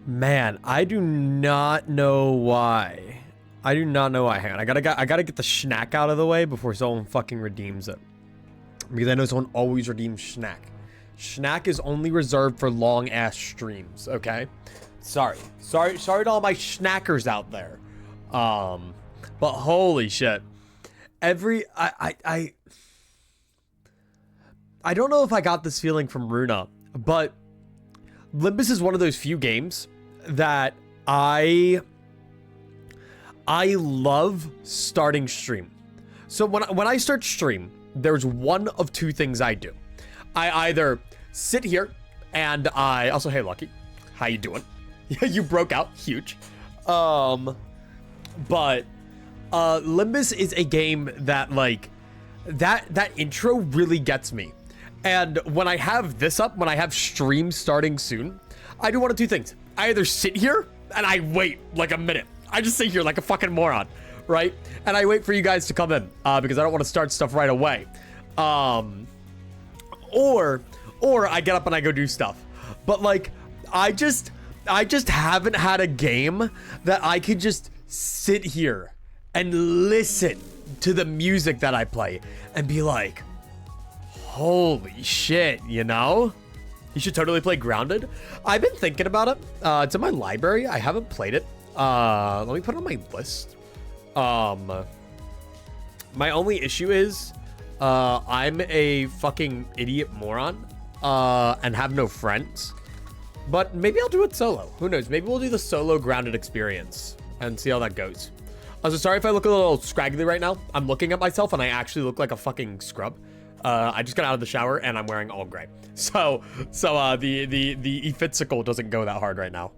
Man, I do not know why. I do not know why. Hang on, I gotta get the schnack out of the way before someone fucking redeems it. Because I know someone always redeems schnack. Schnack is only reserved for long ass streams, okay? Sorry to all my schnackers out there. But holy shit. I don't know if I got this feeling from Runa, but Limbus is one of those few games that I love starting stream. So when I start stream, there's one of two things I do. I either sit here and I also, hey Lucky, how you doing? You broke out, huge. But Limbus is a game that like that intro really gets me. And when I have this up, when I have stream starting soon, I do one of two things. I either sit here and I wait like a minute. I just sit here like a fucking moron, right? And I wait for you guys to come in because I don't want to start stuff right away. Or I get up and I go do stuff. But like, I just haven't had a game that I could just sit here and listen to the music that I play and be like, holy shit, you know? You should totally play Grounded. I've been thinking about it. It's in my library. I haven't played it. Let me put it on my list. My only issue is I'm a fucking idiot moron and have no friends. But maybe I'll do it solo. Who knows? Maybe we'll do the solo Grounded experience and see how that goes. So sorry if I look a little scraggly right now. I'm looking at myself and I actually look like a fucking scrub. I just got out of the shower and I'm wearing all gray. So the e-fitsicle doesn't go that hard right now.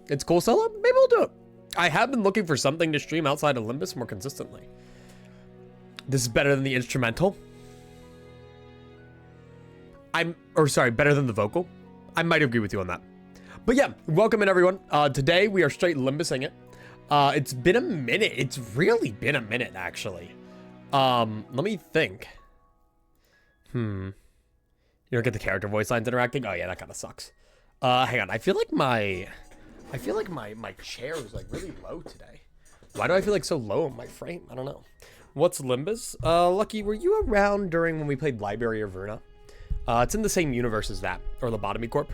It's cool solo. Maybe we'll do it. I have been looking for something to stream outside of Limbus more consistently. This is better than the instrumental. Better than the vocal. I might agree with you on that. But yeah, welcome in everyone. Today we are straight Limbusing it. It's been a minute. It's really been a minute actually. Let me think. You don't get the character voice lines interacting? Oh yeah, that kind of sucks. Hang on. I feel like my chair is like really low today. Why do I feel like so low in my frame? I don't know. What's Limbus? Lucky, were you around during when we played Library of Verna? It's in the same universe as that, or Lobotomy Corp.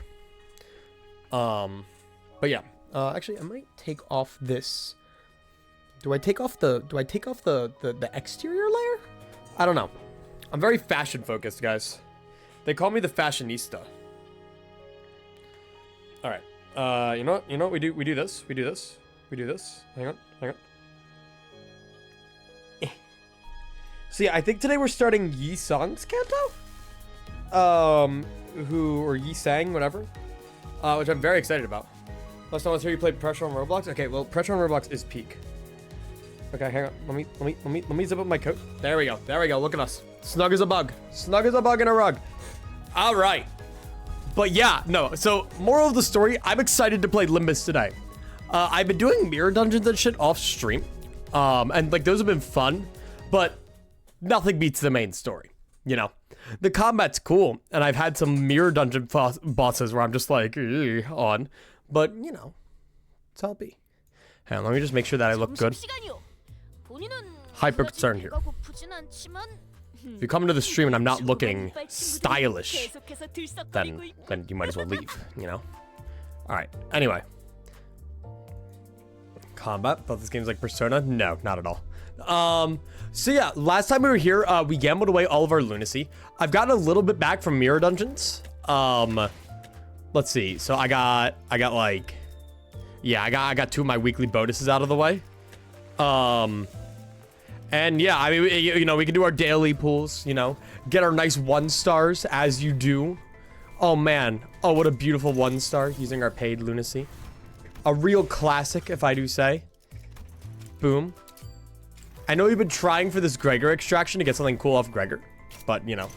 But yeah. Actually, I might take off this. Do I take off the exterior layer? I don't know. I'm very fashion focused, guys. They call me the fashionista. All right. You know what? We do this. Hang on. So yeah, I think today we're starting Yi Sang's Kanto. Or Yi Sang, whatever. Which I'm very excited about. Last time I was here, you played Pressure on Roblox. Okay, well, Pressure on Roblox is peak. Okay, hang on. Let me zip up my coat. There we go. Look at us. Snug as a bug. Snug as a bug in a rug. All right. But yeah, no. So, moral of the story, I'm excited to play Limbus today. I've been doing mirror dungeons and shit off stream. And like those have been fun, but nothing beats the main story, you know? The combat's cool, and I've had some mirror dungeon bosses where I'm just like, on. But, you know, it's all be. Hang on, let me just make sure that I look good. Hyper concerned here. If you come into the stream and I'm not looking stylish, then you might as well leave, you know? Alright, anyway. Combat? Thought this game's like Persona? No, not at all. So yeah, last time we were here, we gambled away all of our lunacy. I've gotten a little bit back from mirror dungeons. Let's see. So I got like, yeah, I got 2 of my weekly bonuses out of the way. And yeah, I mean, you know, we can do our daily pools, you know, get our nice 1 stars as you do. Oh man. Oh, what a beautiful 1 star using our paid lunacy. A real classic, if I do say. Boom. I know we've been trying for this Gregor extraction to get something cool off Gregor, but you know.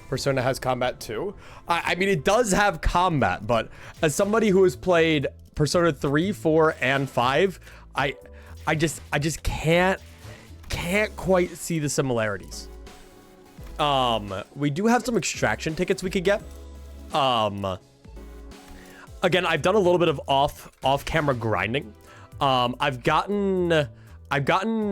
Persona has combat too. I mean, it does have combat, but as somebody who has played Persona 3, 4, and 5, I just can't quite see the similarities. We do have some extraction tickets we could get. again, I've done a little bit of off-camera grinding. I've gotten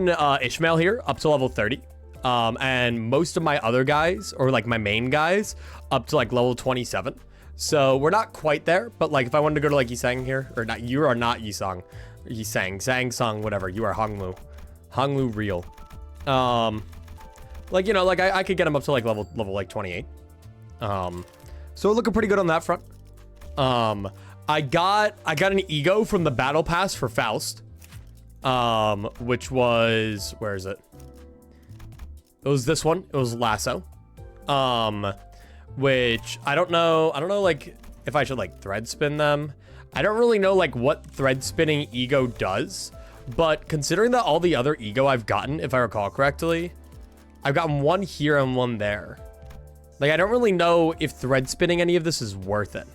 Ishmael here up to level 30. And most of my other guys, or like my main guys, up to like level 27. So we're not quite there, but like if I wanted to go to like Yisang here, or not, you are not Yisang, Zhang Song, whatever. You are Honglu real. Like, you know, like I could get him up to like level like 28. So we're looking pretty good on that front. I got an ego from the battle pass for Faust. Which was, where is it? It was this one. It was Lasso. Which I don't know like if I should like thread spin them. I don't really know like what thread spinning ego does, but considering that all the other ego I've gotten, if I recall correctly, I've gotten one here and one there. Like, I don't really know if thread spinning any of this is worth it.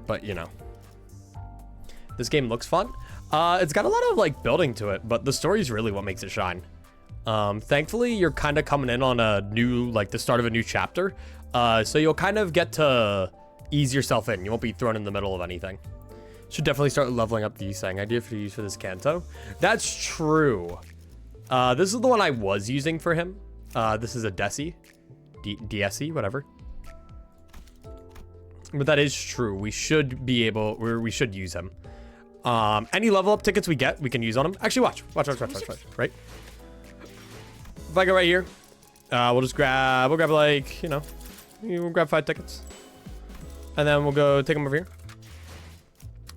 But, you know. This game looks fun. It's got a lot of, like, building to it, but the story is really what makes it shine. Thankfully, you're kind of coming in on a new, like, the start of a new chapter. So you'll kind of get to ease yourself in. You won't be thrown in the middle of anything. Should definitely start leveling up the Yisang idea for use for this Kanto. That's true. This is the one I was using for him. This is a Desi. DSE, whatever. But that is true. We should be able, we should use him. Any level up tickets we get, we can use on him. Actually, watch, right? If I go right here, we'll grab like, you know, we'll grab 5 tickets. And then we'll go take them over here.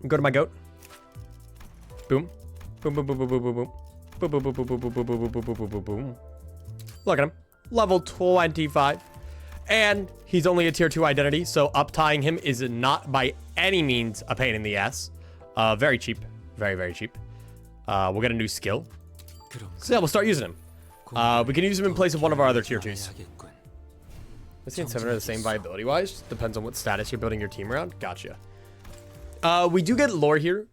Go to my goat. Boom. Boom, boom, boom, boom, boom, boom, boom. Boom, boom, boom, boom, boom, boom, boom, boom, boom, boom, boom, boom, boom. Look at him. Level 25. And he's only a tier 2 identity, so up-tying him is not by any means a pain in the ass. Very cheap. Very, very cheap. We'll get a new skill. So yeah, we'll start using him. We can use him in place of one of our other tier 2s. Let's see, and 7 are the same viability-wise. Depends on what status you're building your team around. Gotcha. We do get lore here,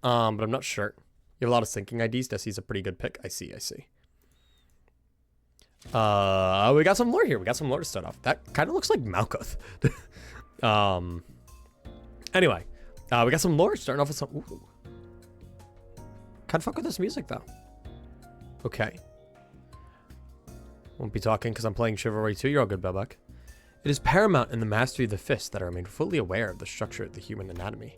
but I'm not sure. You have a lot of syncing IDs. Desi's a pretty good pick. I see. We got some lore here. We got some lore to start off. That kind of looks like Malkuth. Anyway, we got some lore starting off with some. Ooh. Kind of fuck with this music though. Okay. Won't be talking because I'm playing Chivalry 2. You're all good, Belbuck. It is paramount in the mastery of the fist that I remain fully aware of the structure of the human anatomy.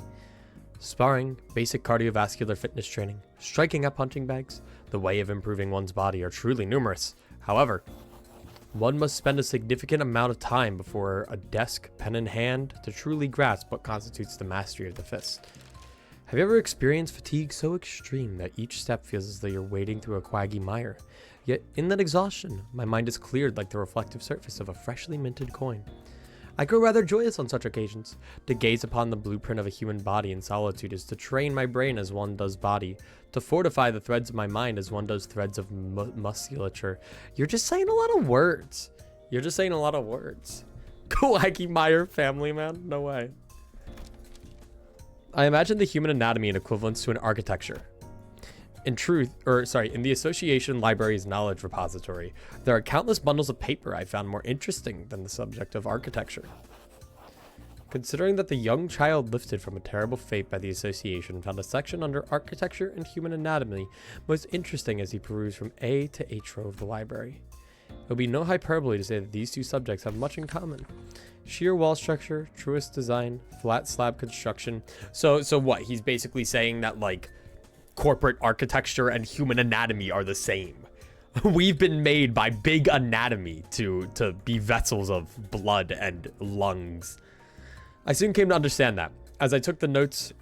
Sparring, basic cardiovascular fitness training, striking up punching bags, the way of improving one's body are truly numerous. However, one must spend a significant amount of time before a desk, pen in hand, to truly grasp what constitutes the mastery of the fist. Have you ever experienced fatigue so extreme that each step feels as though you're wading through a quagmire? Yet, in that exhaustion, my mind is cleared like the reflective surface of a freshly minted coin. I grow rather joyous on such occasions. To gaze upon the blueprint of a human body in solitude is to train my brain as one does body, to fortify the threads of my mind as one does threads of musculature. You're just saying a lot of words. Quagmire family, man. No way. I imagine the human anatomy in equivalence to an architecture. In the Association Library's knowledge repository, there are countless bundles of paper I found more interesting than the subject of architecture. Considering that the young child lifted from a terrible fate by the Association found a section under Architecture and Human Anatomy most interesting as he perused from A to H row of the library. It would be no hyperbole to say that these two subjects have much in common. Sheer wall structure, truest design, flat slab construction. So what? He's basically saying that, like, corporate architecture and human anatomy are the same. We've been made by big anatomy to be vessels of blood and lungs. I soon came to understand that. As I took notes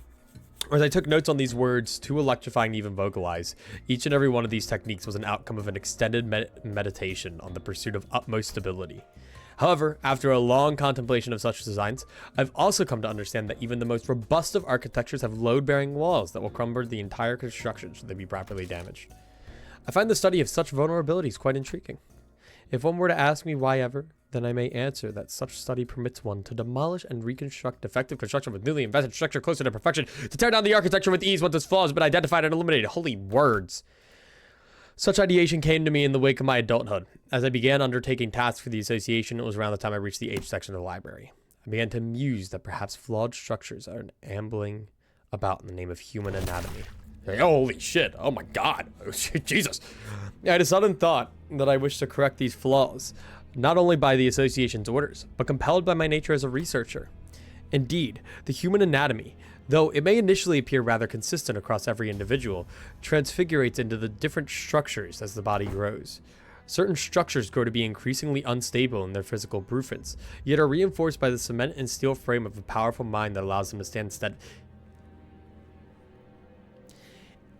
on these words, too electrifying to even vocalize, each and every one of these techniques was an outcome of an extended meditation on the pursuit of utmost stability. However, after a long contemplation of such designs, I've also come to understand that even the most robust of architectures have load-bearing walls that will crumble the entire construction should they be properly damaged. I find the study of such vulnerabilities quite intriguing. If one were to ask me why ever, then I may answer that such study permits one to demolish and reconstruct defective construction with newly invested structure closer to perfection, to tear down the architecture with ease once its flaws have been identified and eliminated. Holy words. Such ideation came to me in the wake of my adulthood. As I began undertaking tasks for the association, it was around the time I reached the H section of the library. I began to muse that perhaps flawed structures are ambling about in the name of human anatomy. Like, holy shit, oh my god, Jesus. I had a sudden thought that I wished to correct these flaws, not only by the association's orders, but compelled by my nature as a researcher. Indeed, the human anatomy, though it may initially appear rather consistent across every individual, transfigurates into the different structures as the body grows. Certain structures grow to be increasingly unstable in their physical blueprints, yet are reinforced by the cement and steel frame of a powerful mind that allows them to stand steady.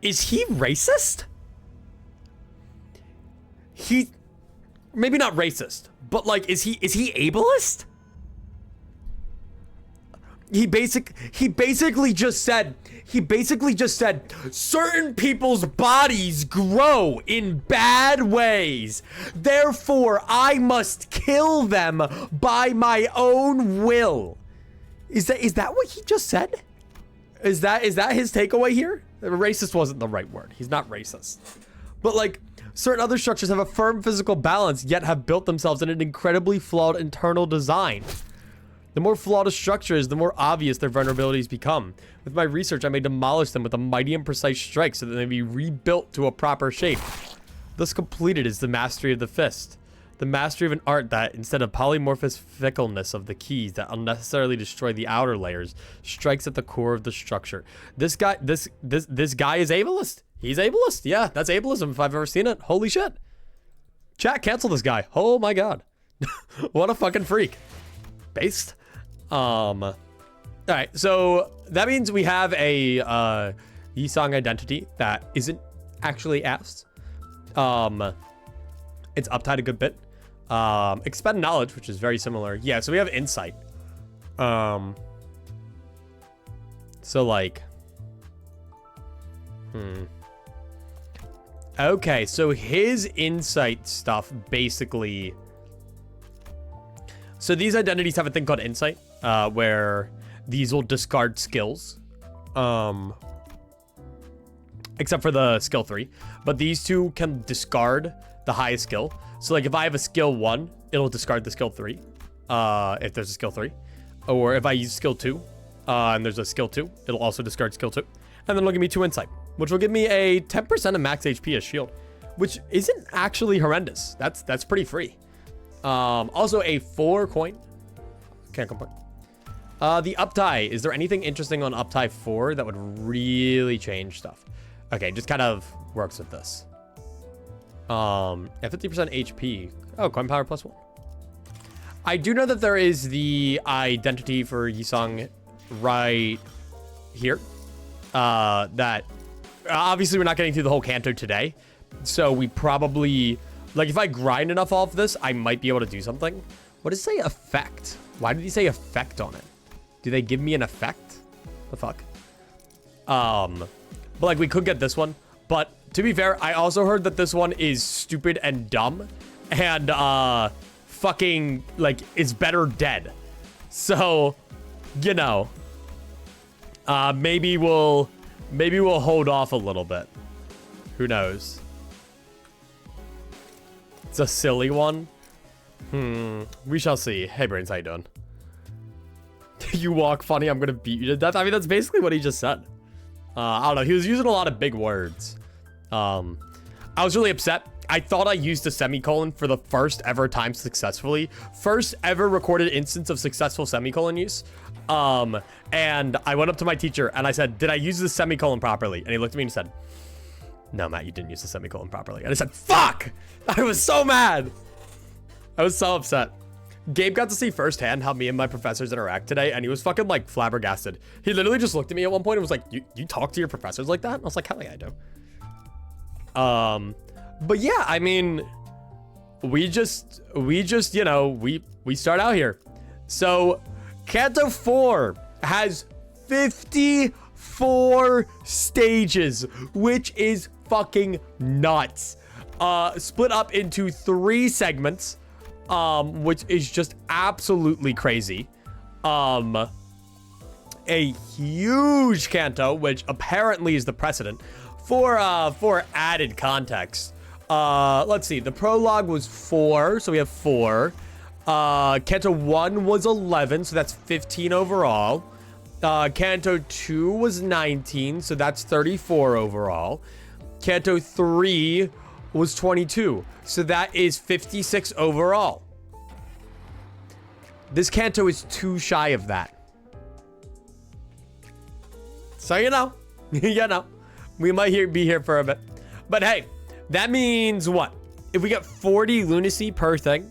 Is he racist? He, maybe not racist, but like, is he ableist? He basically just said certain people's bodies grow in bad ways. Therefore, I must kill them by my own will. Is that what he just said? Is that his takeaway here? Racist wasn't the right word. He's not racist. But like, certain other structures have a firm physical balance, yet have built themselves in an incredibly flawed internal design. The more flawed a structure is, the more obvious their vulnerabilities become. With my research, I may demolish them with a mighty and precise strike so that they may be rebuilt to a proper shape. Thus completed is the mastery of the fist. The mastery of an art that, instead of polymorphous fickleness of the keys that unnecessarily destroy the outer layers, strikes at the core of the structure. This guy is ableist. He's ableist. Yeah, that's ableism if I've ever seen it. Holy shit. Chat, cancel this guy. Oh my god. What a fucking freak. Based. All right, so that means we have a Yisong identity that isn't actually asked. It's uptied a good bit. Expend knowledge, which is very similar. Yeah, so we have insight. So like, okay, so his insight stuff basically. So these identities have a thing called insight, where these will discard skills, except for the skill 3. But these two can discard the highest skill. So like if I have a skill 1, it'll discard the skill 3, if there's a skill 3. Or if I use skill 2, and there's a skill 2, it'll also discard skill 2. And then it'll give me 2 insight, which will give me a 10% of max HP as shield, which isn't actually horrendous. That's pretty free. Also a 4 coin. Can't complain. The uptie. Is there anything interesting on uptie 4 that would really change stuff? Okay, just kind of works with this. At 50% HP. Oh, coin power +1. I do know that there is the identity for Yisong right here. That obviously we're not getting through the whole canto today. So we probably, like, if I grind enough off this, I might be able to do something. What does it say effect? Why did he say effect on it? Do they give me an effect? The fuck? But like we could get this one. But to be fair, I also heard that this one is stupid and dumb. And fucking like is better dead. So, you know. Maybe we'll hold off a little bit. Who knows? It's a silly one. We shall see. Hey, Brains, how you doing? You walk funny, I'm gonna beat you to death. I mean, that's basically what he just said. I don't know. He was using a lot of big words. I was really upset. I thought I used a semicolon for the first ever time successfully. First ever recorded instance of successful semicolon use. And I went up to my teacher and I said, did I use the semicolon properly? And he looked at me and said, no, Matt, you didn't use the semicolon properly. And I said, fuck! I was so mad. I was so upset. Gabe got to see firsthand how me and my professors interact today, and he was fucking like flabbergasted. He literally just looked at me at one point and was like, you talk to your professors like that? And I was like, hell yeah, I do. But yeah, I mean, we just, you know, we start out here. So Canto 4 has 54 stages, which is fucking nuts. Split up into 3 segments, which is just absolutely crazy. A huge canto, which apparently is the precedent. For added context, let's see, the prologue was 4, so we have 4. Kanto 1 was 11, so that's 15 overall. Kanto 2 was 19, so that's 34 overall. Kanto 3 was 22, so that is 56 overall. This Kanto is too shy of that. So you know, we might be here for a bit. But hey, that means what? If we get 40 lunacy per thing,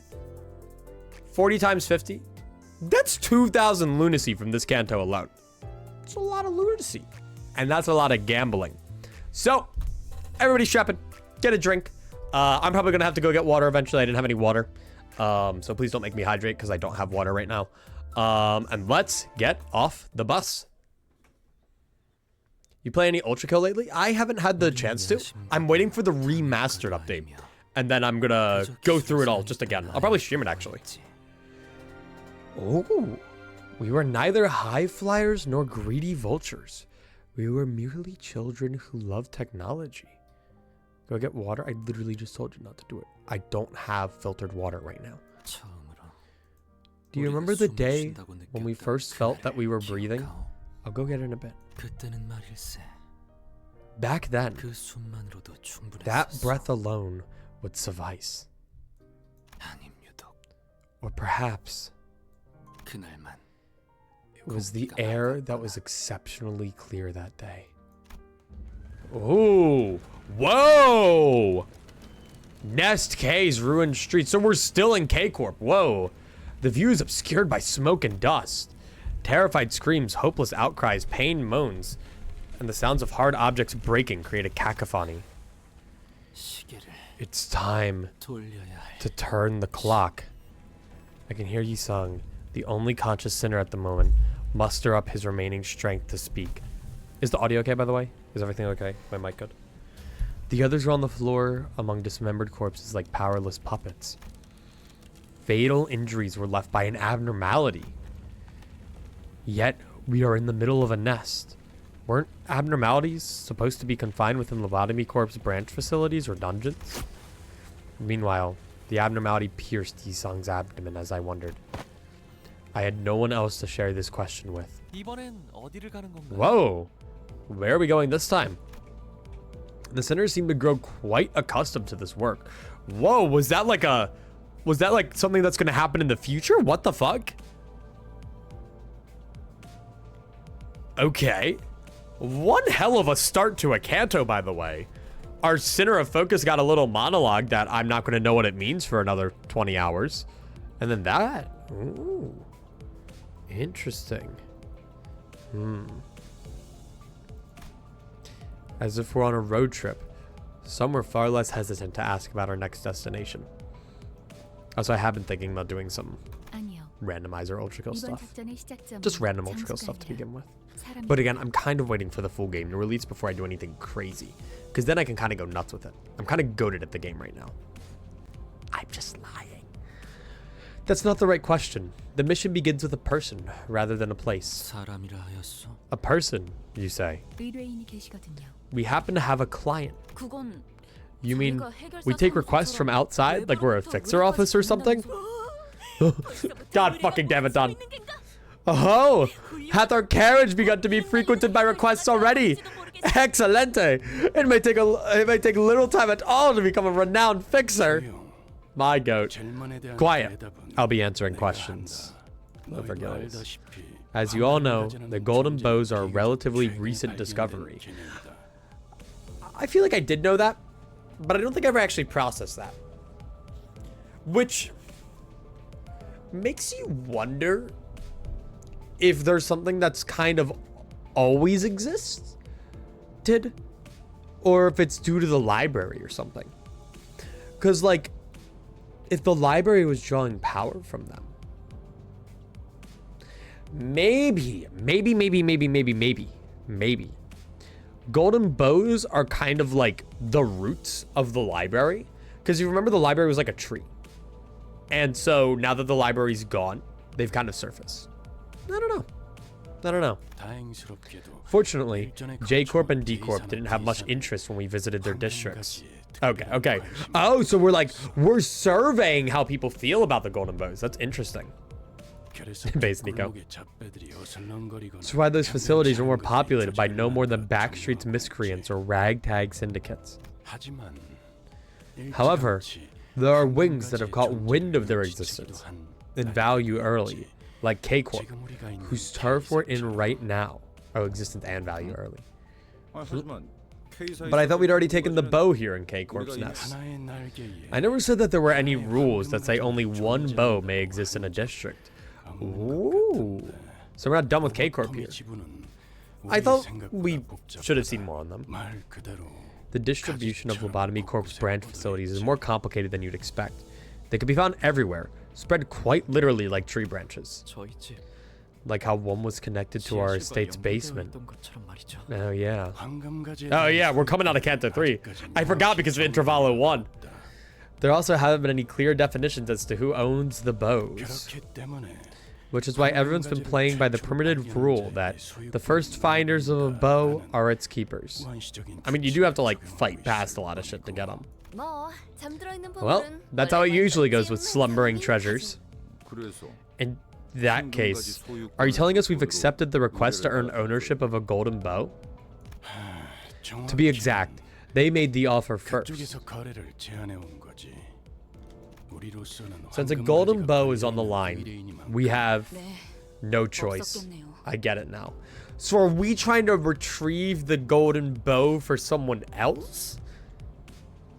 40 times 50, that's 2,000 lunacy from this Kanto alone. It's a lot of lunacy. And that's a lot of gambling. So, everybody strap in, get a drink. I'm probably gonna have to go get water eventually. I didn't have any water. So please don't make me hydrate because I don't have water right now. And let's get off the bus. You play any Ultra Kill lately? I haven't had the chance to. I'm waiting for the remastered update. And then I'm gonna go through it all just again. I'll probably stream it actually. Oh, we were neither high flyers nor greedy vultures. We were merely children who love technology. Go get water? I literally just told you not to do it. I don't have filtered water right now. Do you remember the day when we first felt that we were breathing? I'll go get it in a bit. Back then, that breath alone would suffice. Or perhaps it was the air that was exceptionally clear that day. Oh, whoa! Nest K's ruined streets. So we're still in K-Corp. Whoa. The view is obscured by smoke and dust. Terrified screams, hopeless outcries, pain moans, and the sounds of hard objects breaking create a cacophony. It's time to turn the clock. I can hear Yi Sung, the only conscious sinner at the moment, muster up his remaining strength to speak. Is the audio okay, by the way? Is everything okay? My mic good? The others are on the floor among dismembered corpses like powerless puppets. Fatal injuries were left by an abnormality. Yet, we are in the middle of a nest. Weren't abnormalities supposed to be confined within Lobotomy Corp's branch facilities or dungeons? Meanwhile, the abnormality pierced Yi Sung's abdomen as I wondered. I had no one else to share this question with. Whoa! Where are we going this time? The sinners seem to grow quite accustomed to this work. Whoa, was that like something that's gonna happen in the future? What the fuck? Okay. One hell of a start to a Kanto, by the way. Our center of focus got a little monologue that I'm not going to know what it means for another 20 hours. And then that. Ooh. Interesting. As if we're on a road trip. Some were far less hesitant to ask about our next destination. Also, I have been thinking about doing some randomizer ultra kill stuff. Just random ultra kill stuff to begin with. But again, I'm kind of waiting for the full game to release before I do anything crazy. Because then I can kind of go nuts with it. I'm kind of goated at the game right now. I'm just lying. That's not the right question. The mission begins with a person rather than a place. A person, you say? We happen to have a client. You mean we take requests from outside, like we're a fixer office or something? God fucking damn it, Don. Oh, hath our carriage begun to be frequented by requests already? Excelente. It may take little time at all to become a renowned fixer. My goat. Quiet. I'll be answering questions. Over gills. As you all know, the golden bows are a relatively recent discovery. I feel like I did know that, but I don't think I ever actually processed that. Which makes you wonder if there's something that's kind of always existed, or if it's due to the library or something. Because, like, if the library was drawing power from them, maybe, golden bows are kind of like the roots of the library. Because you remember the library was like a tree. And so now that the library's gone, they've kind of surfaced. I don't know. Fortunately, J Corp and D Corp didn't have much interest when we visited their districts. Okay. Oh, so we're surveying how people feel about the golden bows. That's interesting. Base Nico. So why those facilities are more populated by no more than backstreets miscreants or ragtag syndicates. However, there are wings that have caught wind of their existence and value early, like K-Corp, whose turf we're in right now. Oh, existence and value early. But I thought we'd already taken the bow here in K-Corp's nest. I never said that there were any rules that say only one bow may exist in a district. Ooh. So we're not done with K-Corp here. I thought we should have seen more on them. The distribution of Lobotomy Corp's branch facilities is more complicated than you'd expect. They can be found everywhere, spread quite literally like tree branches. Like how one was connected to our estate's basement. Oh yeah. Oh yeah, we're coming out of Canto 3. I forgot because of Intervallo 1. There also haven't been any clear definitions as to who owns the bows. Which is why everyone's been playing by the primitive rule that the first finders of a bow are its keepers. I mean, you do have to like fight past a lot of shit to get them. Well, that's how it usually goes with slumbering treasures. In that case, are you telling us we've accepted the request to earn ownership of a golden bow? To be exact, they made the offer first. Since a golden bow is on the line, we have no choice. I get it now. So are we trying to retrieve the golden bow for someone else?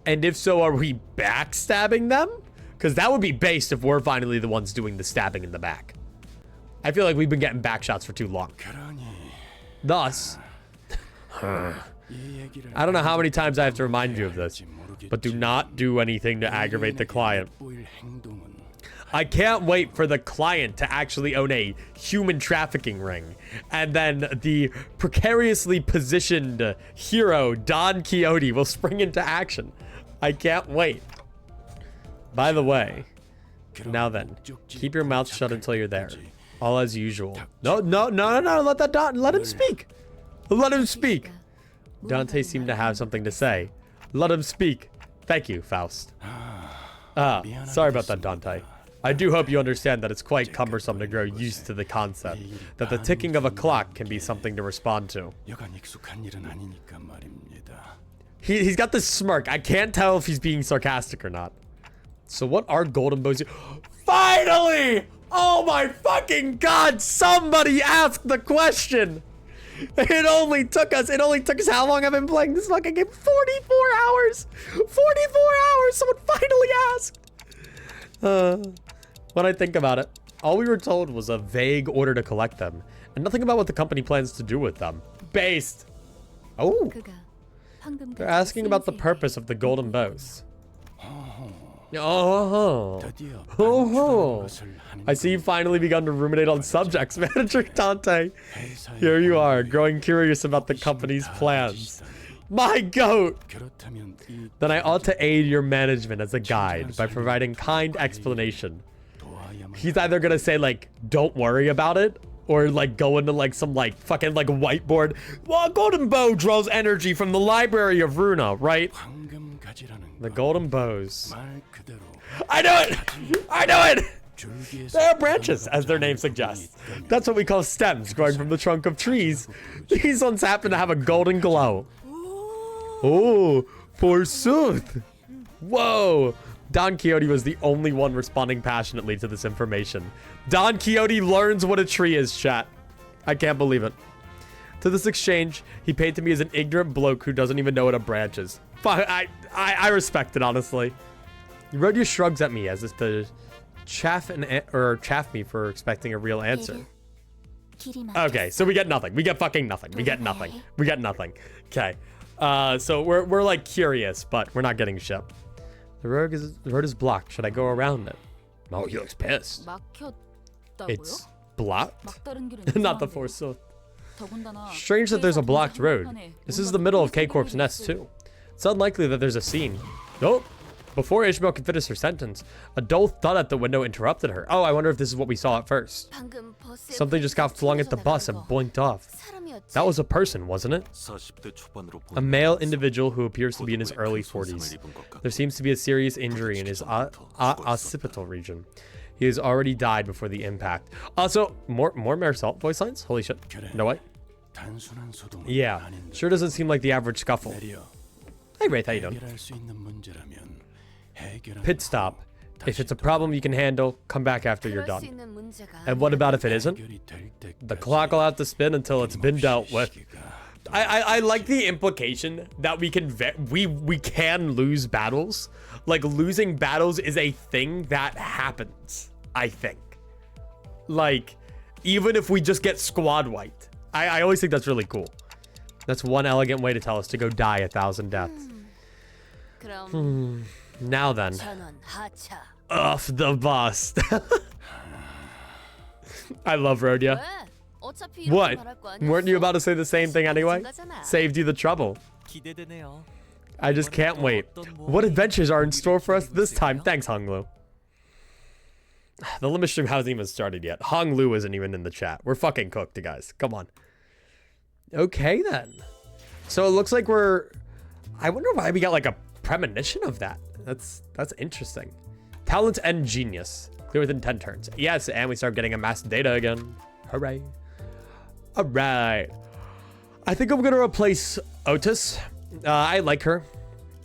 And if so, are we backstabbing them? Because that would be based if we're finally the ones doing the stabbing in the back. I feel like we've been getting back shots for too long. Thus, I don't know how many times I have to remind you of this, but do not do anything to aggravate the client. I can't wait for the client to actually own a human trafficking ring, and then the precariously positioned hero, Don Quixote, will spring into action. I can't wait. By the way, now then, keep your mouth shut until you're there. All as usual. No, let him speak. Let him speak. Dante seemed to have something to say. Let him speak. Thank you, Faust. Sorry about that, Dante. I do hope you understand that it's quite cumbersome to grow used to the concept that the ticking of a clock can be something to respond to. He's got this smirk. I can't tell if he's being sarcastic or not. So what are golden bows? Finally! Oh my fucking god! Somebody asked the question! It only took us how long have I been playing this fucking game? 44 hours! 44 hours! Someone finally asked! When I think about it, all we were told was a vague order to collect them, and nothing about what the company plans to do with them. Based! Oh! They're asking about the purpose of the golden bows. Oh, I see you've finally begun to ruminate on subjects, Manager Dante. Here you are, growing curious about the company's plans. My goat! Then I ought to aid your management as a guide by providing kind explanation. He's either gonna say, like, don't worry about it, or, like, go into, like, some, like, fucking, like, whiteboard. Well, a golden bow draws energy from the library of Runa, right? The golden bows. I know it! I know it! They are branches, as their name suggests. That's what we call stems growing from the trunk of trees. These ones happen to have a golden glow. Oh, forsooth. Whoa. Don Quixote was the only one responding passionately to this information. Don Quixote learns what a tree is, chat. I can't believe it. To this exchange, he paid to me as an ignorant bloke who doesn't even know what a branch is. I respect it, honestly. Rhodia shrugs at me as if to chaff me for expecting a real answer. Okay, so we get nothing. We get fucking nothing. We get nothing. We get nothing. Okay. So we're like curious, but we're not getting shit. The road is blocked. Should I go around it? Oh, he looks pissed. It's blocked? Not the forsooth. Strange that there's a blocked road. This is the middle of K-Corp's nest, too. It's unlikely that there's a scene. Oh! Before Ishmael could finish her sentence, a dull thud at the window interrupted her. Oh, I wonder if this is what we saw at first. Something just got flung at the bus and blinked off. That was a person, wasn't it? A male individual who appears to be in his early 40s. There seems to be a serious injury in his occipital region. He has already died before the impact. Also, more Marisol voice lines? Holy shit. No way. Yeah, sure doesn't seem like the average scuffle. Hey Wraith, how you doing? Pit stop. If it's a problem you can handle, come back after you're done. And what about if it isn't? The clock will have to spin until it's been dealt with. I like the implication that we can lose battles. Like, losing battles is a thing that happens, I think. Like, even if we just get squad wiped. I always think that's really cool. That's one elegant way to tell us to go die 1,000 deaths. Now then. Off the bus. I love Rhodia. What? Weren't you about to say the same thing anyway? Saved you the trouble. I just can't wait. What adventures are in store for us this time? Thanks, Honglu. The Limbus stream hasn't even started yet. Honglu isn't even in the chat. We're fucking cooked, guys. Come on. Okay, then. So it looks like I wonder why we got like a premonition of that. That's interesting. Talent and genius. Clear within 10 turns. Yes, and we start getting amassed data again. Hooray. Alright. I think I'm gonna replace Otis. I like her,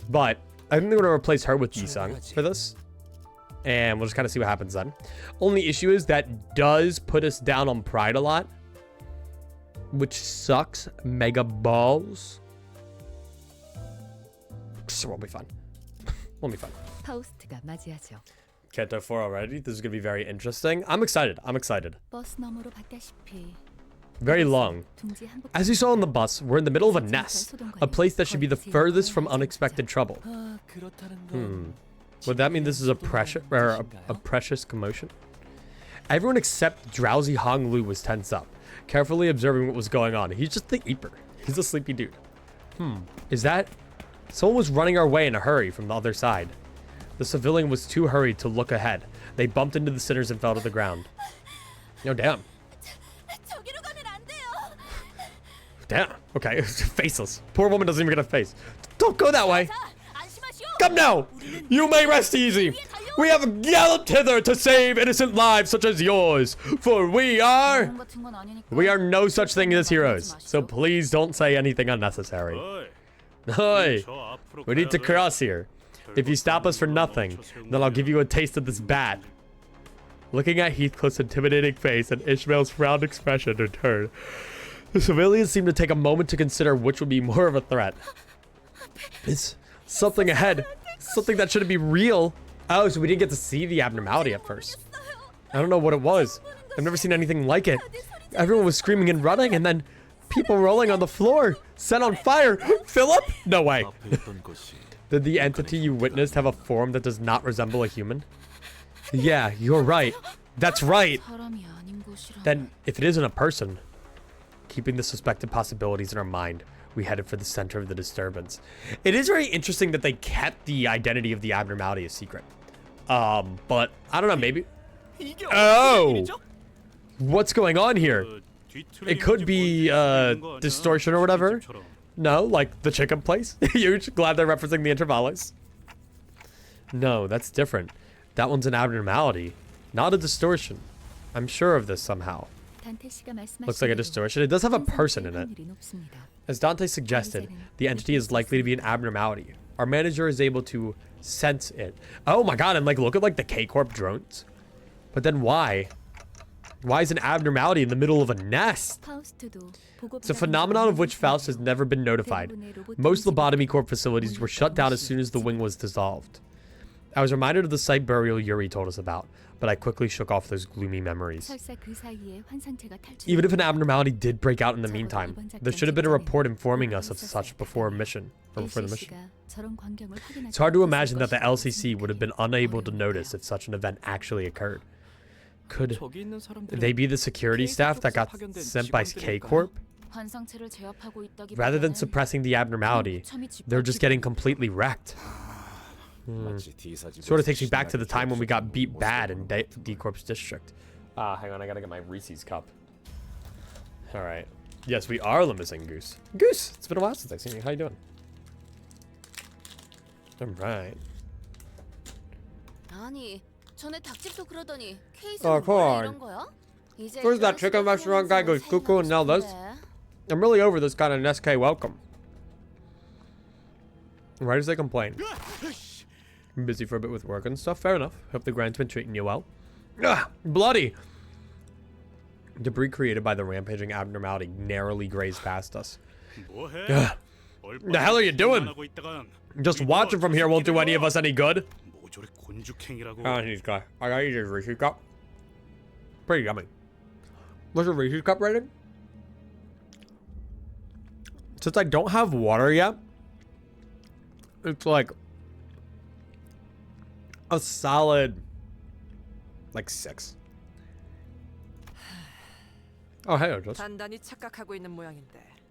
but I think I'm gonna replace her with Yisung for this. And we'll just kind of see what happens then. Only issue is that does put us down on pride a lot, which sucks mega balls. So we'll be fine. We'll be fine. Keto 4 already. This is gonna be very interesting. I'm excited. Very long. As you saw on the bus, we're in the middle of a nest, a place that should be the furthest from unexpected trouble. Would that mean this is a precious commotion? Everyone except drowsy Hong Lu was tense up, carefully observing what was going on. He's just the Eeper. He's a sleepy dude. Is that... Someone was running our way in a hurry from the other side. The civilian was too hurried to look ahead. They bumped into the sinners and fell to the ground. No, damn. Damn. Okay. Faceless. Poor woman doesn't even get a face. Don't go that way. Come now. You may rest easy. We have galloped hither to save innocent lives such as yours. For we are no such thing as heroes. So please don't say anything unnecessary. Oi. We need to cross here. If you stop us for nothing, then I'll give you a taste of this bat. Looking at Heathcliff's intimidating face and Ishmael's frowned expression returned, the civilians seemed to take a moment to consider which would be more of a threat. It's something ahead. Something that shouldn't be real. Oh, so we didn't get to see the abnormality at first. I don't know what it was. I've never seen anything like it. Everyone was screaming and running, and then people rolling on the floor, set on fire. Philip? No way. Did the entity you witnessed have a form that does not resemble a human? Yeah, you're right. That's right. Then, if it isn't a person, keeping the suspected possibilities in our mind, we headed for the center of the disturbance. It is very interesting that they kept the identity of the abnormality a secret. But I don't know, maybe... Oh! What's going on here? It could be, distortion or whatever. No, like the chicken place. Huge. Glad they're referencing the intervalos. No, that's different. That one's an abnormality, not a distortion. I'm sure of this somehow. Looks like a distortion. It does have a person in it. As Dante suggested, the entity is likely to be an abnormality. Our manager is able to sense it. Oh my god, and like look at like the K-Corp drones. But then why? Why is an abnormality in the middle of a nest? It's a phenomenon of which Faust has never been notified. Most lobotomy corp facilities were shut down as soon as the wing was dissolved. I was reminded of the site burial Yuri told us about, but I quickly shook off those gloomy memories. Even if an abnormality did break out in the meantime, there should have been a report informing us of such before the mission. It's hard to imagine that the LCC would have been unable to notice if such an event actually occurred. Could they be the security staff that got sent by K-Corp? Rather than suppressing the abnormality, they're just getting completely wrecked. Sort of takes me back to the time when we got beat bad in D-Corp's district. Hang on, I gotta get my Reese's cup. Alright. Yes, we are limousine Goose. Goose! It's been a while since I've seen you. How you doing? Alright. Oh, corn. Where's that chicken restaurant guy goes cuckoo and now this? I'm really over this kind of SK welcome. Why does they complain? I'm busy for a bit with work and stuff. Fair enough. Hope the grant's been treating you well. Ugh, bloody! Debris created by the rampaging abnormality narrowly grazed past us. Ugh. The hell are you doing? Just watching from here won't do any of us any good. Oh, he's got. I gotta eat his Reese's cup. Pretty yummy. What's your Reese's cup rating? Since I don't have water yet, it's like a solid, like 6. Oh, hey, just.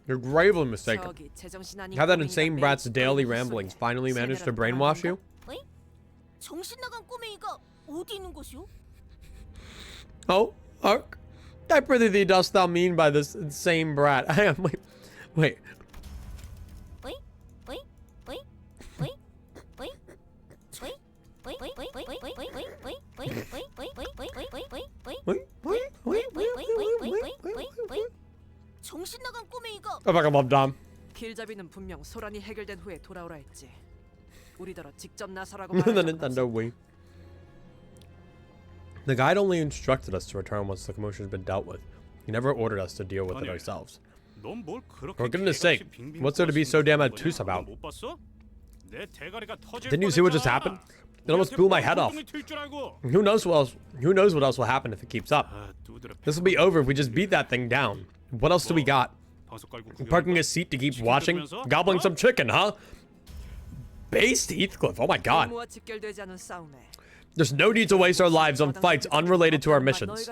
You're gravely mistaken. Have that insane brat's daily ramblings finally managed to brainwash you? Oh, Ark. I prithee dost thou mean by this insane brat? I am. Wait. Oh my God, Dom. 길잡이는 분명 소란이 해결된 후에 돌아오라 했지. 우리더러 직접 나서라고 The 말하는 Nintendo Wii. The guide only instructed us to return once the commotion has been dealt with. He never ordered us to deal with it ourselves. For goodness sake, what's there to be so damn obtuse about? Didn't you see what just happened? It almost blew my head off. Who knows what else will happen if it keeps up? This will be over if we just beat that thing down. What else do we got? Parking a seat to keep watching? Gobbling some chicken, huh? Based Heathcliff, oh my God. There's no need to waste our lives on fights unrelated to our missions.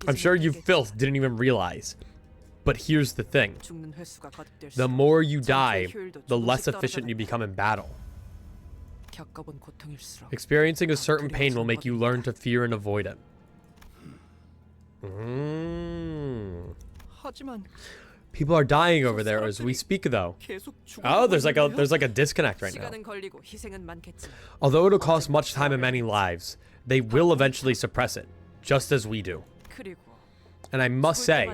I'm sure you filth didn't even realize. But here's the thing. The more you die, the less efficient you become in battle. Experiencing a certain pain will make you learn to fear and avoid it. People are dying over there as we speak, though. Oh, there's like a disconnect right now. Although it'll cost much time and many lives, they will eventually suppress it, just as we do. And I must say,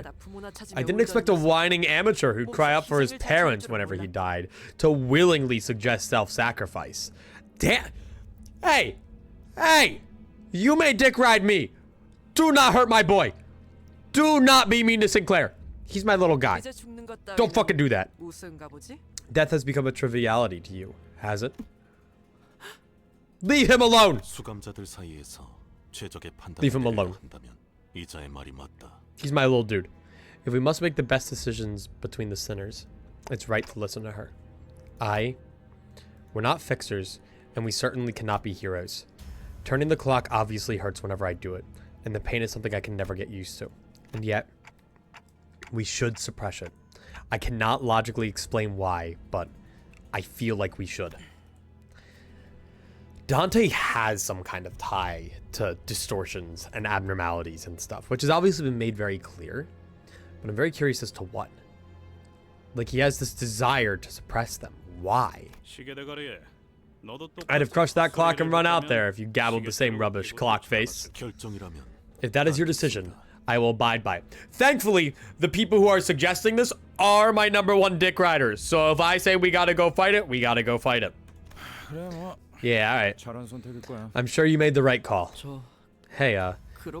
I didn't expect a whining amateur who'd cry out for his parents whenever he died to willingly suggest self-sacrifice. Damn! Hey! You may dick ride me! Do not hurt my boy! Do not be mean to Sinclair! He's my little guy. Don't fucking do that. Death has become a triviality to you, has it? Leave him alone! Leave him alone. He's my little dude. If we must make the best decisions between the sinners, it's right to listen to her. We're not fixers, and we certainly cannot be heroes. Turning the clock obviously hurts whenever I do it, and the pain is something I can never get used to. And yet, we should suppress it. I cannot logically explain why, but I feel like we should. Dante has some kind of tie to distortions and abnormalities and stuff, which has obviously been made very clear, but I'm very curious as to what. Like, he has this desire to suppress them. Why? I'd have crushed that clock and run out there if you gabbled the same rubbish, clock face. If that is your decision, I will abide by it. Thankfully, the people who are suggesting this are my #1 dick riders. So if I say we gotta go fight it, we gotta go fight it. Yeah, alright. I'm sure you made the right call. Hey,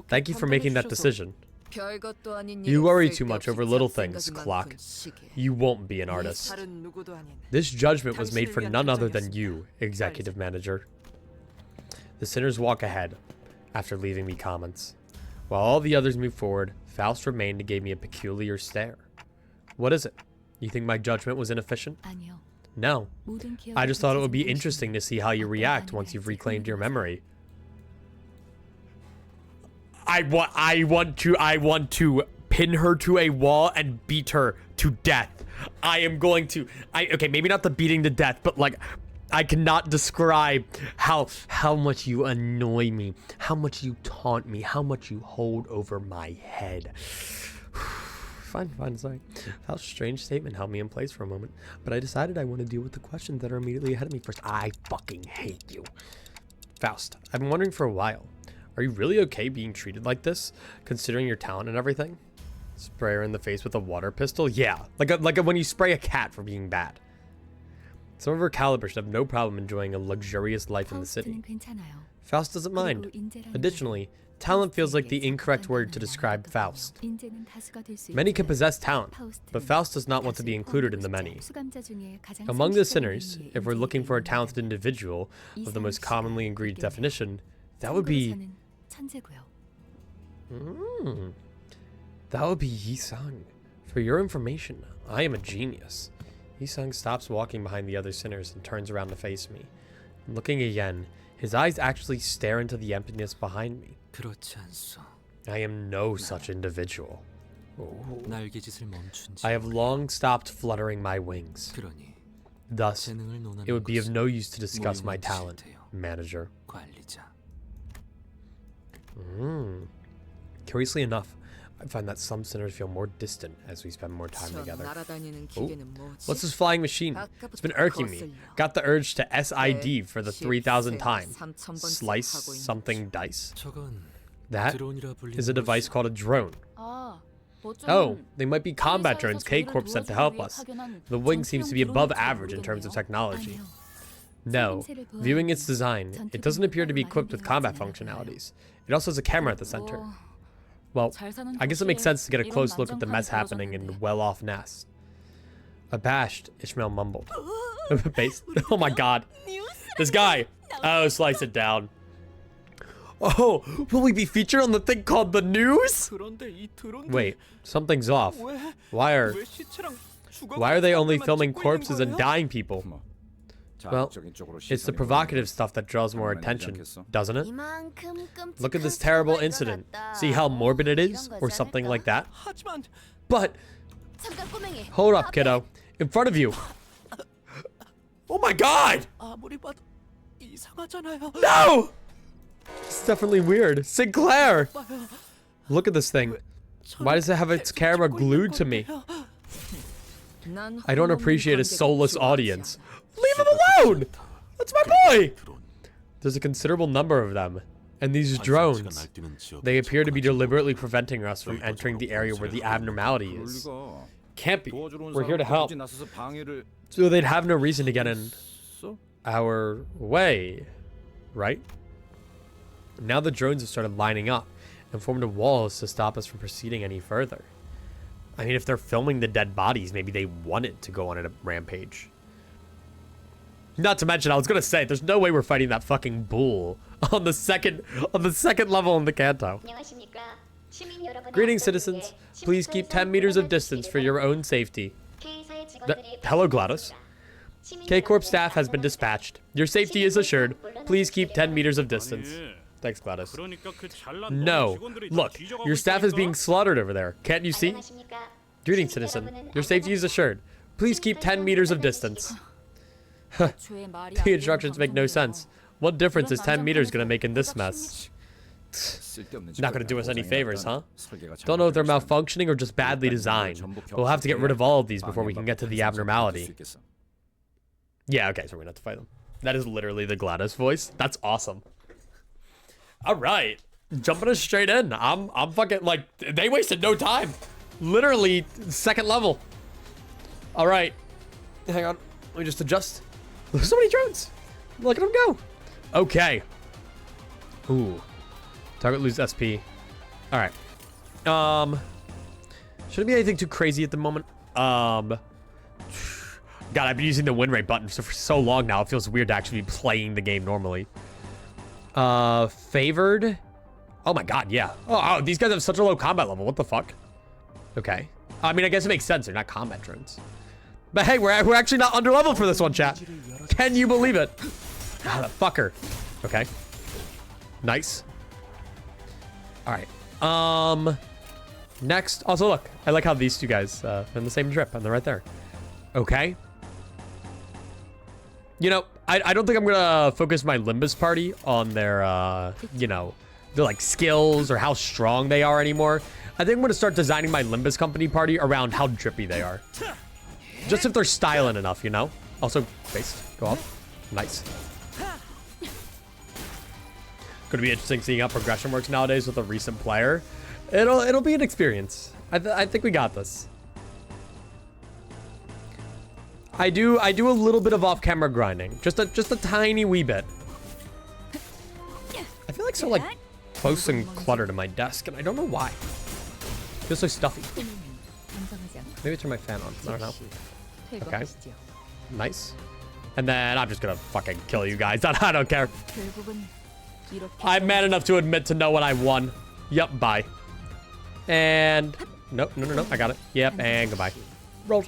thank you for making that decision. You worry too much over little things, clock. You won't be an artist. This judgment was made for none other than you, executive manager. The sinners walk ahead, after leaving me comments. While all the others move forward, Faust remained and gave me a peculiar stare. What is it? You think my judgment was inefficient? No. I just thought it would be interesting to see how you react once you've reclaimed your memory. I want to pin her to a wall and beat her to death. I am going to, okay, maybe not the beating to death, but like, I cannot describe how much you annoy me, how much you taunt me, how much you hold over my head. Fine, sorry. Faust's strange statement held me in place for a moment, but I decided I want to deal with the questions that are immediately ahead of me first. I fucking hate you. Faust, I've been wondering for a while. Are you really okay being treated like this, considering your talent and everything? Spray her in the face with a water pistol? Yeah, like when you spray a cat for being bad. Some of her caliber should have no problem enjoying a luxurious life in the city. Faust doesn't mind. Additionally, talent feels like the incorrect word to describe Faust. Many can possess talent, but Faust does not want to be included in the many. Among the sinners, if we're looking for a talented individual of the most commonly agreed definition, that would be... That would be Yi-sang. For your information, I am a genius. Yi-sang stops walking behind the other sinners and turns around to face me. Looking again, his eyes actually stare into the emptiness behind me. I am no such individual. Ooh. I have long stopped fluttering my wings. Thus, it would be of no use to discuss my talent, manager. Curiously enough, I find that some sinners feel more distant as we spend more time together. Ooh. What's this flying machine? It's been irking me. Got the urge to SID for the 3,000th time. Slice something dice. That is a device called a drone. Oh, they might be combat drones K-Corp sent to help us. The wing seems to be above average in terms of technology. No, viewing its design, it doesn't appear to be equipped with combat functionalities. It also has a camera at the center. Well, I guess it makes sense to get a close look at the mess happening in the well-off nest. Abashed, Ishmael mumbled. Oh my god. This guy. Oh, slice it down. Oh, will we be featured on the thing called the news? Wait, something's off. Why are they only filming corpses and dying people? Well, it's the provocative stuff that draws more attention, doesn't it? Look at this terrible incident. See how morbid it is? Or something like that? But... Hold up, kiddo. In front of you. Oh my god! No! It's definitely weird. Sinclair! Look at this thing. Why does it have its camera glued to me? I don't appreciate a soulless audience. Leave him alone! That's my boy! There's a considerable number of them. And these drones, they appear to be deliberately preventing us from entering the area where the abnormality is. Can't be. We're here to help. So they'd have no reason to get in our way, right? Now the drones have started lining up and formed a wall to stop us from proceeding any further. I mean, if they're filming the dead bodies, maybe they wanted to go on a rampage. Not to mention, I was gonna say, there's no way we're fighting that fucking bull on the second level in the Kanto. Greetings, citizens. Please keep 10 meters of distance for your own safety. Hello, GLaDOS. K-Corp staff has been dispatched. Your safety is assured. Please keep 10 meters of distance. Thanks, GLaDOS. No. Look, your staff is being slaughtered over there. Can't you see? Greetings, citizen. Your safety is assured. Please keep 10 meters of distance. The instructions make no sense. What difference is 10 meters gonna make in this mess? Not gonna do us any favors, huh? Don't know if they're malfunctioning or just badly designed. We'll have to get rid of all of these before we can get to the abnormality. Yeah, okay, so we're gonna have to fight them. That is literally the GLaDOS voice. That's awesome. All right, jumping us straight in. I'm fucking like, they wasted no time. Literally second level. All right, hang on, let me just adjust. There's so many drones. Look at them go. Okay. Ooh. Target lose SP. All right. Shouldn't be anything too crazy at the moment. God, I've been using the win rate button for so long now. It feels weird to actually be playing the game normally. Favored. Oh my god, yeah. Oh, these guys have such a low combat level. What the fuck? Okay. I mean, I guess it makes sense. They're not combat drones. But hey, we're actually not under level for this one, chat. Can you believe it? Ah, the fucker. Okay. Nice. All right. Next. Also, look. I like how these two guys in the same drip, and they're right there. Okay. You know, I don't think I'm gonna focus my Limbus party on their, you know, their like skills or how strong they are anymore. I think I'm gonna start designing my Limbus Company party around how drippy they are. Just if they're styling enough, you know? Also, base, go up. Nice. Gonna be interesting seeing how progression works nowadays with a recent player. It'll be an experience. I think we got this. I do a little bit of off-camera grinding, just a tiny wee bit. I feel like so like close and cluttered to my desk, and I don't know why. It feels so stuffy. Maybe turn my fan on. I don't know. Okay. Nice. And then I'm just gonna fucking kill you guys. I don't care. I'm man enough to admit to know when I won. Yep, bye. And nope, no, I got it. Yep, and goodbye. Roll.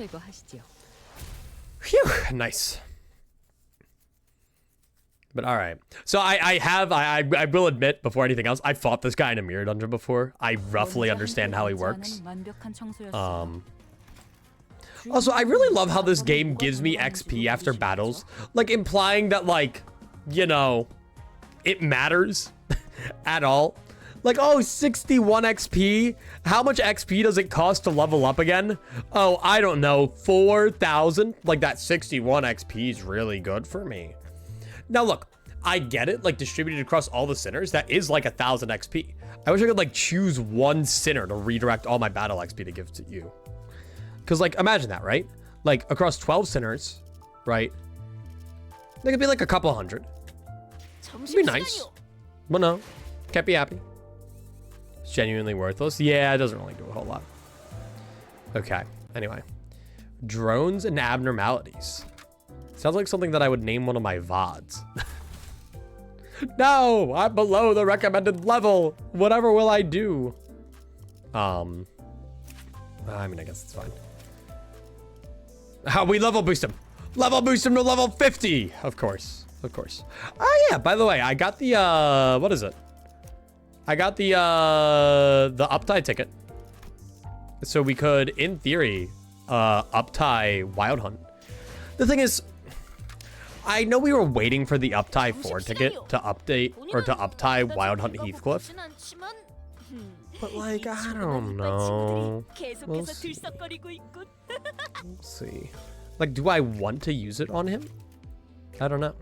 Phew, nice. But all right. So I will admit before anything else, I fought this guy in a mirror dungeon before. I roughly understand how he works. Also, I really love how this game gives me XP after battles, like implying that like, you know, it matters at all. Like, oh, 61 XP. How much XP does it cost to level up again? Oh, I don't know, 4,000. Like that 61 XP is really good for me. Now look, I get it, like distributed across all the sinners, that is like 1,000 XP. I wish I could like choose one sinner to redirect all my battle XP to give to you. Cause like, imagine that, right? Like across 12 sinners, right? They could be like a couple hundred. It'd be nice. Well, no, can't be happy. It's genuinely worthless. Yeah, it doesn't really do a whole lot. Okay, anyway. Drones and abnormalities. Sounds like something that I would name one of my VODs. No, I'm below the recommended level. Whatever will I do? I mean, I guess it's fine. How we level boost him. Level boost him to level 50. Of course. Of course. Oh yeah, by the way, I got the what is it? I got the uptie ticket. So we could, in theory, uptie Wild Hunt. The thing is, I know we were waiting for the uptie 4 ticket to update or to uptie Wild Hunt Heathcliff. But like, I don't know. We'll see. We'll see. Like, do I want to use it on him? I don't know.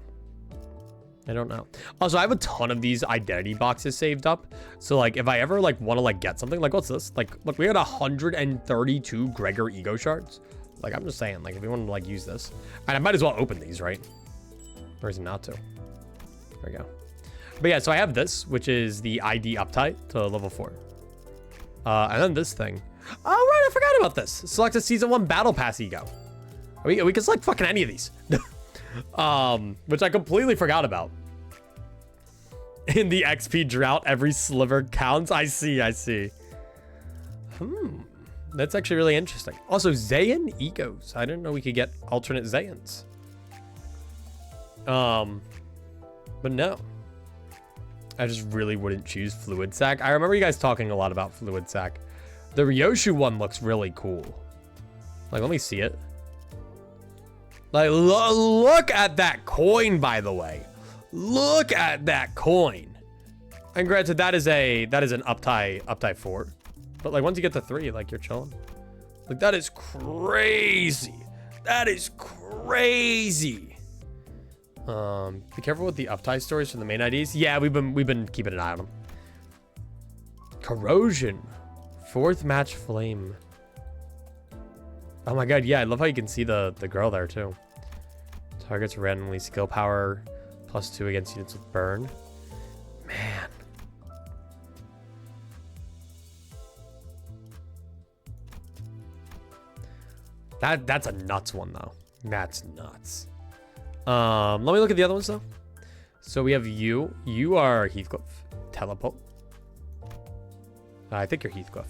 I don't know. Also, I have a ton of these identity boxes saved up. So like, if I ever like want to like get something, like what's this? Like, look, we got 132 Gregor ego shards. Like, I'm just saying, like, if we want to like use this, and I might as well open these, right? Or is it not to? There we go. But yeah, so I have this, which is the ID uptie to level 4. And then this thing. Oh, right, I forgot about this. Select a season 1 battle pass ego. We can select fucking any of these. Which I completely forgot about. In the XP drought, every sliver counts. I see. That's actually really interesting. Also, Zayn egos. I didn't know we could get alternate Zayans. But no. I just really wouldn't choose Fluid Sack. I remember you guys talking a lot about Fluid Sack. The Ryoshu one looks really cool. Like, let me see it. Like, look at that coin, by the way. Look at that coin. And granted, that is an uptie 4. But like, once you get to 3, like, you're chilling. Like, that is crazy. That is crazy. Be careful with the uptie stories from the main IDs. Yeah, we've been keeping an eye on them. Corrosion. 4th match flame. Oh my god, yeah, I love how you can see the girl there too. Targets randomly skill power +2 against units with burn. Man. That's a nuts one though. That's nuts. Let me look at the other ones though. So we have you. You are Heathcliff. Teleport. I think you're Heathcliff.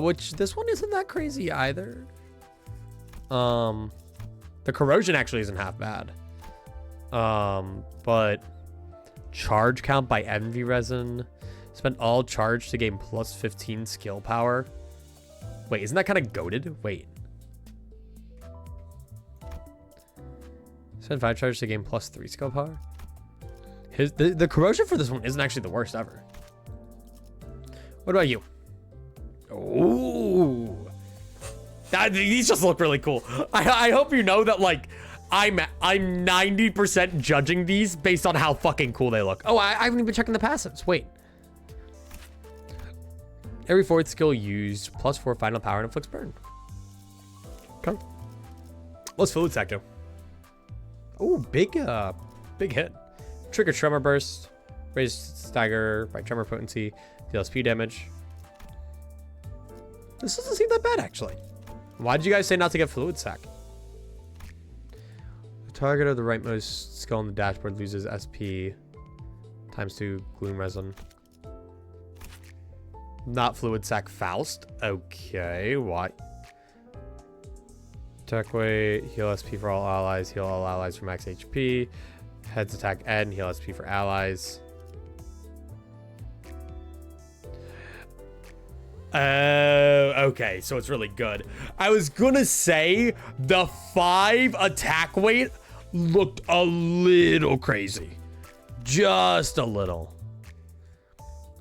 Which this one isn't that crazy either. The corrosion actually isn't half bad. But charge count by envy resin. Spend all charge to gain +15 skill power. Wait, isn't that kind of goated? Wait. Send 5 charges to gain +3 skill power. The corrosion for this one isn't actually the worst ever. What about you? Ooh. These just look really cool. I hope you know that, like, I'm 90% judging these based on how fucking cool they look. Oh, I haven't even been checking the passives. Wait. Every 4th skill used, +4 final power and inflicts burn. Okay. What's fluid sack do? Oh, big hit. Trigger tremor burst, raise stagger by tremor potency, deal SP damage. This doesn't seem that bad, actually. Why did you guys say not to get fluid sack? The target of the rightmost skill on the dashboard loses SP ×2 gloom resin. Not fluid sack Faust. Okay, why? Attack weight, heal SP for all allies, heal all allies for max HP. Heads attack N, heal SP for allies. Okay, so it's really good. I was gonna say the 5 attack weight looked a little crazy. Just a little.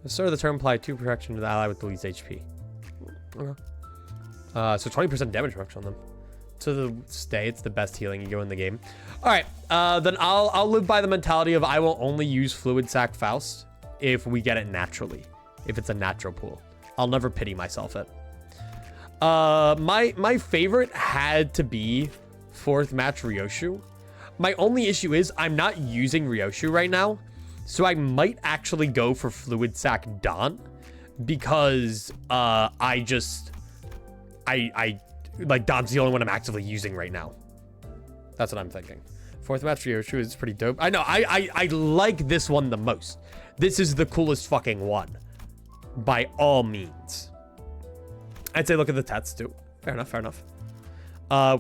The start of the turn, apply 2 protection to the ally with the least HP. Okay. So 20% damage reduction on them. To the stay, it's the best healing you go in the game. All right, then I'll live by the mentality of I will only use fluid sack Faust if we get it naturally, if it's a natural pool. I'll never pity myself it. My favorite had to be 4th match Ryoshu. My only issue is I'm not using Ryoshu right now, so I might actually go for fluid sack Don because like Don's the only one I'm actively using right now. That's what I'm thinking. 4th match Ryoshu is pretty dope. I know I like this one the most. This is the coolest fucking one. By all means. I'd say look at the tats too. Fair enough, fair enough.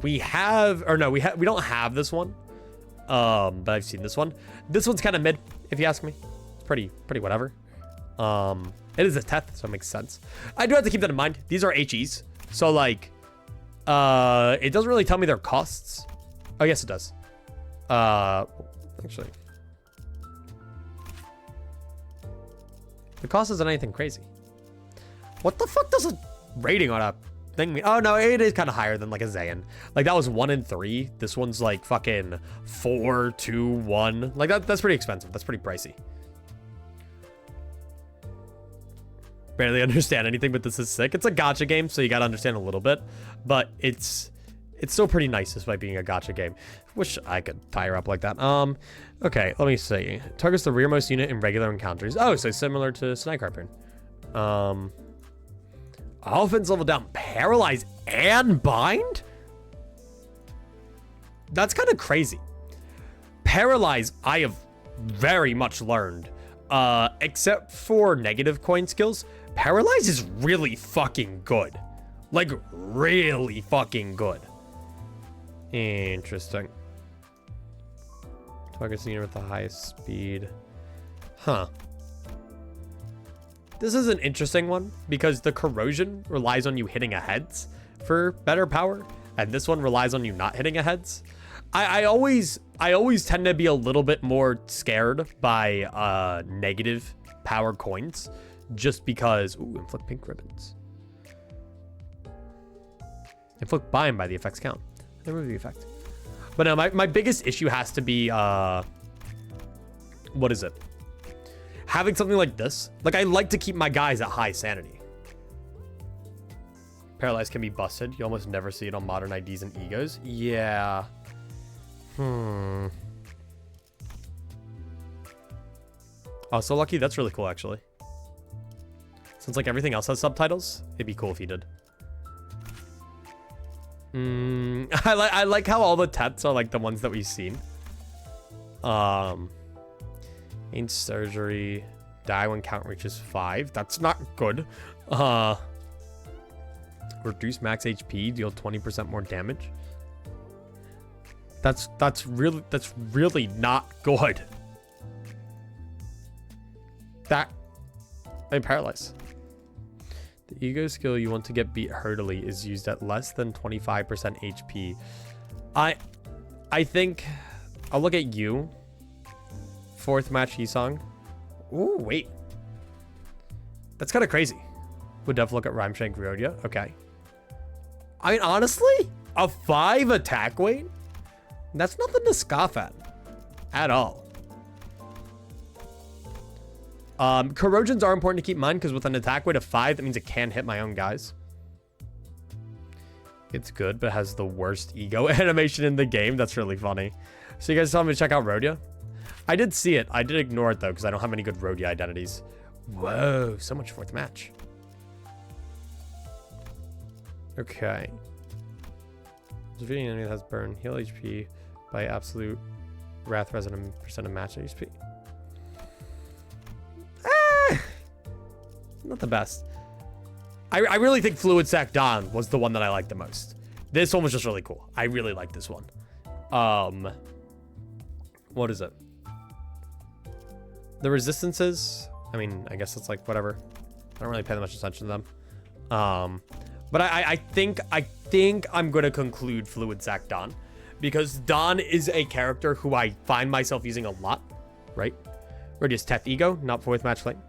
We don't have this one. But I've seen this one. This one's kind of mid, if you ask me. It's pretty whatever. It is a Teth, so it makes sense. I do have to keep that in mind. These are HEs. So like it doesn't really tell me their costs. Oh yes it does. Actually. The cost isn't anything crazy. What the fuck does a rating on a thing mean? Oh no, it is kind of higher than like a Zayn. Like that was 1 in 3. This one's like fucking 4, 2, 1. Like that's pretty expensive. That's pretty pricey. Barely understand anything, but this is sick. It's a gacha game, so you gotta understand a little bit. But it's still pretty nice despite being a gacha game. Wish I could tie her up like that. Okay, let me see. Targets the rearmost unit in regular encounters. Oh, so similar to Snake Harpoon. Offense level down, paralyze and bind? That's kind of crazy. Paralyze, I have very much learned. Except for negative coin skills, paralyze is really fucking good. Like, really fucking good. Interesting. Targets the unit with the highest speed. Huh. This is an interesting one because the corrosion relies on you hitting a heads for better power, and this one relies on you not hitting a heads. I always tend to be a little bit more scared by negative power coins, just because. Ooh, inflict pink ribbons. Inflict bind by the effects count. Remove the effect. But no, my biggest issue has to be what is it? Having something like this. Like I like to keep my guys at high sanity. Paralyze can be busted. You almost never see it on modern IDs and egos. Yeah. Oh, so lucky. That's really cool, actually. Since like everything else has subtitles, it'd be cool if he did. I like how all the Tets are like the ones that we've seen. Ain't surgery. Die when count reaches 5. That's not good. Reduce max HP. Deal 20% more damage. That's really not good. They paralyze. The ego skill you want to get beat hurdily is used at less than 25% HP. I think I'll look at you. 4th match Hisong. Ooh, wait. That's kind of crazy. Would definitely look at Rhymeshank Ryodia. Okay. I mean, honestly, a 5 attack weight? That's nothing to scoff at all. Corrosions are important to keep in mind because with an attack weight of 5, that means it can hit my own guys. It's good, but has the worst ego animation in the game. That's really funny. So you guys tell me to check out Rhodia? I did see it. I did ignore it, though, because I don't have any good Rhodia identities. Whoa, so much 4th match. Okay. Defeating enemy that has burn. Heal HP by absolute wrath resident percent of match HP. Not the best. I really think Fluid Sac Dawn was the one that I liked the most. This one was just really cool. I really like this one. What is it? The resistances. I mean, I guess it's like whatever. I don't really pay that much attention to them. But I think I'm gonna conclude Fluid Sac Dawn because Dawn is a character who I find myself using a lot, right? Radius Teth Ego, not 4th match lane.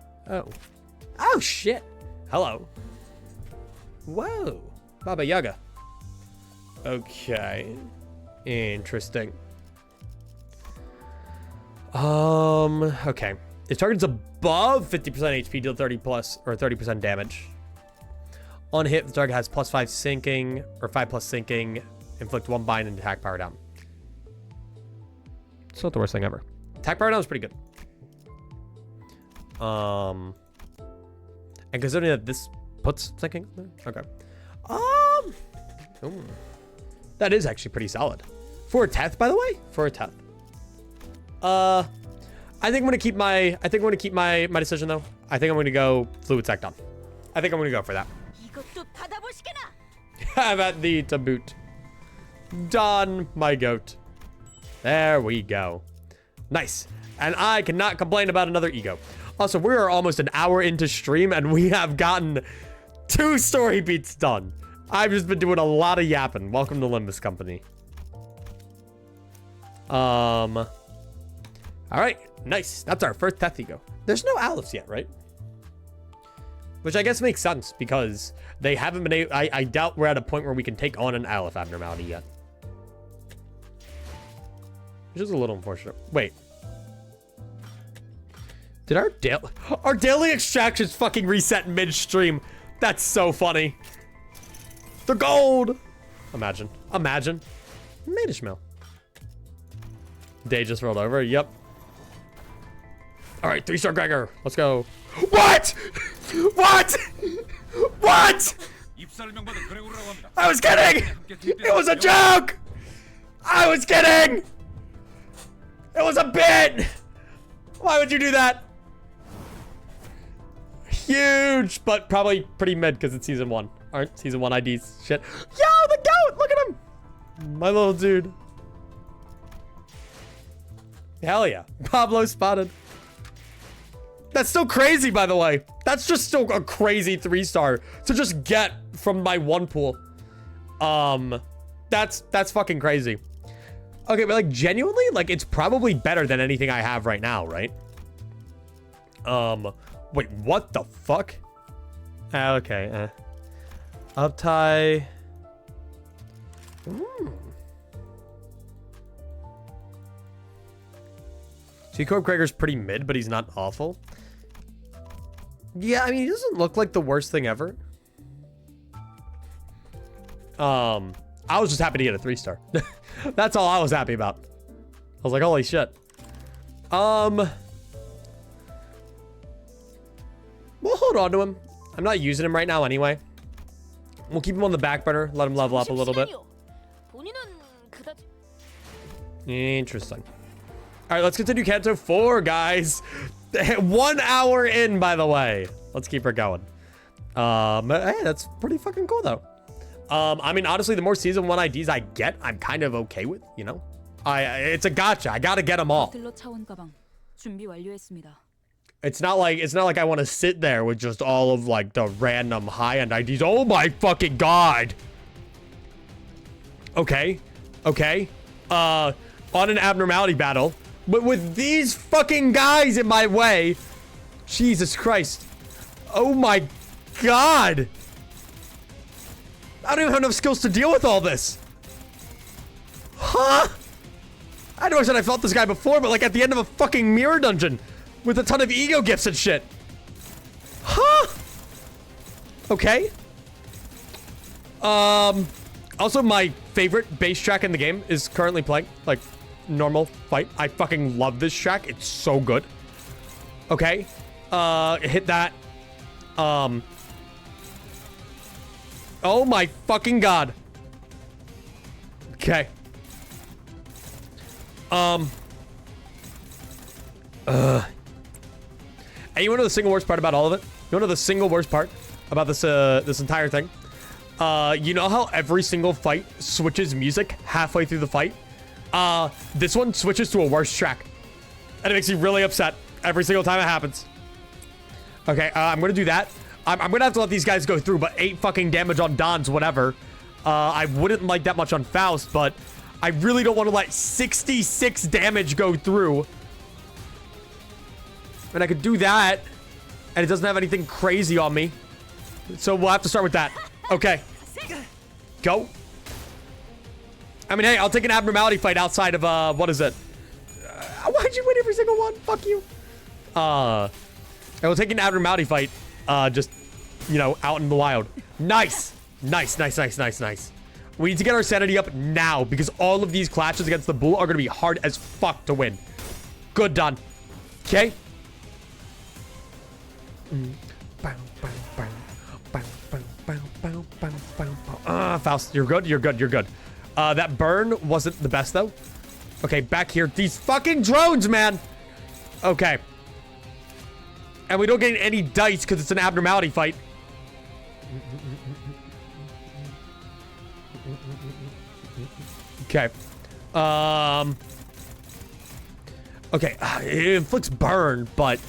Oh shit. Hello. Whoa. Baba Yaga. Okay. Interesting. Okay. If target's above 50% HP, deal 30 plus or 30% damage. On hit, the target has +5 sinking or 5+ sinking. Inflict 1 bind and attack power down. It's not the worst thing ever. Attack power down is pretty good. And considering that this puts sinking there? Okay. Ooh. That is actually pretty solid. For a Teth, by the way? For a Teth. I think I'm gonna keep my decision though. I think I'm gonna go Fluid Sac Dawn. I think I'm gonna go for that. Have at thee to boot. Dawn, my goat. There we go. Nice. And I cannot complain about another ego. Also, we are almost an hour into stream and we have gotten 2 story beats done. I've just been doing a lot of yapping. Welcome to Limbus Company. All right, nice. That's our first Teth ego. There's no Aleph yet, right? Which I guess makes sense because they haven't been able. I doubt we're at a point where we can take on an Aleph abnormality yet. Which is a little unfortunate. Wait. Did our daily extractions fucking reset mid-stream? That's so funny. The gold. Imagine. Made Ishmael. Day just rolled over. Yep. All right, 3-star Gregor. Let's go. What? What? What? I was kidding. It was a joke. I was kidding. It was a bit. Why would you do that? Huge, but probably pretty mid because it's season 1. Aren't season 1 IDs shit. Yo, the goat. Look at him. My little dude. Hell yeah. Pablo spotted. That's still crazy, by the way. That's just still a crazy 3-star to just get from my 1 pool. That's fucking crazy. Okay, but like genuinely, like it's probably better than anything I have right now, right? Wait, what the fuck? Okay, Uptie. C-Corp Gregor's pretty mid, but he's not awful. Yeah, I mean, he doesn't look like the worst thing ever. I was just happy to get a 3-star. That's all I was happy about. I was like, holy shit. We'll hold on to him. I'm not using him right now anyway. We'll keep him on the back burner. Let him level up a little bit. Interesting. All right, let's continue Kanto 4, guys. 1 hour in, by the way. Let's keep her going. Hey, that's pretty fucking cool, though. I mean, honestly, the more season 1 IDs I get, I'm kind of okay with, you know? It's a gotcha. I gotta get them all. It's not like I want to sit there with just all of like the random high-end IDs. Oh my fucking god. Okay. on an abnormality battle, but with these fucking guys in my way. Jesus Christ. Oh my God. I don't even have enough skills to deal with all this. Huh? I know I said I felt this guy before, but like at the end of a fucking mirror dungeon with a ton of ego gifts and shit. Huh? Okay. Also, my favorite bass track in the game is currently playing. Like, normal fight. I fucking love this track. It's so good. Okay. Hit that. Oh my fucking God. Okay. And you wanna know the single worst part about all of it? You wanna know the single worst part about this, this entire thing? You know how every single fight switches music halfway through the fight? This one switches to a worse track. And it makes me really upset every single time it happens. Okay, I'm gonna do that. I'm gonna have to let these guys go through, but 8 fucking damage on Don's, whatever. I wouldn't like that much on Faust, but I really don't want to let 66 damage go through. And I could do that, and it doesn't have anything crazy on me. So we'll have to start with that. Okay. Go. I mean, hey, I'll take an abnormality fight outside of, what is it? Why'd you win every single one? Fuck you. I will take an abnormality fight, just, you know, out in the wild. Nice. Nice, nice, nice, nice, nice. We need to get our sanity up now, because all of these clashes against the bull are going to be hard as fuck to win. Good, done. Okay. Faust, you're good, you're good, you're good. That burn wasn't the best, though. Okay, back here. These fucking drones, man! Okay. And we don't get any dice because it's an abnormality fight. Okay. Okay, it inflicts burn, but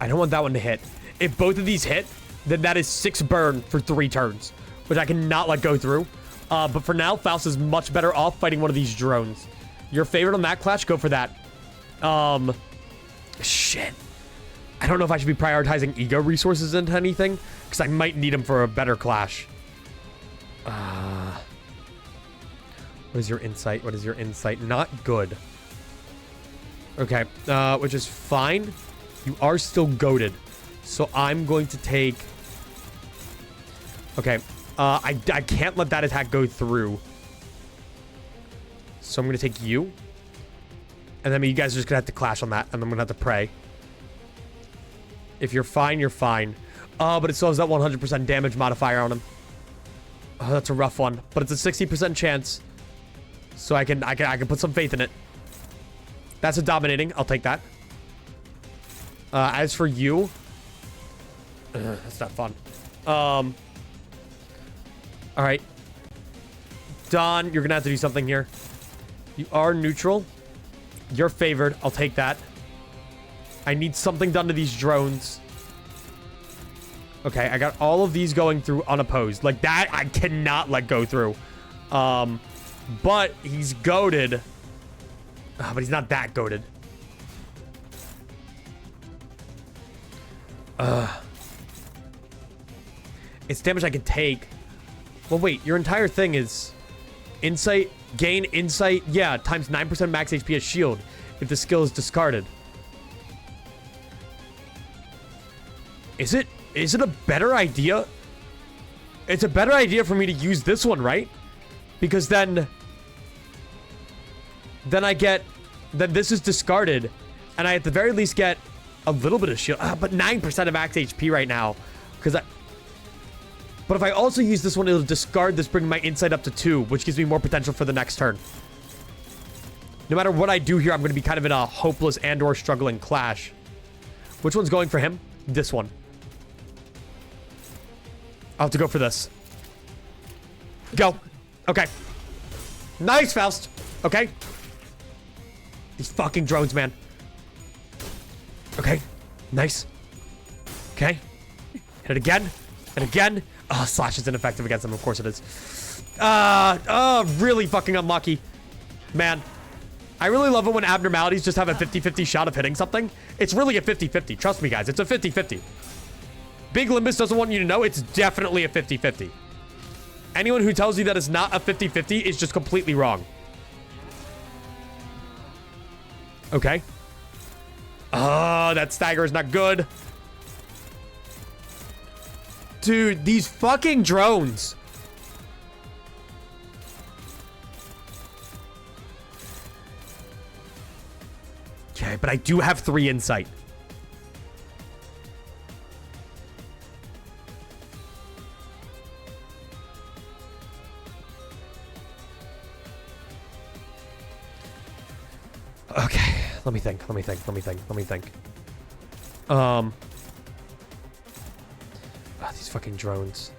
I don't want that one to hit. If both of these hit, then that is 6 burn for 3 turns, which I cannot let go through. But for now, Faust is much better off fighting one of these drones. Your favorite on that clash? Go for that. Shit. I don't know if I should be prioritizing ego resources into anything, because I might need them for a better clash. What is your insight? What is your insight? Not good. Okay, which is fine. You are still goated. So I'm going to take... Okay, I can't let that attack go through. So I'm going to take you. And then you guys are just going to have to clash on that. And I'm going to have to pray. If you're fine, you're fine. But it still has that 100% damage modifier on him. Oh, that's a rough one. But it's a 60% chance. So I can put some faith in it. That's a dominating. I'll take that. As for you... that's not fun. Alright. Don, you're gonna have to do something here. You are neutral. You're favored. I'll take that. I need something done to these drones. Okay, I got all of these going through unopposed. Like, that I cannot let go through. But he's goated. But he's not that goated. It's damage I can take. Well, wait, your entire thing is insight, gain insight, yeah, times 9% max HP as shield if the skill is discarded. Is it a better idea? It's a better idea for me to use this one, right? Because then this is discarded, and I at the very least get a little bit of shield, but 9% of max HP right now, but if I also use this one, it'll discard this, bringing my insight up to 2, which gives me more potential for the next turn. No matter what I do here, I'm going to be kind of in a hopeless and/or struggling clash. Which one's going for him? This one. I'll have to go for this. Go. Okay. Nice, Faust. Okay. These fucking drones, man. Okay. Nice. Okay. Hit it again. And again, oh, slash is ineffective against them. Of course it is. Really fucking unlucky. Man, I really love it when abnormalities just have a 50-50 shot of hitting something. It's really a 50-50. Trust me, guys. It's a 50-50. Big Limbus doesn't want you to know it's definitely a 50-50. Anyone who tells you that it's not a 50-50 is just completely wrong. Okay. Oh, that stagger is not good. Dude, these fucking drones. Okay, but I do have 3 insight. Okay, let me think. These fucking drones.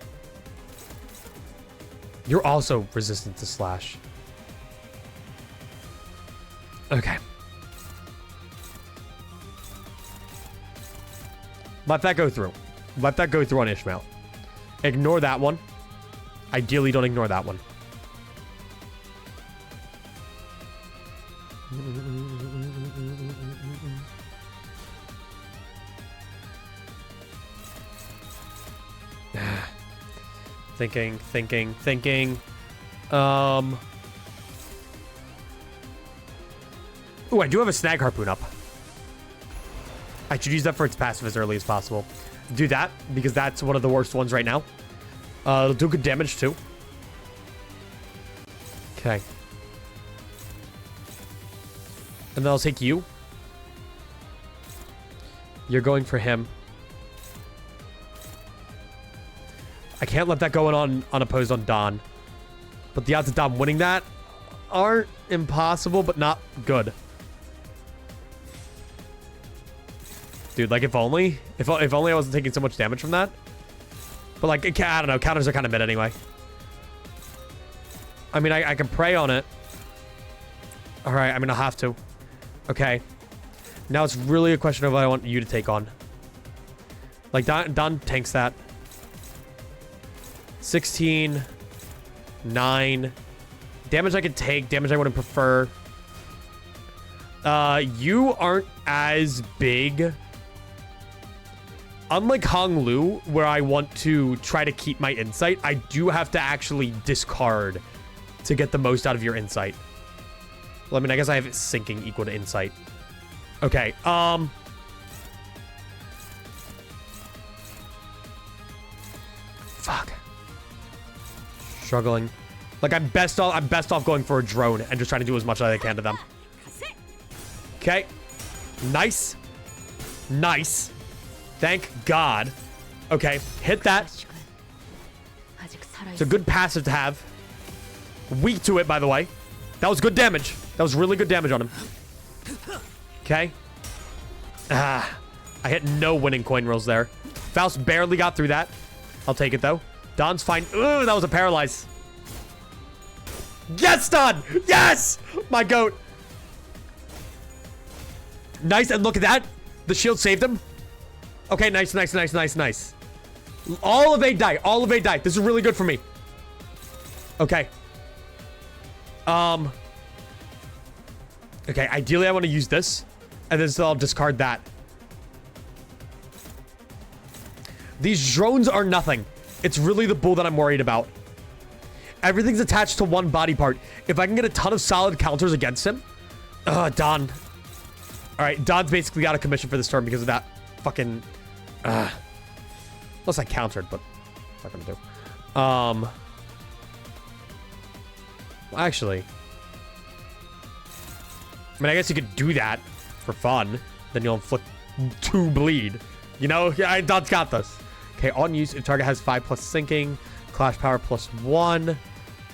You're also resistant to slash. Okay. Let that go through. Let that go through on Ishmael. Ignore that one. Ideally, don't ignore that one. Thinking. Ooh, I do have a snag harpoon up. I should use that for its passive as early as possible. Do that, because that's one of the worst ones right now. It'll do good damage, too. Okay. And then I'll take you. You're going for him. I can't let that go on unopposed on Don. But the odds of Don winning that aren't impossible, but not good. Dude, like, if only I wasn't taking so much damage from that. But, like, I don't know. Counters are kind of mid anyway. I mean, I can prey on it. All right, I mean, I'll have to. Okay. Now it's really a question of what I want you to take on. Like, Don tanks that. 16. 9. Damage I could take. Damage I wouldn't prefer. You aren't as big. Unlike Hong Lu, where I want to try to keep my insight, I do have to actually discard to get the most out of your insight. Well, I mean, I guess I have it sinking equal to insight. Okay, fuck. Struggling. Like, I'm best off going for a drone and just trying to do as much as I can to them. Okay. Nice. Nice. Thank God. Okay, hit that. It's a good passive to have. Weak to it, by the way. That was good damage. That was really good damage on him. Okay. I hit no winning coin rolls there. Faust barely got through that. I'll take it, though. Don's fine. Ooh, that was a paralyze. Yes, Don! Yes! My goat. Nice, and look at that. The shield saved him. Okay, nice. All evade die. This is really good for me. Okay. Okay, ideally I want to use this. And then so I'll discard that. These drones are nothing. It's really the bull that I'm worried about. Everything's attached to one body part. If I can get a ton of solid counters against him. Don. Alright, Don's basically out of commission for this turn because of that fucking... Unless I countered, but... Not gonna do. Well, actually... I mean, I guess you could do that for fun. Then you'll inflict 2 bleed. You know? Yeah, Don's got this. Okay, on use, if target has 5+ sinking. Clash power +1.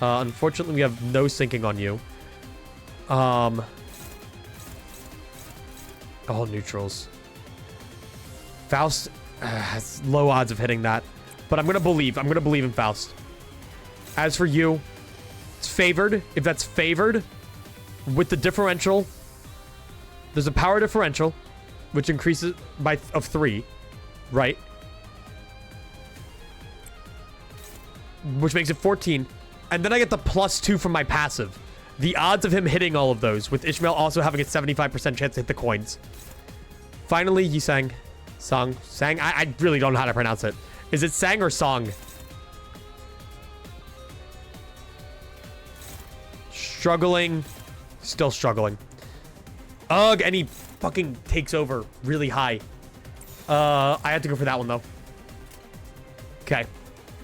Unfortunately, we have no sinking on you. All neutrals. Faust has low odds of hitting that. But I'm going to believe. I'm going to believe in Faust. As for you, it's favored. If that's favored, with the differential, there's a power differential, which increases by of 3, right? which makes it 14. And then I get the +2 from my passive. The odds of him hitting all of those, with Ishmael also having a 75% chance to hit the coins. Finally, Yisang. Sang? I really don't know how to pronounce it. Is it Sang or Song? Struggling. Still struggling. Ugh, and he fucking takes over really high. I had to go for that one, though. Okay. I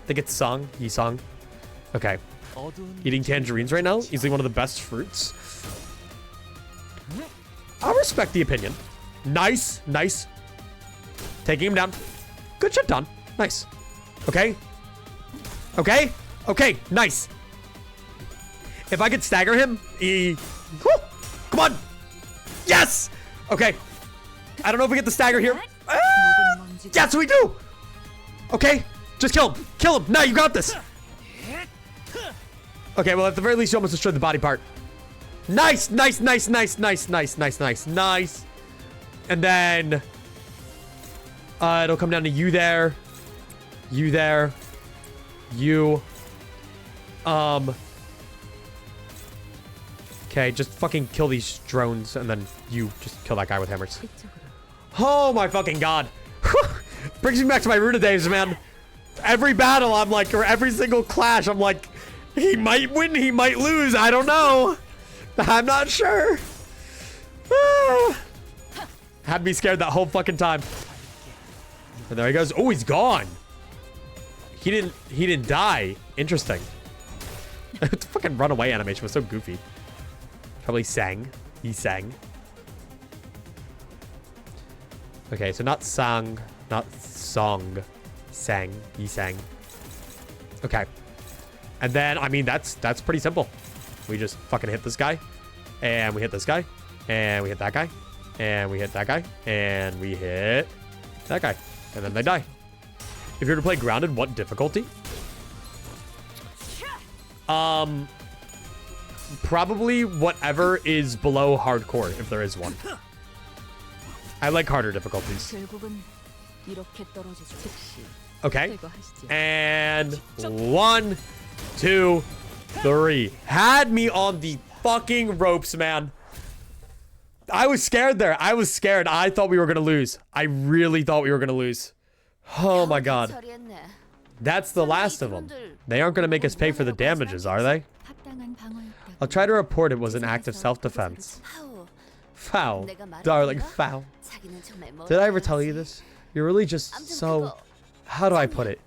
think it's Song. Yisang. Okay. Eating tangerines right now. Easily one of the best fruits. I'll respect the opinion. Nice. Nice. Taking him down. Good shit done. Nice. Okay. Okay. Okay. Nice. If I could stagger him, whew, come on. Yes. Okay. I don't know if we get the stagger here. Yes, we do. Okay. Just kill him. Kill him. No, you got this. Okay, well, at the very least, you almost destroyed the body part. Nice, nice, nice, nice, nice, nice, nice, nice, nice. And then it'll come down to you there. You there. You. Okay, just fucking kill these drones, and then you just kill that guy with hammers. Oh my fucking god. Brings me back to my Ruda days, man. Every battle, I'm like, or every single clash, I'm like, he might win, he might lose. I don't know. I'm not sure. Had me scared that whole fucking time. And there he goes. Oh, he's gone. He didn't die. Interesting. The fucking runaway animation was so goofy. Probably sang. He sang. Okay, so not sang, not song. Sang. He sang. Okay. And then, I mean, that's pretty simple. We just fucking hit this guy. And we hit this guy. And we hit that guy. And we hit that guy. And we hit that guy. And then they die. If you're to play grounded, what difficulty? Probably whatever is below hardcore, if there is one. I like harder difficulties. Okay. And 1, 2, 3. Had me on the fucking ropes, man. I was scared there. I was scared. I thought we were going to lose. I really thought we were going to lose. Oh my god. That's the last of them. They aren't going to make us pay for the damages, are they? I'll try to report it was an act of self-defense. Foul. Darling, foul. Did I ever tell you this? You're really just so... How do I put it?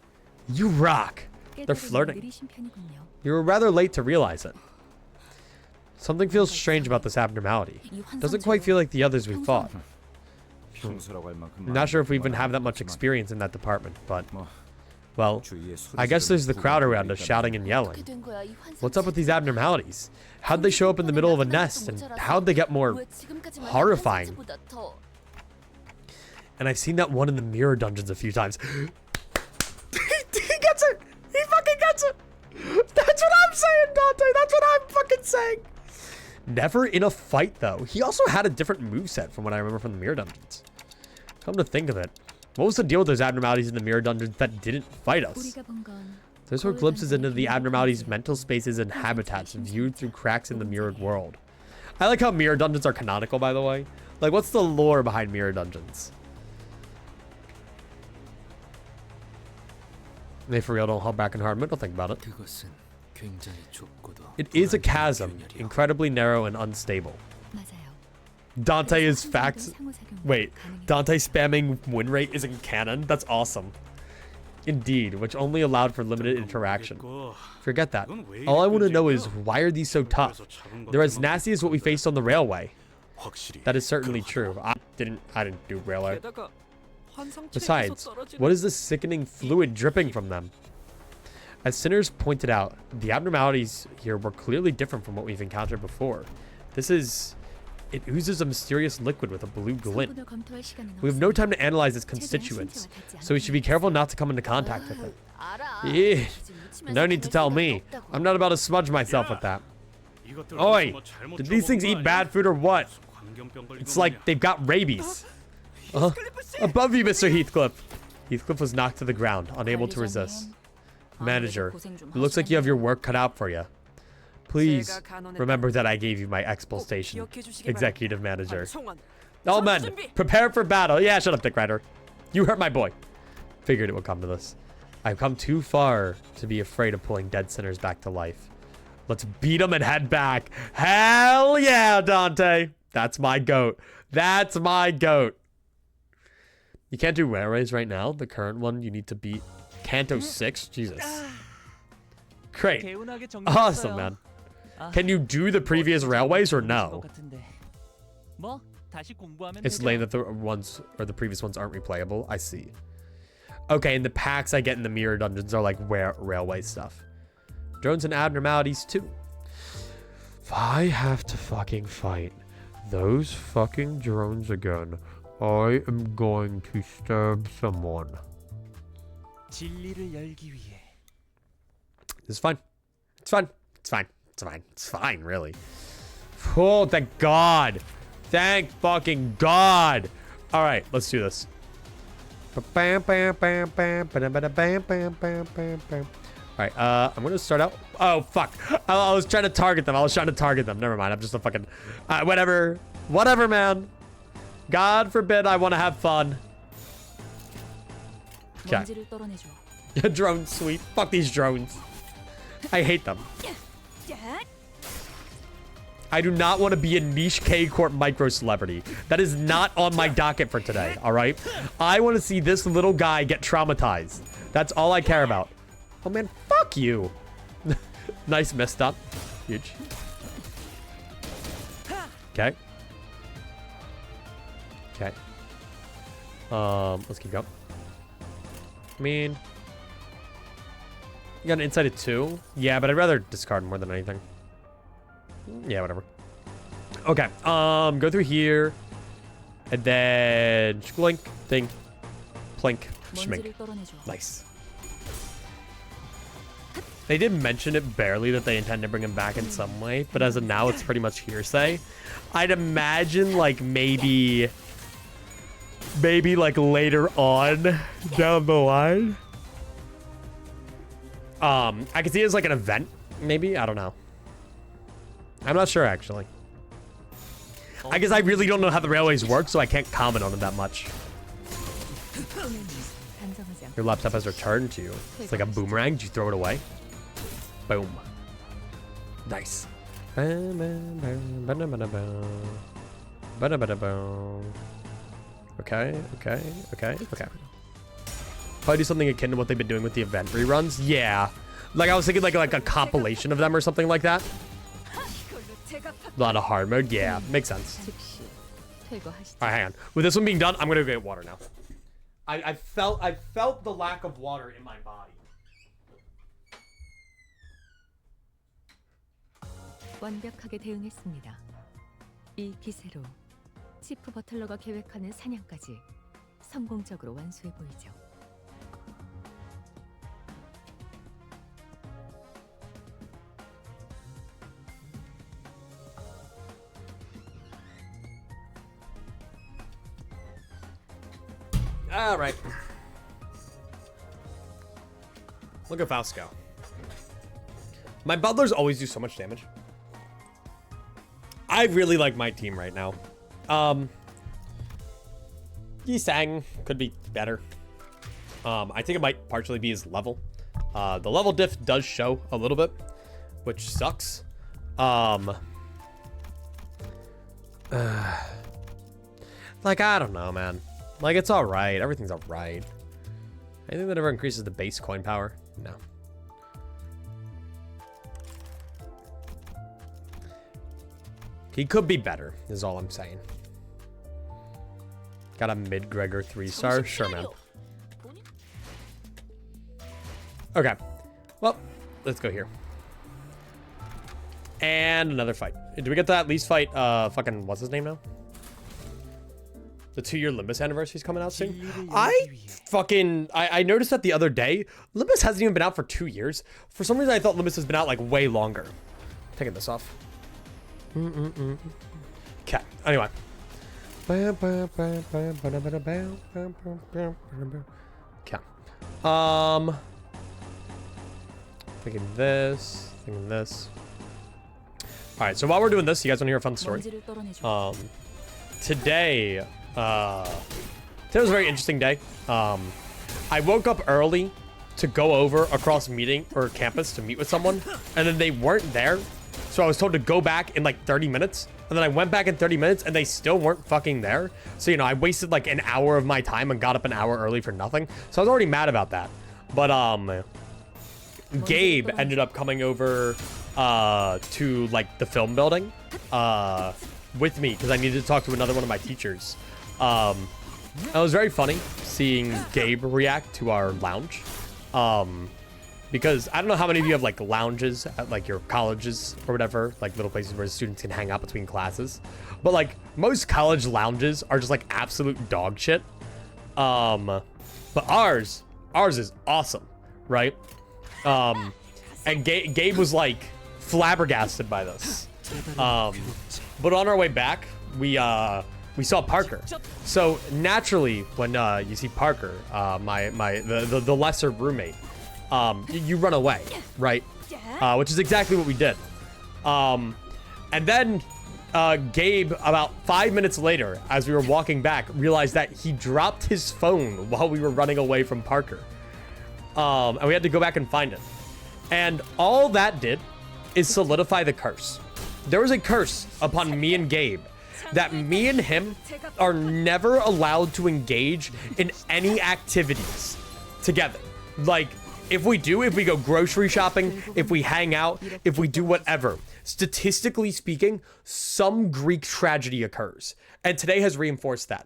You rock. They're flirting. You were rather late to realize it. Something feels strange about this abnormality. Doesn't quite feel like the others we fought. I'm not sure if we even have that much experience in that department, but... Well, I guess there's the crowd around us shouting and yelling. What's up with these abnormalities? How'd they show up in the middle of a nest, and how'd they get more horrifying? And I've seen that one in the mirror dungeons a few times. He gets it! He fucking gets it! That's what I'm saying, Dante! That's what I'm fucking saying! Never in a fight, though. He also had a different moveset from what I remember from the mirror dungeons. Come to think of it. What was the deal with those abnormalities in the mirror dungeons that didn't fight us? Those were glimpses into the abnormalities' mental spaces and habitats viewed through cracks in the mirrored world. I like how mirror dungeons are canonical, by the way. Like, what's the lore behind mirror dungeons? They for real don't hold back in hard mode. Don't think about it. It is a chasm, incredibly narrow and unstable. Dante is facts. Wait, Dante spamming win rate isn't canon? That's awesome. Indeed, which only allowed for limited interaction. Forget that. All I want to know is, why are these so tough? They're as nasty as what we faced on the railway. That is certainly true. I didn't do railway. Besides, what is this sickening fluid dripping from them? As Sinners pointed out, the abnormalities here were clearly different from what we've encountered before. It oozes a mysterious liquid with a blue glint. We have no time to analyze its constituents, so we should be careful not to come into contact with it. Yeah, no need to tell me. I'm not about to smudge myself with that. Oi, did these things eat bad food or what? It's like they've got rabies. Above you, Mr. Heathcliff. Heathcliff was knocked to the ground, unable to resist. Manager, it looks like you have your work cut out for you. Please remember that I gave you my expulsion. Executive Manager. All men, prepare for battle. Yeah, shut up, Dick Rider. You hurt my boy. Figured it would come to this. I've come too far to be afraid of pulling dead sinners back to life. Let's beat them and head back. Hell yeah, Dante. That's my goat. That's my goat. You can't do railways right now. The current one, you need to beat Canto 6. Jesus. Great. Awesome, man. Can you do the previous railways or no? It's lame that the ones or the previous ones aren't replayable. I see. Okay, and the packs I get in the mirror dungeons are like railway stuff. Drones and abnormalities too. If I have to fucking fight those fucking drones again, I am going to stab someone. It's fine. It's fine. It's fine. It's fine. It's fine, really. Oh, thank God. Thank fucking God. All right, let's do this. All right, I'm gonna start out. Oh, fuck. I was trying to target them. Never mind. I'm just a fucking... whatever. Whatever, man. God forbid I want to have fun. Okay. Drone sweep. Fuck these drones. I hate them. I do not want to be a niche K-Corp micro celebrity. That is not on my docket for today, all right? I want to see this little guy get traumatized. That's all I care about. Oh, man, fuck you. Nice missed up. Huge. Okay. Okay. Let's keep going. I mean... You got an inside of 2? Yeah, but I'd rather discard more than anything. Yeah, whatever. Okay, go through here. And then... Blink, thing. Plink, schmink. Nice. They did mention it barely that they intend to bring him back in some way, but as of now, it's pretty much hearsay. I'd imagine, like, maybe like later on down the line. I could see it as like an event, maybe. I don't know. I'm not sure, actually. I guess I really don't know how the railways work, so I can't comment on it that much. Your laptop has returned to you. It's like a boomerang. Did you throw it away? Boom. Nice. Okay. Probably do something akin to what they've been doing with the event reruns. Yeah. Like, I was thinking like a compilation of them or something like that. A lot of hard mode. Yeah, makes sense. All right, hang on. With this one being done, I'm going to go get water now. I felt the lack of water in my body. 완벽하게 대응했습니다. 이 기세로 치프 버틀러가 계획하는 사냥까지 성공적으로 완수해 보이죠. All right. Look at Fausto. My butlers always do so much damage. I really like my team right now. Yi-Sang could be better. I think it might partially be his level. The level diff does show a little bit, which sucks. Like, I don't know, man. Like, it's all right. Everything's all right. Anything that ever increases the base coin power? No. He could be better, is all I'm saying. Got a mid-Gregor 3-star? Sure, man. Okay. Well, let's go here. And another fight. Do we get to at least fight, fucking, what's his name now? The 2-year Limbus anniversary is coming out soon. I noticed that the other day. Limbus hasn't even been out for 2 years. For some reason, I thought Limbus has been out, like, way longer. Taking this off. Okay, anyway. Okay. Thinking this. Thinking this. All right, so while we're doing this, you guys want to hear a fun story? Today was a very interesting day. I woke up early to go over across meeting or campus to meet with someone, and then they weren't there. So I was told to go back in like 30 minutes. And then I went back in 30 minutes and they still weren't fucking there. So, you know, I wasted like an hour of my time and got up an hour early for nothing. So I was already mad about that. But, Gabe ended up coming over, to like the film building, with me because I needed to talk to another one of my teachers. It was very funny seeing Gabe react to our lounge. Because I don't know how many of you have like lounges at like your colleges or whatever, like little places where students can hang out between classes. But like most college lounges are just like absolute dog shit. But ours is awesome, right? And Gabe was like flabbergasted by this. But on our way back, we saw Parker. So naturally, when you see Parker, the lesser roommate, you run away, right? Which is exactly what we did. And then Gabe, about 5 minutes later, as we were walking back, realized that he dropped his phone while we were running away from Parker. And we had to go back and find it. And all that did is solidify the curse. There was a curse upon me and Gabe that me and him are never allowed to engage in any activities together. Like, if we go grocery shopping, if we hang out, if we do whatever, statistically speaking, some Greek tragedy occurs. And today has reinforced that.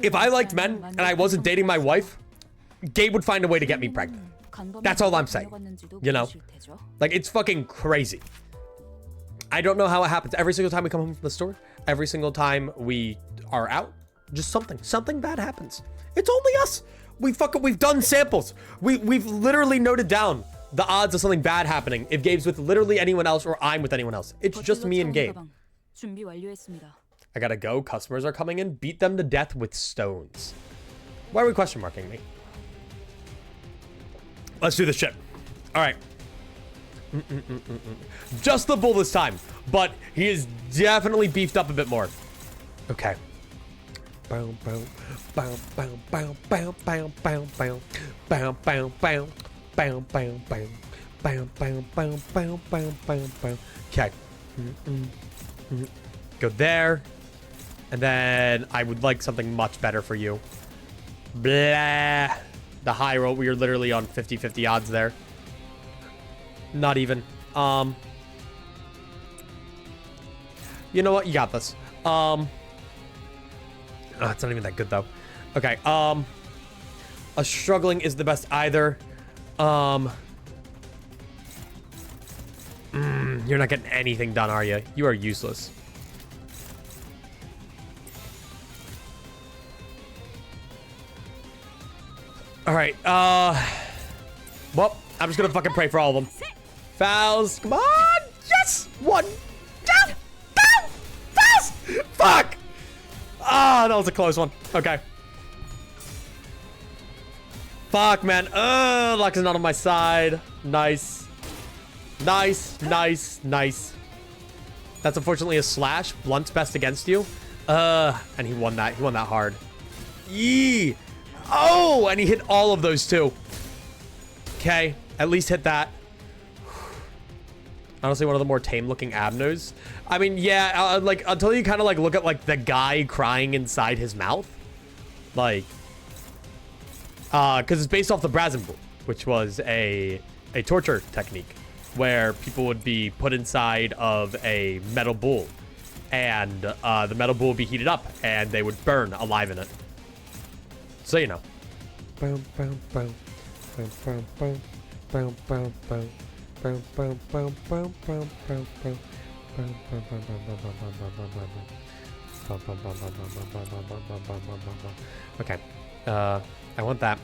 If I liked men and I wasn't dating my wife, Gabe would find a way to get me pregnant. That's all I'm saying. You know? Like, it's fucking crazy. I don't know how it happens. Every single time we come home from the store, every single time we are out, just something bad happens. It's only us. We've done samples. We've literally noted down the odds of something bad happening if Gabe's with literally anyone else or I'm with anyone else. It's just me and Gabe. I gotta go. Customers are coming in. Beat them to death with stones. Why are we question marking me? Let's do this shit. All right. Just the bull this time, but he is definitely beefed up a bit more. Okay. Okay. Go there. And then I would like something much better for you. Blah. The high roll, we are literally on 50-50 odds there. Not even. You know what? You got this. Oh, it's not even that good though. Okay. A struggling is the best either. You're not getting anything done, are you? You are useless. All right. Well, I'm just gonna fucking pray for all of them. Fouls. Come on. Yes. One. Down. Down. Fouls. Fuck. Ah, that was a close one. Okay. Fuck, man. Luck is not on my side. Nice. Nice. Nice. Nice. That's unfortunately a slash. Blunt's best against you. And he won that. He won that hard. Yee. Oh, and he hit all of those too. Okay. At least hit that. Honestly, one of the more tame looking abnos. I mean, yeah, like until you kind of like look at like the guy crying inside his mouth. Like, because it's based off the Brazen Bull, which was a torture technique where people would be put inside of a metal bull and the metal bull would be heated up and they would burn alive in it. So, you know. Okay. I want that.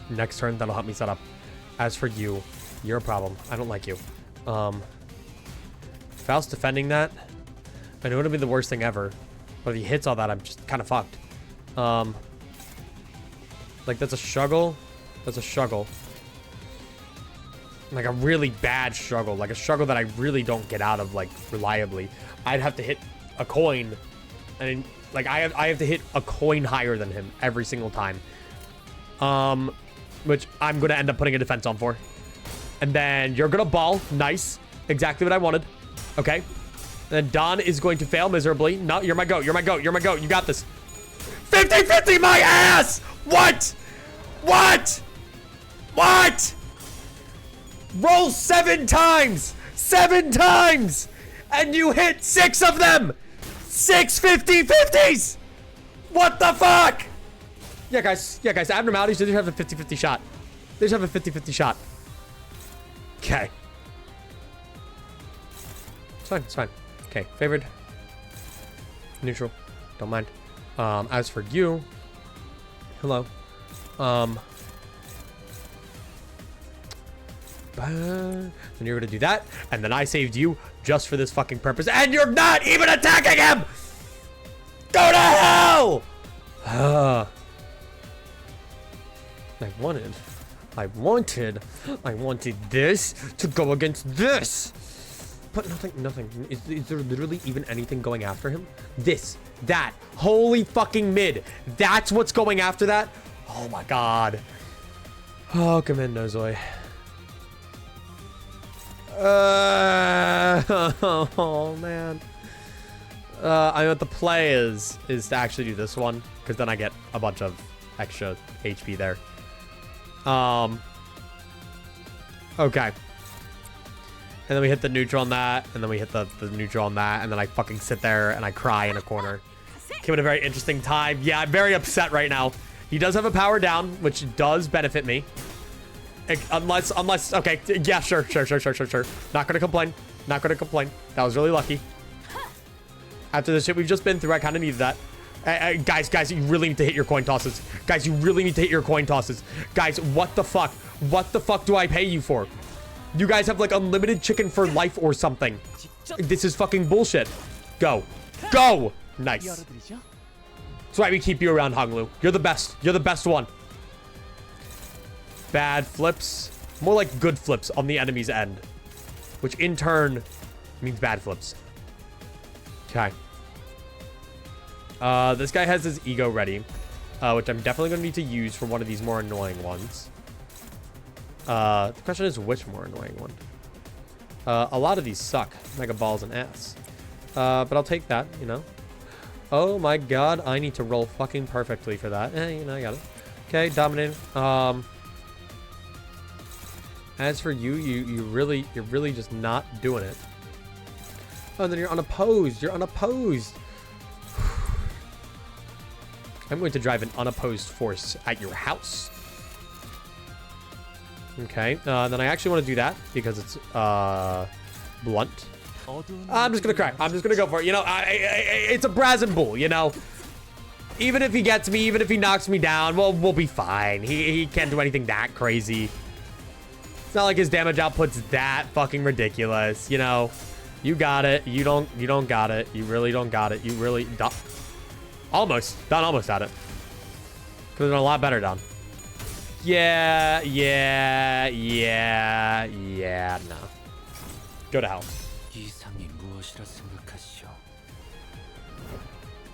Next turn, that'll help me set up. As for you, you're a problem. I don't like you. Faust defending that. I know it'll be the worst thing ever. But if he hits all that, I'm just kind of fucked. Like, that's a struggle. That's a struggle. Like, a really bad struggle. Like, a struggle that I really don't get out of, like, reliably. I'd have to hit a coin. And, like, I have to hit a coin higher than him every single time. Which I'm going to end up putting a defense on for. And then you're going to ball. Nice. Exactly what I wanted. Okay. And then Don is going to fail miserably. No, you're my goat. You're my goat. You're my goat. You got this. 50-50 my ass! What? What? What? Roll 7 times! 7 times! And you hit 6 of them! 6 50-50s! What the fuck? Yeah, guys. Yeah, guys. Abnormalities, they just have a 50-50 shot. They just have a 50-50 shot. Okay. It's fine. It's fine. Okay. Favored. Neutral. Don't mind. As for you. Hello. Then you're gonna do that, and then I saved you just for this fucking purpose, and you're not even attacking him! Go to hell! I wanted this to go against this. But nothing. Is there literally even anything going after him? This, that, holy fucking mid. That's what's going after that? Oh my god. Oh, come in, Nozoi. Oh man. I know what the play is to actually do this one, because then I get a bunch of extra HP there. Okay. And then we hit the neutral on that, and then we hit the neutral on that, and then I fucking sit there and I cry in a corner. Came at a very interesting time. Yeah, I'm very upset right now. He does have a power down, which does benefit me. Unless, okay, yeah, sure. Not gonna complain. Not gonna complain. That was really lucky. After the shit we've just been through, I kind of needed that. Guys, you really need to hit your coin tosses. Guys, you really need to hit your coin tosses. Guys, what the fuck? What the fuck do I pay you for? You guys have like unlimited chicken for life or something. This is fucking bullshit. Go. Go! Nice. That's why we keep you around, Honglu. You're the best. You're the best one. Bad flips. More like good flips on the enemy's end. Which in turn means bad flips. Okay. This guy has his ego ready. Which I'm definitely going to need to use for one of these more annoying ones. The question is which more annoying one? A lot of these suck. Mega balls and ass. But I'll take that, you know. Oh my god, I need to roll fucking perfectly for that. You know, I got it. Okay, dominating. As for you, you're really just not doing it. Oh, and then you're unopposed. You're unopposed. I'm going to drive an unopposed force at your house. Okay, then I actually want to do that because it's blunt. I'm just gonna cry. I'm just gonna go for it. You know, it's a Brazen Bull, you know. Even if he gets me, even if he knocks me down, well, we'll be fine. He can't do anything that crazy. It's not like his damage output's that fucking ridiculous, you know. You got it. You don't got it. You really don't got it. You really don't. Almost. Don almost had it. Could have done a lot better, Don. Yeah, no. Go to hell.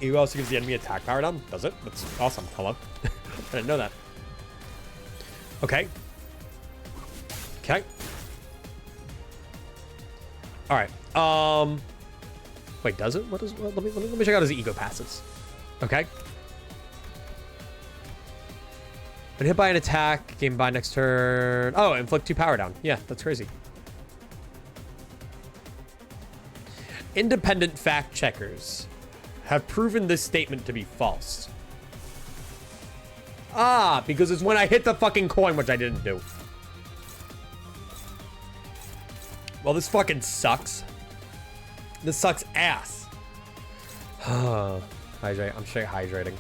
It also gives the enemy attack power down. Does it? That's awesome. Hello. I didn't know that. Okay. Okay. All right. Wait, does it? What is? Well, let me check out his ego passes. Okay. When hit by an attack, gain by next turn. Oh, inflict 2 power down. Yeah, that's crazy. Independent fact checkers have proven this statement to be false. Ah, because it's when I hit the fucking coin, which I didn't do. Well, this fucking sucks. This sucks ass. Hydrate. I'm straight hydrating.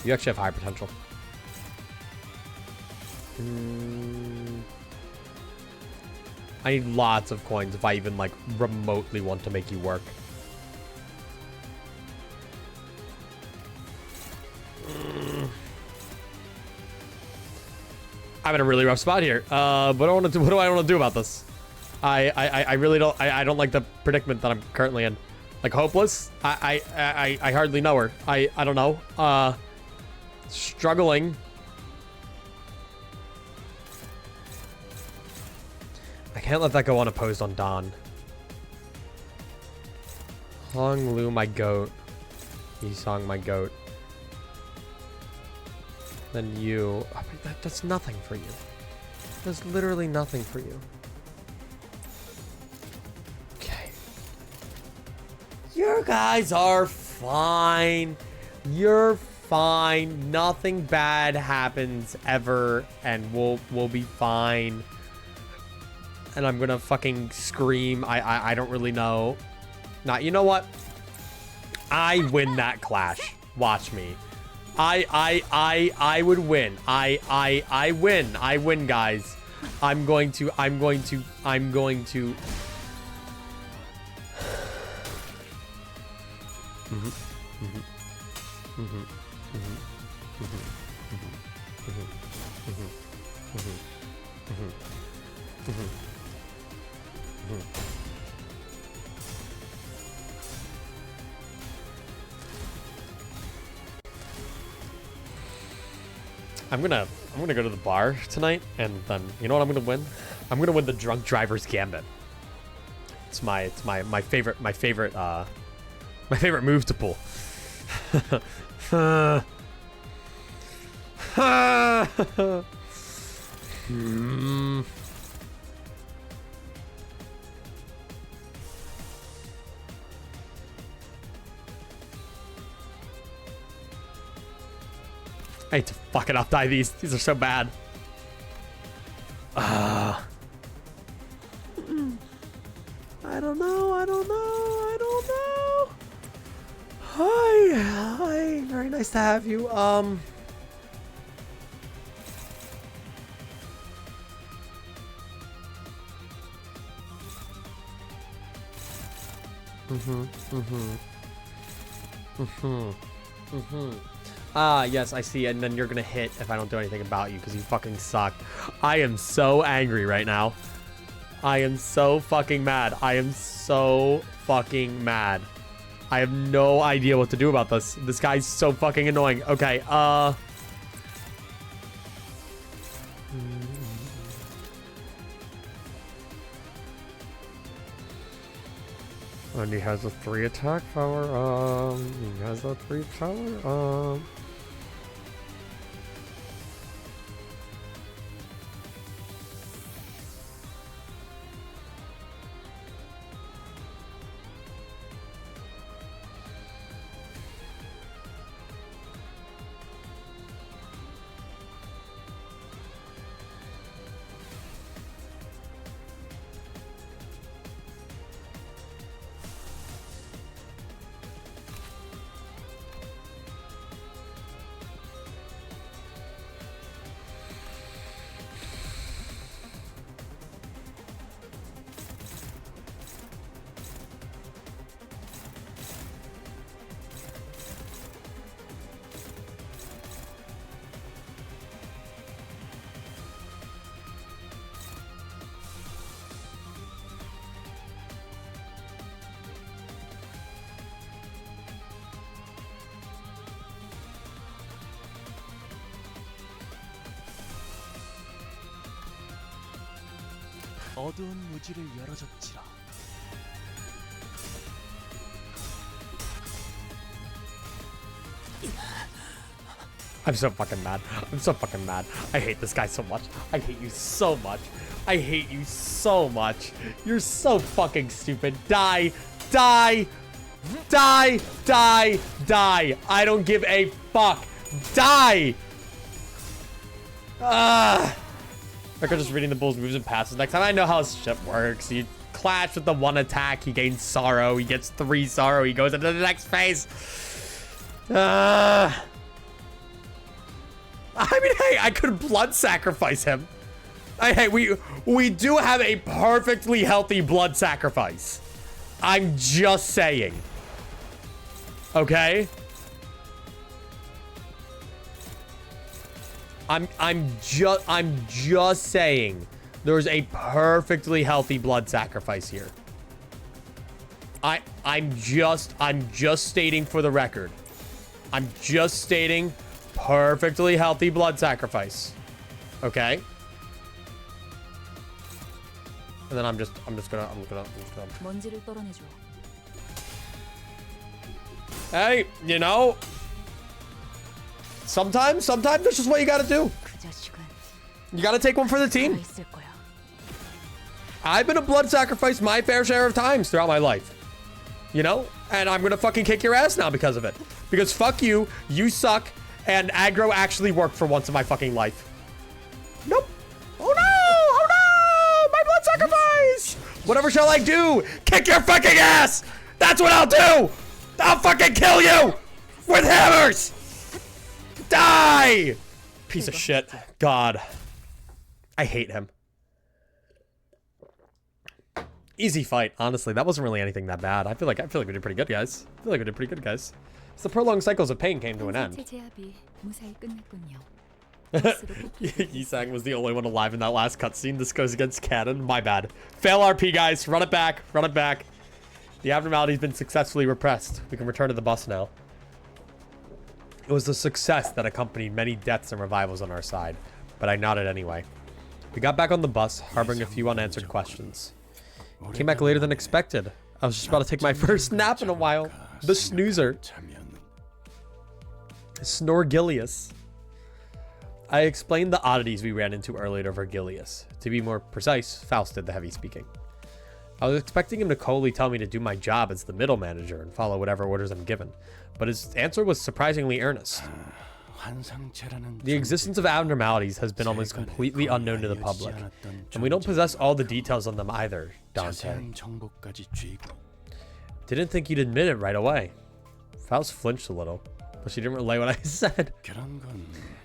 You actually have high potential. I need lots of coins if I even, like, remotely want to make you work. I'm in a really rough spot here. What do I want to do about this? I really don't. I don't like the predicament that I'm currently in. Like, hopeless. I hardly know her. I don't know. Struggling. I can't let that go unopposed on Don. Hong Lu, my goat. Yisong, my goat. Then you. Oh, that's nothing for you. There's literally nothing for you. Okay. You guys are fine. You're fine. Nothing bad happens ever, and we'll be fine. And I'm gonna fucking scream. I don't really know. Nah, you know what? I win that clash. Watch me. I would win. I win. I win, guys. I'm going to. I'm gonna go to the bar tonight, and then you know what I'm gonna win? I'm gonna win the drunk driver's gambit. It's my favorite move to pull. I hate to fucking up die these. These are so bad. I don't know. Hi. Very nice to have you. Yes, I see. And then you're gonna hit if I don't do anything about you because you fucking suck. I am so angry right now. I am so fucking mad. I am so fucking mad. I have no idea what to do about this. This guy's so fucking annoying. Okay, and he has a 3 attack power. He has a 3 power. 어두운 무지를 열어줬지라. I'm so fucking mad. I'm so fucking mad. I hate this guy so much. I hate you so much. I hate you so much. You're so fucking stupid. Die. Die. Die. Die. Die. I don't give a fuck. Die. Like I'm just reading the bull's moves and passes. Next time I know how this shit works. You clash with the 1 attack. He gains sorrow. He gets 3 sorrow. He goes into the next phase. I mean, hey, I could blood sacrifice him. Hey, we do have a perfectly healthy blood sacrifice. I'm just saying. Okay? I'm just saying there's a perfectly healthy blood sacrifice here. I'm just stating for the record. I'm just stating perfectly healthy blood sacrifice. Okay? And then I'm just gonna 먼지를 떨어내줘. Hey, you know, sometimes that's just what you gotta do. 그 자식은 You gotta take one for the team. 있을 거야. I've been a blood sacrifice my fair share of times throughout my life. You know? And I'm gonna fucking kick your ass now because of it. Because fuck you, you suck, and aggro actually worked for once in my fucking life. Nope. Oh no! Oh no! My blood sacrifice! Whatever shall I do? Kick your fucking ass! That's what I'll do! I'll fucking kill you! With hammers! Die! Piece of shit. God. I hate him. Easy fight, honestly. That wasn't really anything that bad. I feel like we did pretty good, guys. So the prolonged cycles of pain came to an end. 제압이 무사히 끝났군요. Yisang was the only one alive in that last cutscene. This goes against canon. My bad. Fail RP, guys. Run it back. Run it back. The abnormality's been successfully repressed. We can return to the bus now. It was the success that accompanied many deaths and revivals on our side, but I nodded anyway. We got back on the bus, harboring a few unanswered questions. Came back later than expected. I was just about to take my first nap in a while. The snoozer. Snorgilius. I explained the oddities we ran into earlier to Virgilius. To be more precise, Faust did the heavy speaking. I was expecting him to coldly tell me to do my job as the middle manager and follow whatever orders I'm given, but his answer was surprisingly earnest. The existence of abnormalities has been almost completely unknown to the public, and we don't possess all the details on them either, Dante. Didn't think you'd admit it right away. Faust flinched a little, but she didn't relay what I said.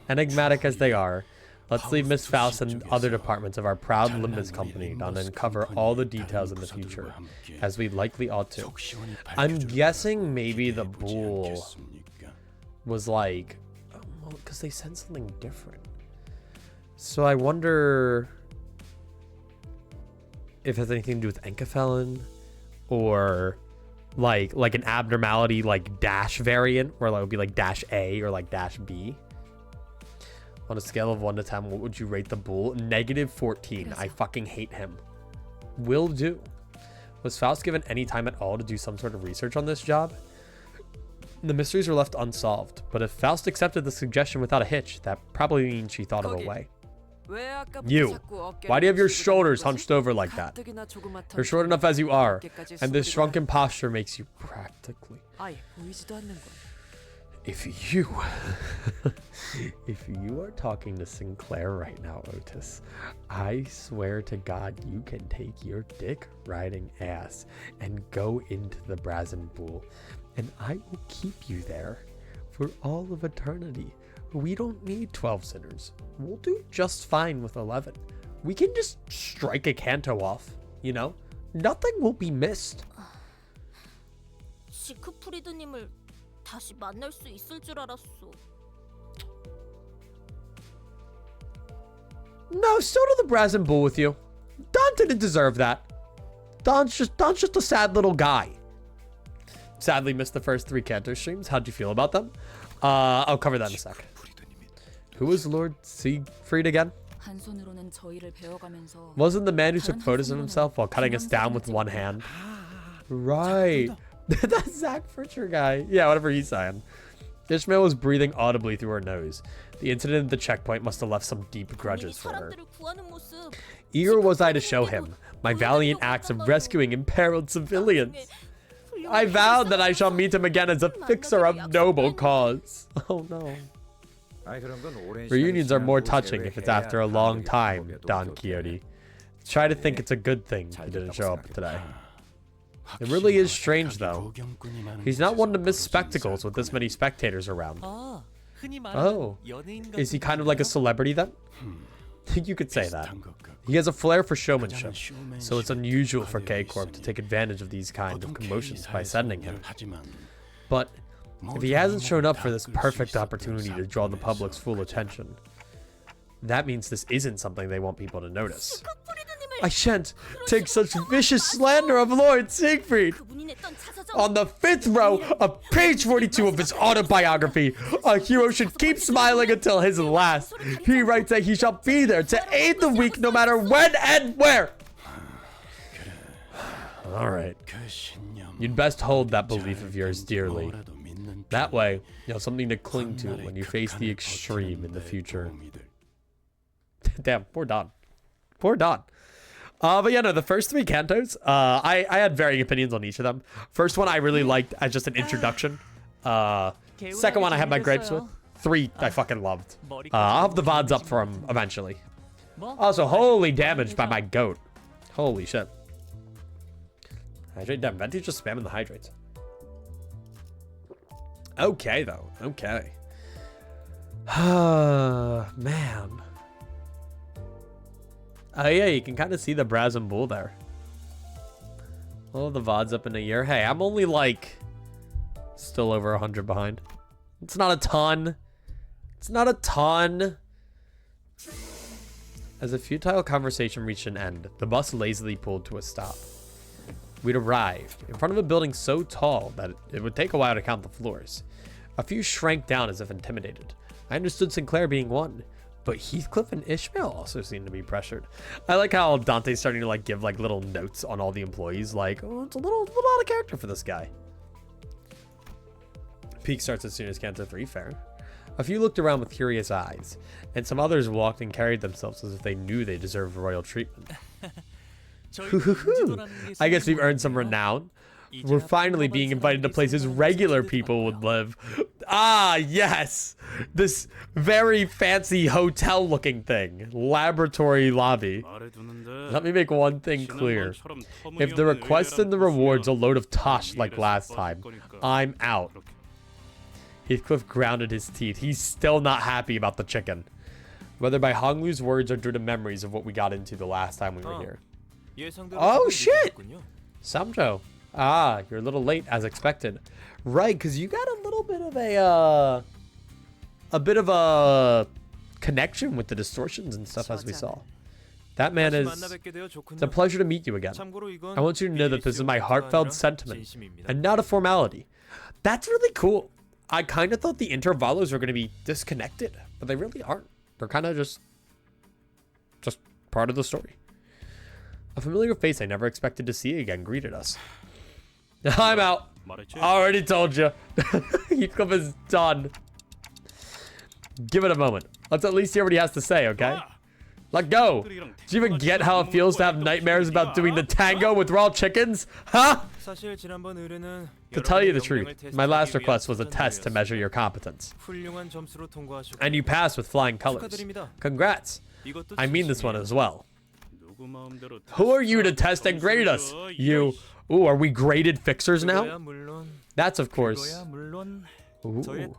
Enigmatic as they are, let's leave Miss Faust and other departments of our proud Limbus Company to uncover all the details in the future, as we likely ought to. I'm guessing maybe the bull was like, because they said something different. So I wonder if it has anything to do with Enkefelin, or like an abnormality like dash variant, where it would be like dash A or like dash B. On a scale of 1 to 10, what would you rate the bull? -14. I fucking hate him. Will do. Was Faust given any time at all to do some sort of research on this job? The mysteries were left unsolved, but if Faust accepted the suggestion without a hitch, that probably means she thought of a way. You, why do you have your shoulders hunched over like that? You're short enough as you are, and this shrunken posture makes you practically... If you are talking to Sinclair right now, Otis, I swear to God you can take your dick riding ass and go into the Brazen Pool, and I will keep you there for all of eternity. We don't need 12 sinners. We'll do just fine with 11. We can just strike a canto off, you know? Nothing will be missed. 시크프리드님을 다시 만날 수 있을 줄 알았어. No, so to the Brazen Bull with you. Don didn't deserve that. Don's just a sad little guy. Sadly missed the first 3 Canto streams. How'd you feel about them? I'll cover that in a sec. Who was Lord Siegfried again? Wasn't the man who took photos of himself while cutting us down with one hand? Right. That Zach Fritcher guy. Yeah, whatever he's saying. Ishmael was breathing audibly through her nose. The incident at the checkpoint must have left some deep grudges for her. Eager was I to show him my valiant acts of rescuing imperiled civilians. I vowed that I shall meet him again as a fixer of noble cause. Oh no. Reunions are more touching if it's after a long time, Don Quixote. Try to think it's a good thing he didn't show up today. It really is strange, though. He's not one to miss spectacles with this many spectators around. Oh, is he kind of like a celebrity then? You could say that. He has a flair for showmanship, so it's unusual for K-Corp to take advantage of these kind of commotions by sending him. But if he hasn't shown up for this perfect opportunity to draw the public's full attention, that means this isn't something they want people to notice. I shan't take such vicious slander of Lord Siegfried. On the 5th row of page 42 of his autobiography, a hero should keep smiling until his last. He writes that he shall be there to aid the weak no matter when and where. Alright. You'd best hold that belief of yours dearly. That way, you'll have something to cling to when you face the extreme in the future. Damn, poor Don. Poor Don. But yeah, no, the first 3 cantos, I had varying opinions on each of them. First one I really liked as just an introduction. Second one I had my gripes with. 3 I fucking loved. I'll have the VODs up for him eventually. Also, holy damage by my goat. Holy shit. Hydrate, damn, Venti's just spamming the hydrates. Okay, though. Okay. Man. Oh yeah, you can kind of see the Braz and Bull there. All of the VODs up in a year. Hey, I'm only like still over 100 behind. It's not a ton. It's not a ton. As a futile conversation reached an end, the bus lazily pulled to a stop. We'd arrived in front of a building so tall that it would take a while to count the floors. A few shrank down as if intimidated. I understood Sinclair being one. But Heathcliff and Ishmael also seem to be pressured. I like how Dante's starting to like give like little notes on all the employees. Like, oh, it's a little out of character for this guy. Peak starts as soon as Canto 3 fair. A few looked around with curious eyes, and some others walked and carried themselves as if they knew they deserved royal treatment. I guess we've earned some renown. We're finally being invited to places regular people would live. Ah, yes. This very fancy hotel looking thing. Laboratory lobby. Let me make one thing clear. If the request and the reward's a load of tosh like last time, I'm out. Heathcliff grounded his teeth. He's still not happy about the chicken. Whether by Honglu's words or due to memories of what we got into the last time we were here. Oh, shit. Samcho. Ah, you're a little late as expected. Right, because you got a little bit of a connection with the distortions and stuff as we saw. That man is... It's a pleasure to meet you again. I want you to know that this is my heartfelt sentiment and not a formality. That's really cool. I kind of thought the intervalos were going to be disconnected, but they really aren't. They're kind of just part of the story. A familiar face I never expected to see again greeted us. I'm out. I already told you. Heathcliff is done. Give it a moment. Let's at least hear what he has to say, okay? Let go. Do you even get how it feels to have nightmares about doing the tango with raw chickens? Huh? To tell you the truth, my last request was a test to measure your competence. And you passed with flying colors. Congrats. I mean this one as well. Who are you to test and grade us? You... Ooh, are we graded fixers now? That's of course... Ooh.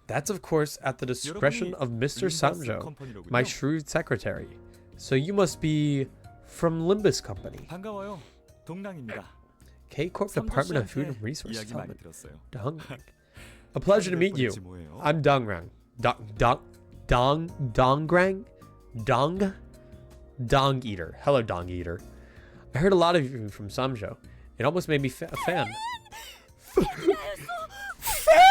That's of course at the discretion of Mr. Samcho, my shrewd secretary. So you must be from Limbus Company. K-Corp Department of Food and Resource Development. Dongrang. A pleasure to meet you. I'm Dongrang. Dongrang? Dong Eater. Hello, Dong Eater. I heard a lot of you from Samcho. It almost made me a fan. Fan?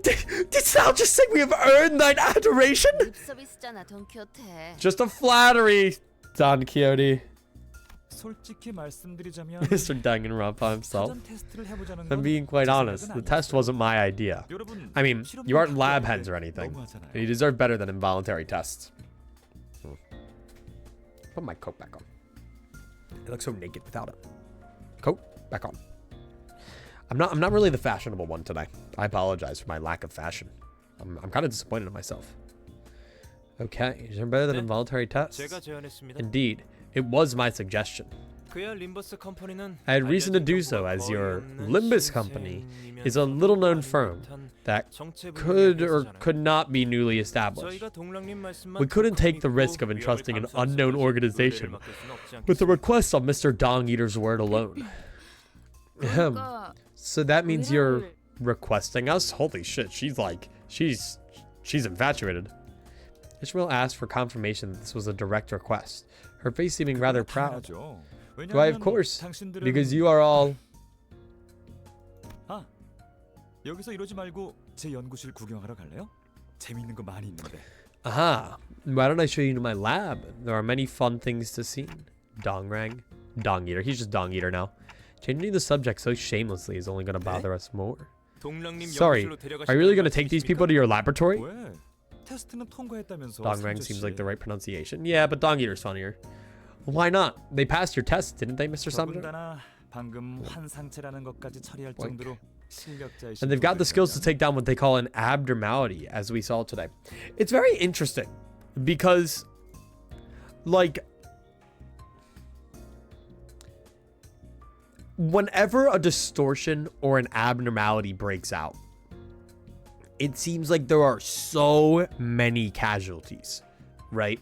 Did Sal just say we have earned thine adoration? Just a flattery, Don Quixote. Mr. Danganronpa himself. If I'm being quite honest, the test wasn't my idea. I mean, you aren't lab heads or anything, and you deserve better than involuntary tests. Put my coat back on. I look so naked without it. Coat back on. I'm not really the fashionable one today. I apologize for my lack of fashion. I'm kind of disappointed in myself. Okay, is there better than involuntary tests? Indeed, it was my suggestion. I had reason to do so, as your Limbus Company is a little-known firm that could or could not be newly established. We couldn't take the risk of entrusting an unknown organization with a request on Mr. Dong Eater's word alone. So that means you're requesting us? Holy shit, she's like, she's infatuated. Ishmael asked for confirmation that this was a direct request, her face seeming rather proud. Why, of course, because you are all... 여기서 이러지 말고 제 연구실 구경하러 갈래요? 재밌는 거 많이 있는데. Aha, why don't I show you to my lab? There are many fun things to see. Dong rang. Dong Eater. He's just Dong Eater now. Changing the subject so shamelessly is only going to bother us more. Sorry, are you really going to take these people to your laboratory? Dong rang seems like the right pronunciation. Yeah, but Dong Eater's funnier. Why not? They passed your test, didn't they, Mr. Samcho? And they've got the skills to take down what they call an abnormality, as we saw today. It's very interesting because, like, whenever a distortion or an abnormality breaks out, it seems like there are so many casualties, right?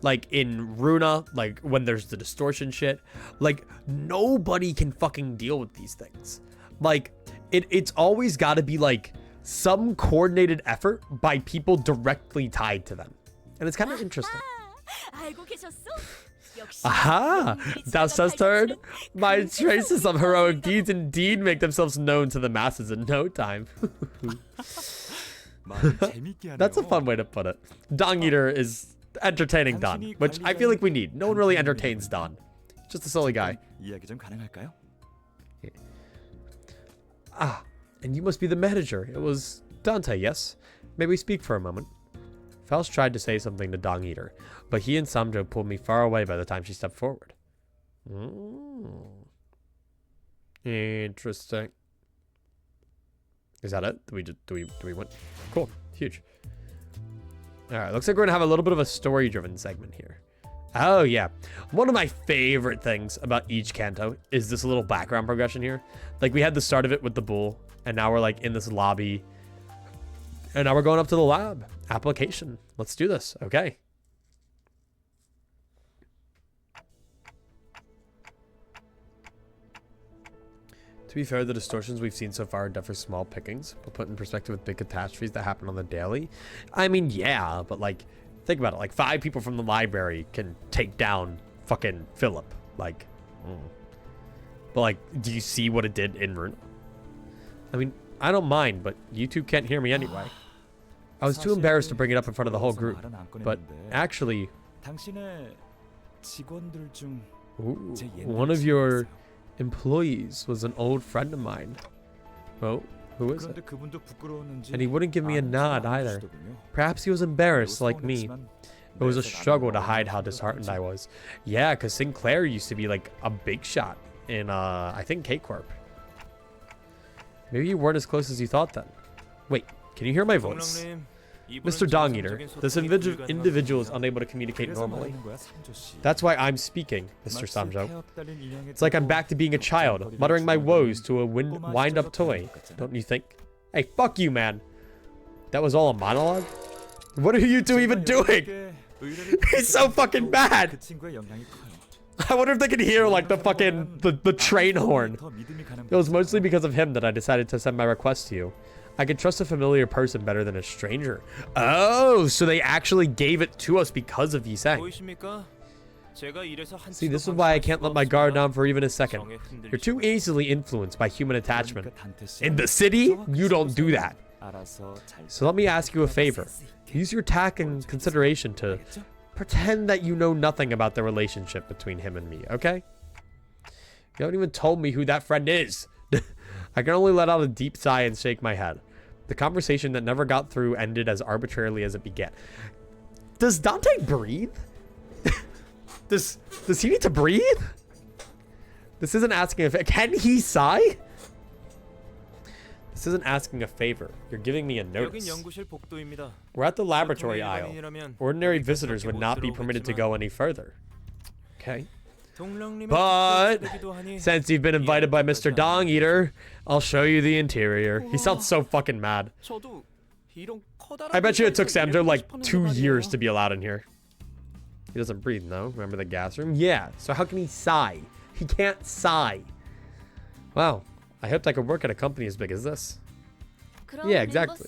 Like in Runa, like when there's the distortion shit, like nobody can fucking deal with these things. Like it's always got to be like some coordinated effort by people directly tied to them. And it's kind of interesting. Aha! Thou hast heard? My traces of heroic deeds indeed make themselves known to the masses in no time. That's a fun way to put it. Dong Eater is entertaining Don, which I feel like we need. No one really entertains Don. Just a silly guy. Ah, and you must be the manager. It was Dante, yes? May we speak for a moment? Faust tried to say something to Dong Eater, but he and Samcho pulled me far away by the time she stepped forward. Interesting. Is that it? Do we win? Cool. Huge. Alright, looks like we're gonna have a little bit of a story-driven segment here. Oh, yeah. One of my favorite things about each canto is this little background progression here. Like, we had the start of it with the bull, and now we're, like, in this lobby. And now we're going up to the lab. Application. Let's do this. Okay. To be fair, the distortions we've seen so far differ small pickings, but put in perspective with big catastrophes that happen on the daily. I mean, yeah, but, like, think about it. Like, 5 people from the library can take down fucking Philip. Like, But, like, do you see what it did in Rune? I mean, I don't mind, but you two can't hear me anyway. I was too embarrassed to bring it up in front of the whole group. But, actually... Ooh, one of your employees was an old friend of mine. Oh, who is it? And he wouldn't give me a nod either. Perhaps he was embarrassed like me. It was a struggle to hide how disheartened I was. Yeah, because Sinclair used to be like a big shot in, I think, K-Corp. Maybe you weren't as close as you thought then. Wait, can you hear my voice? Mr. Dong Eater, this individual is unable to communicate normally. That's why I'm speaking, Mr. Samcho. It's like I'm back to being a child, muttering my woes to a wind-up toy, don't you think? Hey, fuck you, man. That was all a monologue? What are you two even doing? He's so fucking bad. I wonder if they can hear, like, the fucking, the train horn. It was mostly because of him that I decided to send my request to you. I can trust a familiar person better than a stranger. Oh, so they actually gave it to us because of Yiseng. See, this is why I can't let my guard down for even a second. You're too easily influenced by human attachment. In the city, you don't do that. So let me ask you a favor. Use your tact and consideration to pretend that you know nothing about the relationship between him and me, okay? You haven't even told me who that friend is. I can only let out a deep sigh and shake my head. The conversation that never got through ended as arbitrarily as it began. Does Dante breathe? Does he need to breathe? This isn't asking if can he sigh? This isn't asking a favor. You're giving me a notice. We're at the laboratory aisle. Ordinary visitors would not be permitted to go any further. Okay. But since you've been invited by Mr. Dong Eater, I'll show you the interior. He sounds so fucking mad. I bet you it took Samcho like 2 years to be allowed in here. He doesn't breathe, no? Remember the gas room? Yeah, so how can he sigh? He can't sigh. Wow, I hoped I could work at a company as big as this. Yeah, exactly.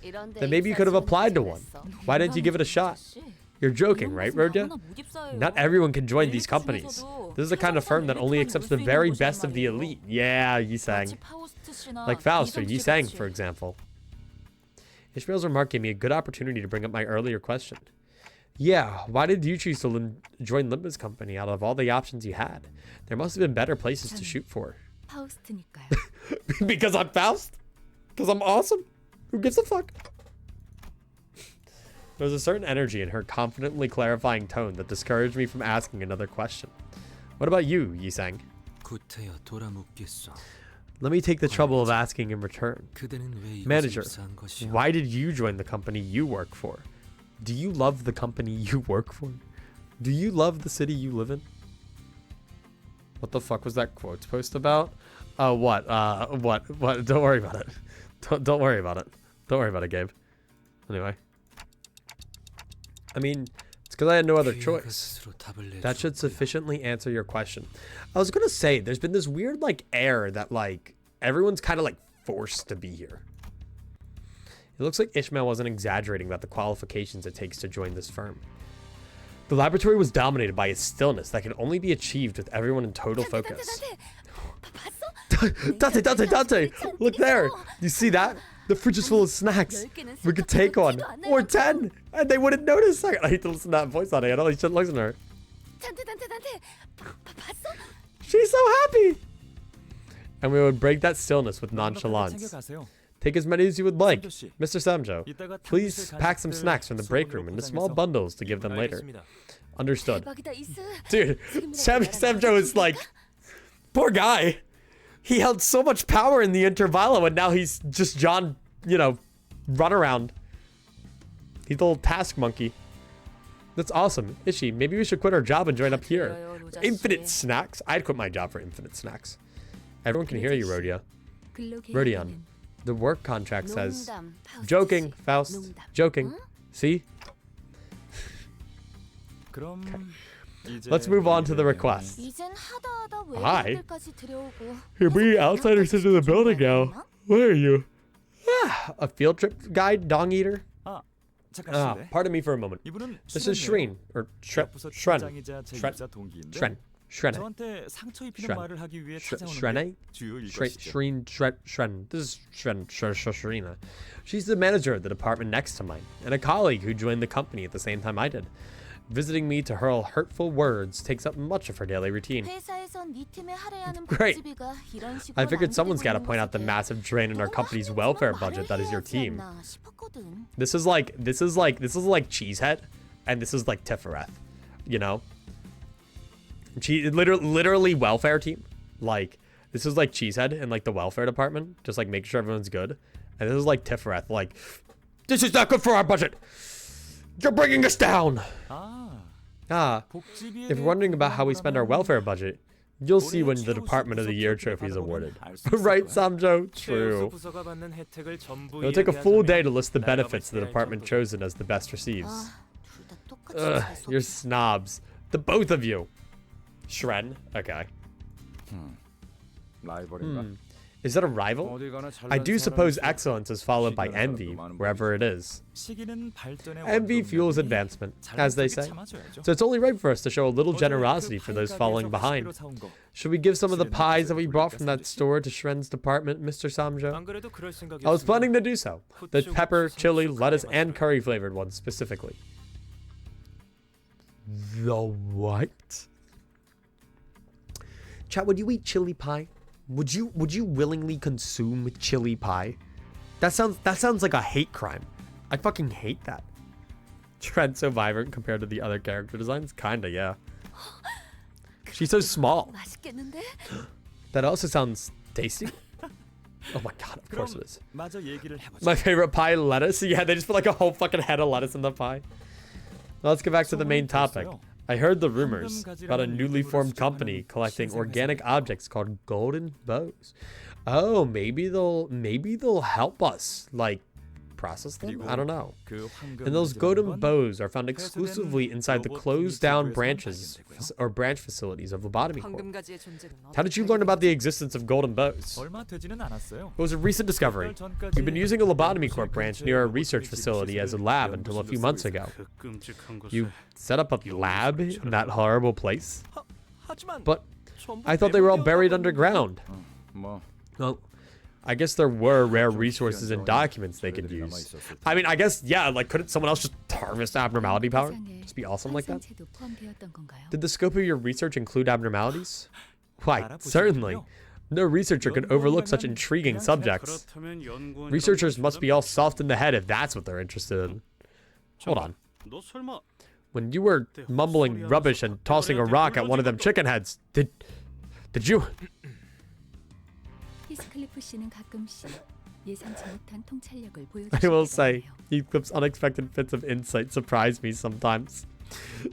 Then maybe you could have applied to one. Why didn't you give it a shot? You're joking, right, Rodya? Not everyone can join these companies. This is the kind of firm that only accepts the very best of the elite. Yeah, Yisang. Like Faust or Yisang, for example. Ishmael's remark gave me a good opportunity to bring up my earlier question. Yeah, why did you choose to join Limbus Company out of all the options you had? There must have been better places to shoot for. Because I'm Faust? Because I'm awesome? Who gives a fuck? There was a certain energy in her confidently clarifying tone that discouraged me from asking another question. What about you, Yisang? Let me take the trouble of asking in return. Manager, why did you join the company you work for? Do you love the company you work for? Do you love the city you live in? What the fuck was that quote post about? What? Don't worry about it. Don't worry about it. Don't worry about it, Gabe. Anyway. I mean, it's because I had no other choice. That should sufficiently answer your question. I was gonna say, there's been this weird, like, air that, like, everyone's kind of, like, forced to be here. It looks like Ishmael wasn't exaggerating about the qualifications it takes to join this firm. The laboratory was dominated by a stillness that could only be achieved with everyone in total focus. Dante! Look there! You see that? The fridge is full of snacks. We could take one. Or 10! And they wouldn't notice. I hate to listen to that voice on it. I know he shouldn't listen to her. She's so happy! And we would break that stillness with nonchalance. Take as many as you would like. Mr. Samcho, please pack some snacks from the break room into small bundles to give them later. Understood. Dude, Samcho is like... Poor guy. He held so much power in the Intervallo, and now he's just John, you know, run around. He's a little task monkey. That's awesome. Ishi, maybe we should quit our job and join up here. Infinite snacks? I'd quit my job for infinite snacks. Everyone can hear you, Rodion. The work contract says... Joking, Faust. Joking. See? Let's move on to the request. Hi. You're bringing outsiders into the building now. Where are you? A field trip guide, Dong Eater? Pardon me for a moment. This is Shreen, or Shren. This is Shrena. She's the manager of the department next to mine, and a colleague who joined the company at the same time I did. Visiting me to hurl hurtful words takes up much of her daily routine. Great. I figured someone's got to point out the massive drain in our company's welfare budget that is your team. This is like Cheesehead, and this is like Tifereth, you know? Literally welfare team. Like, this is like Cheesehead and like the welfare department, just like making sure everyone's good. And this is like Tifereth, like, this is not good for our budget. You're bringing us down. If you're wondering about how we spend our welfare budget, you'll see when the Department of the Year trophy is awarded. Right, Samcho? True. It'll take a full day to list the benefits the department chosen as the best receives. You're snobs. The both of you. Shren? Okay. Is that a rival? I do suppose excellence is followed by envy, wherever it is. Envy fuels advancement, as they say. So it's only right for us to show a little generosity for those following behind. Should we give some of the pies that we brought from that store to Shren's department, Mr. Samcho? I was planning to do so. The pepper, chili, lettuce, and curry flavored ones specifically. The what? Chat, would you eat chili pie? Would you willingly consume chili pie? That sounds like a hate crime. I fucking hate that. Trent's so vibrant compared to the other character designs. Kinda, yeah. She's so small. That also sounds tasty. Oh my god, of course it is. My favorite pie, lettuce. Yeah, they just put like a whole fucking head of lettuce in the pie. Let's get back to the main topic. I heard the rumors about a newly formed company collecting organic objects called golden bows. Oh, maybe they'll help us, like, process them? I don't know. And those golden bows are found exclusively inside the closed down branches or branch facilities of Lobotomy Corp. 황금가지의 존재는 How did you learn about the existence of golden bows? 얼마 되지는 않았어요. It was a recent discovery. We've been using a Lobotomy Corp branch near our research facility as a lab until a few months ago. You set up a lab in that horrible place? But I thought they were all buried underground. 뭐 Well, I guess there were rare resources and documents they could use. I mean, I guess, yeah, like, couldn't someone else just harvest abnormality power? Just be awesome like that? 환상체도 포함되었던 건가요? Did the scope of your research include abnormalities? Why, certainly. No researcher could overlook such intriguing subjects. Researchers must be all soft in the head if that's what they're interested in. Hold on. When you were mumbling rubbish and tossing a rock at one of them chicken heads, did you... 히스클리프 씨는 가끔씩 예상치 못한 통찰력을 I will 보여주시기도 say, 하네요. Heathcliff's unexpected fits of insight surprise me sometimes.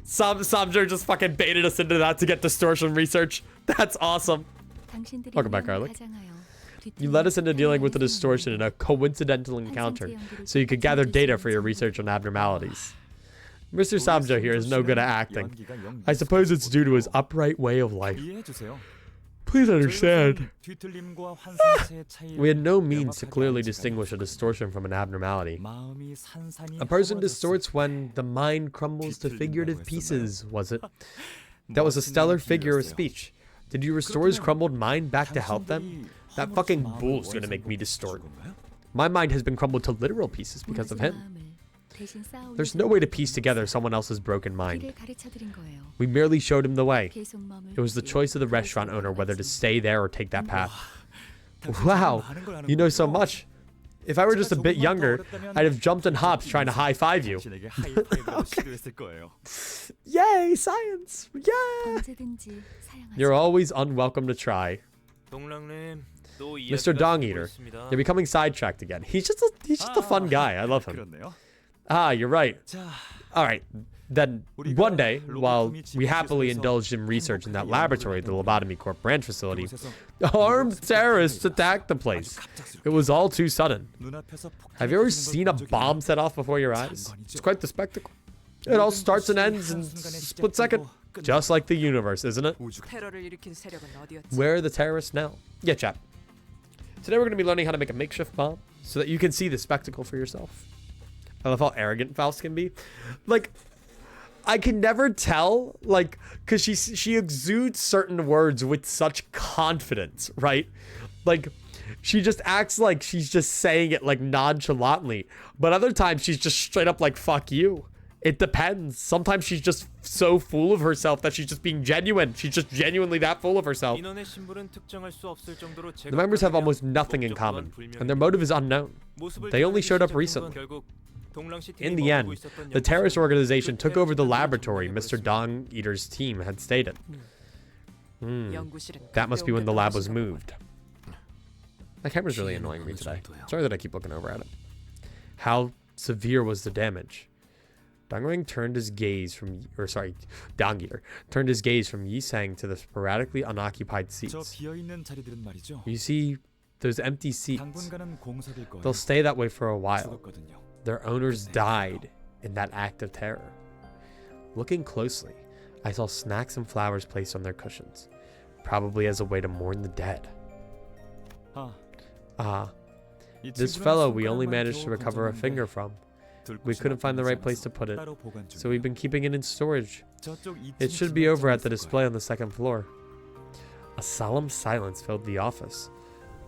Samcho just fucking baited us into that to get distortion research. That's awesome. 당신들이 Welcome back, 위험을 Garlic. 가장하여 You led us into dealing with the distortion in a coincidental encounter, so you could gather data for your research on abnormalities. Mr. Samcho here is no good at acting. I suppose it's due to his upright way of life. 이해해주세요. Please understand. 뒤틀림과 환상체의 차이를 We had no means to 명확하게 clearly 알지만 distinguish a distortion from an abnormality. 마음이 산산이 A person 허물어졌을 distorts when the mind crumbles to figurative pieces, was it? That was a stellar figure of speech. Did you restore his crumbled mind back to help them? That fucking bull's gonna make me distort. My mind has been crumbled to literal pieces because of him. There's no way to piece together someone else's broken mind. We merely showed him the way. It was the choice of the restaurant owner whether to stay there or take that path. Wow, you know so much. If I were just a bit younger, I'd have jumped and hopped trying to high-five you. 당신에게 하이파이브를 시도했을 거예요. Yay, science! Yeah! You're always unwelcome to try. Mr. Dong Eater, you're becoming sidetracked again. He's just a fun guy. I love him. 그렇네요. Ah, you're right. 자, All right. Then one day, while we happily indulged in research in that laboratory at the Lobotomy Corp branch facility, armed terrorists attacked the place. It was all too sudden. 눈앞에서 Have you ever seen a bomb set off before your eyes? It's quite the spectacle. It all starts and ends in a split second. Just like the universe, isn't it? 테러를 일으킨 세력은 어디였지? Where are the terrorists now? Yeah, chap. Today we're going to be learning how to make a makeshift bomb so that you can see the spectacle for yourself. I love how arrogant Faust can be. Like, I can never tell, like, because she exudes certain words with such confidence, right? Like, she just acts like she's just saying it, like, nonchalantly. But other times, she's just straight up like, fuck you. It depends. Sometimes she's just so full of herself that she's just being genuine. She's just genuinely that full of herself. The members have almost nothing in common, and their motive is unknown. They only showed up recently. In the end, the terrorist organization took over the laboratory Mr. Dong Eater's team had stated. That must be when the lab was moved. My camera's really annoying me today. Sorry that I keep looking over at it. How severe was the damage? Dong Eater turned his gaze from Yi Sang to the sporadically unoccupied 저 seats. 비어있는 자리들은 말이죠. You see, those empty seats. 당분간은 공석일 거예요. They'll stay that way for a while. 죽었거든요. Their owners died in that act of terror. Looking closely, I saw snacks and flowers placed on their cushions, probably as a way to mourn the dead. 이 This 친구는 fellow we only 손가락만 managed to 겨우 recover a 건졌는데 finger from. 둘 We 곳이 couldn't find the right 나타나지 place to put it, 따로 보관 so we've been keeping it in storage. 저쪽 It 2층 should be over at the 있을 display 거예요. on the second floor. A solemn silence filled the office,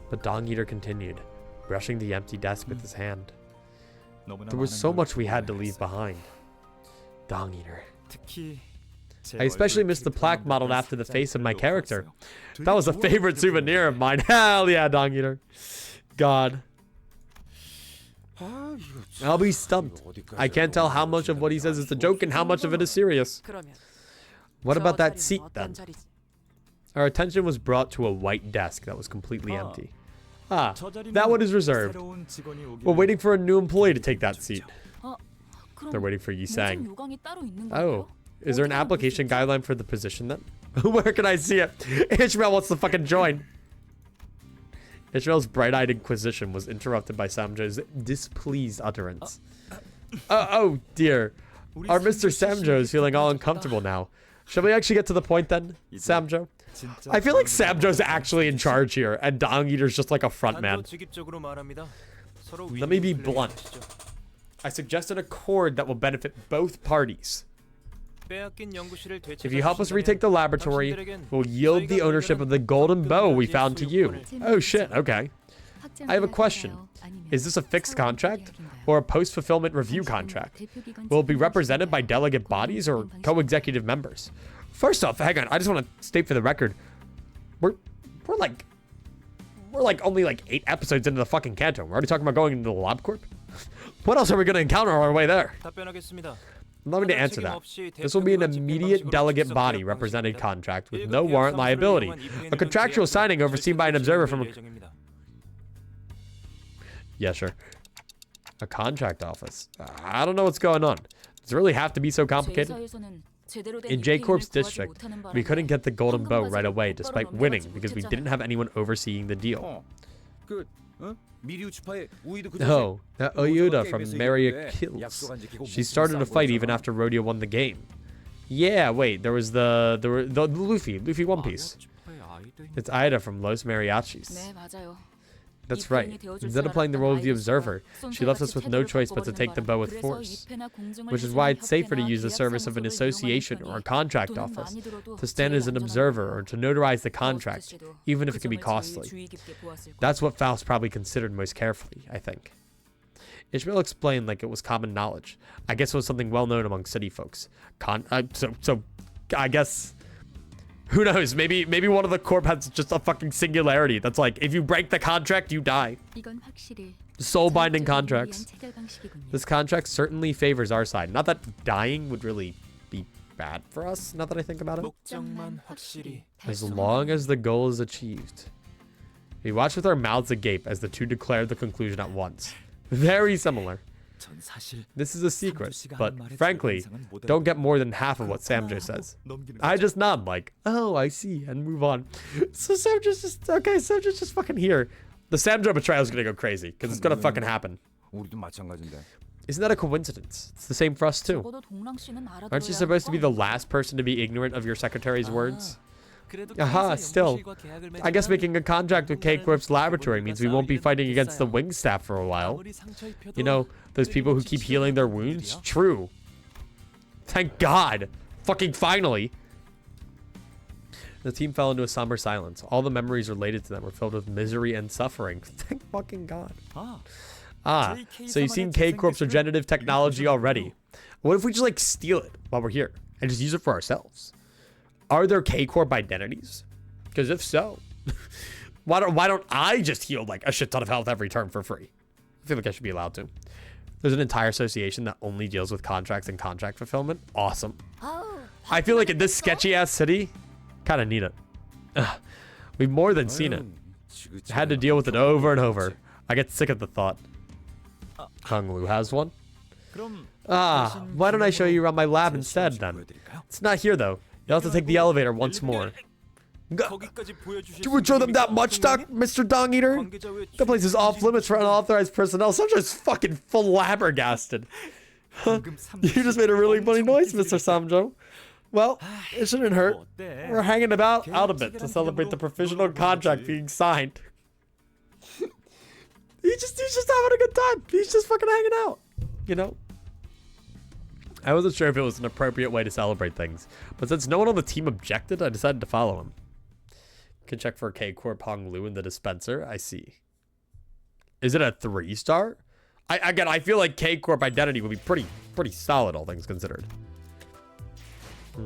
but Dong Eater continued, brushing the empty desk with his hand. 너무나 There was 많은 so 걸 much we had to 보관했어요. leave behind. Dong Eater. 특히 제 I especially 얼굴 missed the plaque 필터만 modeled 몇 after the 살 face of my 별로 character. 없었어요. That was a 되게 favorite 좋아하는 souvenir of 필터예요. mine. Hell yeah, Dong Eater. God. I'll be stumped. I can't tell how much of what he says is a joke and how much of it is serious. 그러면 What 저 about that 자리는 seat 어떤 then? 자리지? Our attention was brought to a white desk that was completely empty. Ah, 저 자리는 that one is reserved. 새로운 직원이 오기를 We're waiting for a new employee to take that seat. 어, They're 그럼 waiting for Yi 모집 Sang. 요강이 따로 있는 Oh, 건가요? Is there an application guideline for the position then? Where can I see it? Ishmael wants to fucking join. Ishmael's bright-eyed inquisition was interrupted by Samjo's displeased utterance. Oh dear. Our Mr. Samjo is feeling all uncomfortable now. Shall we actually get to the point then, Samjo? I feel like Samjo's actually in charge here, and Dong Eater's just like a front man. Let me be blunt. I suggested a chord that will benefit both parties. If you help us retake the laboratory, we'll yield the ownership of the golden bow we found to you. Oh shit, okay. I have a question. Is this a fixed contract or a post-fulfillment review contract? Will it be represented by delegate bodies or co-executive members? First off, hang on, I just want to state for the record, we're like only like 8 episodes into the fucking Kanto. We're already talking about going into the Lab Corp. What else are we going to encounter on our way there? Allow me to answer that. This will be an immediate delegate body represented contract with no warrant liability. A contractual signing overseen by an observer from a... Yeah, sure. A contract office. I don't know what's going on. Does it really have to be so complicated? In J-Corp's district, we couldn't get the golden bow right away despite winning because we didn't have anyone overseeing the deal. No, that Oyuda from Maria Kills. She started a fight even after Rodeo won the game. Yeah, wait, there was the Luffy One Piece. It's Aida from Los Mariachis. That's right. Instead of playing the role of the observer, she left us with no choice but to take the bow with force. Which is why it's safer to use the service of an association or a contract office, to stand as an observer or to notarize the contract, even if it can be costly. That's what Faust probably considered most carefully, I think. Ishmael explained like it was common knowledge. I guess it was something well known among city folks. So I guess... Who knows? Maybe one of the corp has just a fucking singularity. That's like, if you break the contract, you die. Soul binding contracts. This contract certainly favors our side. Not that dying would really be bad for us, now that I think about it. As long as the goal is achieved. We watch with our mouths agape as the two declare the conclusion at once. Very similar. This is a secret, but frankly, don't get more than half of what Samjo says. I just nod like, oh, I see, and move on. So Samjo's just, okay, Samjo's just fucking here. The Samjo betrayal is gonna go crazy, because it's gonna fucking happen. Isn't that a coincidence? It's the same for us too. Aren't you supposed to be the last person to be ignorant of your secretary's words? Aha, still. I guess making a contract with K-Corp's laboratory means we won't be fighting against the wing staff for a while. You know, those people who keep healing their wounds? True. Thank God. Fucking finally. The team fell into a somber silence. All the memories related to them were filled with misery and suffering. Thank fucking God. So you've seen K-Corp's regenerative technology already. What if we just like steal it while we're here and just use it for ourselves? Are there K-Corp identities? Because if so, why don't I just heal like a shit ton of health every turn for free? I feel like I should be allowed to. There's an entire association that only deals with contracts and contract fulfillment. Awesome. I feel like in this sketchy ass city, kind of need it. We've more than seen it. Had to deal with it over and over. I get sick of the thought. Kung Lu has one. Why don't I show you around my lab instead then? It's not here though. You'll have to take the elevator once more. Do we show them that much, Mr. Dong Eater? The place is off limits for unauthorized personnel. So I'm just fucking flabbergasted. You just made a really funny noise, Mr. Samjo. Well, it shouldn't hurt. We're hanging about out a bit to celebrate the provisional contract being signed. He's just having a good time. He's just fucking hanging out, you know? I wasn't sure if it was an appropriate way to celebrate things, but since no one on the team objected, I decided to follow him. Can check for K-Corp Hong Lu in the dispenser. I see. Is it a 3-star? I feel like K-Corp identity would be pretty solid, all things considered. Give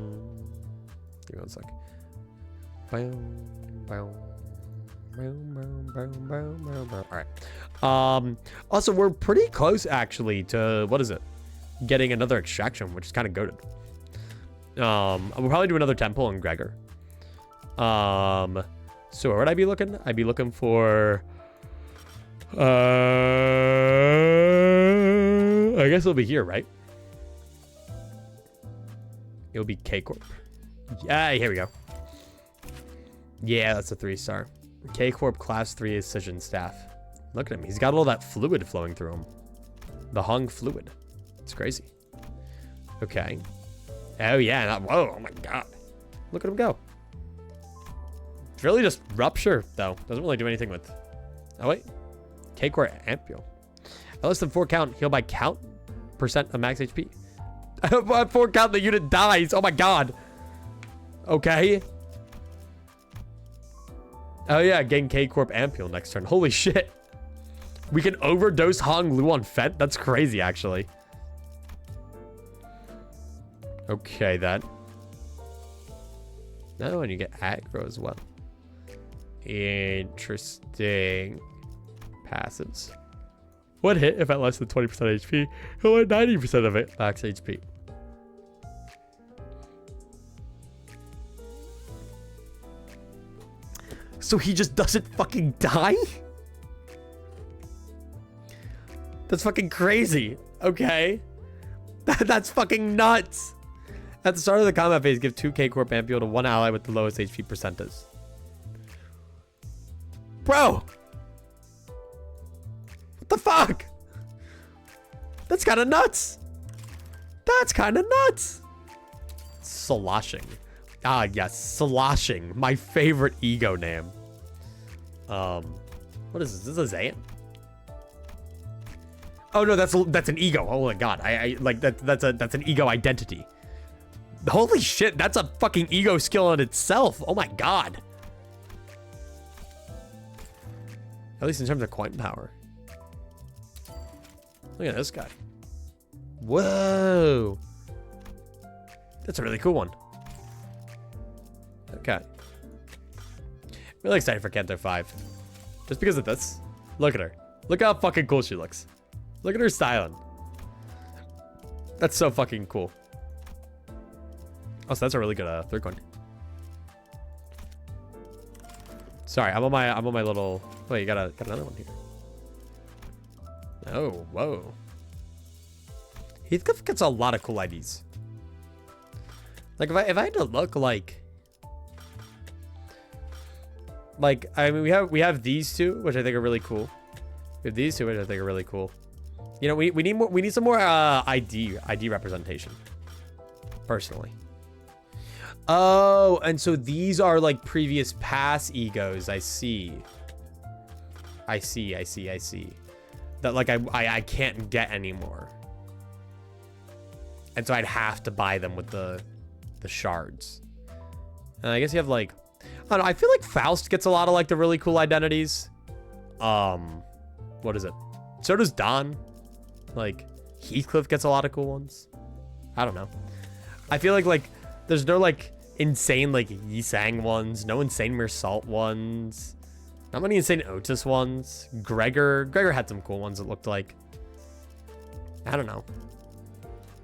me 1 sec. All right. Also, we're pretty close actually to, what is it? Getting another extraction, which is kind of goated. We'll probably do another temple in Gregor. So where would I be looking? I'd be looking for I guess it'll be here, right? It would be K Corp. Yeah, here we go. Yeah, that's a 3-star. K Corp Class 3 Decision Staff. Look at him. He's got all that fluid flowing through him. The hung fluid. It's crazy. Okay. Oh, yeah. Whoa. Oh, my God. Look at him go. It's really just Rupture, though. Doesn't really do anything with... Oh, wait. K-Core Ampule. At less than 4 count, heal by count % of max HP. At 4 count, the unit dies. Oh, my God. Okay. Oh, yeah. Gain K-Corp Ampule next turn. Holy shit. We can overdose Hong Lu on Fett? That's crazy, actually. Okay, then. No, and you get aggro as well. Interesting. Passives. One hit if at less than 20% HP. He'll at 90% of it. Max HP. So he just doesn't fucking die? That's fucking crazy. Okay. That's fucking nuts. At the start of the combat phase, give 2 K-Corp Ampule to 1 ally with the lowest HP percentage. Bro! What the fuck? That's kind of nuts. That's kind of nuts. Sloshing. Ah, yes. Sloshing. My favorite ego name. What is this? Is this a Zayn? Oh no, that's an ego. Oh my God. I like that's an ego identity. Holy shit, that's a fucking ego skill in itself. Oh my God. At least in terms of coin power. Look at this guy. Whoa. That's a really cool one. Okay. Really excited for Kanto 5. Just because of this. Look at her. Look how fucking cool she looks. Look at her styling. That's so fucking cool. Oh, so that's a really good third coin. Sorry, I'm on my little. Wait, you got another one here. Oh, whoa. Heathcliff gets a lot of cool IDs. Like if I had to look like I mean we have these two, which I think are really cool. We have these two, which I think are really cool. You know, we need some more ID representation. Personally. Oh, and so these are like previous pass egos. I see. That like I can't get anymore. And so I'd have to buy them with the shards. And I guess you have like, I don't know, I feel like Faust gets a lot of like the really cool identities. What is it? So does Don. Like Heathcliff gets a lot of cool ones. I don't know. I feel like there's no like insane like Yisang ones, no insane Mersalt ones, not many insane Otis ones. Gregor had some cool ones that looked like, I don't know.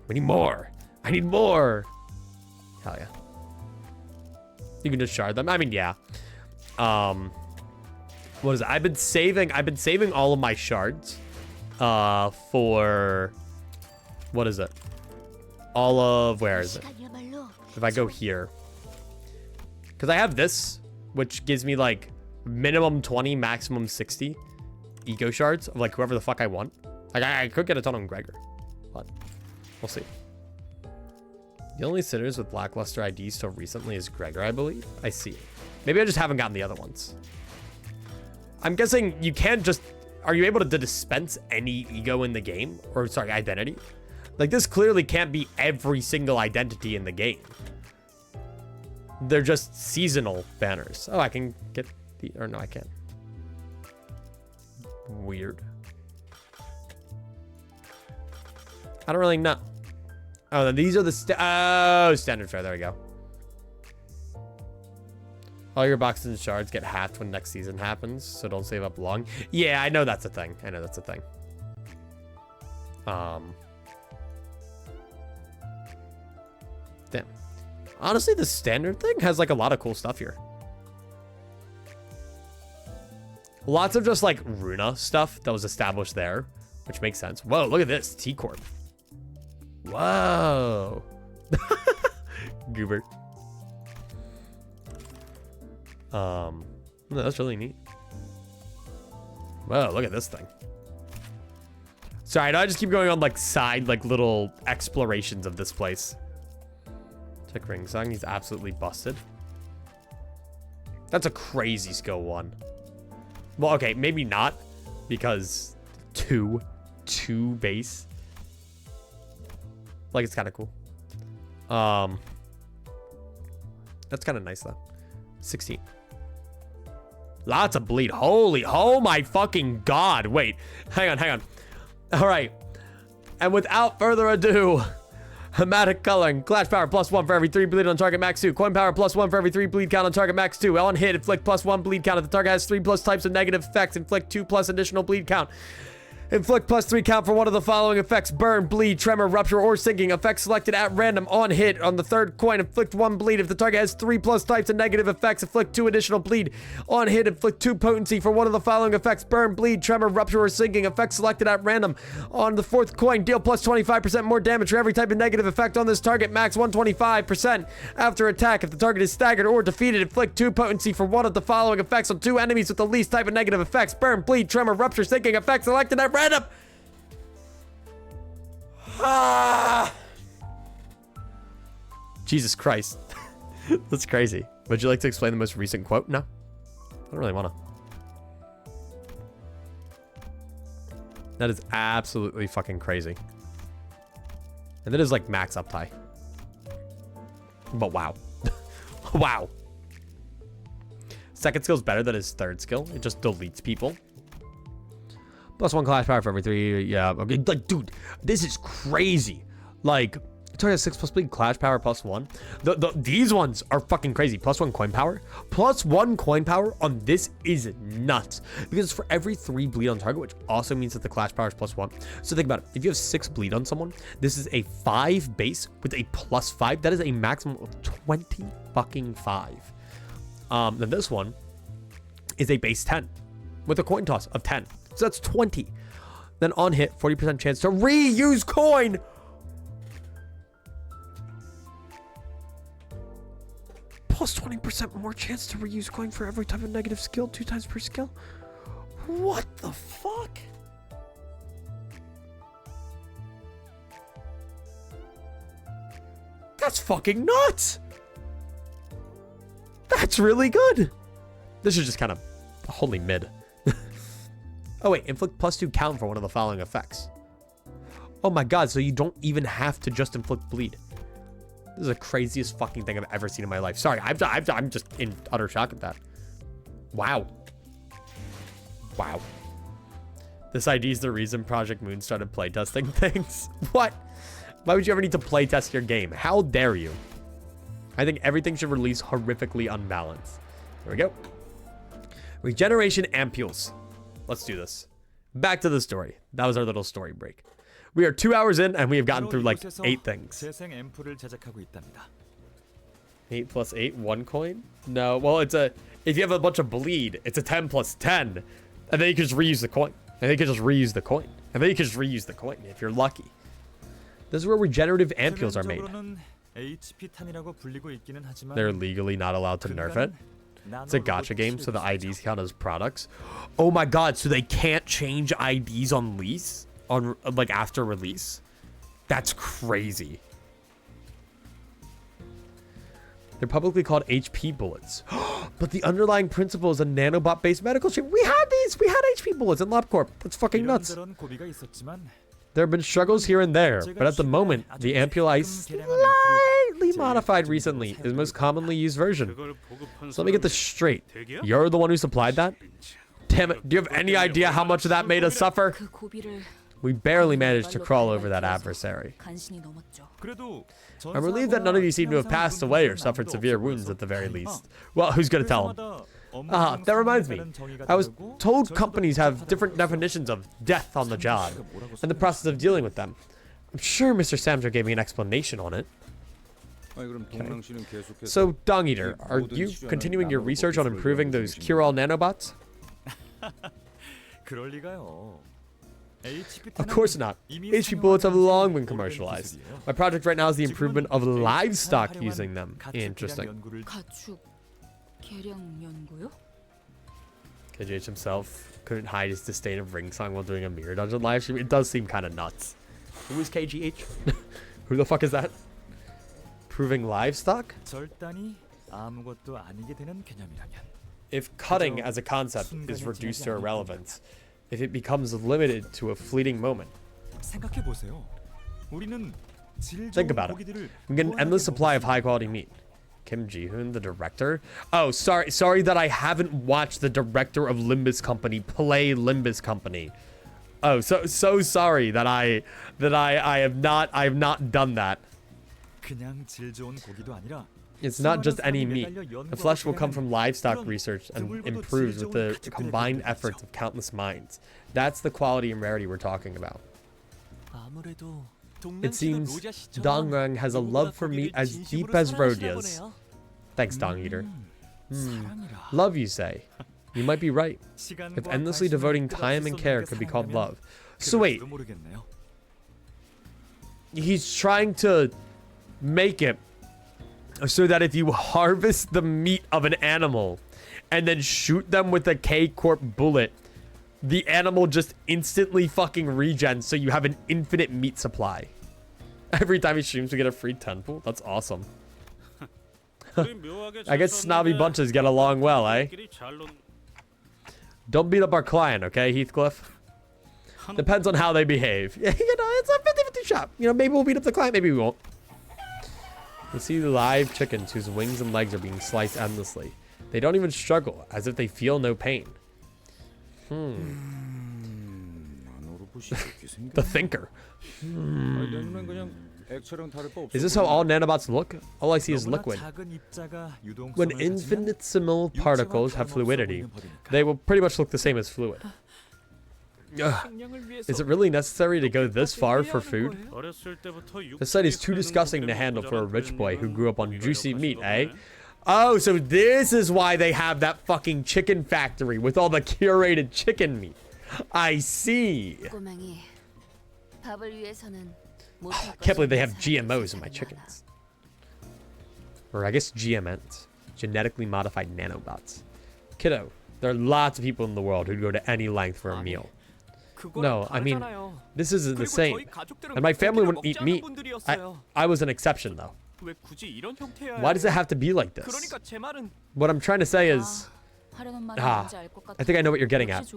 We need more. I need more. Hell yeah. You can just shard them. I mean, yeah. What is it? I've been saving all of my shards for, what is it? All of, where is it? If I go here, because I have this, which gives me like minimum 20, maximum 60 ego shards of like whoever the fuck I want. Like I could get a ton on Gregor, but we'll see. The only sitters with lackluster IDs till recently is Gregor, I believe. I see. Maybe I just haven't gotten the other ones. I'm guessing you can't just, are you able to dispense any ego in the game? Or sorry, identity? Like this clearly can't be every single identity in the game. They're just seasonal banners. Oh, I can get the, or no, I can't. Weird. I don't really know. Oh, these are the standard fare. There we go. All your boxes and shards get halved when next season happens, so don't save up long. Yeah, I know that's a thing. Damn. Honestly, the standard thing has like a lot of cool stuff here. Lots of just like Runa stuff that was established there, which makes sense. Whoa, look at this. T-Corp. Whoa. Goober. No, that's really neat. Whoa, look at this thing. Sorry, I just keep going on like side, like little explorations of this place. Check ring song. He's absolutely busted. That's a crazy skill 1. Well, okay, maybe not because 2 base. Like, it's kind of cool. That's kind of nice though. 16. Lots of bleed. Holy, oh my fucking god. Wait, hang on. All right. And without further ado, Hematic Coloring. Clash power +1 for every 3 bleed on target max 2. Coin power +1 for every 3 bleed count on target max 2. On hit, inflict +1 bleed count if the target has 3+ types of negative effects. Inflict 2+ additional bleed count. Inflict +3 count for one of the following effects: burn, bleed, tremor, rupture, or sinking. Effects selected at random. On hit, on the 3rd coin, inflict 1 bleed. If the target has 3+ types of negative effects, inflict 2 additional bleed. On hit, inflict 2 potency for one of the following effects: burn, bleed, tremor, rupture, or sinking. Effects selected at random. On the 4th coin, deal +25% more damage for every type of negative effect on this target. Max 125% after attack. If the target is staggered or defeated, inflict 2 potency for one of the following effects on 2 enemies with the least type of negative effects: burn, bleed, tremor, rupture, sinking. Effects selected at random. Jesus Christ. That's crazy. Would you like to explain the most recent quote? No. I don't really want to. That is absolutely fucking crazy. And that is like max uptie. But wow. Wow. Second skill is better than his 3rd skill. It just deletes people. +1 clash power for every 3. Yeah, okay. Like, dude, this is crazy. Like, target 6+ bleed, clash power +1. These ones are fucking crazy. +1 coin power. +1 coin power on this is nuts. Because for every 3 bleed on target, which also means that the clash power is +1. So think about it. If you have 6 bleed on someone, this is a 5 base with a +5. That is a maximum of 20 fucking 5. Then this one is a base 10 with a coin toss of 10. So that's 20. Then on hit, 40% chance to reuse coin. Plus 20% more chance to reuse coin for every type of negative skill, 2 times per skill. What the fuck? That's fucking nuts. That's really good. This is just kind of wholly mid. Oh wait, inflict +2 count for one of the following effects. Oh my god, so you don't even have to just inflict bleed. This is the craziest fucking thing I've ever seen in my life. Sorry, I'm just in utter shock at that. Wow. Wow. This ID is the reason Project Moon started playtesting things. What? Why would you ever need to playtest your game? How dare you? I think everything should release horrifically unbalanced. Here we go. Regeneration ampules. Let's do this. Back to the story. That was our little story break. We are 2 hours in and we have gotten through like 8 things. 8 + 8, 1 coin? No, well, it's a, if you have a bunch of bleed, it's a 10 + 10. And then you can just reuse the coin. And then you can just reuse the coin. And then you can just reuse the coin if you're lucky. This is where regenerative ampules are made. They're legally not allowed to nerf it. It's a gacha game, so the IDs count as products. Oh my god, so they can't change IDs on release? On, like, after release? That's crazy. They're publicly called HP bullets. But the underlying principle is a nanobot-based medical chip. We had these! We had HP bullets in LabCorp. That's fucking nuts. There have been struggles here and there, but at the moment, the ampule I slightly modified recently is the most commonly used version. So let me get this straight. You're the one who supplied that? Damn it, do you have any idea how much that made us suffer? We barely managed to crawl over that adversary. I'm relieved that none of you seem to have passed away or suffered severe wounds at the very least. Well, who's gonna tell him? That reminds me. I was told companies have different definitions of death on the job and the process of dealing with them. I'm sure Mr. Samcho gave me an explanation on it. Okay. So, Dong Eater, are you continuing your research on improving those cure-all nanobots? Of course not. HP bullets have long been commercialized. My project right now is the improvement of livestock using them. Interesting. 가축 개량 연구요? KGH himself couldn't hide his disdain of Ring Song while doing a mirror dungeon live stream. It does seem kind of nuts. Who is KGH? Who the fuck is that? Proving livestock? 절단이 아무것도 아니게 되는 개념이라면 If cutting as a concept is reduced to irrelevance, if it becomes limited to a fleeting moment. 생각해 보세요. 우리는 질 Think 좋은 about it. 고기들을 We get an endless supply of high quality meat. Kim Ji-hoon, the director? Oh, sorry that I haven't watched the director of Limbus Company play Limbus Company. Oh, so sorry that I have not done that. 그냥 질 좋은 고기도 아니라 It's not just any meat. The flesh will come from livestock research and improves with the combined efforts of countless minds. That's the quality and rarity we're talking about. 아무래도 It seems Dongrang has a love for meat as deep as Rodia's. Thanks, Dong Eater. 사랑이라. Love, you say? You might be right. If endlessly devoting time and care could be called love. So wait, 그럴지도 모르겠네요. he's trying to make it so that if you harvest the meat of an animal and then shoot them with a K-Corp bullet, the animal just instantly fucking regens, so you have an infinite meat supply. Every time he streams, we get a free temple. That's awesome. I guess snobby bunches get along well, eh? Don't beat up our client, okay, Heathcliff? Depends on how they behave. Yeah, you know, it's a 50-50 shot. You know, maybe we'll beat up the client, maybe we won't. You see live chickens whose wings and legs are being sliced endlessly. They don't even struggle, as if they feel no pain. The thinker. Is this how all nanobots look? All I see is liquid. When infinitesimal particles have fluidity, they will pretty much look the same as fluid. Is it really necessary to go this far for food? The sight is too disgusting to handle for a rich boy who grew up on juicy meat, eh? Oh, so this is why they have that fucking chicken factory with all the curated chicken meat. I see. 꼬맹이 밥을 위해서는 Can't believe they have GMOs in my chickens. Or I guess GMNs. Genetically modified nanobots. Kiddo, there are lots of people in the world who'd go to any length for a meal. No, I mean, this isn't the same. And my family wouldn't eat meat. I was an exception, though. Why does it have to be like this? What I'm trying to say is... I think I know what you're getting at.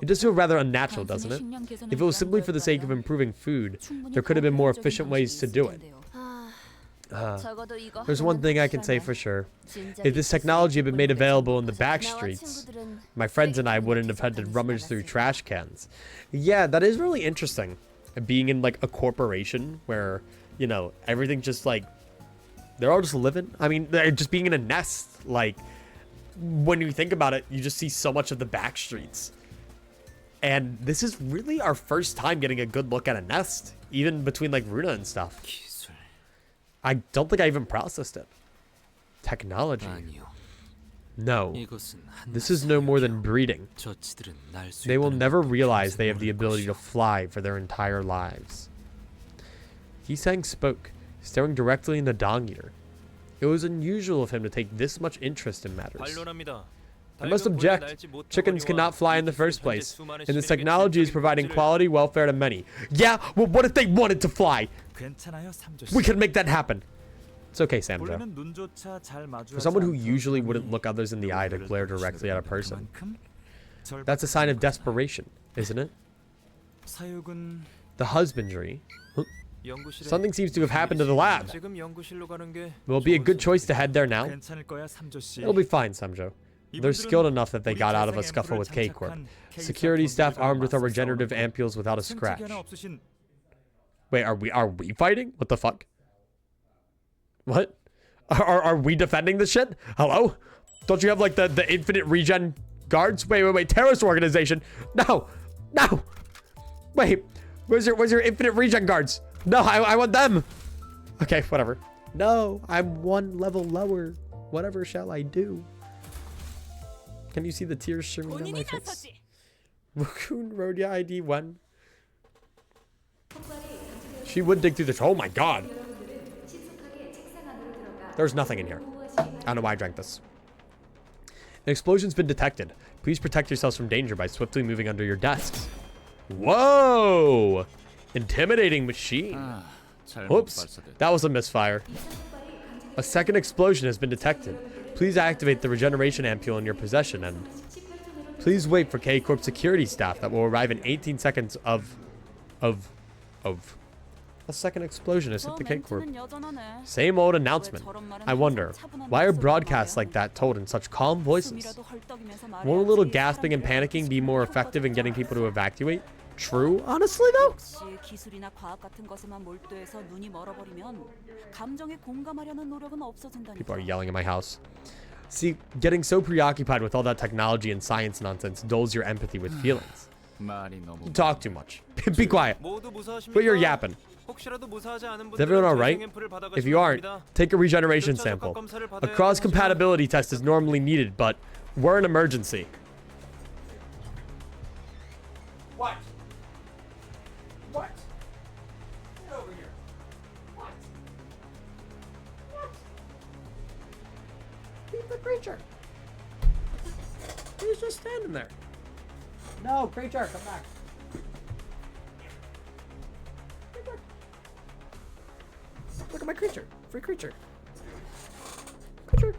It does feel rather unnatural, doesn't it? If it was simply for the sake of improving food, there could have been more efficient ways to do it. There's one thing I can say for sure. If this technology had been made available in the back streets, my friends and I wouldn't have had to rummage through trash cans. Yeah, that is really interesting. Being in like a corporation where, you know, everything just like, they're all just living. I mean, they're just being in a nest. Like, when you think about it, you just see so much of the back streets. And this is really our first time getting a good look at a nest, even between like Runa and stuff. I don't think I even processed it. Technology. No. This is no more than breeding. They will never realize they have the ability to fly for their entire lives. He-Sang spoke, staring directly into Dong Eater. It was unusual of him to take this much interest in matters. I must object. Chickens cannot fly in the first place, and this technology is providing quality welfare to many. Yeah, well, what if they wanted to fly? We can make that happen. It's okay, Samcho. For someone who usually wouldn't look others in the eye to glare directly at a person, that's a sign of desperation, isn't it? The husbandry. Something seems to have happened to the lab. Will it be a good choice to head there now? It'll be fine, Samcho. They're skilled enough that they got out of a scuffle with K-Corp. Security staff armed with our regenerative ampules without a scratch. Wait, are we fighting? What the fuck? What? Are we defending this shit? Hello? Don't you have like the infinite regen guards? Wait, terrorist organization. No. Wait, where's your infinite regen guards? No, I want them. Okay, whatever. No, I'm one level lower. Whatever shall I do? Can you see the tears streaming down my face? Mukun Rodia ID 1. She would dig through the... Oh my god. There's nothing in here. I don't know why I drank this. An explosion's been detected. Please protect yourselves from danger by swiftly moving under your desks. Whoa! Intimidating machine. Whoops. That was a misfire. A second explosion has been detected. Please activate the regeneration ampule in your possession and please wait for K-Corp security staff that will arrive in 18 seconds of a second explosion has hit the K-Corp. Same old announcement. I wonder, why are broadcasts like that told in such calm voices? Won't a little gasping and panicking be more effective in getting people to evacuate? True, honestly though? People are yelling at my house. See, getting so preoccupied with all that technology and science nonsense dulls your empathy with feelings. You talk too much. Be quiet. Quit your yapping. Is everyone alright? If you aren't, take a regeneration sample. A cross-compatibility test is normally needed, but we're an emergency. What? What? Get over here. What? What? Leave the creature. He's just standing there. No, creature, come back. Creature. Look at my creature. Free creature. Creature.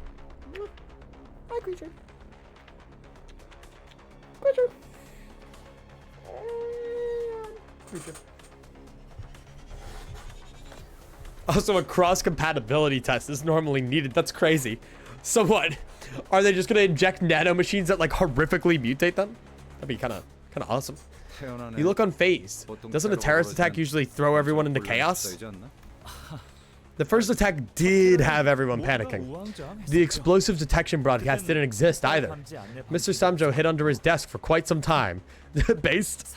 Hi, creature. Creature. Creature. Also, a cross-compatibility test is normally needed. That's crazy. So what? Are they just gonna inject nanomachines that like horrifically mutate them? That'd be kind of awesome. You look unfazed. Doesn't a terrorist attack usually throw everyone into chaos? The first attack did have everyone panicking. The explosive detection broadcast didn't exist either. Mr. Samcho hid under his desk for quite some time. Based,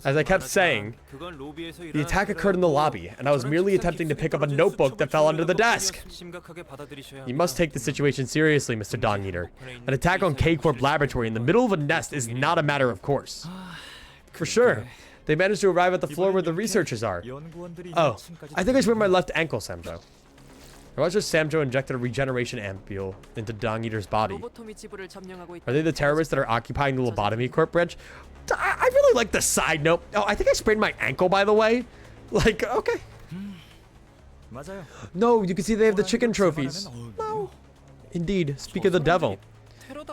as I kept saying, the attack occurred in the lobby, and I was merely attempting to pick up a notebook that fell under the desk. You must take the situation seriously, Mr. Dong Eater. An attack on K-Corp Laboratory in the middle of a nest is not a matter of course. For sure. They managed to arrive at the floor where the researchers are. Oh, I think I sprained my left ankle, Samcho. Or was just Samcho injected a regeneration ampule into Dong Eater's body? Are they the terrorists that are occupying the lobotomy corp branch? I really like the side note. Oh, I think I sprained my ankle, by the way. Like, okay. No, you can see they have the chicken trophies. No. Indeed, speak of the devil.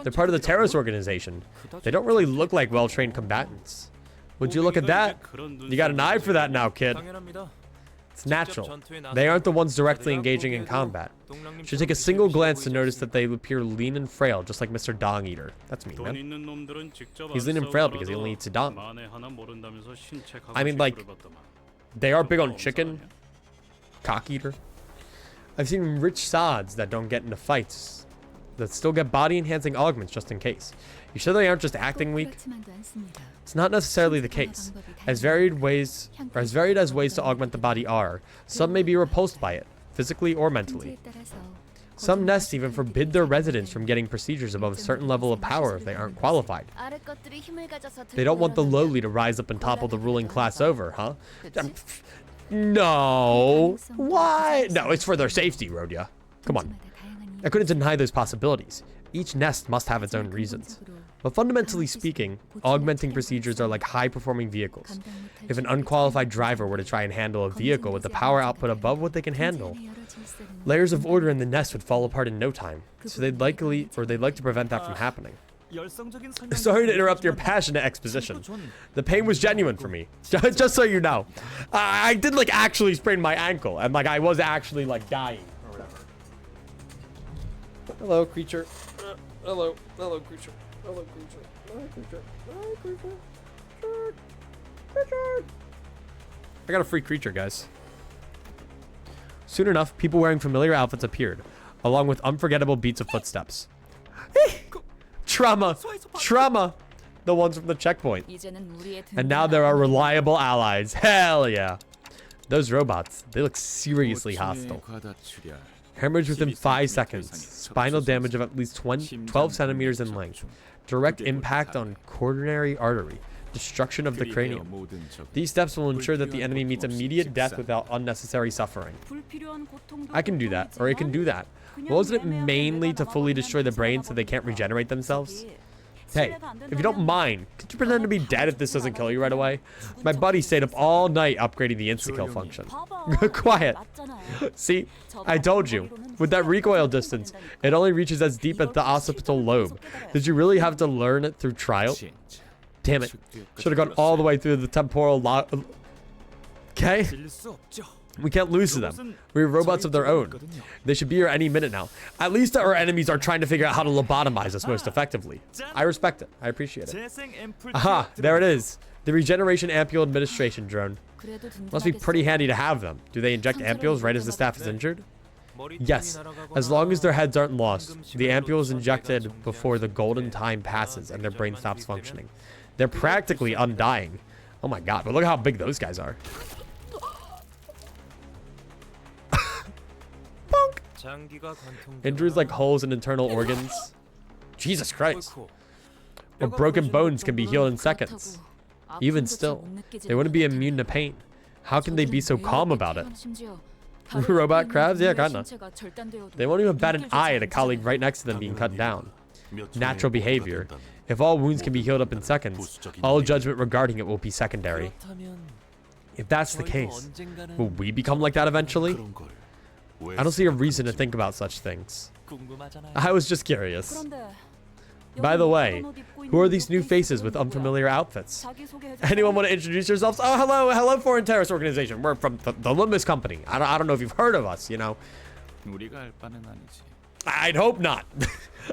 They're part of the terrorist organization. They don't really look like well-trained combatants. Would you look at that? You got an eye for that now, kid. It's natural. They aren't the ones directly engaging in combat. Should take a single glance to notice that they appear lean and frail, just like Mr. Dong Eater. That's me, man. He's lean and frail because he only eats a dong. I mean, like, they are big on chicken. Cock eater. I've seen rich sods that don't get into fights, that still get body-enhancing augments just in case. You sure they aren't just acting weak? It's not necessarily the case. As varied as ways to augment the body are, some may be repulsed by it, physically or mentally. Some nests even forbid their residents from getting procedures above a certain level of power if they aren't qualified. They don't want the lowly to rise up and topple the ruling class over, huh? No. Why? No, it's for their safety, Rhodia. Come on. I couldn't deny those possibilities. Each nest must have its own reasons. But fundamentally speaking, augmenting procedures are like high-performing vehicles. If an unqualified driver were to try and handle a vehicle with the power output above what they can handle, layers of order in the nest would fall apart in no time. So they'd like to prevent that from happening. Sorry to interrupt your passionate exposition. The pain was genuine for me. Just so you know. I did like actually sprain my ankle, and like I was actually like dying or whatever. Hello, creature. Hello creature. Hello, creature. Hello, creature. Hello, creature. Creature. I got a free creature, guys. Soon enough, people wearing familiar outfits appeared, along with unforgettable beats of footsteps. Trauma. The ones from the checkpoint. And now there are reliable allies. Hell yeah. Those robots, they look seriously hostile. Hemorrhage within 5 seconds. Spinal damage of at least 12 centimeters in length. Direct impact on coronary artery. Destruction of the 그리하여 cranium. 모든 적은 These steps will ensure that the 불필요한 enemy meets 고통 없이 immediate death 식사. without unnecessary suffering. 불필요한 고통도 I can do that, or it can do that. Wasn't it mainly to fully destroy the brain so they can't regenerate themselves? Hey, if you don't mind, could you pretend to be dead if this doesn't kill you right away? My buddy stayed up all night upgrading the insta-kill function. Quiet. See, I told you. With that recoil distance, it only reaches as deep as the occipital lobe. Did you really have to learn it through trial? 진짜. Damn it. Should have gone all the way through the temporal Okay? 질릴 수 없죠. We can't lose to them. We're robots of their own. They should be here any minute now. At least our enemies are trying to figure out how to lobotomize us most effectively. I respect it. I appreciate it. 재생 앰플 Aha, there it is. The regeneration ampule administration drone. Must be pretty handy to have them. Do they inject ampules right as the staff is injured? Yes, as long as their heads aren't lost. The ampule is injected before the golden time passes and their brain stops functioning. They're practically undying. Oh my god, but look how big those guys are. Injuries like holes in internal organs. Jesus Christ. Or broken bones can be healed in seconds. Even still, they wouldn't be immune to pain. How can they be so calm about it? Robot crabs? Yeah, kinda. They won't even bat an eye at a colleague right next to them being cut down. Natural behavior. If all wounds can be healed up in seconds, all judgment regarding it will be secondary. If that's the case, will we become like that eventually? I don't see a reason to think about such things. I was just curious. By the way, who are these new faces with unfamiliar outfits? Anyone want to introduce yourselves? Oh, hello, foreign terrorist organization. We're from the Limbus Company. I don't know if you've heard of us, you know. 우리가 알 바는 아니지. I'd hope not.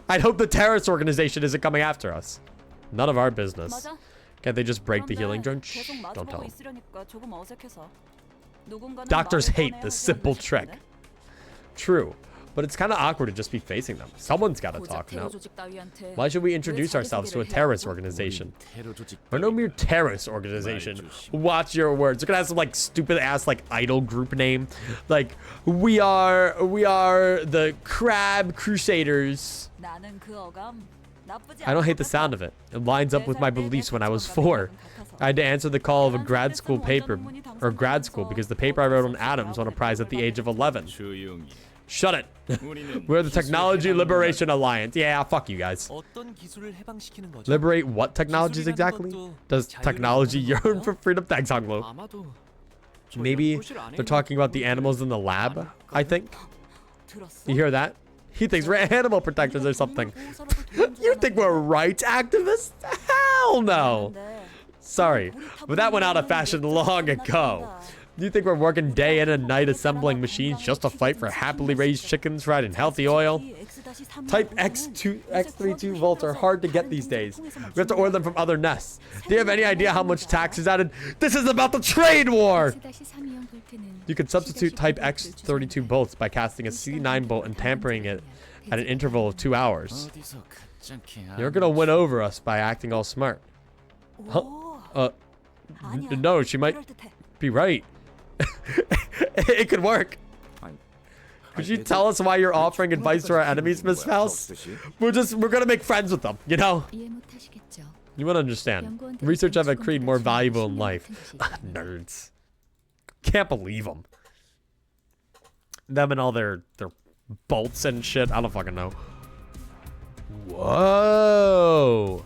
I'd hope the terrorist organization isn't coming after us. None of our business. Can't they just break the healing drone? Shh, don't tell them. Doctors hate this simple trick. True, but it's kind of awkward to just be facing them. Someone's got to talk now. Why should we introduce ourselves to a terrorist organization? We're no mere terrorist organization. Watch your words. You're gonna have some like stupid ass like idol group name, like we are the Crab Crusaders. I don't hate the sound of it. It lines up with my beliefs when I was 4. I had to answer the call of a grad school because the paper I wrote on atoms won a prize at the age of 11. 조용히. Shut it. We're the Technology Liberation Alliance. Yeah, fuck you guys. Liberate what technologies exactly? Does technology yearn for freedom? Thanks, Honglo. Maybe they're talking about the animals in the lab, I think. You hear that? He thinks we're animal protectors or something. You think we're rights activists? Hell no. Sorry, but that went out of fashion long ago. You think we're working day in and night assembling machines just to fight for happily raised chickens fried in healthy oil? Type X32 volts are hard to get these days. We have to order them from other nests. Do you have any idea how much tax is added? This is about the trade war! You could substitute type X32 bolts by casting a C9 bolt and tampering it at an interval of 2 hours. You're gonna win over us by acting all smart. Huh? No, she might be right. It could work. Could you tell us why you're offering advice to our enemies, Miss Faust? We're gonna make friends with them, you know? You won't understand. Research I've accrued more valuable in life. Nerds. Can't believe them. Them and all their bolts and shit. I don't fucking know. Whoa.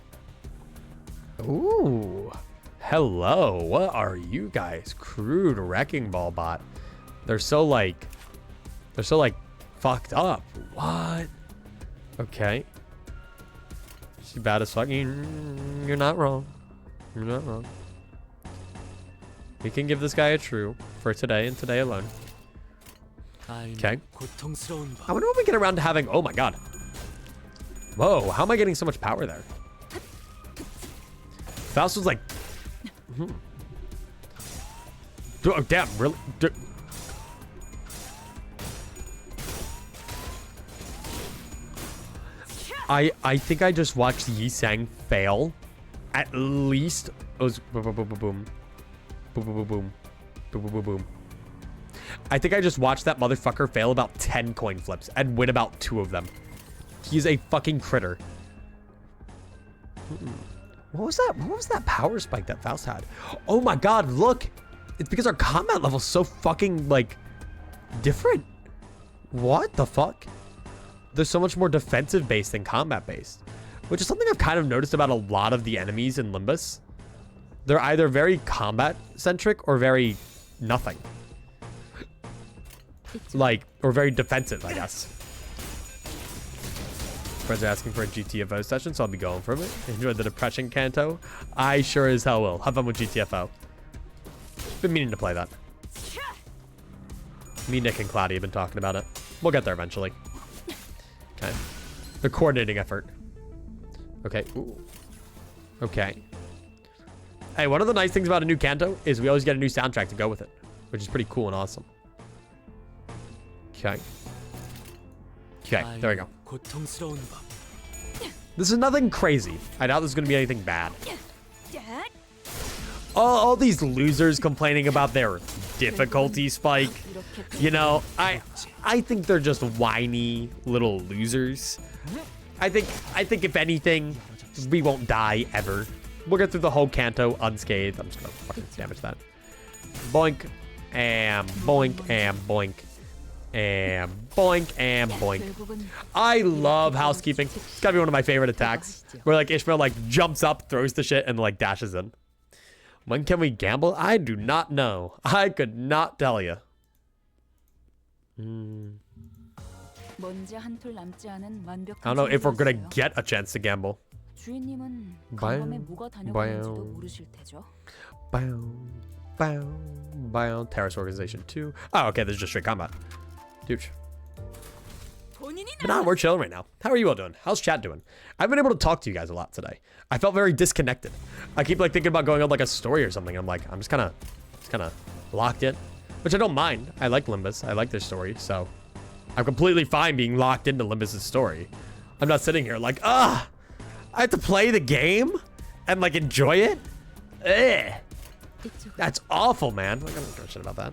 Ooh. Hello. What are you guys? Crude wrecking ball bot. They're so like fucked up. What? Okay. She's bad as fuck. You're not wrong. You're not wrong. We can give this guy a true for today and today alone. Okay. I wonder when we get around to having. Oh my god. Whoa, how am I getting so much power there? Faust was like. Oh, damn, really? I think I just watched Yi Sang fail. At least. It was boom, boom, boom, boom, boom. Boom, boom, boom, boom. Boom, boom, boom, boom. I think I just watched that motherfucker fail about 10 coin flips and win about 2 of them. He's a fucking critter. What was that? What was that power spike that Faust had? Oh my god, look. It's because our combat level's so fucking, like, different. What the fuck? There's so much more defensive based than combat based, which is something I've kind of noticed about a lot of the enemies in Limbus. They're either very combat centric or very nothing. Like, or very defensive, I guess. Friends are asking for a GTFO session, so I'll be going for it. Enjoy the depression canto. I sure as hell will. Have fun with GTFO. Been meaning to play that. Me, Nick, and Cloudy have been talking about it. We'll get there eventually. Okay. The coordinating effort. Okay. Ooh. Okay. Hey, one of the nice things about a new canto is we always get a new soundtrack to go with it, which is pretty cool and awesome. Okay. Okay, there we go. 고통스러운 법. This is nothing crazy. I doubt there's going to be anything bad. All these losers complaining about their difficulty spike. You know, I think they're just whiny little losers. I think if anything, we won't die ever. We'll get through the whole canto unscathed. I'm just going to fucking damage that. Boink, and boink, and boink. And boink and boink. I love housekeeping. It's gotta be one of my favorite attacks. Where like Ishmael like jumps up, throws the shit, and like dashes in. When can we gamble? I do not know. I could not tell you. I don't know if we're gonna get a chance to gamble. Terrorist Organization 2. Oh, okay, this is just straight combat. Dude. But nah, we're chilling right now. How are you all doing? How's chat doing? I've been able to talk to you guys a lot today. I felt very disconnected. I keep like thinking about going on like a story or something. I'm like, I'm just kind of locked in, which I don't mind. I like Limbus. I like their story. So I'm completely fine being locked into Limbus's story. I'm not sitting here like, I have to play the game and like enjoy it. Ugh. That's awful, man. Like, I don't give a shit about that.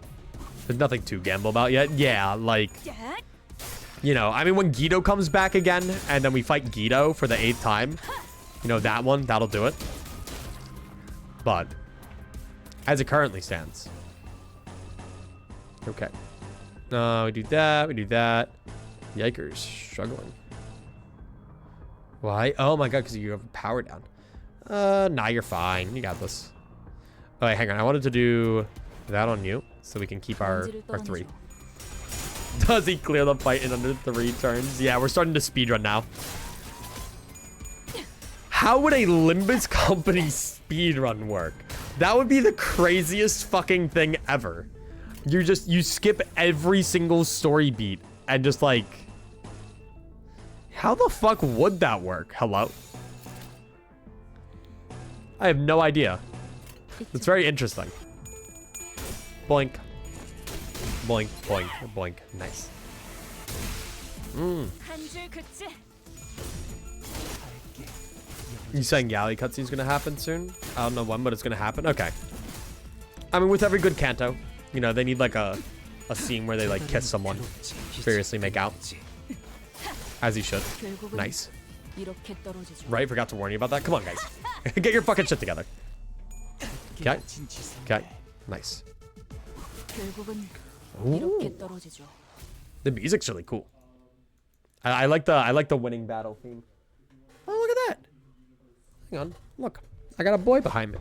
There's nothing to gamble about yet. Yeah, like, you know, I mean, when Guido comes back again and then we fight Guido for the 8th time, you know, that one, that'll do it. But as it currently stands. Okay. We do that. We do that. Yikers. Struggling. Why? Oh my god, because you have power down. Nah, you're fine. You got this. Oh, wait, hang on. I wanted to do that on you so we can keep our 3. Does he clear the fight in under 3 turns? Yeah, we're starting to speedrun now. How would a Limbus Company speedrun work? That would be the craziest fucking thing ever. You skip every single story beat and just like... How the fuck would that work? Hello? I have no idea. It's very interesting. Boink. Boink, boink, boink. Nice. You saying Yali cutscene's gonna happen soon? I don't know when, but it's gonna happen. Okay. I mean, with every good canto, you know, they need like a scene where they like kiss someone, seriously make out, as he should. Nice. Right? Forgot to warn you about that. Come on, guys. Get your fucking shit together. Okay. Okay. Nice. Ooh. The music's really cool. I like the winning battle theme. Oh, look at that. Hang on. Look. I got a boy behind me.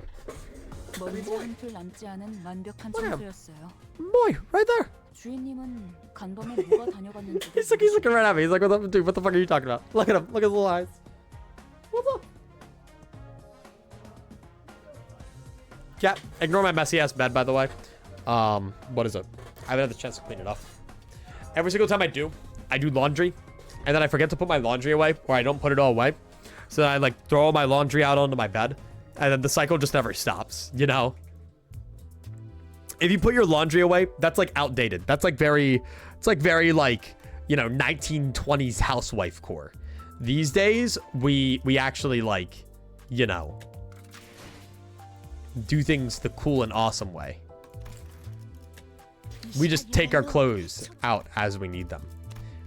Look at him. Boy, right there. He's looking right at me. He's like, what the, dude, what the fuck are you talking about? Look at him. Look at his little eyes. What's up? Yeah, ignore my messy ass bed, by the way. What is it? I haven't had the chance to clean it up. Every single time I do laundry, and then I forget to put my laundry away, or I don't put it all away. So then I like throw all my laundry out onto my bed, and then the cycle just never stops, you know? If you put your laundry away, that's like outdated. That's like very, it's like very like, you know, 1920s housewife core. These days, we actually like, you know, do things the cool and awesome way. We just take our clothes out as we need them.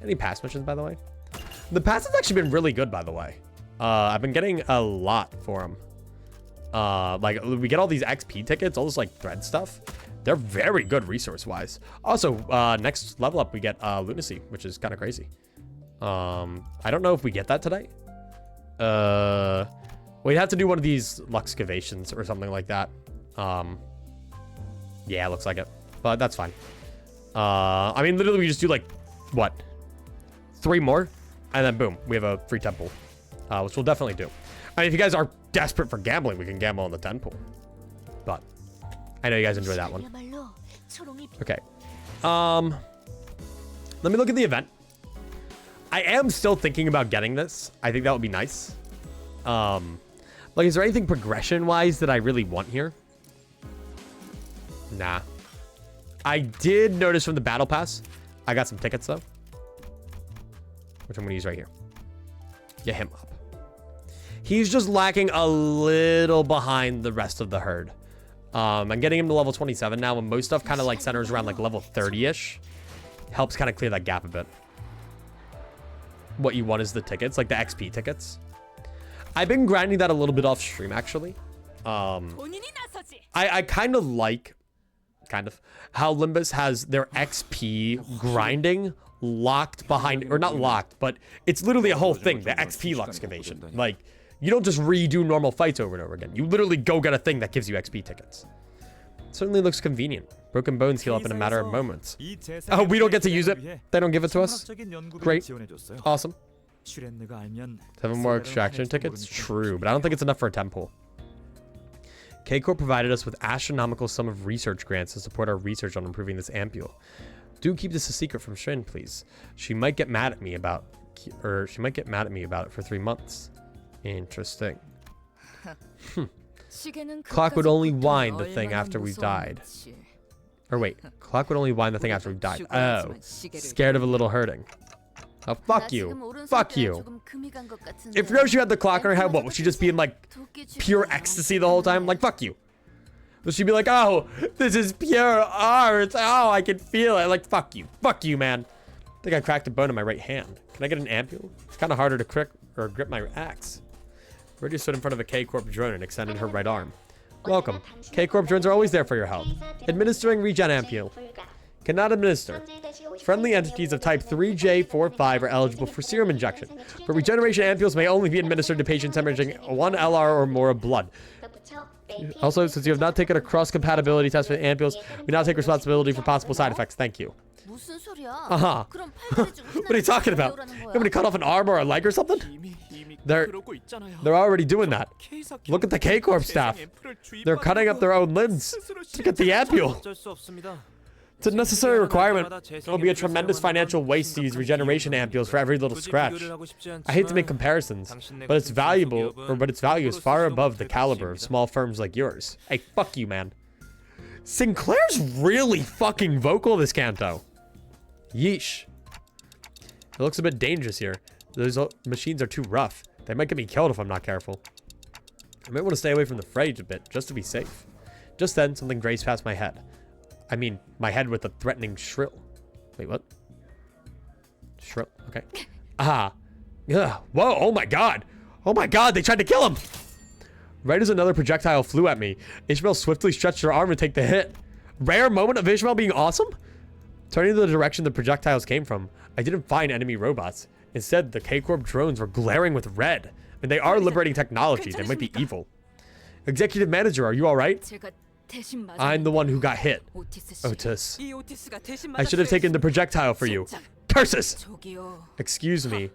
Any pass missions, by the way? The pass has actually been really good, by the way. I've been getting a lot for them. Like we get all these XP tickets, all this like thread stuff. They're very good resource-wise. Also, next level up we get lunacy, which is kind of crazy. I don't know if we get that today. We'd have to do one of these luxcavations or something like that. Yeah, looks like it, but that's fine. I mean, literally we just do like, what? 3 more, and then boom, we have a free temple, which we'll definitely do. I mean, if you guys are desperate for gambling, we can gamble on the 10 pool. But I know you guys enjoy that one. Okay. Let me look at the event. I am still thinking about getting this. I think that would be nice. Like, is there anything progression-wise that I really want here? Nah. I did notice from the battle pass, I got some tickets though, which I'm gonna use right here. Get him up. He's just lacking a little behind the rest of the herd. I'm getting him to level 27 now, and most stuff kind of like centers around like level 30-ish. Helps kind of clear that gap a bit. What you want is the tickets, like the XP tickets. I've been grinding that a little bit off stream, actually. I kind of like, how Limbus has their XP grinding locked behind, or not locked, but it's literally a whole thing, the XP luxcavation. Like, you don't just redo normal fights over and over again. You literally go get a thing that gives you XP tickets. Certainly looks convenient. Broken bones heal up in a matter of moments. Oh, we don't get to use it? They don't give it to us? Great. Awesome. 7 more extraction tickets? True, but I don't think it's enough for a temple. K-Corp provided us with astronomical sum of research grants to support our research on improving this ampule. Do keep this a secret from Shin, please. She might get mad at me about it for 3 months. Interesting. Clock would only wind the thing after we've died. Or wait, clock would only wind the thing after we've died. Oh, scared of a little hurting. Oh, fuck you. Fuck you. If Roshi had the clock on her head, what, would she just be in, like, pure ecstasy the whole time? Like, fuck you. Would she be like, oh, this is pure art. Oh, I can feel it. Like, fuck you. Fuck you, man. I think I cracked a bone in my right hand. Can I get an ampule? It's kind of harder to grip my axe. Roshi stood in front of a K-Corp drone and extended her right arm. Welcome. K-Corp drones are always there for your help. Administering regen ampule. Cannot administer. Friendly entities of type 3J45 are eligible for serum injection, but regeneration ampules may only be administered to patients hemorrhaging 1 LR or more of blood. Also, since you have not taken a cross-compatibility test for the ampules, we now take responsibility for possible side effects. Thank you. What are you talking about? You want me to cut off an arm or a leg or something? They're already doing that. Look at the K-Corp staff. They're cutting up their own limbs to get the ampule. It's a necessary requirement. It will be a tremendous financial waste to use regeneration ampules for every little scratch. I hate to make comparisons, but its value is far above the caliber of small firms like yours. Hey, fuck you, man. Sinclair's really fucking vocal this canto. Yeesh. It looks a bit dangerous here. Those machines are too rough. They might get me killed if I'm not careful. I might want to stay away from the fray a bit, just to be safe. Just then, something grazed past my head. I mean, my head with a threatening shrill. Wait, what? Shrill, okay. Ah. Ugh. Whoa, oh my god. Oh my god, they tried to kill him. Right as another projectile flew at me, Ishmael swiftly stretched her arm to take the hit. Rare moment of Ishmael being awesome? Turning to the direction the projectiles came from, I didn't find enemy robots. Instead, the K-Corp drones were glaring with red. And they are liberating technology. They might be evil. Executive Manager, are you alright? I'm the one who got hit. Otis. I should have taken the projectile for you. Curses! Excuse me.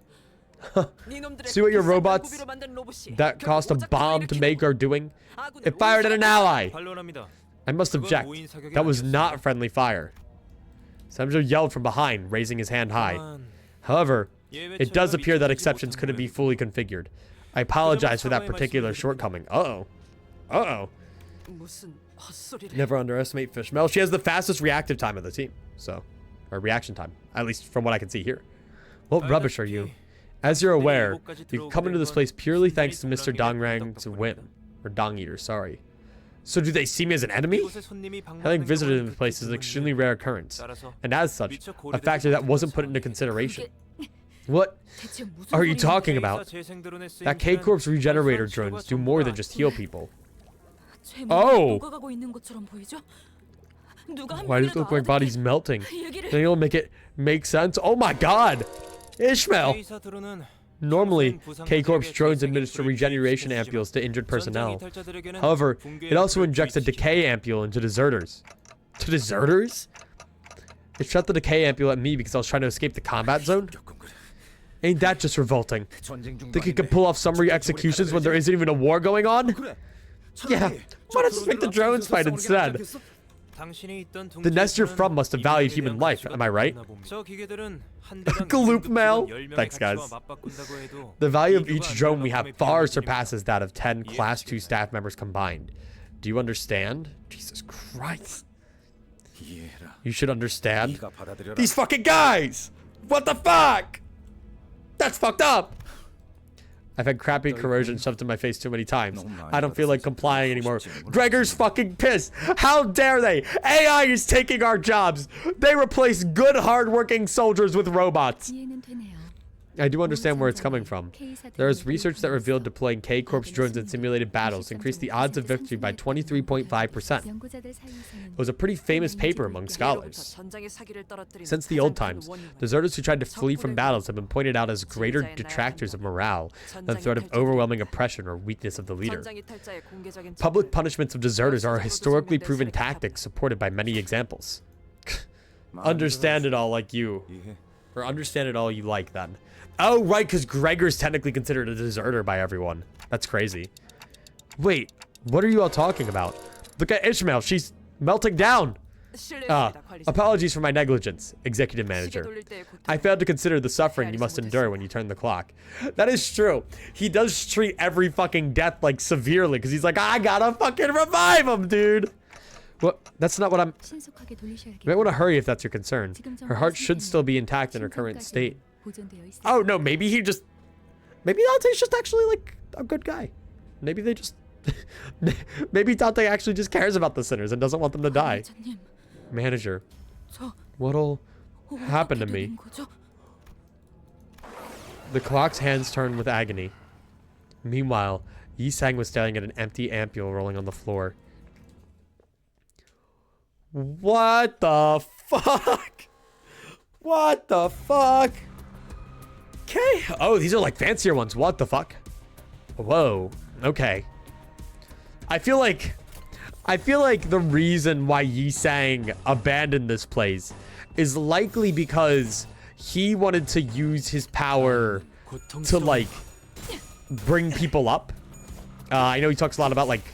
See what your robots that cost a bomb to make are doing? It fired at an ally! I must object. That was not friendly fire. Samcho yelled from behind, raising his hand high. However, it does appear that exceptions couldn't be fully configured. I apologize for that particular shortcoming. Uh-oh. Uh-oh. Never underestimate Fishmel. She has the fastest reactive time of the team. So, or reaction time. At least from what I can see here. What rubbish are you? As you're aware, you've come into this place purely thanks to Mr. Dongrang's whim. Or Dong Eater, sorry. So do they see me as an enemy? Having visited this place is an extremely rare occurrence. And as such, a factor that wasn't put into consideration. What are you talking about? That K-Corp's regenerator drones do more than just heal people. Oh. 녹아가고 있는 것처럼 보이죠? 누가 한 Why does it 명이라도 look like bodies melting? 얘기를 Then you'll make it make sense. Oh my god! Ishmael! Normally, K-Corp's drones administer regeneration ampules to injured personnel. However, it also injects a decay ampule into deserters. To deserters? It shot the decay ampule at me because I was trying to escape the combat zone? Ain't that just revolting? Think you can pull off summary executions when there isn't even a war going on? Yeah, why not just make the drones fight instead? The nest you're from must have valued human life, am I right? Gloop mail. Thanks, guys. The value of each drone we have far surpasses that of 10 Class 2 staff members combined. Do you understand? Jesus Christ. You should understand. These fucking guys! What the fuck? That's fucked up! I've had crappy corrosion shoved in my face too many times. I don't feel like complying anymore. Gregor's fucking pissed. How dare they? AI is taking our jobs. They replace good, hardworking soldiers with robots. 이해는 되네요. I do understand where it's coming from. There is research that revealed deploying K-Corp's drones in simulated battles increased the odds of victory by 23.5%. 연구자들 사이에서는 It was a pretty famous paper among scholars. Since the old times, deserters who tried to flee from battles have been pointed out as greater detractors of morale than threat of overwhelming oppression or weakness of the leader. Public punishments of deserters are a historically proven tactic supported by many examples. Understand it all like you. Or understand it all you like, then. Oh, right, because Gregor's technically considered a deserter by everyone. That's crazy. Wait, what are you all talking about? Look at Ishmael, she's melting down. Apologies for my negligence, executive manager. I failed to consider the suffering you must endure when you turn the clock. That is true. He does treat every fucking death, like, severely, because he's like, I gotta fucking revive him, dude. Well, that's not what I'm... 신속하게 You 돌리셔야겠네요. might want to hurry if that's your concern. Her heart should still be intact in her current state. 보존되어 있어요. Oh, no, maybe he just... Maybe Dante's just actually, like, a good guy. Maybe they just... Maybe Dante actually just cares about the sinners and doesn't want them to die. 관리자님, Manager, 저 what'll happen to 어떻게 me? 된 거죠? The clock's hands turned with agony. Meanwhile, Yi Sang was staring at an empty ampule rolling on the floor. What the fuck? What the fuck? Okay. Oh, these are like fancier ones. What the fuck? Whoa. Okay. I feel like the reason why Yi Sang abandoned this place is likely because he wanted to use his power to like bring people up. I know he talks a lot about like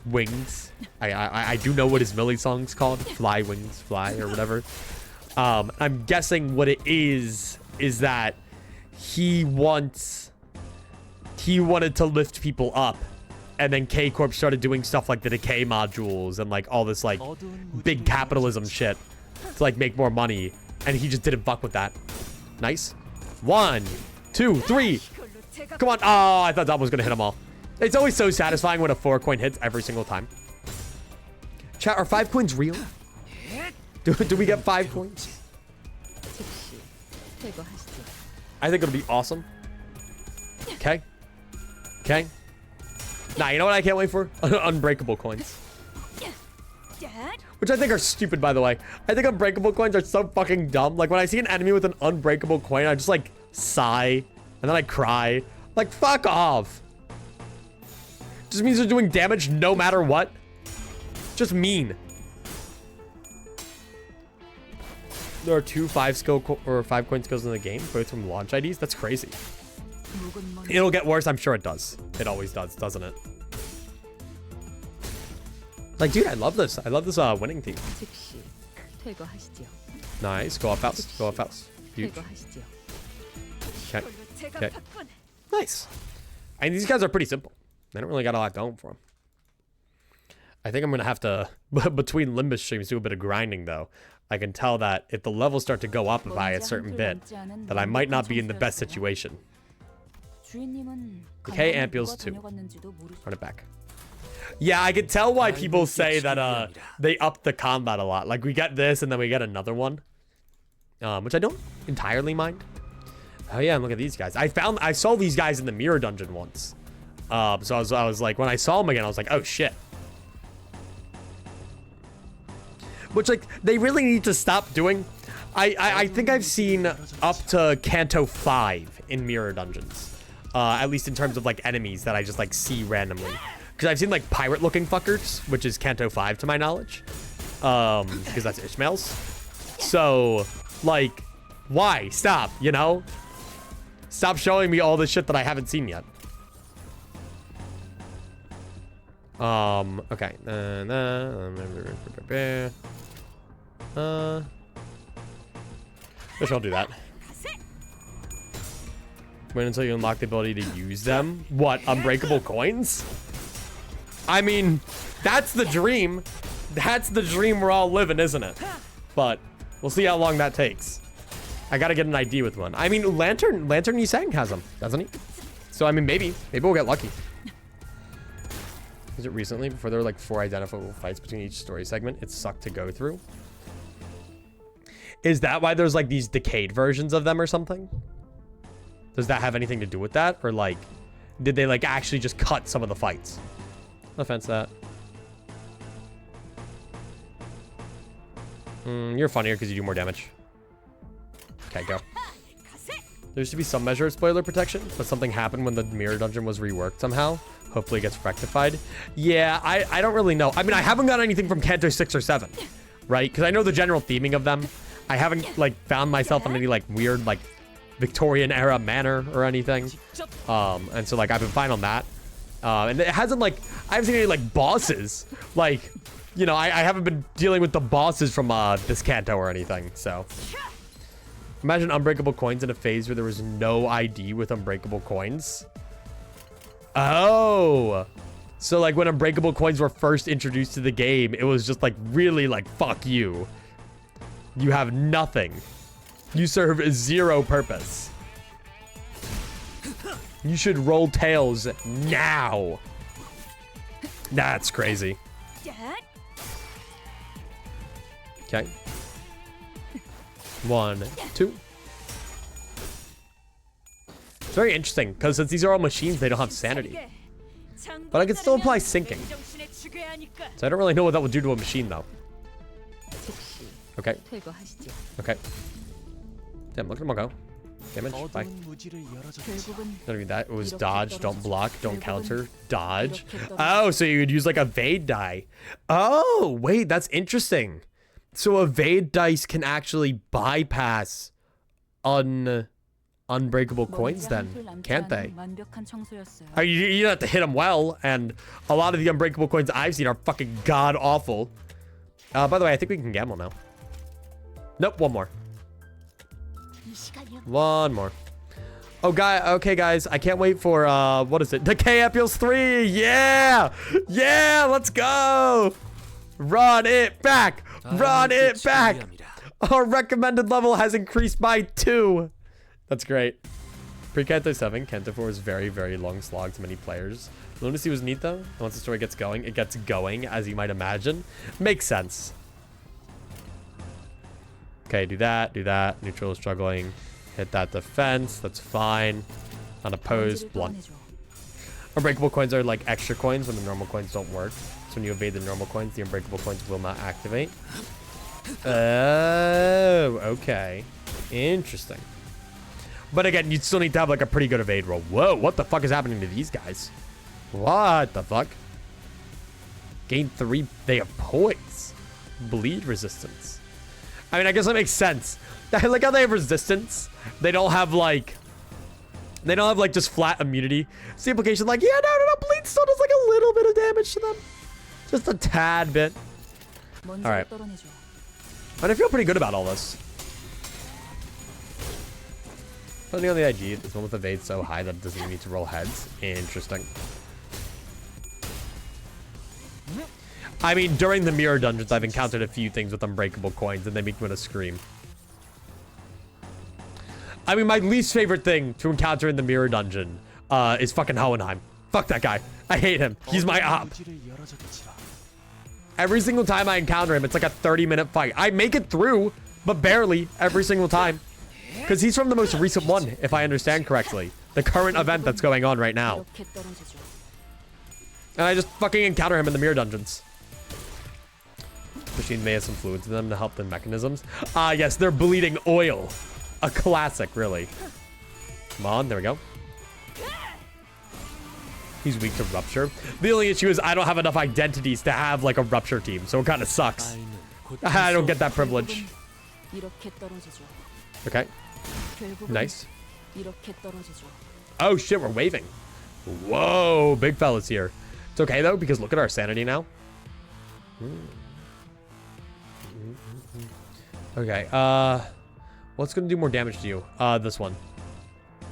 wings. I do know what his Millie song's called, Fly Wings Fly or whatever. I'm guessing what it is that he wanted to lift people up, and then K-Corp started doing stuff like the decay modules and like all this like big capitalism shit to like make more money, and he just didn't fuck with that. Nice. 1, 2, 3. Come on. Oh, I thought that was gonna hit them all. It's always so satisfying when a 4-coin hits every single time. Chat, are 5 coins real? Do we get 5 coins? 즉시 퇴거하시죠. I think it'll be awesome. Okay. Okay. Nah, you know what I can't wait for? Unbreakable coins. Which I think are stupid, by the way. I think unbreakable coins are so fucking dumb. Like, when I see an enemy with an unbreakable coin, I just, like, sigh. And then I cry. Like, fuck off. Just means they're doing damage no matter what. Just mean. There are 2 5 coin skills in the game, both from launch IDs. That's crazy. It'll get worse. I'm sure it does. It always does, doesn't it? Like, dude, I love this. I love this winning team. 즉시 퇴거하시죠. Nice. Go off house. Go off house. Huge. 퇴거하시죠. Okay. Okay. Nice. And these guys are pretty simple. They don't really got a lot going for them. I think I'm going to have to, between Limbus streams, do a bit of grinding, though. I can tell that if the levels start to go up by a certain bit, that I might not be in the best situation. Okay, ampules too. Run it back. Yeah, I can tell why people say that they up the combat a lot. Like, we get this, and then we get another one. Which I don't entirely mind. Oh yeah, and look at these guys. I saw these guys in the mirror dungeon once. So I was like, when I saw him again, I was like, oh shit. Which, like, they really need to stop doing. I think I've seen up to Kanto 5 in mirror dungeons. At least in terms of, like, enemies that I just, like, see randomly. Because I've seen, like, pirate-looking fuckers, which is Kanto 5 to my knowledge. Because that's Ishmael's. So, like, why? Stop, you know? Stop showing me all the shit that I haven't seen yet. Okay. Guess I'll do that. Wait until you unlock the ability to use them. What, unbreakable coins? I mean, that's the dream. That's the dream we're all living, isn't it? But we'll see how long that takes. I gotta get an ID with one. I mean, Lantern Yisang has them, doesn't he? So, I mean, maybe we'll get lucky. Was it recently? Before there were like 4 identifiable fights between each story segment, it sucked to go through. Is that why there's like these decayed versions of them or something? Does that have anything to do with that? Or like, did they like actually just cut some of the fights? No offense that. You're funnier because you do more damage. Okay, go. There used to be some measure of spoiler protection, but something happened when the mirror dungeon was reworked somehow. Hopefully it gets rectified. Yeah, I don't really know. I mean, I haven't got anything from Kanto 6 or 7, right? Because I know the general theming of them. I haven't, like, found myself in any, like, weird, like, Victorian-era manner or anything. And so, like, I've been fine on that. And it hasn't, like, I haven't seen any, like, bosses. Like, you know, I haven't been dealing with the bosses from this Kanto or anything, so... Imagine unbreakable coins in a phase where there was no ID with unbreakable coins. Oh. So, like, when unbreakable coins were first introduced to the game, it was just, like, really, like, fuck you. You have nothing. You serve zero purpose. You should roll tails now. That's crazy. Okay. 1, 2. It's very interesting, because since these are all machines, they don't have sanity. But I can still apply sinking. So I don't really know what that would do to a machine, though. Okay. Okay. Damn, look at them all go. Damage, bye. Don't need that. It was dodge, don't block, don't counter, dodge. Oh, so you would use like evade die. Oh, wait, that's interesting. So evade dice can actually bypass unbreakable coins then, can't they? You have to hit them well, and a lot of the unbreakable coins I've seen are fucking god-awful. By the way, I think we can gamble now. Nope, one more. One more. Oh, okay, guys. I can't wait for, what is it? Decay Epios 3! Yeah! Yeah! Let's go! Run it back! Run it back! Our recommended level has increased by 2. That's great. Pre-Kanto 7, Kanto 4 is very, very long slog to many players. Lunacy was neat, though. Once the story gets going, it gets going, as you might imagine. Makes sense. Okay, do that, do that. Neutral is struggling. Hit that defense. That's fine. Unopposed, blunt. Unbreakable coins are like extra coins when the normal coins don't work. So when you evade the normal coins, the unbreakable coins will not activate. Oh, okay. Interesting. But again, you'd still need to have like a pretty good evade roll. Whoa, what the fuck is happening to these guys? What the fuck? Gain 3. They have poise. Bleed resistance. I mean, I guess that makes sense. I like how they have resistance. They don't have like just flat immunity. It's the implication like, yeah, no, bleed still does like a little bit of damage to them. Just a tad bit. All right. And I feel pretty good about all this. Putting on the IG, this one with evade so high that it doesn't even need to roll heads. Interesting. I mean, during the mirror dungeons, I've encountered a few things with unbreakable coins, and they make me want to scream. I mean, my least favorite thing to encounter in the mirror dungeon is fucking Hohenheim. Fuck that guy. I hate him. He's my op. Every single time I encounter him, it's like a 30-minute fight. I make it through, but barely every single time. Because he's from the most recent one, if I understand correctly. The current event that's going on right now. And I just fucking encounter him in the mirror dungeons. Machine may have some fluids in them to help the mechanisms. Ah, yes, they're bleeding oil. A classic, really. Come on, there we go. He's weak to rupture. The only issue is I don't have enough identities to have like a rupture team, so it kind of sucks. I don't get that privilege. Okay. Nice. Oh shit, we're waving. Whoa, big fella's here. It's okay though, because look at our sanity now. Okay, what's gonna do more damage to you? This one.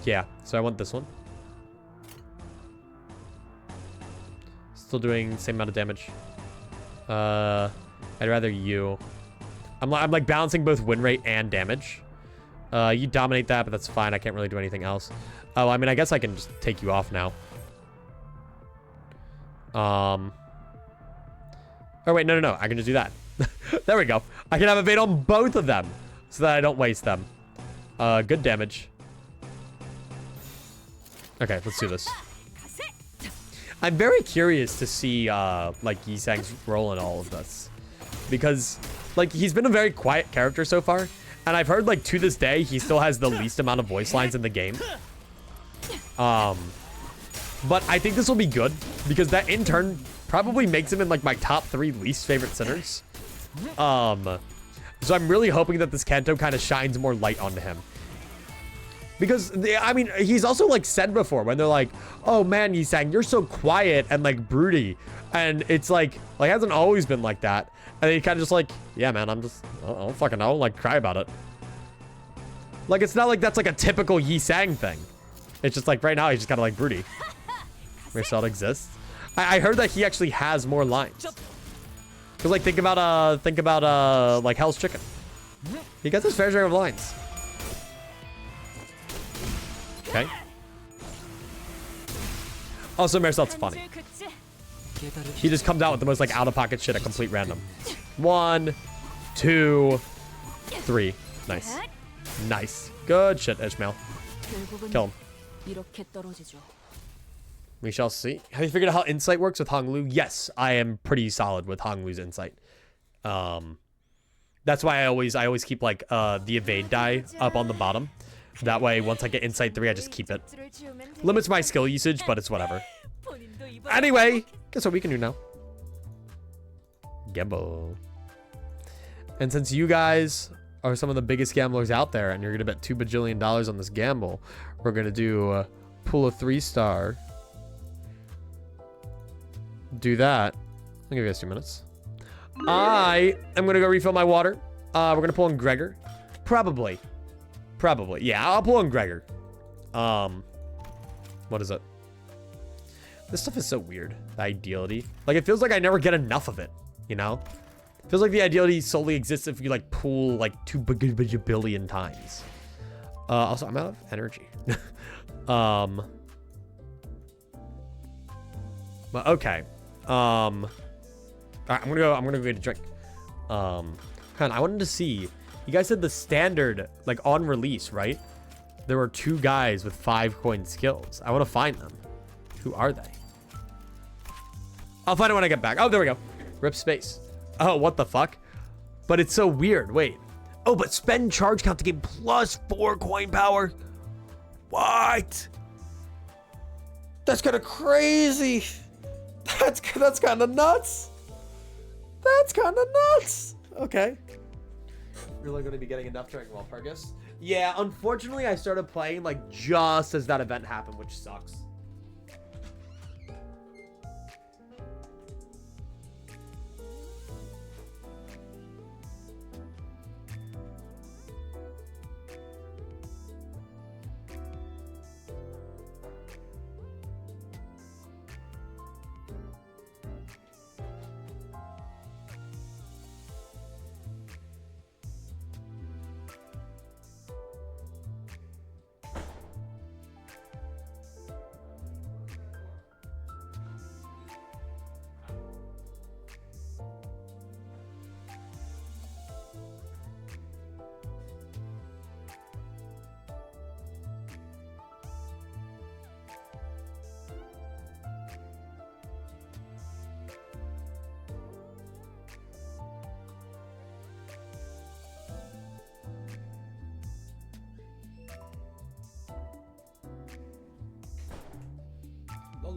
Yeah, so I want this one. Still doing the same amount of damage. I'd rather you. I'm like balancing both win rate and damage. You dominate that, but that's fine. I can't really do anything else. Oh, I mean, I guess I can just take you off now. Oh, wait, no. I can just do that. There we go. I can have evade on both of them so that I don't waste them. Good damage. Okay, let's do this. I'm very curious to see, like, Yisang's role in all of this. Because, like, he's been a very quiet character so far. And I've heard, like, to this day, he still has the least amount of voice lines in the game. But I think this will be good. Because that, in turn, probably makes him in, like, my top 3 least favorite sinners. So I'm really hoping that this Kanto kind of shines more light onto him. Because, I mean, he's also, like, said before when they're like, oh, man, Yisang, you're so quiet and, like, broody. And it's like, hasn't always been like that. And he kind of just like, yeah, man, I'm just, I don't fucking know, like, cry about it. Like, it's not like that's, like, a typical Yisang thing. It's just, like, right now, he's just kind of, like, broody. Marcel exists. I heard that he actually has more lines. Because, like, think about, like, Hell's Chicken. He gets his fair share of lines. Okay. Also, Marcel's funny. He just comes out with the most, like, out-of-pocket shit at complete random. 1, 2, 3. Nice. Nice. Good shit, Ishmael. Kill him. We shall see. Have you figured out how insight works with Honglu? Yes, I am pretty solid with Honglu's insight. That's why I always keep, like, the evade die up on the bottom. That way, once I get insight 3, I just keep it. Limits my skill usage, but it's whatever. Anyway, guess what we can do now? Gamble. And since you guys are some of the biggest gamblers out there, and you're gonna bet $2 bajillion on this gamble, we're gonna do pull a 3-star. Do that. I'll give you guys 2 minutes. I am gonna go refill my water. We're gonna pull in Gregor. Probably. Yeah, I'll pull in Gregor. What is it? This stuff is so weird. The ideality. Like, it feels like I never get enough of it, you know? It feels like the ideality solely exists if you, like, pool, like, 2 billion times. Also, I'm out of energy. But, okay. All right, I'm gonna go get a drink. I wanted to see. You guys said the standard, like, on release, right? There were 2 guys with 5 coin skills. I want to find them. Who are they? I'll find it when I get back. Oh, there we go. Rip space. Oh, what the fuck? But it's so weird. Wait. Oh, but spend charge count to gain plus 4 coin power. What? That's kind of crazy. That's kind of nuts. That's kind of nuts. Okay. Really going to be getting enough during Walpurgis? Yeah, unfortunately, I started playing, like, just as that event happened, which sucks.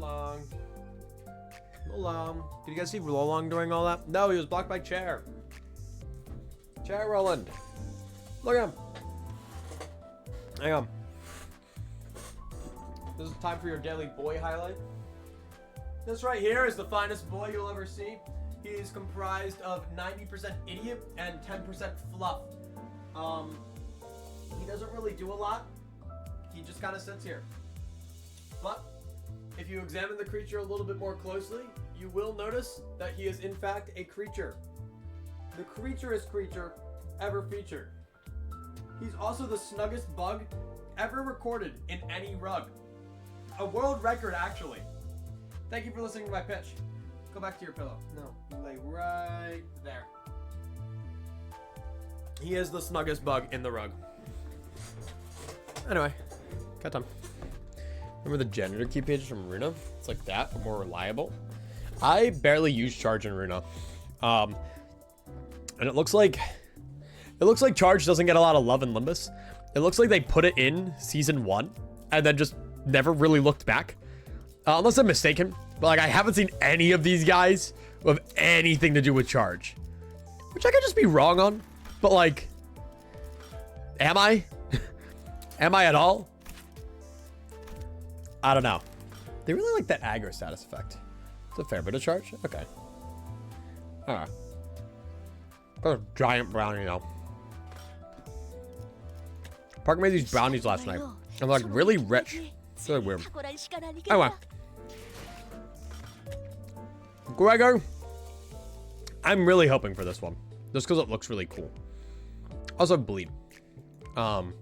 Long. Long. Did you guys see Long doing all that? No, he was blocked by Chair. Chair Roland. Look at him. Hang on. This is time for your daily boy highlight. This right here is the finest boy you'll ever see. He is comprised of 90% idiot and 10% fluff. He doesn't really do a lot. He just kind of sits here. But if you examine the creature a little bit more closely, you will notice that he is in fact a creature. The creaturest creature ever featured. He's also the snuggest bug ever recorded in any rug. A world record, actually. Thank you for listening to my pitch. Go back to your pillow. No, you lay right there. He is the snuggest bug in the rug. Anyway, cut time. Remember the janitor key pages from Runa? It's like that, but more reliable. I barely use charge in Runa. And it looks like charge doesn't get a lot of love in Limbus. It looks like they put it in season 1 and then just never really looked back. Unless I'm mistaken. But like I haven't seen any of these guys with anything to do with charge. Which I could just be wrong on. But like, am I? Am I at all? I don't know. They really like that aggro status effect. It's a fair bit of charge. Okay. Alright. Got a giant brownie now. Parker made these brownies last night. I'm like really rich. It's really weird. Anyway. Gregor. I'm really hoping for this one. Just because it looks really cool. Also bleed. +1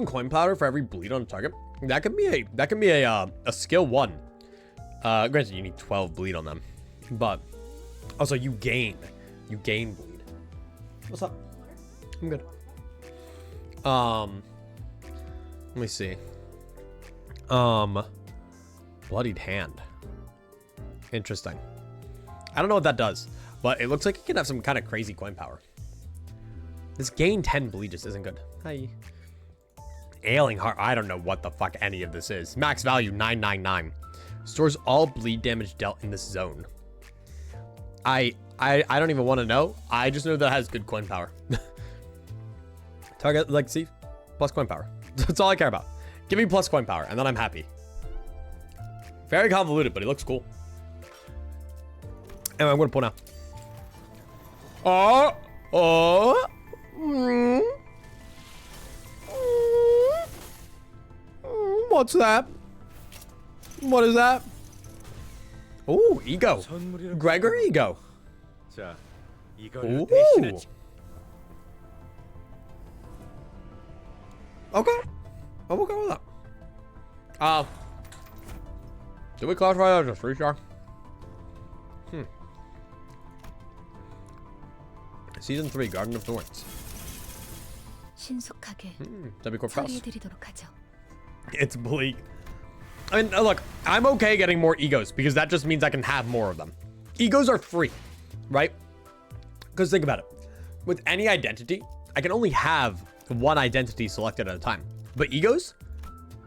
coin powder for every bleed on target. That can be a skill 1. Granted, you need 12 bleed on them, but also you gain bleed. What's up? I'm good. Let me see. Bloodied hand. Interesting. I don't know what that does, but it looks like it can have some kind of crazy coin power. This gain 10 bleed just isn't good. Hi. Ailing heart. I don't know what the fuck any of this is. Max value 999. Stores all bleed damage dealt in this zone. I don't even want to know. I just know that it has good coin power. Target, like, see? Plus coin power. That's all I care about. Give me plus coin power, and then I'm happy. Very convoluted, but it looks cool. Anyway, I'm going to pull now. What's that? What is that? Oh, ego. Gregor ego. Ooh. Okay. I'm okay with that. Did we classify that as a 3-star? Season 3, Garden of Thorns. 신속하게 that'd be corp cross. 처리해드리도록 하죠. It's bleak. I mean, look, I'm okay getting more egos because that just means I can have more of them. Egos are free, right? Because think about it. With any identity, I can only have one identity selected at a time. But egos?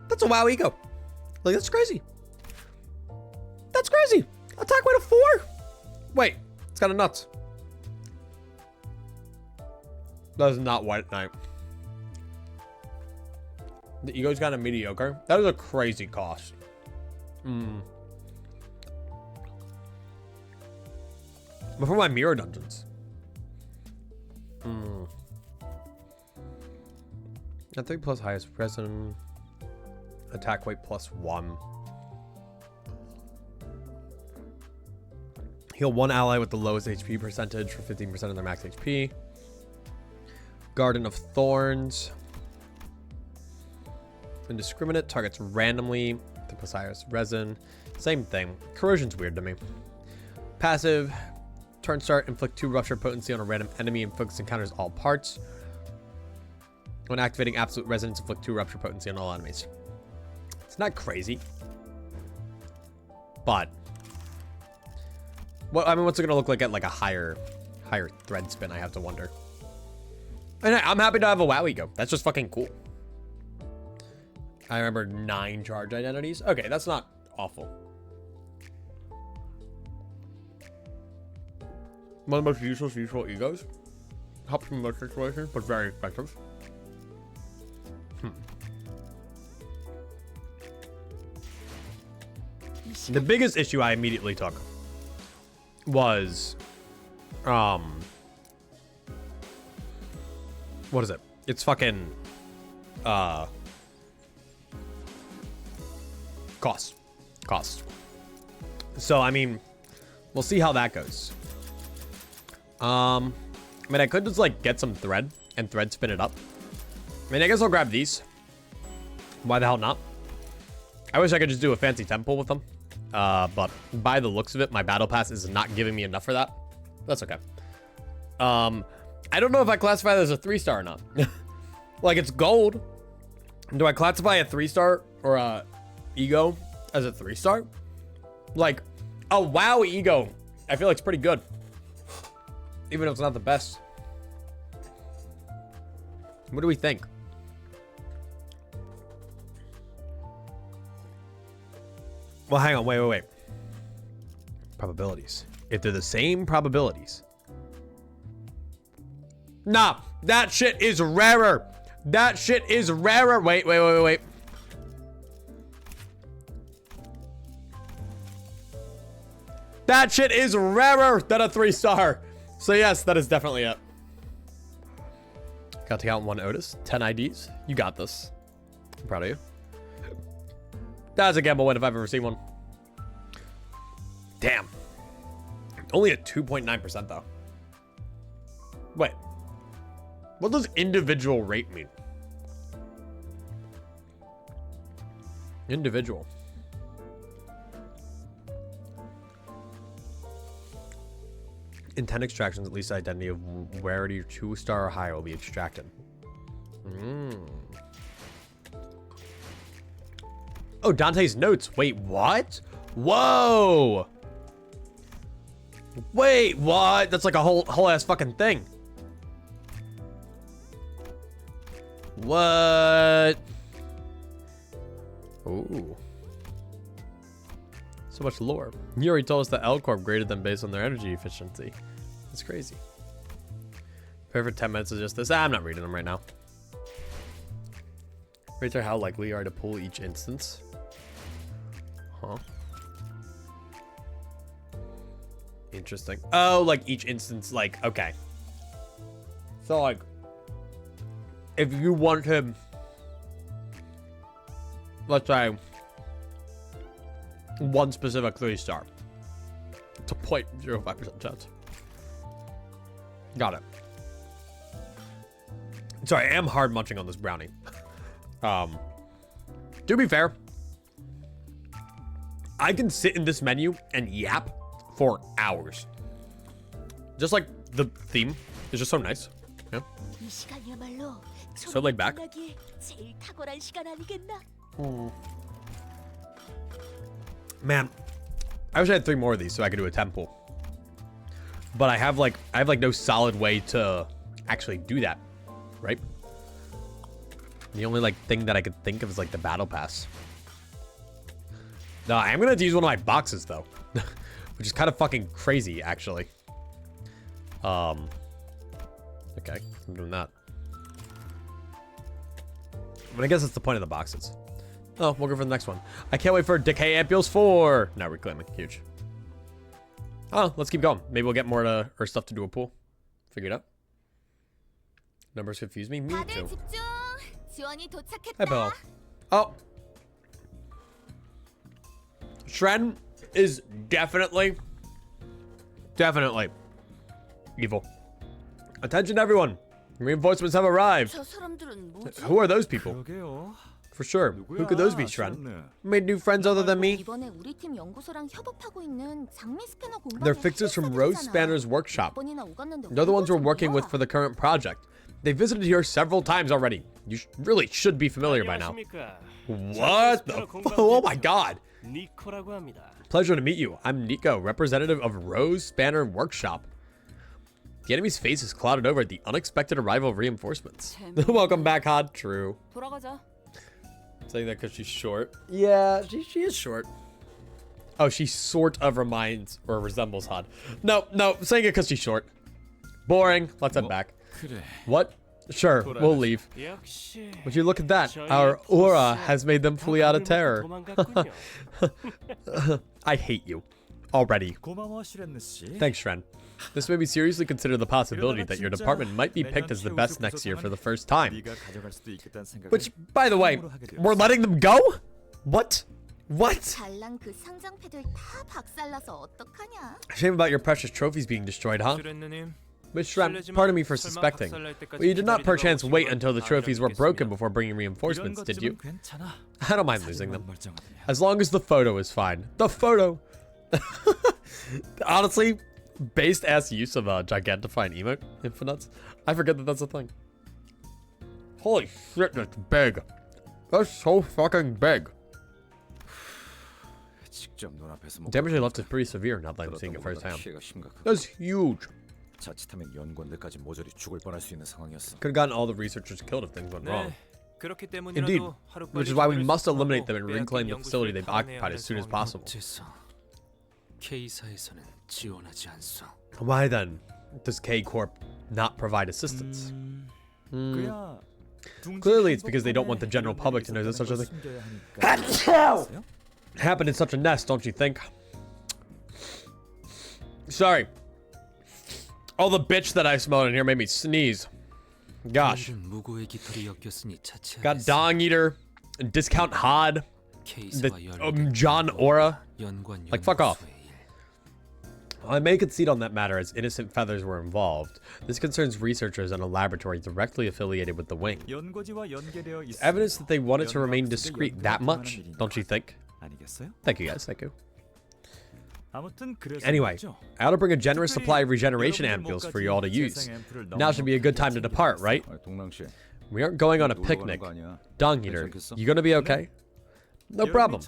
That's a WoW ego. Like, that's crazy. That's crazy. Attack weight of 4? Wait, it's kind of nuts. That is not White Knight. The ego's kind of mediocre. That is a crazy cost. But for my mirror dungeons. I think plus highest present. Attack weight +1. Heal one ally with the lowest HP percentage for 15% of their max HP. Garden of Thorns. Indiscriminate. Targets randomly. The plus highest resin. Same thing. Corrosion's weird to me. Passive. Turn start. Inflict 2 rupture potency on a random enemy and focus encounters all parts. When activating absolute resonance, inflict 2 rupture potency on all enemies. It's not crazy. But what, I mean, what's it gonna look like at like a higher thread spin? I have to wonder. And I'm happy to have a WoW ego. That's just fucking cool. I remember 9 charge identities. Okay, that's not awful. One of the most useless egos. Helps in most situations, but very expensive. The biggest issue I immediately took was, what is it? It's fucking, cost. So, I mean, we'll see how that goes. I mean, I could just, like, get some thread and thread spin it up. I mean, I guess I'll grab these. Why the hell not? I wish I could just do a fancy temple with them. But by the looks of it, my battle pass is not giving me enough for that. That's okay. I don't know if I classify that as a 3-star or not. Like, it's gold. Do I classify a 3-star or a ego as a 3-star? Like, a WoW ego, I feel like it's pretty good. Even if it's not the best. What do we think? Well, hang on. Wait. Probabilities. If they're the same probabilities. Nah, that shit is rarer. That shit is rarer. Wait. That shit is rarer than a 3-star. So yes, that is definitely it. Got to count 1 Otis, 10 IDs. You got this. I'm proud of you. That's a gamble win if I've ever seen one. Damn. Only at 2.9% though. Wait. What does individual rate mean? Individual. In 10 extractions, at least the identity of rarity 2-star or higher will be extracted. Oh, Dante's notes. Wait, what? Whoa. Wait, what? That's like a whole ass fucking thing. What? Ooh. So much lore. You already told us that L Corp graded them based on their energy efficiency. That's crazy. Prepare for 10 minutes of just this. I'm not reading them right now. Rate how likely you are to pull each instance. Huh. Interesting. Oh, like each instance, like, okay. So, like, if you want him, let's say, one specific 3-star, it's a 0.05% chance. Got it. Sorry, I am hard munching on this brownie. To be fair, I can sit in this menu and yap for hours. Just like the theme is just so nice. Yeah. So laid back. Man, I wish I had 3 more of these so I could do a temple. But I have like no solid way to actually do that, right? The only like thing that I could think of is like the battle pass. No, I'm gonna have to use one of my boxes though, which is kind of fucking crazy actually. Okay, I'm doing that. But I guess that's the point of the boxes. Oh, we'll go for the next one. I can't wait for Decay Ampules 4. Now reclaiming, huge. Oh, let's keep going. Maybe we'll get more to or stuff to do a pool. Figure it out. Numbers confuse me. Me too. Hi, Bill. Oh. Shren is definitely evil. Attention, everyone. Reinforcements have arrived. Who are those people? 그러게요. For sure. Who could those be, Shren? Made new friends other than me? They're fixers from Rose Spanner's workshop. They're the ones we're working with for the current project. They visited here several times already. You really should be familiar by now. What the? Oh my god. Pleasure to meet you. I'm Nico, representative of Rose Spanner Workshop. The enemy's face is clouded over at the unexpected arrival of reinforcements. Welcome back, Hod. True. Saying that because she's short. Yeah, she is short. Oh, she sort of reminds or resembles Han. No, saying it because she's short. Boring. Let's head back. 그래. What? Sure, we'll leave. Would you look at that? Our aura has made them flee out of terror. I hate you. Already. 고마워, 시렌느 씨. Thanks, Shren. This made me seriously consider the possibility that your department might be picked as the best next year for the first time. 네가 가져갈 수도 있겠다는 생각을 Which, by the way, 처음으로 하게 되었어. we're letting them go? What? What? 잘난 그 상장패들 다 박살나서 어떡하냐? Shame about your precious trophies being destroyed, huh? 슈렌느님, Miss Shren, pardon me for suspecting. But you did not perchance wait until the trophies were broken before bringing reinforcements, did you? 괜찮아. I don't mind losing them. 멀쩡하네요. As long as the photo is fine. The photo! Honestly, based ass use of a gigantifying emote, infinites. I forget that that's a thing. Holy shit, that's big. That's so fucking big. 직접 눈앞에서 못 Damage they left is pretty severe now that I'm seeing it 들었던 것보다 firsthand. 피해가 심각하고 That's huge. 자칫하면 연구원들까지 모조리 죽을 뻔할 수 있는 상황이었어. Could have gotten all the researchers killed if things went wrong. 네, 그렇기 Indeed, 때문이라도 하루빨리 which is why we 저들을 must 수습하고 eliminate them and 빼앗긴 reclaim the facility they've 연구소를 occupied as soon as 파내야 possible. 어째서 K사에서는 지원하지 않소. Why then does K Corp not provide assistance? 그야 Clearly, it's because they don't want the general public to know that such a thing happened in such a nest, don't you think? Sorry. All the bitch that I smelled in here made me sneeze. Gosh. 무고의 깃털이 엮였으니 Got 자체하겠어. Dong Eater, Discount Hod, the K사와 John Aura. 연관 Like, fuck off. 연구소의 일. I may concede on that matter as innocent feathers were involved. This concerns researchers in a laboratory directly affiliated with the wing. 연고지와 연계되어 있어. Evidence that they wanted to remain discreet that much, don't you think? 아니겠어요? Thank you guys, thank you. 아무튼 그래서 Anyway, 말이죠. I ought to bring a generous supply of regeneration ampules for you all to use. Now should be a good time to depart, right? 동랑 씨. We aren't going on a picnic. Dong Eater, you gonna be okay? No problem.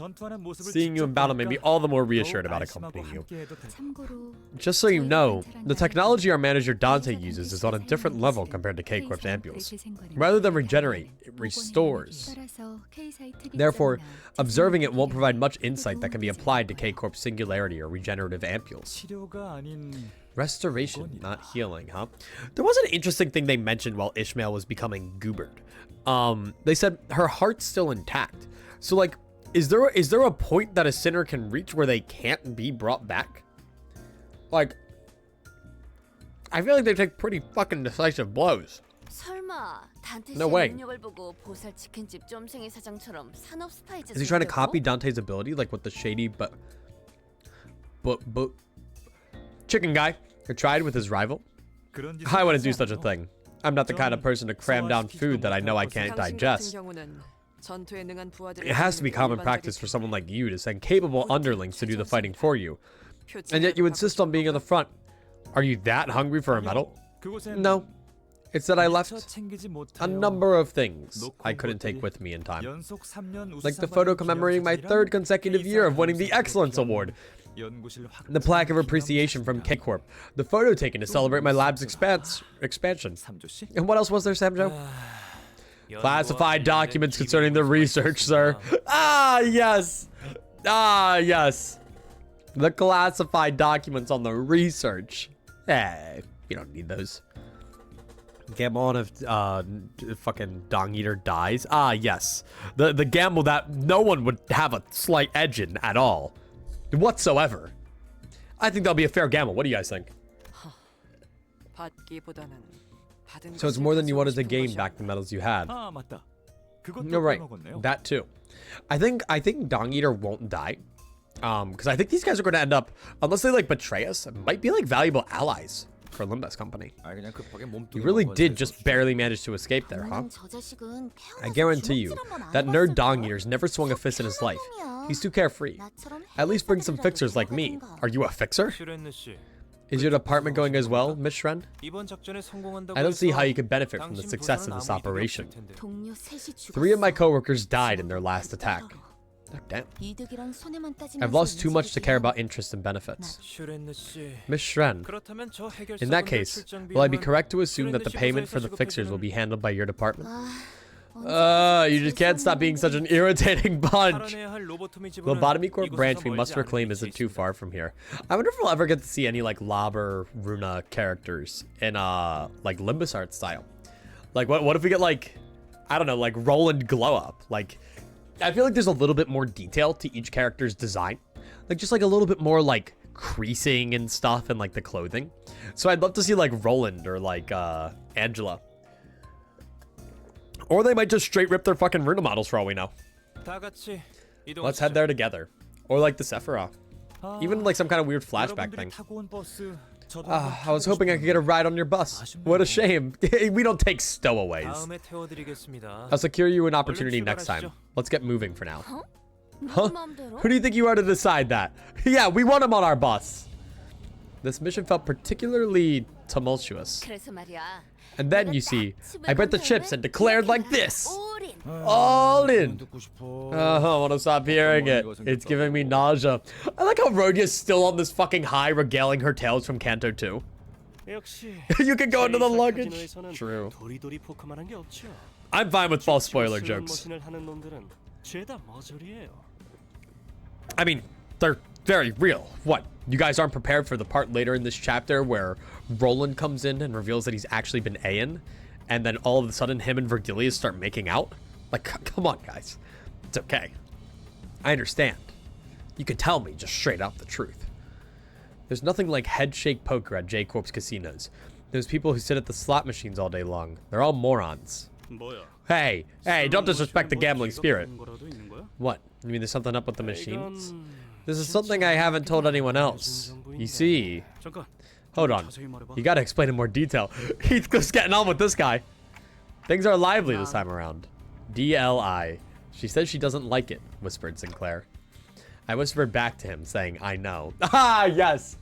Seeing you in battle made me all the more reassured about accompanying you. 참고로 Just so you know, the technology our manager Dante uses is on a different level compared to K-Corp's ampules. Rather than regenerate, it restores. Therefore, observing it won't provide much insight that can be applied to K-Corp's singularity or regenerative ampules. 치료가 아닌 Restoration, not healing, huh? There was an interesting thing they mentioned while Ishmael was becoming goobered. They said her heart's still intact. So, like, is there a point that a sinner can reach where they can't be brought back? Like, I feel like they take pretty fucking decisive blows. 설마 단테 No 씨의 way. 능력을 보고 보살 치킨집 점생이 사장처럼 산업 스파이즈 Is he trying to copy Dante's ability, like with the shady but chicken guy who tried with his rival? 그런 짓을 I wouldn't do 하지 such a 않아요. thing. I'm not the kind of person to cram down food that I know I can't 당신 같은 digest. 경우는 전투에 능한 부하들을 It has to be 세우는 common 일반적인 practice for someone like you to send capable underlings to do the fighting for you. And yet you insist on being in the front. Are you that hungry for a medal? 그곳엔 No. It's that I left 미처 챙기지 a 못하여 number of things I couldn't take with me in time. 연속 3년 Like the photo commemorating my third consecutive year of winning the Excellence Award. 연구실 확장 The plaque of 기념 appreciation from 사진이랑 K Corp. The photo taken to celebrate my lab's expansion. 삼조 씨? And what else was there, Samcho? Classified documents concerning the research, sir. Ah, yes. Ah, yes. The classified documents on the research. Eh, you don't need those. Gamble on if fucking Dong Eater dies. Ah, yes. The gamble that no one would have a slight edge in at all. Whatsoever. I think that'll be a fair gamble. What do you guys think? 받기보다는 받은 So it's 것을 more than you 가지고 wanted to 싶은 gain 것이야. back the medals you had. 아 맞다. 그것도 You're right. 까먹었네요. That too. I think Dong Eater won't die. Because I think these guys are going to end up, unless they like betray us, might be like valuable allies for Limbus Company. 아, 그냥 급하게 몸뚱이 You really 먹고 did 세수 just barely manage to escape there, huh? 저 자식은 I 태어나서 guarantee you, 주먹질 한번 안 that nerd 해봤을 Dong 거야. Eater's never swung a fist in his life. 놈이야. He's too carefree. 나처럼 At least bring some 해외사람이라도 fixers like me. 데려가든가. Are you a fixer? 슈렌느 씨, Is your department going as well, Miss Shren? 이번 작전에 성공한다고 I don't see 해서 how you could benefit from the 당신 success of 부서는 this 아무 이득이 operation. 없을 텐데. 동료 셋이 죽었어. 3 of my coworkers died in their last attack. Oh, damn. 이득이랑 손해만 따지면서 I've lost too much to care 움직이기엔 about interest and benefits. 슈렌느 씨, Miss Shren, 그렇다면 저 in that 해결사분들 case, 출장 will I be 비용은 correct to assume that the 슈렌느 씨 payment for 부서에 the fixers will be handled by your department? 아, You just can't stop being such an irritating bunch. 탈환해야 할 로보토미 지부는 Lobotomy Corp 이곳에서 branch we 멀지 must 않은 reclaim 위치에 isn't too 있습니다. far from here. I wonder if we'll ever get to see any like Lob or Runa characters in like Limbus art style. Like what if we get like, I don't know, like Roland Glow Up? Like I feel like there's a little bit more detail to each character's design. Like just like a little bit more like creasing and stuff and like the clothing. So I'd love to see like Roland or like Angela. Or they might just straight rip their fucking Runa models for all we know. 다 같이 Let's head there together. Or like the Sephiroth. Even like some kind of weird flashback thing. I was hoping I could get a ride on your bus. What a shame. We don't take stowaways. 다음에 태워드리겠습니다. I'll secure you an opportunity next time. Let's get moving for now. 누구 마음대로? Who do you think you are to decide that? Yeah, we want him on our bus. This mission felt particularly tumultuous. 그래서 말이야. And then, you see, I bet the chips and declared like this. 올인. All in. I want to stop hearing it. It's giving me nausea. I like how Rodia's still on this fucking high regaling her tales from Kanto 2. 역시 You can go into the luggage. 카지노에서는 True. 도리도리 포크만한 게 없죠. I'm fine with false spoiler 치고 jokes. 슬롯머신을 하는 놈들은 죄다 머저리예요. I mean, they're very real. What? You guys aren't prepared for the part later in this chapter where Roland comes in and reveals that he's actually been Aeon, and then all of a sudden him and Vergilius start making out? Like, come on, guys. It's okay. I understand. You can tell me just straight up the truth. There's nothing like head shake poker at J Corp's casinos. Those people who sit at the slot machines all day long. They're all morons. 뭐야? Hey, don't disrespect the gambling spirit. 거라도 있는 거야? What? You mean there's something up with the machines? 이건 This is something I haven't told anyone else. You see, 잠깐. hold on. 자세히 말해봐. You gotta explain in more detail. He's just getting on with this guy. Things are lively this time around. DLI. She says she doesn't like it, whispered Sinclair. I whispered back to him, saying, I know. Ah, yes.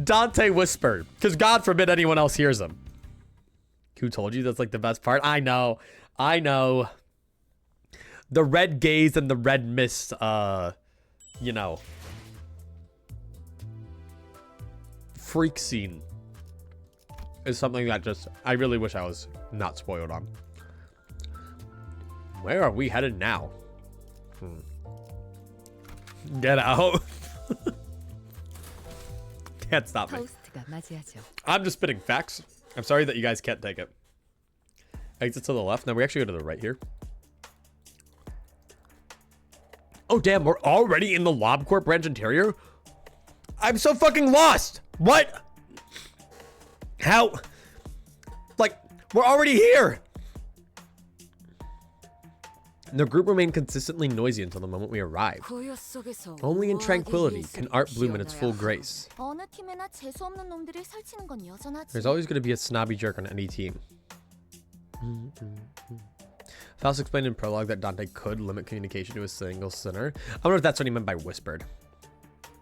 Dante whispered, because God forbid anyone else hears him. Who told you that's like the best part? I know. The red gaze and the red mist, you know, freak scene is something that just, I really wish I was not spoiled on. Where are we headed now? Get out. Can't stop me. 파우스트가 맞이하죠. I'm just spitting facts. I'm sorry that you guys can't take it. Exit to the left. Now we actually go to the right here. Oh, damn. We're already in the LobCorp branch interior? I'm so fucking lost. What? How? Like, we're already here. The group remained consistently noisy until the moment we arrived. 고요 속에서 Only in 우아하게 tranquility can 예술을 art bloom in its full 피워나야 grace. 어느 팀에나 재수 없는 놈들이 설치는 건 여전하지. There's always going to be a snobby jerk on any team. Faust explained in prologue that Dante could limit communication to a single sinner. I wonder if that's what he meant by whispered.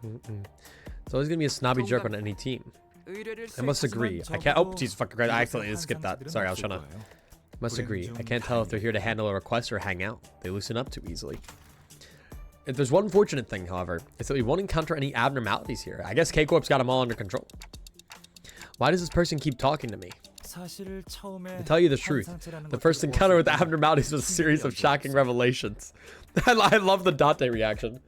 There's always going to be a snobby jerk on any team. 의뢰를 I must agree. I can't. Oh, Jesus fucking Christ. I accidentally skipped that. Sorry, I was trying to. Must agree. I can't tell if they're here to handle a request or hang out. They loosen up too easily. If there's one fortunate thing, however, it's that we won't encounter any abnormalities here. I guess K-Corp's got them all under control. Why does this person keep talking to me? To tell you the truth, the first encounter with the abnormalities was a series of shocking revelations. I love the Dante reaction.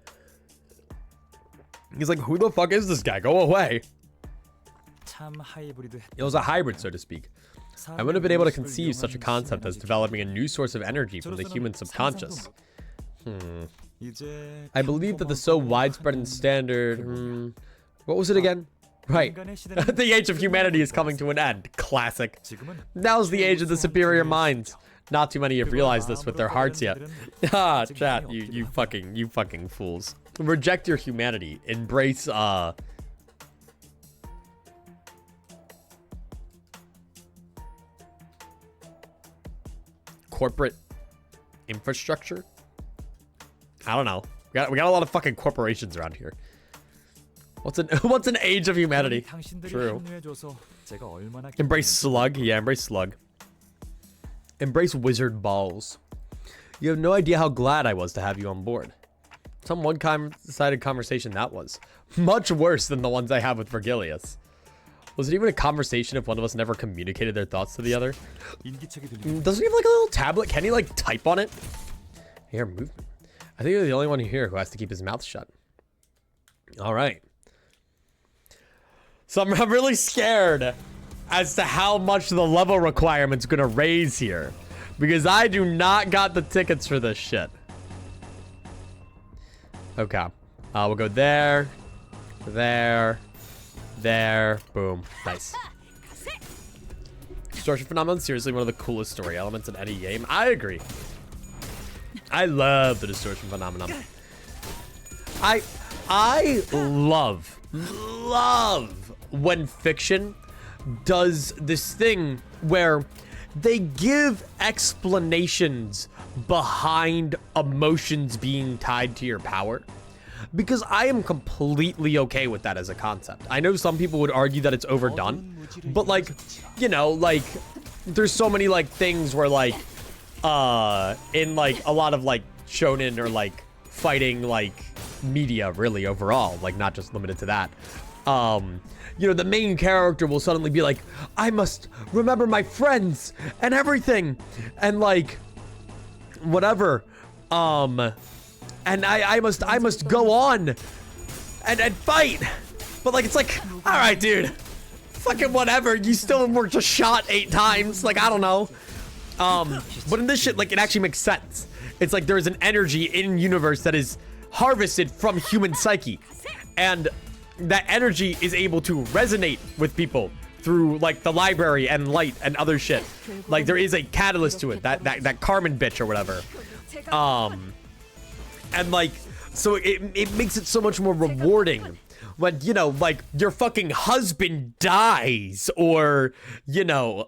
He's like, who the fuck is this guy? Go away. It was a hybrid, so to speak. I wouldn't have been able to conceive such a concept as developing a new source of energy from the human subconscious. I believe that the so widespread and standard... what was it again? Right. The age of humanity is coming to an end. Classic. Now's the age of the superior minds. Not too many have realized this with their hearts yet. Ah, chat, you fucking fools. Reject your humanity. Embrace, corporate infrastructure? I don't know. We got a lot of fucking corporations around here. What's an age of humanity? True. Embrace slug. Yeah, embrace slug. Embrace wizard balls. You have no idea how glad I was to have you on board. Some one-sided conversation that was. Much worse than the ones I have with Vergilius. Was it even a conversation if one of us never communicated their thoughts to the other? 인기척이 들리는 Doesn't he have like a little tablet? Can he like type on it? Here, movement. I think you're the only one here who has to keep his mouth shut. All right. So I'm really scared as to how much the level requirement's gonna raise here, because I do not got the tickets for this shit. Okay. We'll go there, there, boom. Nice. Distortion phenomenon, seriously one of the coolest story elements in any game. I agree. I love the distortion phenomenon. I love when fiction does this thing where they give explanations behind emotions being tied to your power. Because I am completely okay with that as a concept. I know some people would argue that it's overdone, but like, you know, like there's so many like things where like in like a lot of like shonen or like fighting like media really overall, like not just limited to that. You know, the main character will suddenly be like, I must remember my friends and everything and like whatever. And I must go on and fight. But like, it's like, all right, dude, fucking whatever. You still were just shot 8 times. Like, I don't know. But in this shit, like, it actually makes sense. It's like there is an energy in universe that is harvested from human psyche. And that energy is able to resonate with people through like the library and light and other shit. Like there is a catalyst to it, that Carmen bitch or whatever. And like, so it makes it so much more rewarding when, you know, like your fucking husband dies or, you know,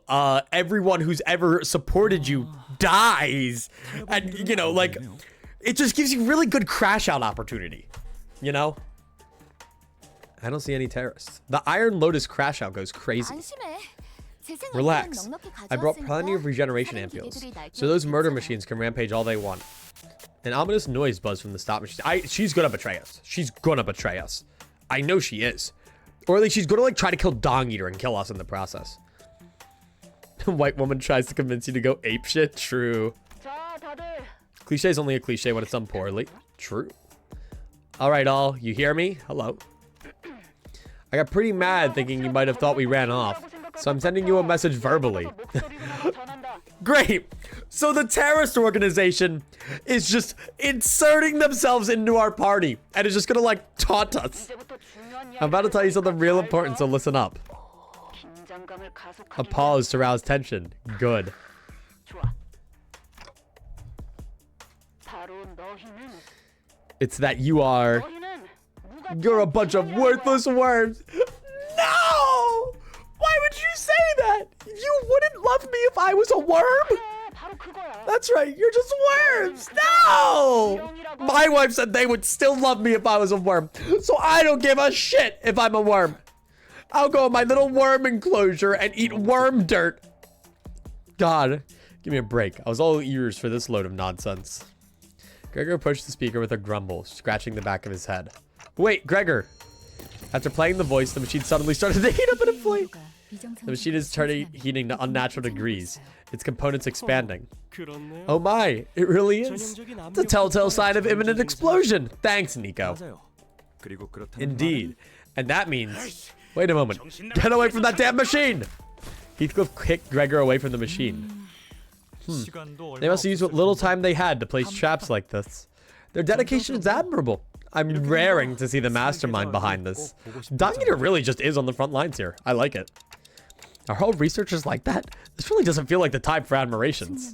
everyone who's ever supported you dies. And, you know, like, it just gives you really good crash out opportunity, you know? I don't see any terrorists. The Iron Lotus crash out goes crazy. Relax. I brought plenty of regeneration ampules, so those murder machines can rampage all they want. An ominous noise buzzed from the stop machine. She's gonna betray us. She's gonna betray us. I know she is. Or at least she's gonna like try to kill Dong Eater and kill us in the process. White woman tries to convince you to go apeshit. True. Cliche is only a cliche when it's done poorly. True. All right, all. You hear me? Hello. I got pretty mad thinking you might have thought we ran off. So I'm sending you a message verbally. Great. So the terrorist organization is just inserting themselves into our party and is just gonna like taunt us. I'm about to tell you something real important, so listen up. A pause to rouse tension. Good. It's that you're a bunch of worthless worms. No! Why would you say that? You wouldn't love me if I was a worm? That's right, you're just worms. No! My wife said they would still love me if I was a worm. So I don't give a shit if I'm a worm. I'll go in my little worm enclosure and eat worm dirt. God, give me a break. I was all ears for this load of nonsense. Gregor approached the speaker with a grumble, scratching the back of his head. Wait, Gregor. After playing the voice, the machine suddenly started to heat up and inflate. The machine is heating to unnatural degrees. Its components expanding. Oh my, it really is. It's a telltale sign of imminent explosion. Thanks, Nico. Indeed. And that means... Wait a moment. Get away from that damn machine! Heathcliff kicked Gregor away from the machine. They must have used what little time they had to place traps like this. Their dedication is admirable. I'm raring to see the mastermind behind this. Dong Eater really just is on the front lines here. I like it. Are all researchers like that? This really doesn't feel like the time for admirations.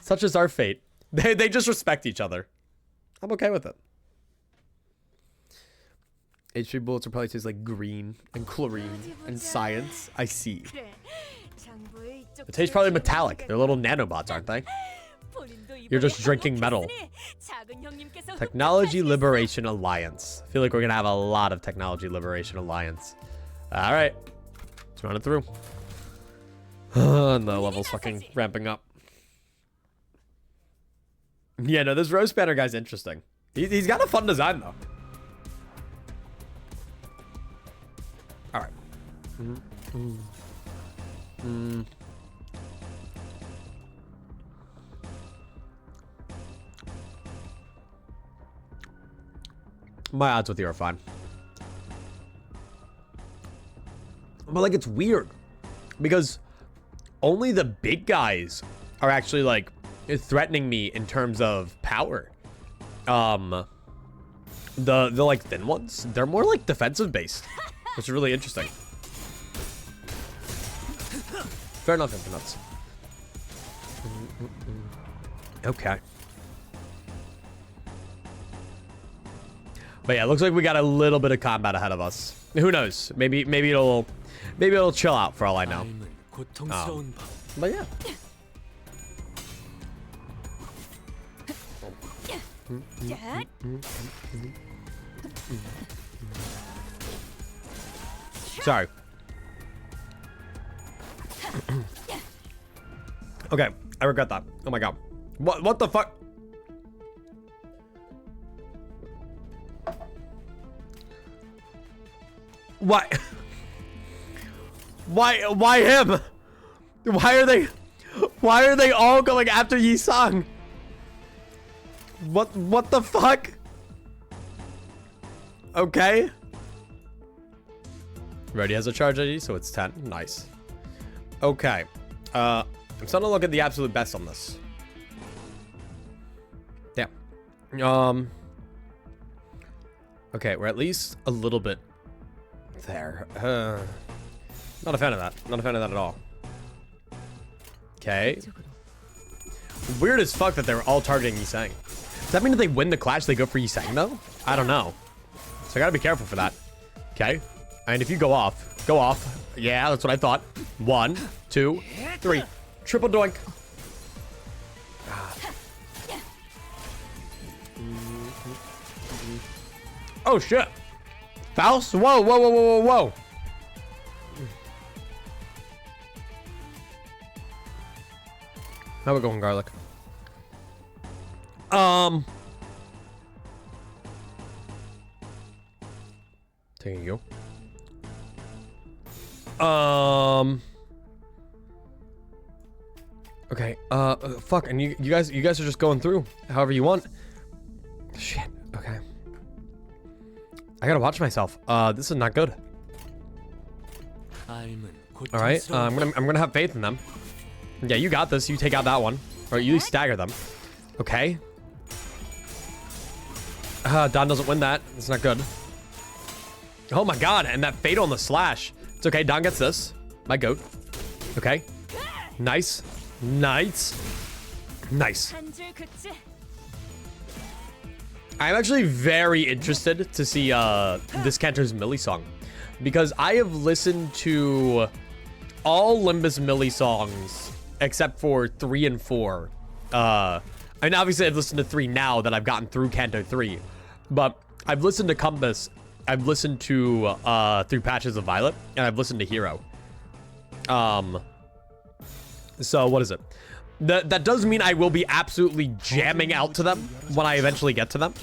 Such is our fate. They just respect each other. I'm okay with it. HP bullets are probably taste like green and chlorine and science. I see. They taste probably metallic. They're little nanobots, aren't they? You're just drinking metal. Technology Liberation Alliance. I feel like we're gonna have a lot of Technology Liberation Alliance. All right, let's run it through. And the level's fucking ramping up. Yeah, no, this Rose Banner guy's interesting. He's got a fun design though. All right. My odds with you are fine. But like, it's weird because only the big guys are actually like threatening me in terms of power. The like thin ones, they're more like defensive based, which is really interesting. Fair enough, Infinites. Okay. But yeah, it looks like we got a little bit of combat ahead of us. Who knows? Maybe it'll chill out for all I know. But yeah. Sorry. Okay, I regret that. Oh my god. What the fuck? Why? Why him? Why are they all going after Yi Sang? What the fuck? Okay. Ready has a charge ID, so it's 10. Nice. Okay. I'm starting to look at the absolute best on this. Yeah. Okay, we're at least a little bit there. Not a fan of that. Not a fan of that at all. Okay. Weird as fuck that they were all targeting Yi Sang. Does that mean if they win the clash, they go for Yi Sang though? I don't know. So I gotta be careful for that. Okay. And if you go off. Yeah, that's what I thought. 1, 2, 3. Triple doink. Oh shit. Faust? Whoa. How we going, garlic? Taking you. Okay. Fuck. And you guys are just going through however you want. Shit. Okay. I gotta watch myself. This is not good. All right. I'm gonna have faith in them. Yeah, you got this. You take out that one, or you stagger them. Okay. Don doesn't win that. It's not good. Oh my god! And that fatal on the slash. It's okay. Don gets this. My goat. Okay. Nice. I'm actually very interested to see this Kanto's Millie song, because I have listened to all Limbus Millie songs except for 3 and 4. I mean, obviously I've listened to 3 now that I've gotten through Kanto 3, but I've listened to Compass, I've listened to Through Patches of Violet, and I've listened to Hero. So what is it? That does mean I will be absolutely jamming out to them when I eventually get to them.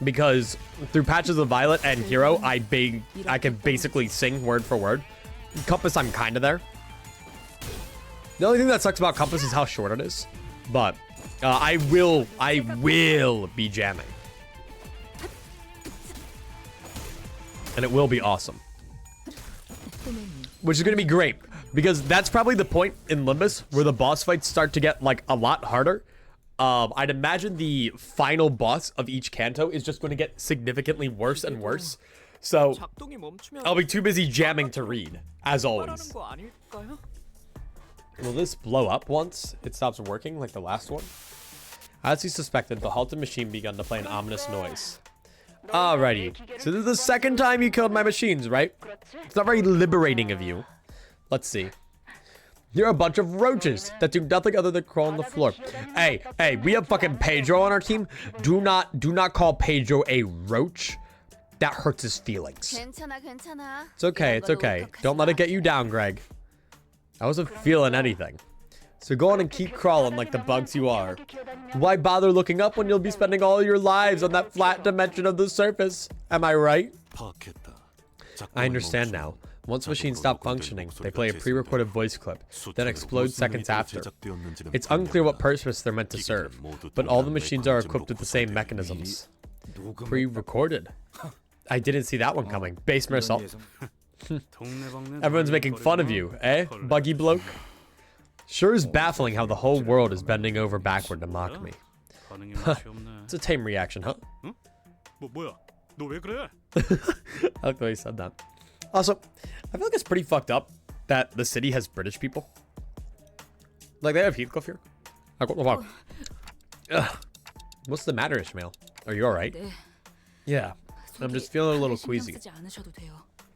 Because Through Patches of Violet and Hero, I can basically sing word for word. Compass, I'm kind of there. The only thing that sucks about Compass is how short it is. But I will be jamming. And it will be awesome. Which is going to be great. Because that's probably the point in Limbus where the boss fights start to get like a lot harder. I'd imagine the final boss of each Kanto is just going to get significantly worse and worse. So I'll be too busy jamming to read, as always. Will this blow up once it stops working like the last one? As he suspected, the halted machine began to play an ominous noise. Alrighty, so this is the second time you killed my machines, right? It's not very liberating of you. Let's see. You're a bunch of roaches that do nothing other than crawl on the floor. Hey, we have fucking Pedro on our team. Do not call Pedro a roach. That hurts his feelings. It's okay. Don't let it get you down, Greg. I wasn't feeling anything. So go on and keep crawling like the bugs you are. Why bother looking up when you'll be spending all your lives on that flat dimension of the surface? Am I right? I understand now. Once machines stop functioning, they play a pre-recorded voice clip, then explode seconds after. It's unclear what purpose they're meant to serve, but all the machines are equipped with the same mechanisms. Pre-recorded. I didn't see that one coming. Base assault. Everyone's making fun of you, eh, buggy bloke? Sure is baffling how the whole world is bending over backward to mock me. It's a tame reaction, huh? 뭐야? 너 왜 그래? I like the way he said that. Also, I feel like it's pretty fucked up that the city has British people. Like, they have Heathcliff here. Like, what the fuck? Ugh. What's the matter, Ishmael? Are you alright? Yeah. I'm just feeling a little queasy.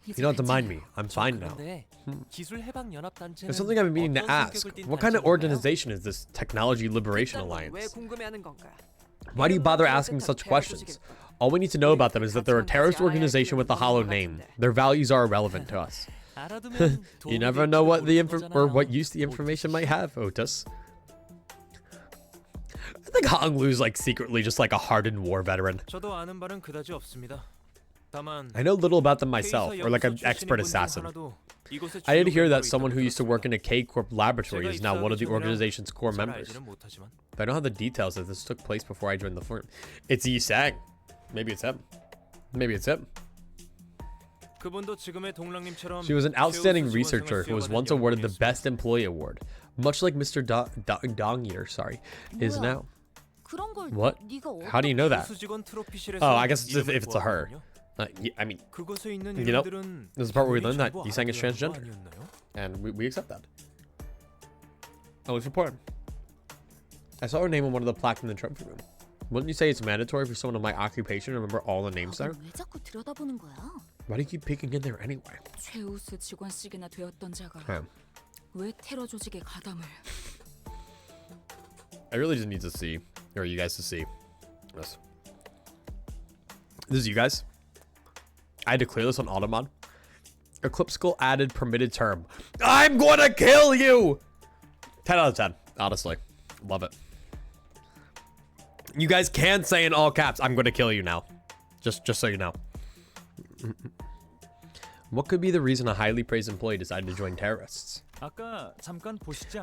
You don't have to mind me. I'm fine now. There's something I've been meaning to ask. What kind of organization is this Technology Liberation Alliance? Why do you bother asking such questions? All we need to know about them is that they're a terrorist organization with a hollow name. Their values are irrelevant to us. You never know what what use the information might have, Otis. I think Hong Lu's like secretly just like a hardened war veteran. I know little about them myself, or like an expert assassin. I did hear that someone who used to work in a K-Corp laboratory is now one of the organization's core members. But I don't have the details if this took place before I joined the firm. It's Yi Sang. Maybe it's him. Maybe it's him. She was an outstanding researcher who was once awarded the Best Employee Award, much like Mr. Dongyear, is now. What? How do you know that? Oh, I guess if it's a her. I mean, you know, this is the part where we learned that Yi Sang is transgender. And we accept that. Oh, it's important. I saw her name on one of the plaques in the trophy room. Wouldn't you say it's mandatory for someone of my occupation to remember all the names there? Why do you keep peeking in there anyway? I really just need to see, or you guys to see this. This is you guys. I had to clear this on Automod. Eclipsical added permitted term. I'm gonna kill you! 10 out of 10, honestly. Love it. You guys can say in all caps, I'm gonna kill you now. Just so you know. What could be the reason a highly praised employee decided to join terrorists? I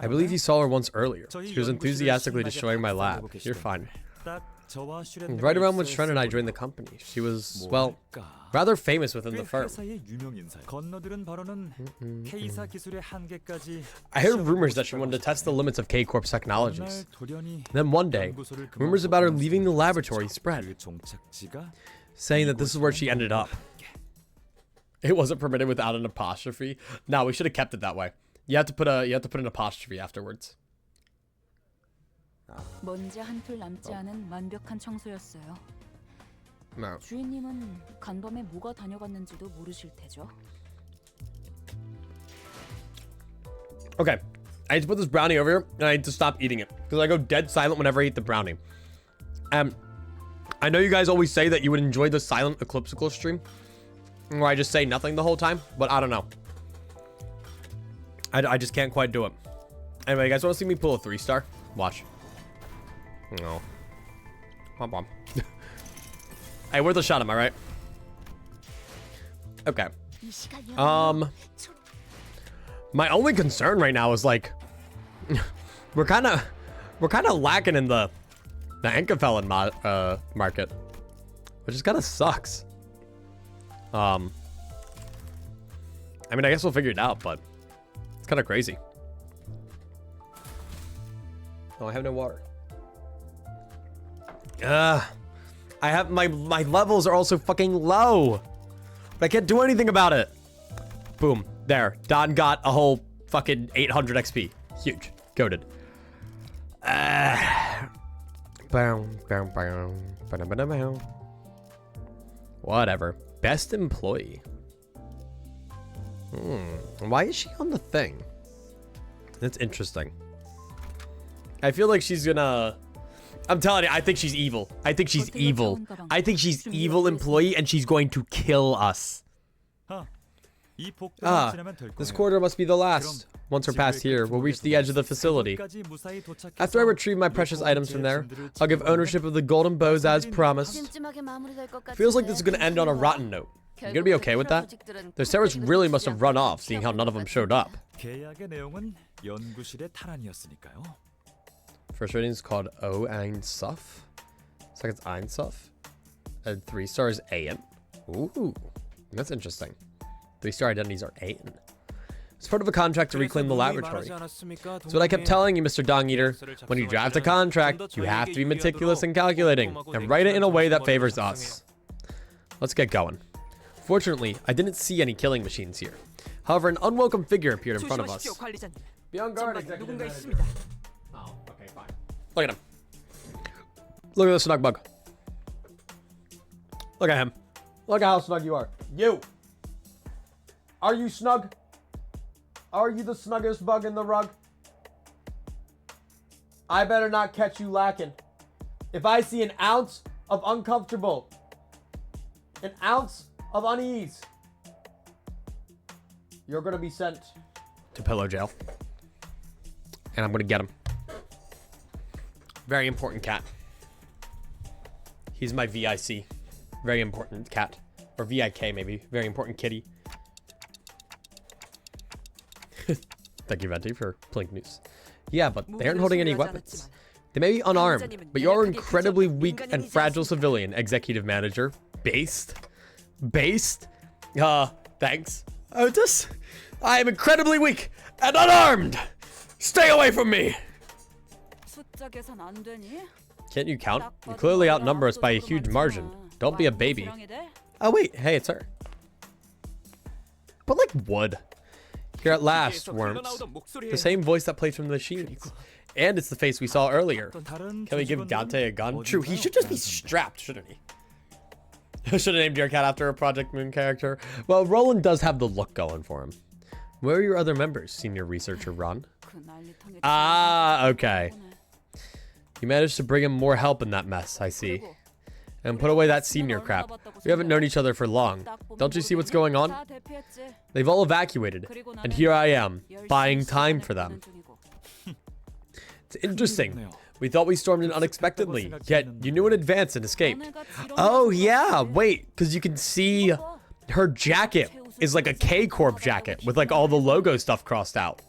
believe you saw her once earlier. She was enthusiastically destroying my lab. You're fine. Right around when Shren and I joined the company, she was, well, rather famous within the firm. I heard rumors that she wanted to test the limits of K-Corp's technologies. Then one day, rumors about her leaving the laboratory spread, saying that this is where she ended up. It wasn't permitted without an apostrophe. No, we should have kept it that way. You have to put an apostrophe afterwards. 먼지 한풀 남지 않은 완벽한 청소였어요. No. 주인님은 간밤에 뭐가 다녀갔는지도 모르실 테죠. Okay, I need to put this brownie over here, and I need to stop eating it because I go dead silent whenever I eat the brownie. I know you guys always say that you would enjoy the silent eclipsical stream, where I just say nothing the whole time, but I don't know. I just can't quite do it. Anyway, you guys want to see me pull a 3-star? Watch. No. Bum. Hey, worth a shot, am I right? Okay. My only concern right now is like we're kind of lacking in the Enkefelin market, which just kind of sucks. I mean, I guess we'll figure it out, but it's kind of crazy. Oh, I have no water. I have my levels are also fucking low, but I can't do anything about it. Boom, there. Don got a whole fucking 800 XP. Huge, goated. Whatever. Best employee. Why is she on the thing? That's interesting. I feel like she's gonna... I'm telling you, I think she's evil. I think she's evil. I think she's evil employee and she's going to kill us. This corridor must be the last. Once we're past here, we'll reach the edge of the facility. After I retrieve my precious items from there, I'll give ownership of the golden bows as promised. Feels like this is going to end on a rotten note. You gonna be okay with that? The servers really must have run off, seeing how none of them showed up. 계약의 내용은 연구실의 탈환이었으니까요. First rating is called O and Suff. Second's Ein Suff. And 3-star is Aen. Ooh, that's interesting. 3-star identities are Aen. It's part of a contract to reclaim the laboratory. That's what I kept telling you, Mr. Dong Eater. When you draft a contract, you have to be meticulous and calculating, and write it in a way that favors us. Let's get going. Fortunately, I didn't see any killing machines here. However, an unwelcome figure appeared in front of us. 조심하십시오, 관리자님. Be on guard, 전방에 Executive 누군가 Manager. 있습니다. Oh, okay, fine. Look at him. Look at the snug bug. Look at him. Look at how snug you are. You. Are you snug? Are you the snuggest bug in the rug? I better not catch you lacking. If I see an ounce of uncomfortable, an ounce of unease, you're gonna be sent to pillow jail. And I'm gonna get him. Very important cat. He's my VIC. Very important cat. Or VIK maybe. Very important kitty. Thank you, Venti, for Plink News. Yeah, but they aren't holding any weapons. They may be unarmed, but you're an incredibly weak and fragile civilian, Executive Manager. Based? Thanks. I am incredibly weak and unarmed! Stay away from me! Can't you count? You clearly outnumber us by a huge margin. Don't be a baby. Oh wait, hey, it's her. But like wood. Here at last, worms. The same voice that plays from the machines. And it's the face we saw earlier. Can we give Dante a gun? True, he should just be strapped, shouldn't he? Should have named your cat after a Project Moon character. Well, Roland does have the look going for him. Where are your other members, Senior Researcher Ron? Ah, okay. You managed to bring him more help in that mess, I see. And put away that senior crap. We haven't known each other for long. Don't you see what's going on? They've all evacuated, and here I am, buying time for them. It's interesting. We thought we stormed in unexpectedly, yet you knew in advance and escaped. Oh yeah, wait, because you can see her jacket is like a K-Corp jacket with like all the logo stuff crossed out.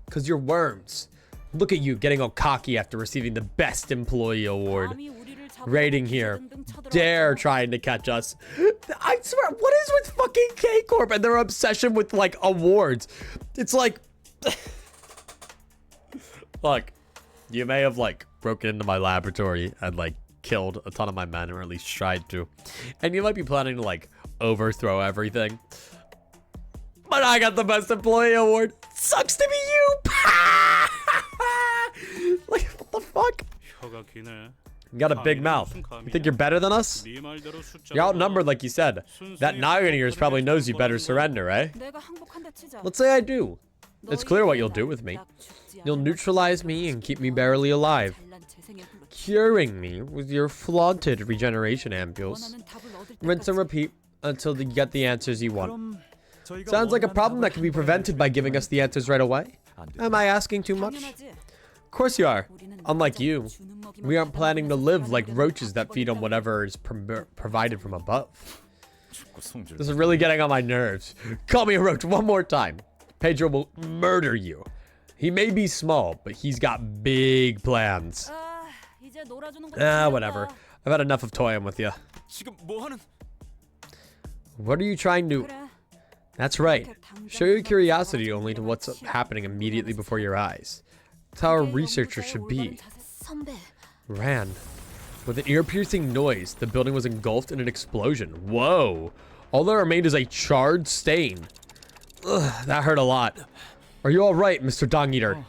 Because you're worms. Look at you getting all cocky after receiving the Best Employee Award. Rating here. Dare trying to catch us. I swear, what is with fucking K-Corp and their obsession with like awards? It's like... Look, you may have like broken into my laboratory and like killed a ton of my men, or at least tried to. And you might be planning to like overthrow everything. But I got the Best Employee Award. Sucks to be you. Like, what the fuck? You got a big mouth. You think you're better than us? You're outnumbered, like you said. That noggin of yours probably knows you better surrender, eh? Let's say I do. It's clear what you'll do with me. You'll neutralize me and keep me barely alive, curing me with your flaunted regeneration ampules. Rinse and repeat until you get the answers you want. Sounds like a problem that can be prevented by giving us the answers right away. Am I asking too much? Of course you are. Unlike you, we aren't planning to live like roaches that feed on whatever is provided from above. This is really getting on my nerves. Call me a roach one more time. Pedro will murder you. He may be small, but he's got big plans. Whatever. I've had enough of toying with you. What are you trying to... That's right. Show your curiosity only to what's happening immediately before your eyes. That's how a researcher should be. Ran. With an ear-piercing noise, the building was engulfed in an explosion. Whoa. All that remained is a charred stain. Ugh, that hurt a lot. Are you alright, Mr. Dong Eater?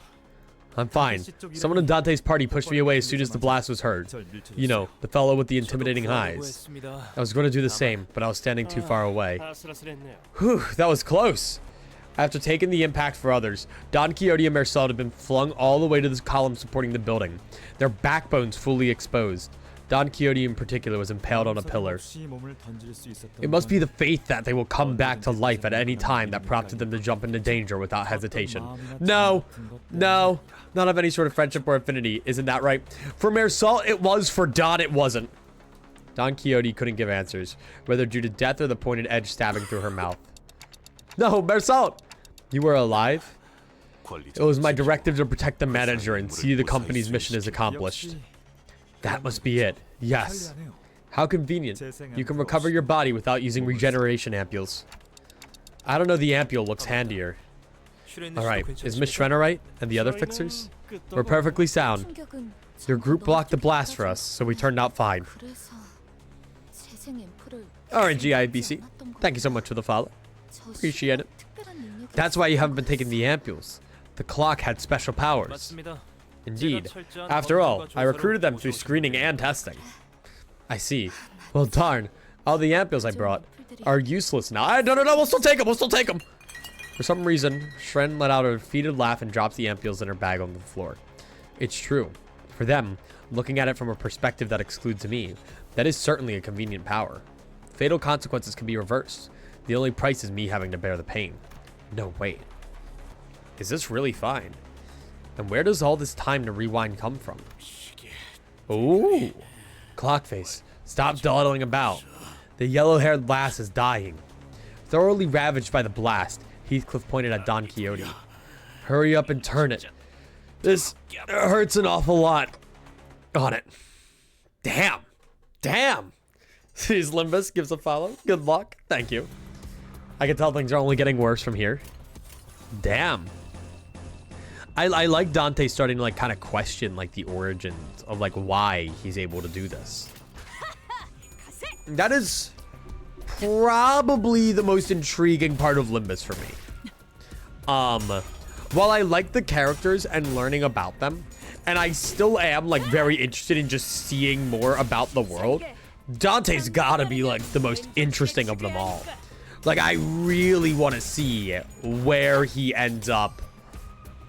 I'm fine. Someone in Dante's party pushed me away as soon as the blast was heard. You know, the fellow with the intimidating eyes. I was going to do the same, but I was standing too far away. Whew, that was close. After taking the impact for others, Don Quixote and Marcel had been flung all the way to the column supporting the building, their backbones fully exposed. Don Quixote in particular was impaled on a pillar. It must be the faith that they will come back to life at any time that prompted them to jump into danger without hesitation. No, not of any sort of friendship or affinity, isn't that right? For Marcel, it was. For Don, it wasn't. Don Quixote couldn't give answers, whether due to death or the pointed edge stabbing through her mouth. No, Marcel! You were alive? It was my directive to protect the manager and see the company's mission is accomplished. That must be it. Yes. How convenient. You can recover your body without using regeneration ampules. I don't know, the ampule looks handier. Alright, is Miss Shrenner right? And the other fixers? We're perfectly sound. 충격은 Your group blocked the blast for us, so we turned out fine. 그래서 재생 앰플을 RNGIBC, thank you so much for the follow. Appreciate it. 특별한 능력이 That's why you haven't been taking the ampules. The clock had special powers. 맞습니다. Indeed. After all, I recruited them through screening and testing. I see. Well, darn. All the ampules I brought are useless now. No, we'll still take them. We'll still take them. For some reason, Shren let out a defeated laugh and drops the ampules in her bag on the floor. It's true. For them, looking at it from a perspective that excludes me, that is certainly a convenient power. Fatal consequences can be reversed. The only price is me having to bear the pain. No, wait. Is this really fine? And where does all this time to rewind come from? Ooh. Clockface, stop dawdling about. The yellow-haired lass is dying. Thoroughly ravaged by the blast, Heathcliff pointed at Don Quixote. Hurry up and turn it. This hurts an awful lot. On it. Damn. Damn. Sees Limbus gives a follow. Good luck. Thank you. I can tell things are only getting worse from here. Damn. I like Dante starting to like kind of question like the origins of like why he's able to do this. That is probably the most intriguing part of Limbus for me. While I like the characters and learning about them, and I still am like very interested in just seeing more about the world, Dante's gotta be like the most interesting of them all. Like I really want to see where he ends up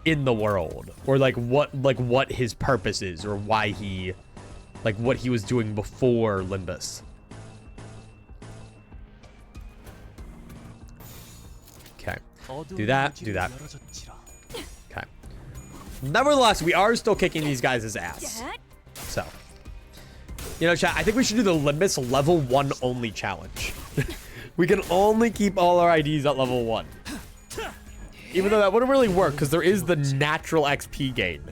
in the world, or like what his purpose is, or why he like what he was doing before Limbus. Okay, do that. Okay. Nevertheless, we are still kicking these guys' ass. So, you know, chat, I think we should do the Limbus level 1 only challenge. We can only keep all our IDs at level 1. Even though that wouldn't really work, because there is the natural XP gain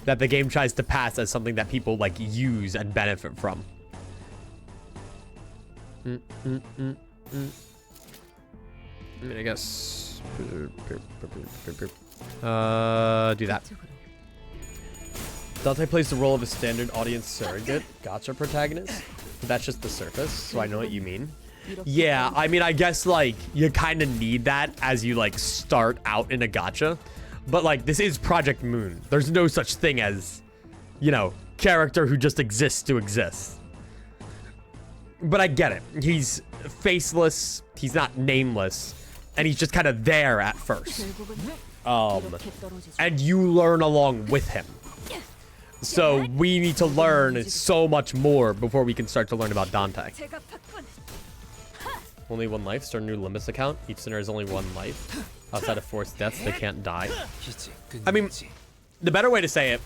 that the game tries to pass as something that people like use and benefit from. I mean, I guess do that. Dante plays the role of a standard audience surrogate gotcha protagonist, but that's just the surface, so I know what you mean. Yeah, I mean, I guess like you kind of need that as you like start out in a gacha, but like this is Project Moon. There's no such thing as, you know, character who just exists to exist. But I get it. He's faceless. He's not nameless, and he's just kind of there at first. And you learn along with him. So we need to learn so much more before we can start to learn about Dante. Only one life. Start a new Limbus account. Each sinner has only one life. Outside of forced deaths, they can't die. I mean, the better way to say it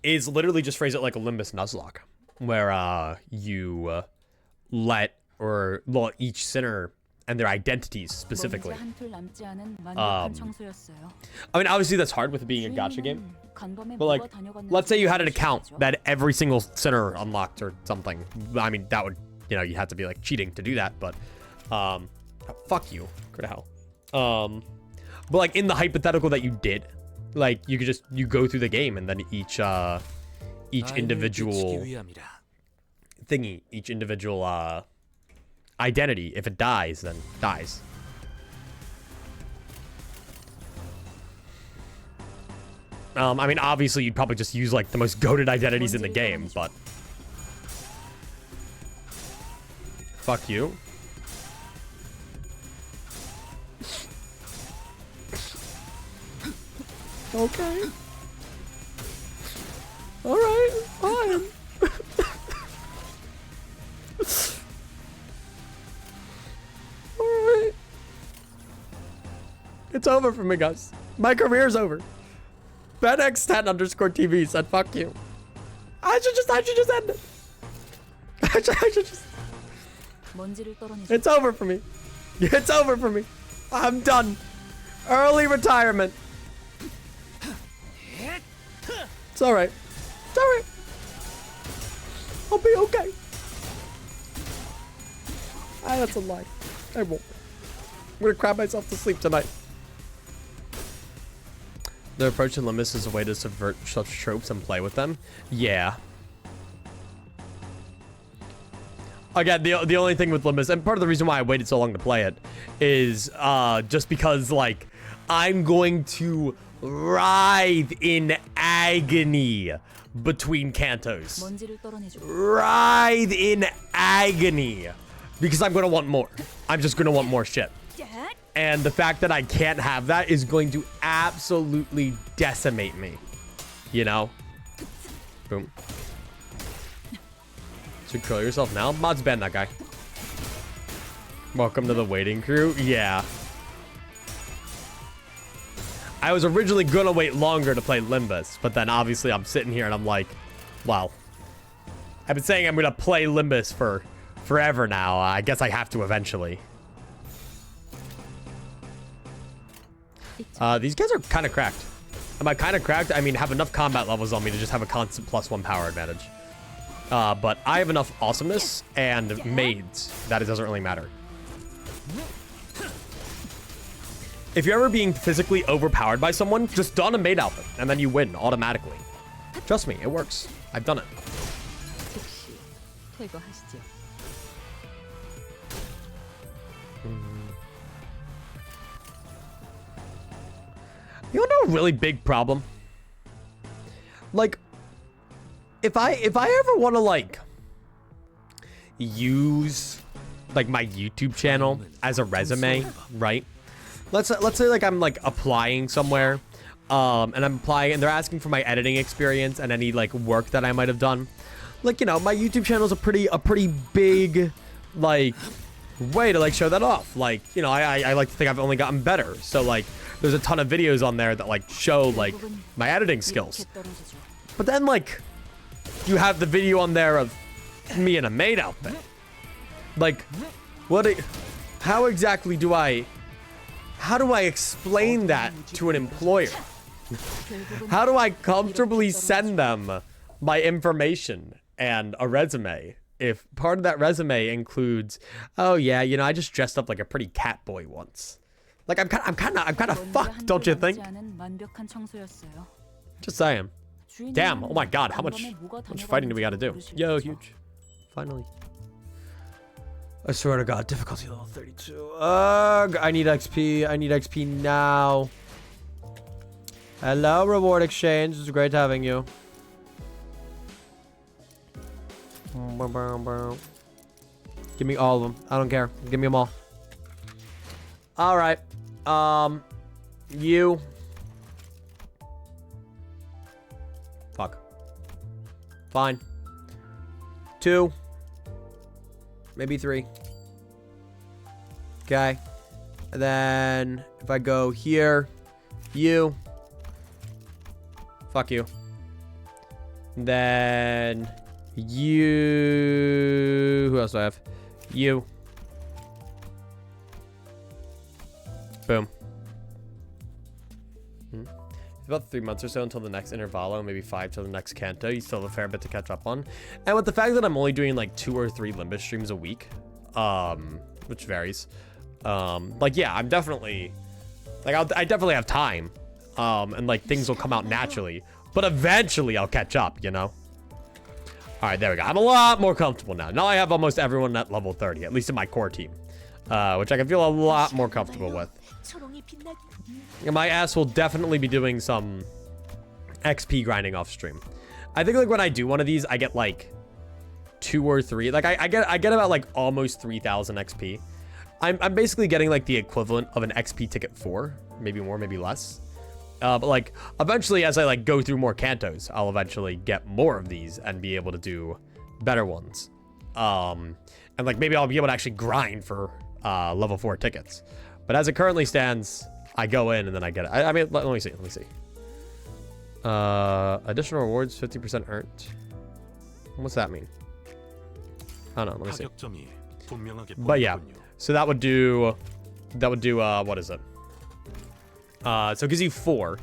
is literally just phrase it like a Limbus Nuzlocke, where you let or each sinner and their identities specifically. I mean, obviously that's hard with it being a gacha game, but like, let's say you had an account that every single sinner unlocked or something. I mean, that would, you know, you have to be like cheating to do that, but fuck you, go to hell. But like in the hypothetical that you did, like you could just go through the game and then each individual thingy, each individual identity, if it dies, then dies. I mean, obviously you'd probably just use like the most goated identities in the game, but fuck you. Okay. All right, fine. All right. It's over for me, guys. My career's over. BenX10_TV said, "Fuck you." I should just end it. I should just... 먼지를 떨어내줘. It's over for me. It's over for me. I'm done. Early retirement. It's alright. It's alright. I'll be okay. Ah, that's a lie. I won't. I'm gonna cry myself to sleep tonight. The approach to Limbus is a way to subvert such tropes and play with them. Yeah. Again, the only thing with Limbus, and part of the reason why I waited so long to play it, is just because, like, I'm going to writhe in agony between cantos. 먼지를 떨어내줘. Writhe in agony. Because I'm going to want more. I'm just going to want more shit. And the fact that I can't have that is going to absolutely decimate me. You know? Boom. Should kill yourself now? Mods ban that guy. Welcome to the waiting crew. Yeah. I was originally gonna wait longer to play Limbus, but then obviously I'm sitting here and I'm like, wow. I've been saying I'm gonna play Limbus for forever now. I guess I have to eventually. These guys are kind of cracked. Am I kind of cracked? I mean, have enough combat levels on me to just have a constant +1 power advantage. But I have enough awesomeness and maids that it doesn't really matter. If you're ever being physically overpowered by someone, just don a maid outfit, and then you win automatically. Trust me, it works. I've done it. 즉시 퇴거하시죠. You know a really big problem? Like, if I ever want to, like, use, like, my YouTube channel as a resume, right? Let's say, like, I'm, like, applying somewhere, and I'm applying, and they're asking for my editing experience and any, like, work that I might have done. Like, you know, my YouTube channel is a pretty big, like, way to, like, show that off. Like, you know, I like to think I've only gotten better. So, like, there's a ton of videos on there that, like, show, like, my editing skills. But then, like, you have the video on there of me in a maid outfit. Like, how exactly do I explain that to an employer? How do I comfortably send them my information and a resume if part of that resume includes, oh yeah, you know, I just dressed up like a pretty cat boy once. Like, I'm kind of fucked, don't you think? Just saying. Damn, oh my god, how much fighting do we gotta do? Yo, huge. Finally. I swear to god, difficulty level 32. Ugh, I need XP. I need XP now. Hello, reward exchange. It's great having you. Give me all of them. I don't care. Give me them all. All right. You. Fuck. Fine. 2. Maybe 3. Okay. And then if I go here, you. Fuck you. And then you. Who else do I have? You. Boom. It's about 3 months or so until the next intervallo, maybe 5 till the next canto. You still have a fair bit to catch up on. And with the fact that I'm only doing like 2 or 3 Limbus streams a week, which varies, like, yeah, I'm definitely, like, I definitely have time, and like things will come out naturally, but eventually I'll catch up, you know? All right, there we go. I'm a lot more comfortable now. Now I have almost everyone at level 30, at least in my core team, which I can feel a lot more comfortable with. My ass will definitely be doing some XP grinding off stream. I think like when I do one of these, I get like 2 or 3. Like I get about like almost 3,000 XP. I'm basically getting like the equivalent of an XP ticket 4, maybe more, maybe less. But like eventually, as I like go through more cantos, I'll eventually get more of these and be able to do better ones. And like maybe I'll be able to actually grind for level 4 tickets. But as it currently stands, I go in and then I get it. I mean, let me see. Additional rewards, 50% earned. What's that mean? I don't know. Let me see. 타격점이 분명하게 But yeah, 보이군요. so that would do what is it? So it gives you 4,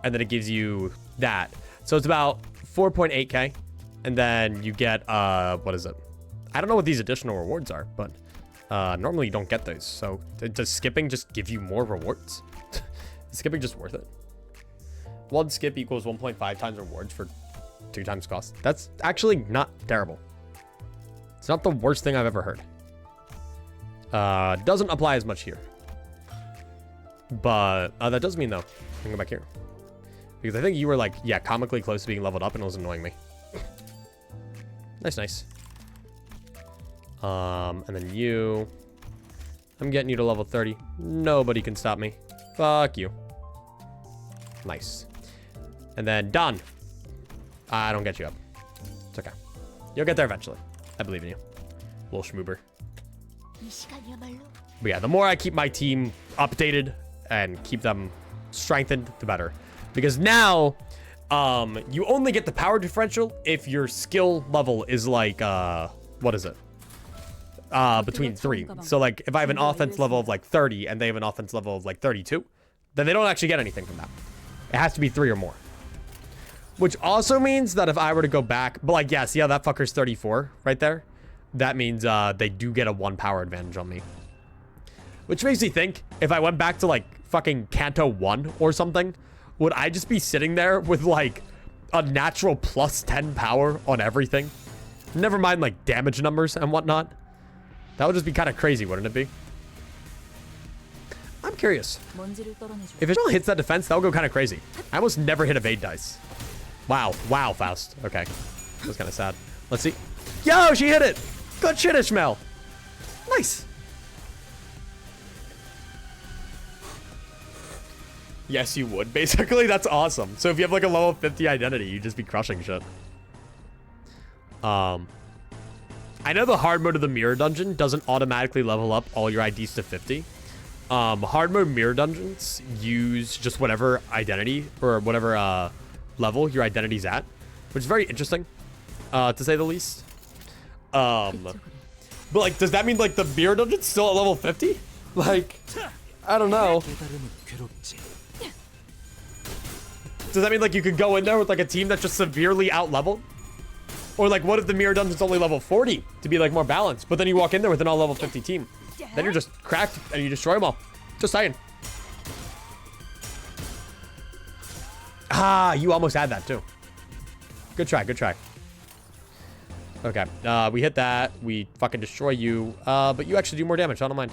and then it gives you that. So it's about 4.8k, and then you get what is it? I don't know what these additional rewards are, but normally you don't get those. So does skipping just give you more rewards? Is skipping just worth it? 1 skip equals 1.5 times rewards for 2 times cost. That's actually not terrible. It's not the worst thing I've ever heard. Doesn't apply as much here. But that does mean though. I can go back here. Because I think you were like, yeah, comically close to being leveled up and it was annoying me. Nice. And then you. I'm getting you to level 30. Nobody can stop me. Fuck you. Nice. And then done. I don't get you up. It's okay. You'll get there eventually. I believe in you. Little schmoober. But yeah, the more I keep my team updated and keep them strengthened, the better. Because now, you only get the power differential if your skill level is like, what is it? Between 3. So like, if I have an offense level of like 30 and they have an offense level of like 32, then they don't actually get anything from that. It has to be 3 or more. Which also means that if I were to go back, but like, yeah, see how that fucker's 34 right there? That means they do get a 1 power advantage on me. Which makes me think, if I went back to like fucking Kanto 1 or something, would I just be sitting there with like a natural plus 10 power on everything? Never mind like damage numbers and whatnot. That would just be kind of crazy, wouldn't it be? I'm curious. If it all hits that defense, that'll go kind of crazy. I almost never hit evade dice. Wow, Faust. Okay. That was kind of sad. Let's see. Yo, she hit it. Good shit, Ishmael. Nice. Yes, you would. Basically, that's awesome. So if you have like a level 50 identity, you'd just be crushing shit. I know the hard mode of the mirror dungeon doesn't automatically level up all your IDs to 50. Hard mode mirror dungeons use just whatever identity or whatever level your identity's at, which is very interesting, to say the least. But like, does that mean like the mirror dungeon's still at level 50? Like, I don't know. Does that mean like you could go in there with like a team that's just severely out leveled? Or like, what if the mirror dungeon's only level 40 to be like more balanced, but then you walk in there with an all level 50 team? Then you're just cracked and you destroy them all. Just saying. Ah, you almost had that too. Good try, good try. Okay, we hit that. We fucking destroy you. But you actually do more damage. I don't mind.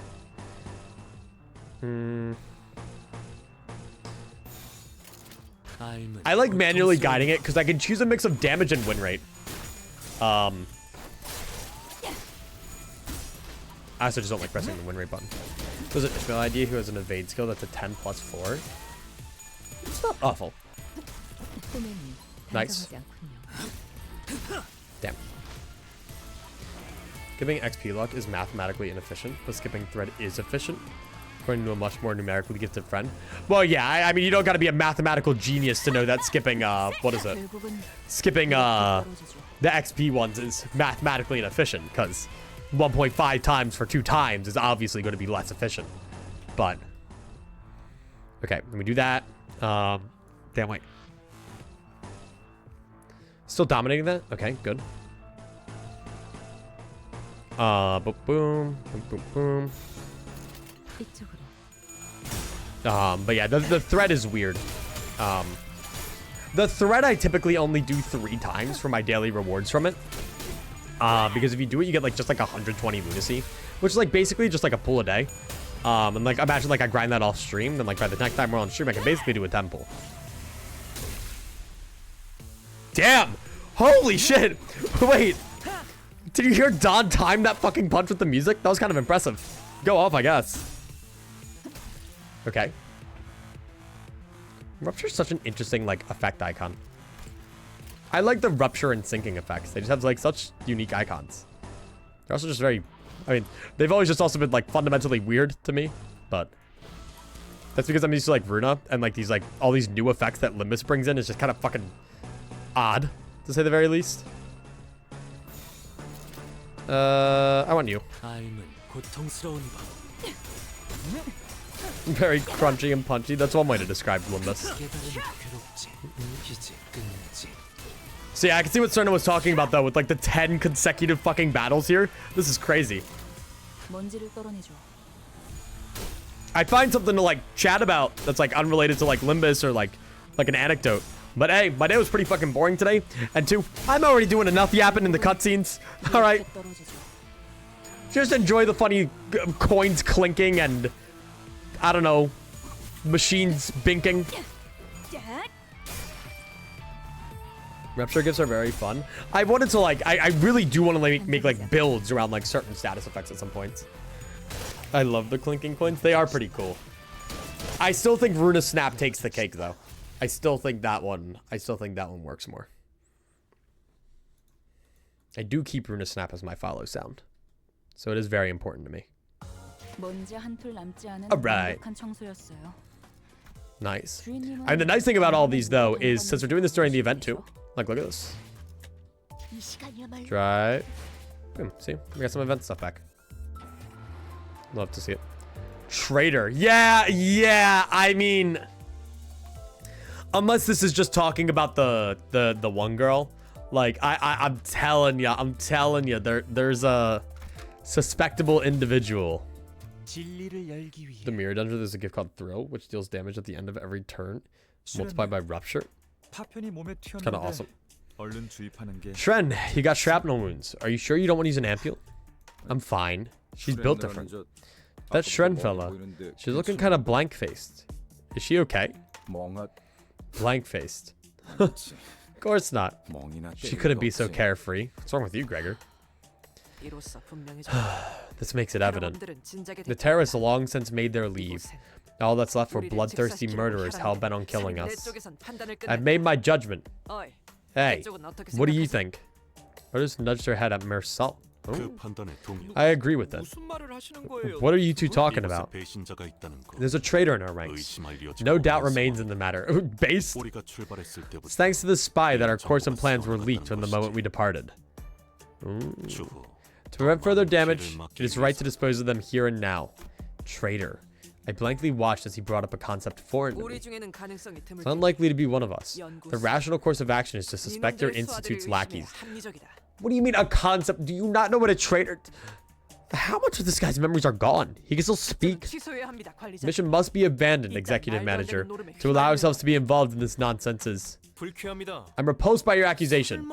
I like manually guiding it because I can choose a mix of damage and win rate. I also just don't like pressing the win rate button. There's an Ishmael ID who has an evade skill that's a 10 plus 4. It's not awful. Nice. Damn. Skipping XP luck is mathematically inefficient, but skipping thread is efficient, according to a much more numerically gifted friend. Well, yeah, I mean, you don't got to be a mathematical genius to know that skipping, what is it? Skipping, the XP ones is mathematically inefficient, because 1.5 times for 2 times is obviously going to be less efficient. But, okay, let me do that. Damn, wait. Still dominating that? Okay, good. Boom, boom, boom, boom. But yeah, the thread is weird. The thread I typically only do 3 times for my daily rewards from it. Because if you do it, you get like just like 120 lunacy, which is like basically just like a pull a day. And like imagine like I grind that off stream, then like by the next time we're on stream, I can basically do a 10 pull. Damn! Holy shit! Wait, did you hear Don time that fucking punch with the music? That was kind of impressive. Go off, I guess. Okay. Rupture's such an interesting like effect icon. I like the rupture and sinking effects. They just have like such unique icons. They're also just very, I mean, they've always just also been like fundamentally weird to me, but that's because I'm used to like Runa and like these like all these new effects that Limbus brings in is just kind of fucking odd, to say the very least. I want you. 삶은 고통스러운 법. Very crunchy and punchy. That's one way to describe Limbus. 깨달음이 괴롭지. 이제 끝내지. See, I can see what Cerna was talking about though, with like the 10 consecutive fucking battles here. This is crazy. 먼지를 떨어내줘. I find something to like chat about that's like unrelated to like Limbus or like an anecdote. But hey, my day was pretty fucking boring today. And two, I'm already doing enough yapping in the cutscenes. All right. Just enjoy the funny coins clinking and, I don't know, machines binking. Rapture gifts are very fun. I wanted to like, I really do want to make like builds around like certain status effects at some points. I love the clinking coins. They are pretty cool. I still think Runa Snap takes the cake though. I still think that one works more. I do keep Runa Snap as my follow sound. So it is very important to me. Alright. Nice. And the nice thing about all these though is since we're doing this during the event too. Like look at this. Try. Boom. See? We got some event stuff back. Love to see it. Traitor. Yeah. I mean, unless this is just talking about the one girl, like I'm telling you, there's a suspectable individual. The mirror dungeon, there's a gift called Throw, which deals damage at the end of every turn, multiplied by Rupture. Kind of awesome. Shren, you got shrapnel wounds. Are you sure you don't want to use an ampule? I'm fine. She's built different. That Shren fella, she's looking kind of blank-faced. Is she okay? Blank-faced. Of course not. She couldn't be so carefree. What's wrong with you, Gregor? This makes it evident. The terrorists long since made their leave. All that's left were bloodthirsty murderers hell-bent on killing us. I've made my judgment. Hey, what do you think? I just nudged her head at mere salt. Ooh. I agree with that. What are you two talking about? There's a traitor in our ranks. No doubt remains in the matter. Based? It's thanks to the spy that our course and plans were leaked from the moment we departed. Ooh. To prevent further damage, it is right to dispose of them here and now. Traitor. I blankly watched as he brought up a concept foreign to me. It's unlikely to be one of us. The rational course of action is to suspect their institute's lackeys. What do you mean a concept? Do you not know what a traitor... How much of this guy's memories are gone? He can still speak. Mission must be abandoned, Executive Manager, to allow ourselves to be involved in this nonsense. I'm repulsed by your accusation.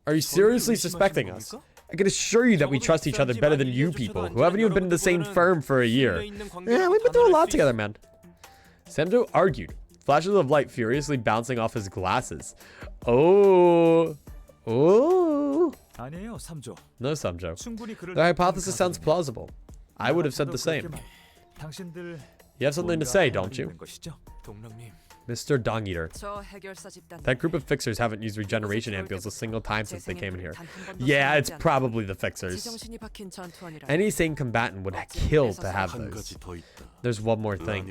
Are you seriously suspecting us? I can assure you that we trust each other better than you people, who haven't even been in the same firm for a year. Yeah, we've been through a lot together, man. Samcho argued, flashes of light furiously bouncing off his glasses. Oh. No, Samcho. The hypothesis sounds plausible. I would have said the same. You have something to say, don't you? Mr. Dong Eater. That group of fixers haven't used regeneration ampules a single time since they came in here. Yeah, it's probably the fixers. Any sane combatant would kill to have those. There's one more thing.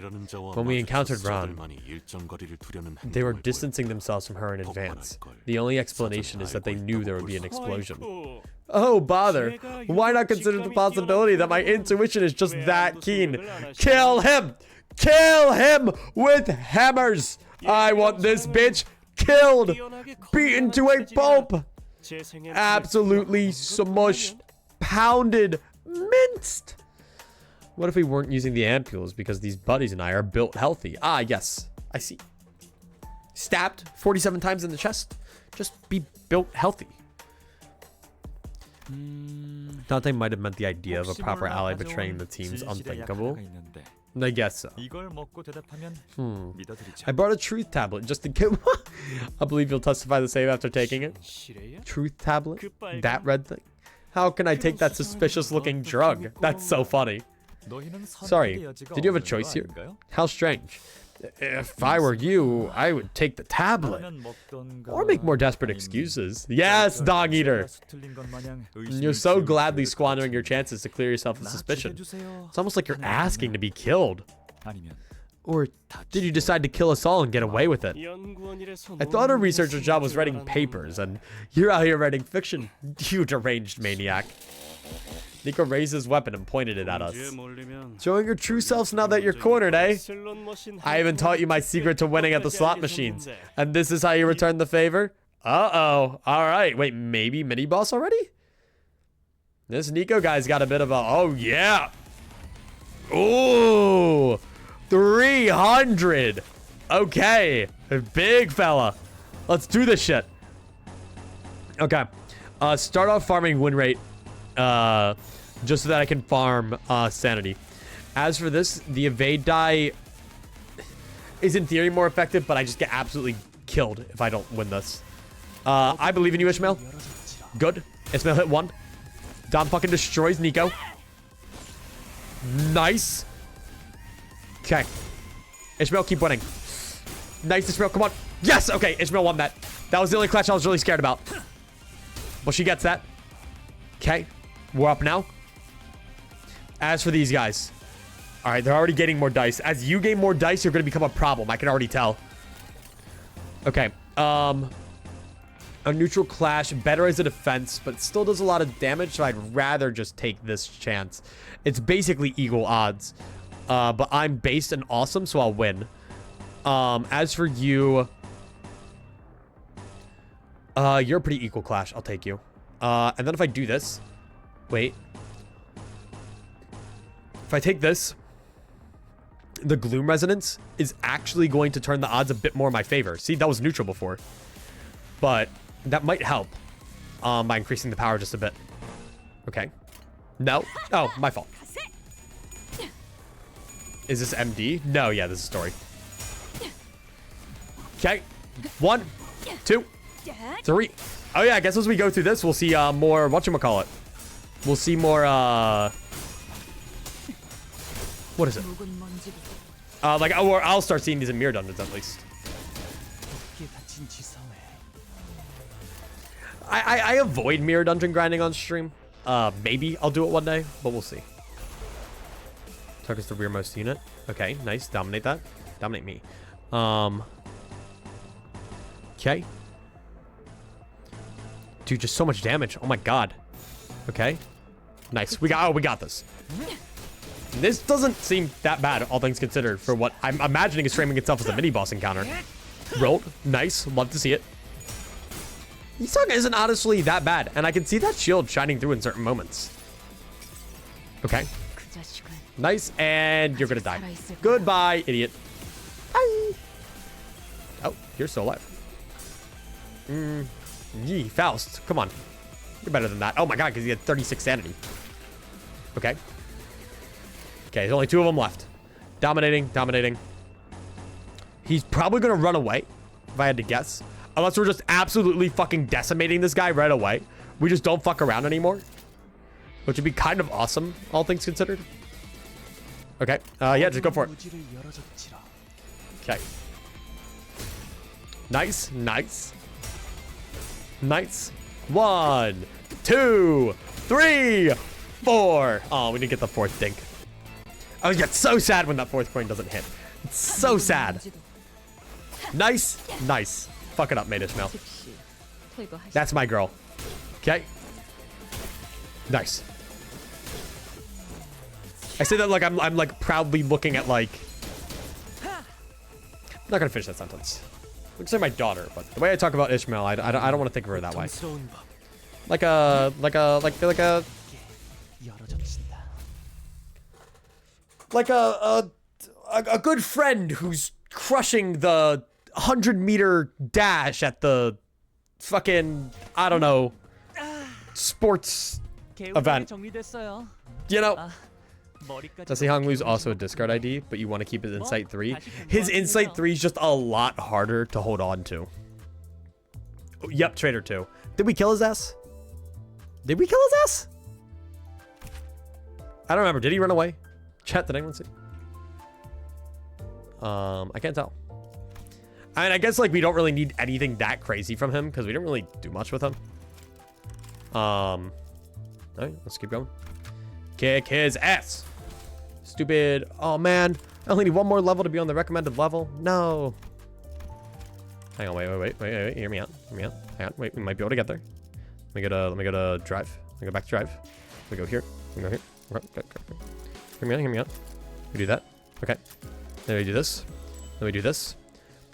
When we encountered Ron, they were distancing themselves from her in advance. The only explanation is that they knew there would be an explosion. Oh, bother. Why not consider the possibility that my intuition is just that keen? Kill him! Kill him with hammers! I want this bitch killed! Beaten to a pulp! Absolutely smushed, pounded, minced! What if we weren't using the ampules because these buddies and I are built healthy? Ah, yes. I see. Stabbed 47 times in the chest. Just be built healthy. Dante might have meant the idea of a proper ally betraying the team's unthinkable. I guess so. I brought a truth tablet just in case. I believe you'll testify the same after taking it. Truth tablet? That red thing? How can I take that suspicious looking drug? That's so funny. Sorry, did you have a choice here? How strange. If I were you, I would take the tablet. Or make more desperate excuses. Yes, Dog Eater. You're so gladly squandering your chances to clear yourself of suspicion. It's almost like you're asking to be killed. Or did you decide to kill us all and get away with it? I thought a researcher's job was writing papers, and you're out here writing fiction, you deranged maniac. Nico raised his weapon and pointed it at us. 공주에 몰리면 Showing your true selves now that you're cornered, eh? 슬롯 머신 I even taught you my secret to winning at the slot machines. And this is how you return the favor? Uh-oh. All right. Wait, maybe mini-boss already? This Nico guy's got a bit of a... Oh, yeah. Ooh. 300. Okay. Big fella. Let's do this shit. Okay. Start off farming win rate. Just so that I can farm sanity. As for this, the evade die is in theory more effective, but I just get absolutely killed if I don't win this. I believe in you, Ishmael. Good. Ishmael hit 1. Dom fucking destroys Nico. Nice. Okay. Ishmael, keep winning. Nice, Ishmael. Come on. Yes. Okay, Ishmael won that. That was the only clutch I was really scared about. Well, she gets that. Okay. We're up now. As for these guys. All right, they're already getting more dice. As you gain more dice, you're going to become a problem. I can already tell. Okay. A neutral clash, better as a defense, but still does a lot of damage, so I'd rather just take this chance. It's basically equal odds. But I'm based and awesome, so I'll win. As for you... you're a pretty equal clash. I'll take you. And then if I do this... Wait. If I take this... The Gloom Resonance is actually going to turn the odds a bit more in my favor. See, that was neutral before. But that might help. By increasing the power just a bit. Okay. No. Oh, my fault. Is this MD? No, yeah, this is story. Okay. 1, 2, 3. Oh yeah, I guess as we go through this, we'll see more whatchamacallit. We'll see more what is it? Like, or I'll start seeing these in mirror dungeons at least. I avoid mirror dungeon grinding on stream. Maybe I'll do it one day, but we'll see. Target's the rearmost unit. Okay, nice. Dominate that. Dominate me. Okay. Dude, just so much damage. Oh my god. Okay. Nice. We got this. This doesn't seem that bad, all things considered, for what I'm imagining is framing itself as a mini-boss encounter. Rolled. Nice. Love to see it. Yisaga isn't honestly that bad, and I can see that shield shining through in certain moments. Okay. Nice, and you're gonna die. Goodbye, idiot. Bye. Oh, you're still alive. Yee, Faust, come on. You're better than that. Oh my god, because he had 36 sanity. Okay. Okay, there's only 2 of them left. Dominating, dominating. He's probably gonna run away, if I had to guess. Unless we're just absolutely fucking decimating this guy right away. We just don't fuck around anymore. Which would be kind of awesome, all things considered. Okay, yeah, just go for it. Okay. Nice, nice. Nice. 1, 2, 3, 4. Oh, we didn't get the 4th dink. I would get so sad when that 4th coin doesn't hit. It's so sad. Nice, nice. Fuck it up, mate, Ishmael. That's my girl. Okay. Nice. I say that like I'm like proudly looking at like... I'm not gonna finish that sentence. I would say my daughter, but the way I talk about Ishmael, I don't want to think of her that way. Like a good friend who's crushing the 100-meter dash at the fucking, I don't know, sports event. You know? Jesse Honglu's also a discard ID, but you want to keep his Insight 3. His Insight 3 is just a lot harder to hold on to. Oh, yep, Trader 2. Did we kill his ass? Did we kill his ass? I don't remember. Did he run away? Chat, did anyone see? I can't tell. I mean, I guess like we don't really need anything that crazy from him because we didn't really do much with him. All right, let's keep going. Kick his ass. Stupid. Oh man, I only need 1 more level to be on the recommended level. No. Hang on, wait. Hear me out. Hang on. Wait, we might be able to get there. Let me go to drive. Let me go back to drive. We go here. Go here. Okay. Hear me out. We do that. Okay. Then we do this. Then we do this.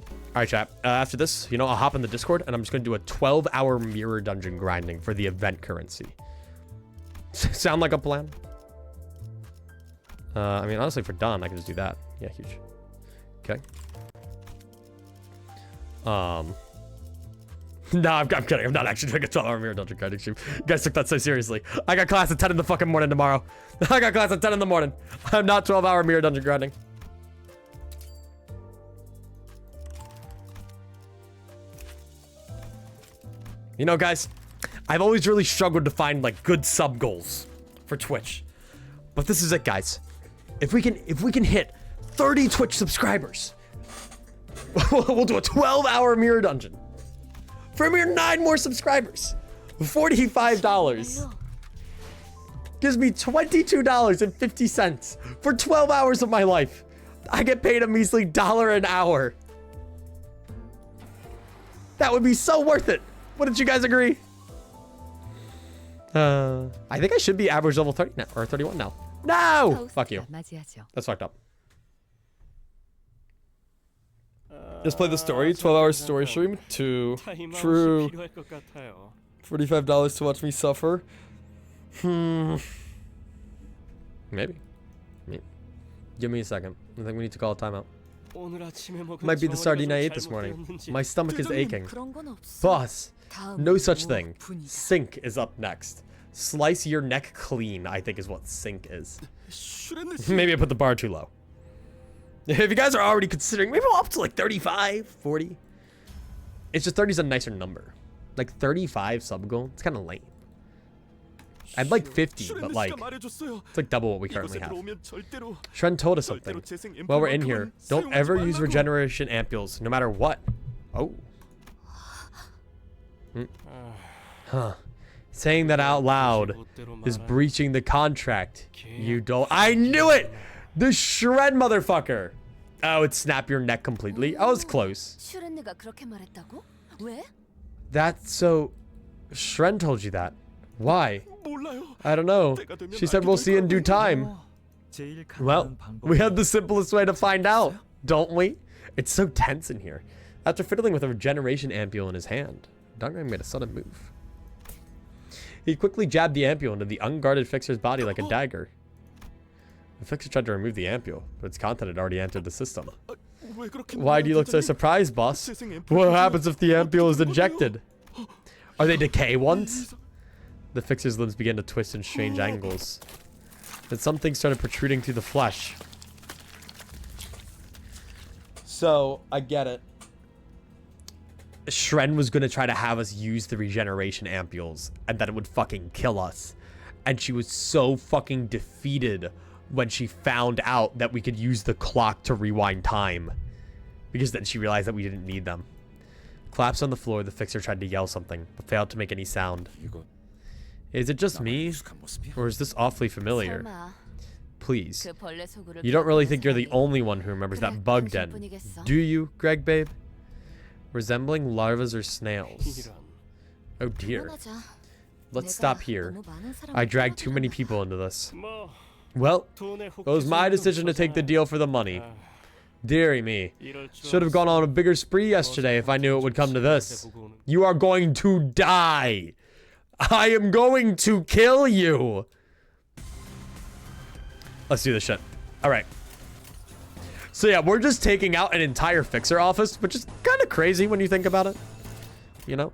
All right, chat. After this, you know, I'll hop in the Discord and I'm just going to do a 12-hour mirror dungeon grinding for the event currency. Sound like a plan? I mean, honestly, for done, I can just do that. Yeah, huge. Okay. No, I'm kidding. I'm not actually doing a 12-hour mirror dungeon grinding stream. You guys took that so seriously. I got class at 10 in the fucking morning tomorrow. I got class at 10 in the morning. I'm not 12-hour mirror dungeon grinding. You know, guys, I've always really struggled to find like good sub goals for Twitch. But this is it, guys. If we can hit 30 Twitch subscribers, we'll do a 12-hour mirror dungeon. For a mere 9 more subscribers. $45. Gives me $22.50 for 12 hours of my life. I get paid a measly $1 an hour. That would be so worth it. Wouldn't you guys agree? I think I should be average level 30 now, or 31 now. No! Fuck you. That's fucked up. Just play the story. 12-hour story stream. 2. True. $45 to watch me suffer. Maybe. Give me a second. I think we need to call a timeout. Might be the sardine I ate this morning. My stomach is aching. Boss, no such thing. Sink is up next. Slice your neck clean, I think is what sink is. Maybe I put the bar too low. If you guys are already considering, maybe we'll up to like 35, 40. It's just 30 is a nicer number. Like 35 sub goal, it's kind of lame. I'd like 50, but like, it's like double what we currently have. Shren told us something. While we're in here, don't ever use regeneration ampules, no matter what. Oh. Huh. Saying that out loud is breaching the contract. You don't. I knew it! The Shren motherfucker! Oh, it'd snap your neck completely. I was close. That's so. Shren told you that. Why? I don't know. She said we'll see in due time. Well, we have the simplest way to find out, don't we? It's so tense in here. After fiddling with a regeneration ampule in his hand, Dungang made a sudden move. He quickly jabbed the ampule into the unguarded fixer's body like a dagger. The fixer tried to remove the ampule, but its content had already entered the system. Why do you look so surprised, boss? What happens if the ampule is ejected? Are they decay ones? The fixer's limbs began to twist in strange angles. Then something started protruding through the flesh. So, I get it. Shren was going to try to have us use the regeneration ampules, and that it would fucking kill us. And she was so fucking defeated when she found out that we could use the clock to rewind time. Because then she realized that we didn't need them. Collapsed on the floor, the fixer tried to yell something, but failed to make any sound. Is it just me? Or is this awfully familiar? Please. You don't really think you're the only one who remembers that bug den, do you, Greg babe? Resembling larvas or snails. Oh dear. Let's stop here. I dragged too many people into this. Well, it was my decision to take the deal for the money. Deary me. Should have gone on a bigger spree yesterday if I knew it would come to this. You are going to die. I am going to kill you. Let's do this shit. All right. So yeah, we're just taking out an entire fixer office, which is kind of crazy when you think about it. You know,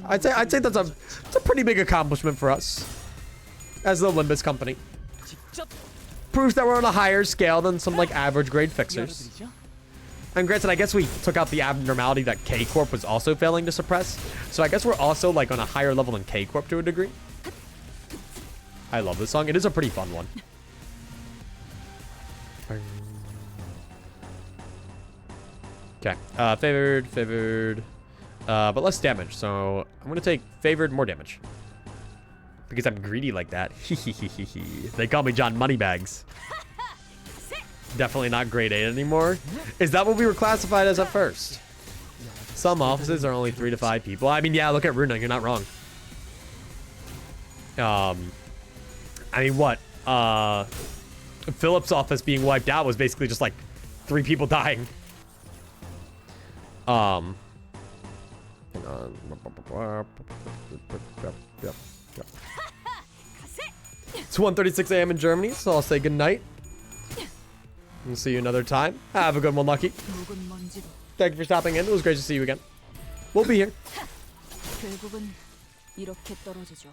I'd say that's a pretty big accomplishment for us as the Limbus Company. Proves that we're on a higher scale than some like average grade fixers. And granted, I guess we took out the abnormality that K-Corp was also failing to suppress. So I guess we're also like on a higher level than K-Corp to a degree. I love this song. It is a pretty fun one. Okay, favored, but less damage. So I'm gonna take favored, more damage. Because I'm greedy like that. They call me John Moneybags. Definitely not grade 8 anymore. Is that what we were classified as at first? Some offices are only 3 to 5 people. I mean, yeah, look at Runa, you're not wrong. I mean, what? Philip's office being wiped out was basically just like 3 people dying. Hang on. It's 1:36 a.m. in Germany, so I'll say goodnight. We'll see you another time. Have a good one, Lucky. Thank you for stopping in. It was great to see you again. We'll be here. 결국은 이렇게 떨어지죠.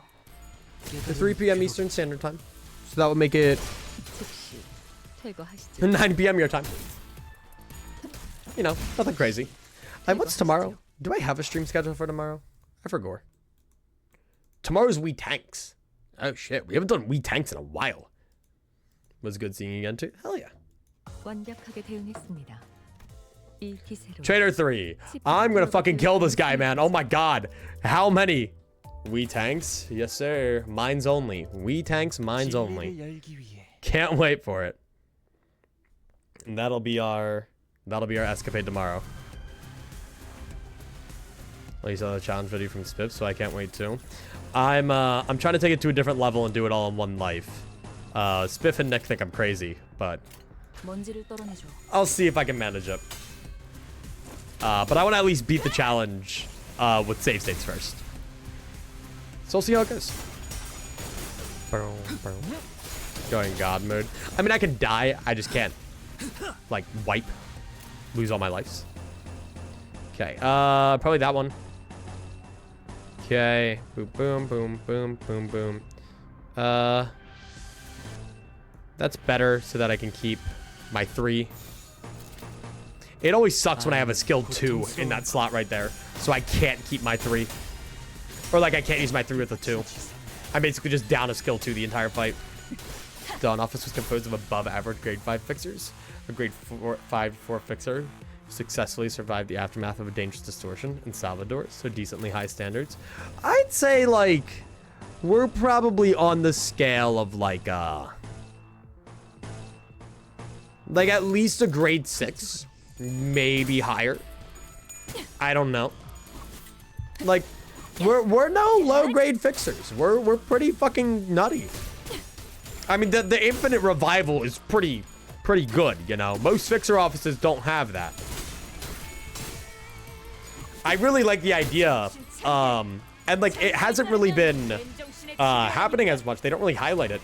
3 p.m. Eastern Standard Time. So that would make it 즉시 퇴거하시죠. 9 p.m. your time. You know, nothing crazy. What's tomorrow? Do I have a stream schedule for tomorrow? I forgot. Tomorrow's We Tanks. Oh shit, we haven't done We Tanks in a while. Was good seeing you again too. Hell yeah. 완벽하게 대응했습니다. 이 기세로 Trader 3. I'm gonna fucking kill this guy, man. Oh my god. How many? We Tanks? Yes, sir. Mines only. We Tanks, mines only. 열기 위해 Can't wait for it. And that'll be our escapade tomorrow. Well, you saw the challenge video from Spiff, so I can't wait too. I'm trying to take it to a different level and do it all in one life. Spiff and Nick think I'm crazy, but 먼지를 떨어내줘. I'll see if I can manage it. But I want to at least beat the challenge with save states first. So we'll see how it goes. Going God mode. I mean, I can die. I just can't, like, lose all my lives. Okay. Probably that one. Okay. Boom, boom, boom, boom, boom, boom. That's better so that I can keep my 3. It always sucks when I have a skill 2 in that slot right there. So I can't keep my 3. Or like I can't use my 3 with the 2. I'm basically just down a skill 2 the entire fight. Dawn office was composed of above average grade 5 fixers. A grade 4 fixer successfully survived the aftermath of a dangerous distortion in Salvador. So decently high standards. I'd say like we're probably on the scale of like at least a grade 6. Maybe higher. I don't know. Like, we're no low grade fixers. We're pretty fucking nutty. I mean, the infinite revival is pretty good, you know. Most fixer offices don't have that. I really like the idea, and like it hasn't really been happening as much. They don't really highlight it.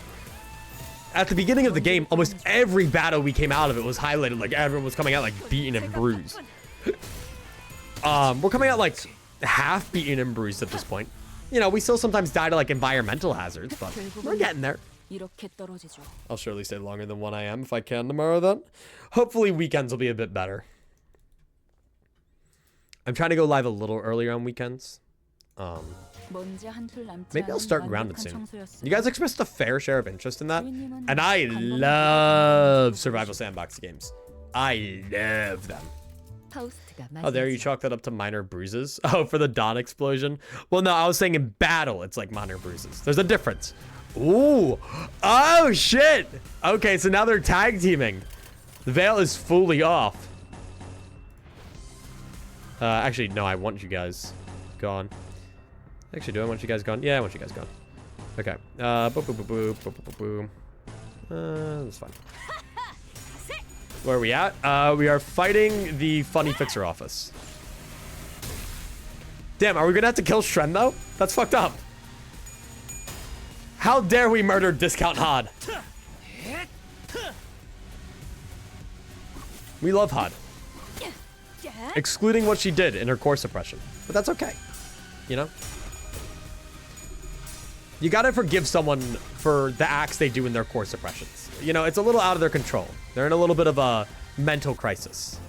At the beginning of the game, almost every battle we came out of it was highlighted. Like everyone was coming out like beaten and bruised. We're coming out like half beaten and bruised at this point. You know, we still sometimes die to like environmental hazards, but we're getting there. 이렇게 떨어지죠. I'll surely stay longer than 1 a.m. if I can tomorrow then. Hopefully weekends will be a bit better. I'm trying to go live a little earlier on weekends. 먼지 한톨 남지 Maybe I'll 않은 start grounded 완벽한 soon. 청소였습니다. You guys expressed a fair share of interest in that. And I love survival sandbox games. I love them. 파우스트가 Oh, there you chalk that up to minor bruises. Oh, for the Dawn explosion? Well, no, I was saying in battle, it's like minor bruises. There's a difference. Ooh. Oh, shit. Okay, so now they're tag teaming. The veil is fully off. Actually, no, I want you guys gone. Actually, do I want you guys gone? Yeah, I want you guys gone. Okay. Boop, boop, boop, boop, boop, boop, boop, boop. That's fine. Where are we at? We are fighting the funny fixer office. Damn, are we gonna have to kill Shren though? That's fucked up. How dare we murder Discount Hod? We love Hod. Excluding what she did in her core suppression. But that's okay. You know? You gotta forgive someone for the acts they do in their core suppressions. You know, it's a little out of their control. They're in a little bit of a mental crisis.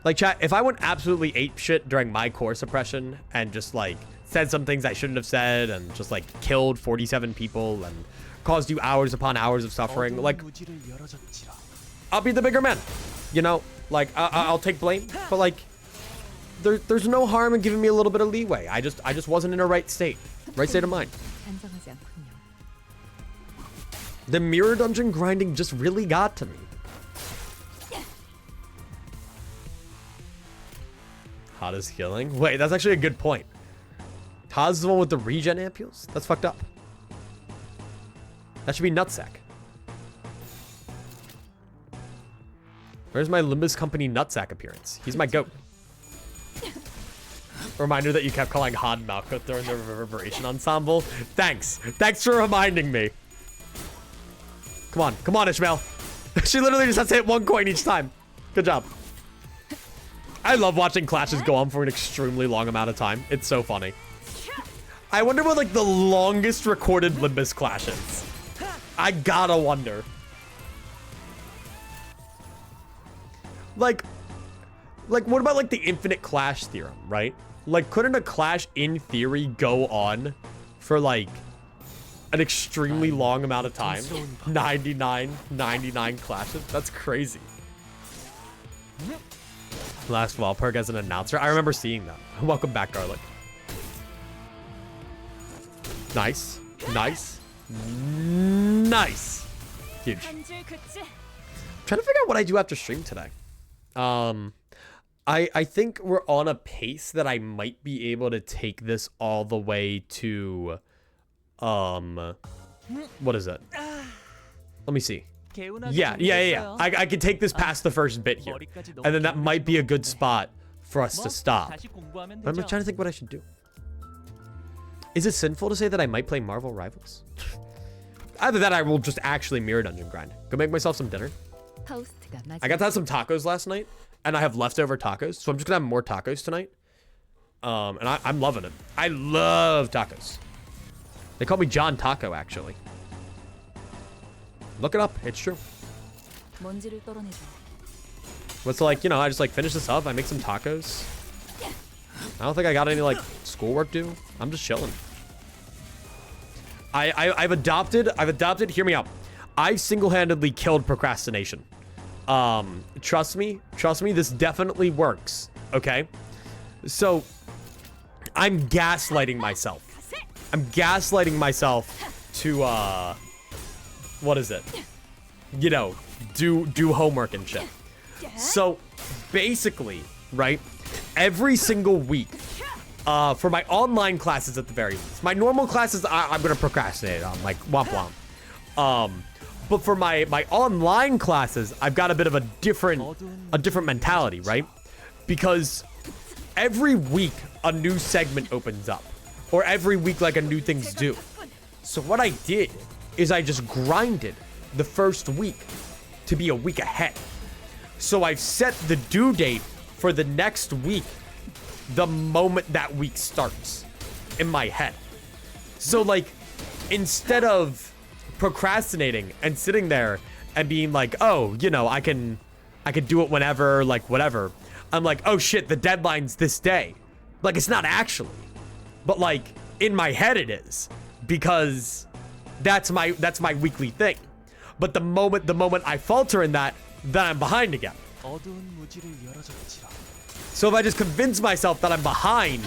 Like, chat, if I went absolutely ape shit during my core suppression and just, like, said some things I shouldn't have said and just, like, killed 47 people and caused you hours upon hours of suffering, like, I'll be the bigger man. You know? Like, I'll take blame. But, like, there's no harm in giving me a little bit of leeway. I just wasn't in a right state. Right state of mind. 단정하지 않군요. The mirror dungeon grinding just really got to me. Hot is healing? Wait, that's actually a good point. Hot is the one with the regen ampules? That's fucked up. That should be Nutsack. Where's my Limbus Company Nutsack appearance? He's my goat. Reminder that you kept calling Han Malco during the Reverberation Ensemble. Thanks. Thanks for reminding me. Come on. Come on, Ishmael. She literally just has to hit 1 coin each time. Good job. I love watching clashes go on for an extremely long amount of time. It's so funny. I wonder what, like, the longest recorded Limbus clash is. I gotta wonder. Like, what about, like, the infinite clash theorem, right? Like, couldn't a clash, in theory, go on for, like, an extremely long amount of time? 99 clashes? That's crazy. Last Walperg as an announcer. I remember seeing that. Welcome back, Garlic. Nice. Nice. Nice. Huge. Trying to figure out what I do after stream today. I think we're on a pace that I might be able to take this all the way to, what is it? Let me see. Yeah. I can take this past the first bit here. And then that might be a good spot for us to stop. But I'm trying to think what I should do. Is it sinful to say that I might play Marvel Rivals? Either that, I will just actually mirror dungeon grind. Go make myself some dinner. I got to have some tacos last night, and I have leftover tacos, so I'm just gonna have more tacos tonight. And I'm loving it. I love tacos. They call me John Taco, actually. Look it up. It's true. What's like, you know, I just like finish this up. I make some tacos. I don't think I got any like schoolwork due. I'm just chilling. I've adopted, hear me out. I've single-handedly killed procrastination. Trust me, this definitely works, okay? So, I'm gaslighting myself. To, what is it? You know, do homework and shit. So, basically, right, every single week, for my online classes at the very least, my normal classes, I'm gonna procrastinate on, like, womp womp. But for my online classes, I've got a bit of a different mentality, right? Because every week a new segment opens up, or every week like a new thing's due. So what I did is I just grinded the first week to be a week ahead. So I've set the due date for the next week the moment that week starts in my head. So like, instead of procrastinating and sitting there and being like, oh, you know, I can do it whenever, like whatever, I'm like, oh shit, the deadline's this day. Like, it's not actually, but like in my head it is, because that's my weekly thing. But the moment I falter in that, then I'm behind again. So if I just convince myself that I'm behind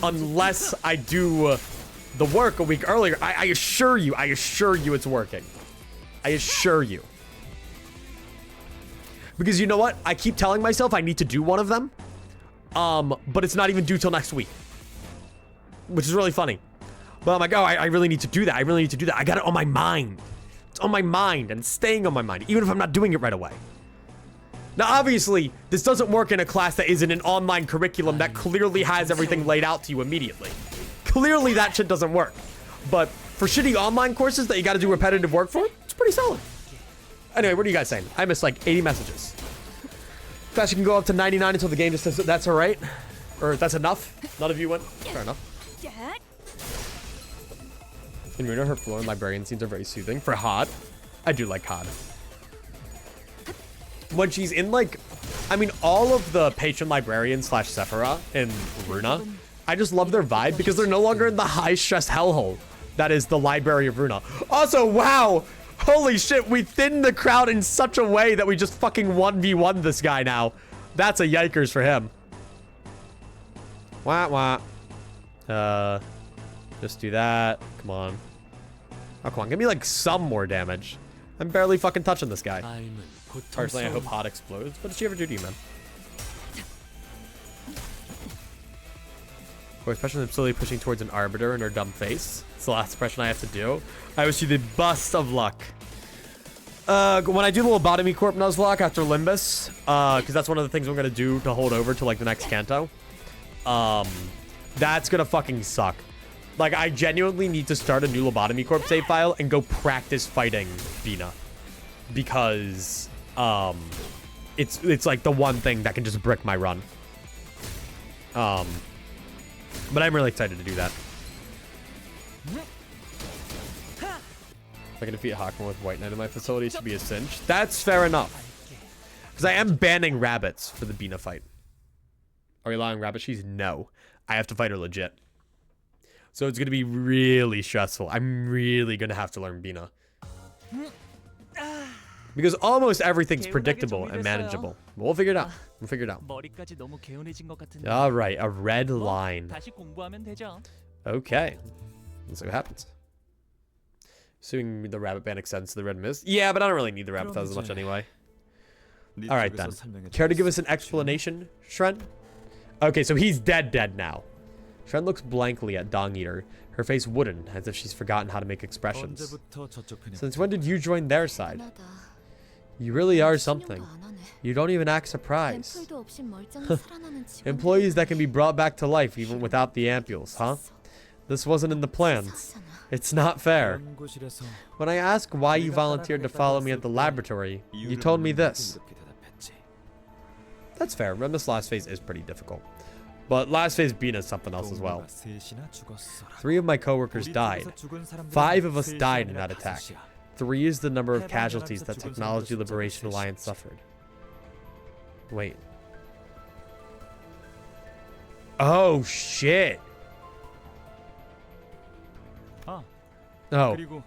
unless I do the work a week earlier, I assure you it's working. I assure you. Because you know what? I keep telling myself I need to do one of them, but it's not even due till next week, which is really funny. But I'm like, oh, I really need to do that. I got it on my mind. It's on my mind and staying on my mind, even if I'm not doing it right away. Now, obviously, this doesn't work in a class that isn't an online curriculum that clearly has everything laid out to you immediately. Clearly, that shit doesn't work. But for shitty online courses that you got to do repetitive work for, it's pretty solid. Anyway, what are you guys saying? I missed like 80 messages. Class, you can go up to 99 until the game just says that's all right. Or that's enough. None of you went. Fair enough. In Runa, her floor and librarian scenes are very soothing. For Hod, I do like Hod. When she's in like, I mean, all of the patron librarian / Sephira in Runa, I just love their vibe because they're no longer in the high-stress hellhole that is the Library of Runa. Also, wow! Holy shit, we thinned the crowd in such a way that we just fucking 1v1 this guy now. That's a yikers for him. Wah, wah. Just do that. Come on. Oh, come on. Give me, like, some more damage. I'm barely fucking touching this guy. Personally, I hope Hot explodes. What did she ever do to you, man? Or especially I'm slowly pushing towards an arbiter in her dumb face. It's the last impression I have to do. I wish you the best of luck. When I do the lobotomy corp nuzlocke after Limbus, because that's one of the things I'm gonna do to hold over to like the next canto. That's gonna fucking suck. Like, I genuinely need to start a new lobotomy corp save file and go practice fighting Bina, because it's like the one thing that can just brick my run. But I'm really excited to do that. If I can defeat Hawkman with White Knight in my facility, it should be a cinch. That's fair enough. Because I am banning rabbits for the Bina fight. Are we allowing rabbit cheese? No. I have to fight her legit. So it's going to be really stressful. I'm really going to have to learn Bina. Because almost everything's predictable and manageable. We'll figure it out. We'll figure it out. All right, a red line. Okay. Let's see what happens. Assuming the rabbit ban extends to the red mist. Yeah, but I don't really need the rabbit as much anyway. All right, then. Care to give us an explanation, Shren? Okay, so he's dead now. Shren looks blankly at Dong Eater, her face wooden, as if she's forgotten how to make expressions. Since when did you join their side? You really are something. You don't even act surprised. Employees that can be brought back to life even without the ampules, huh? This wasn't in the plans. It's not fair. When I asked why you volunteered to follow me at the laboratory, you told me this. That's fair. This last phase is pretty difficult. But last phase Bina is something else as well. 3 of my coworkers died. 5 of us died in that attack. 3 is the number of casualties that Technology Liberation Alliance suffered. Wait. Oh, shit. Oh.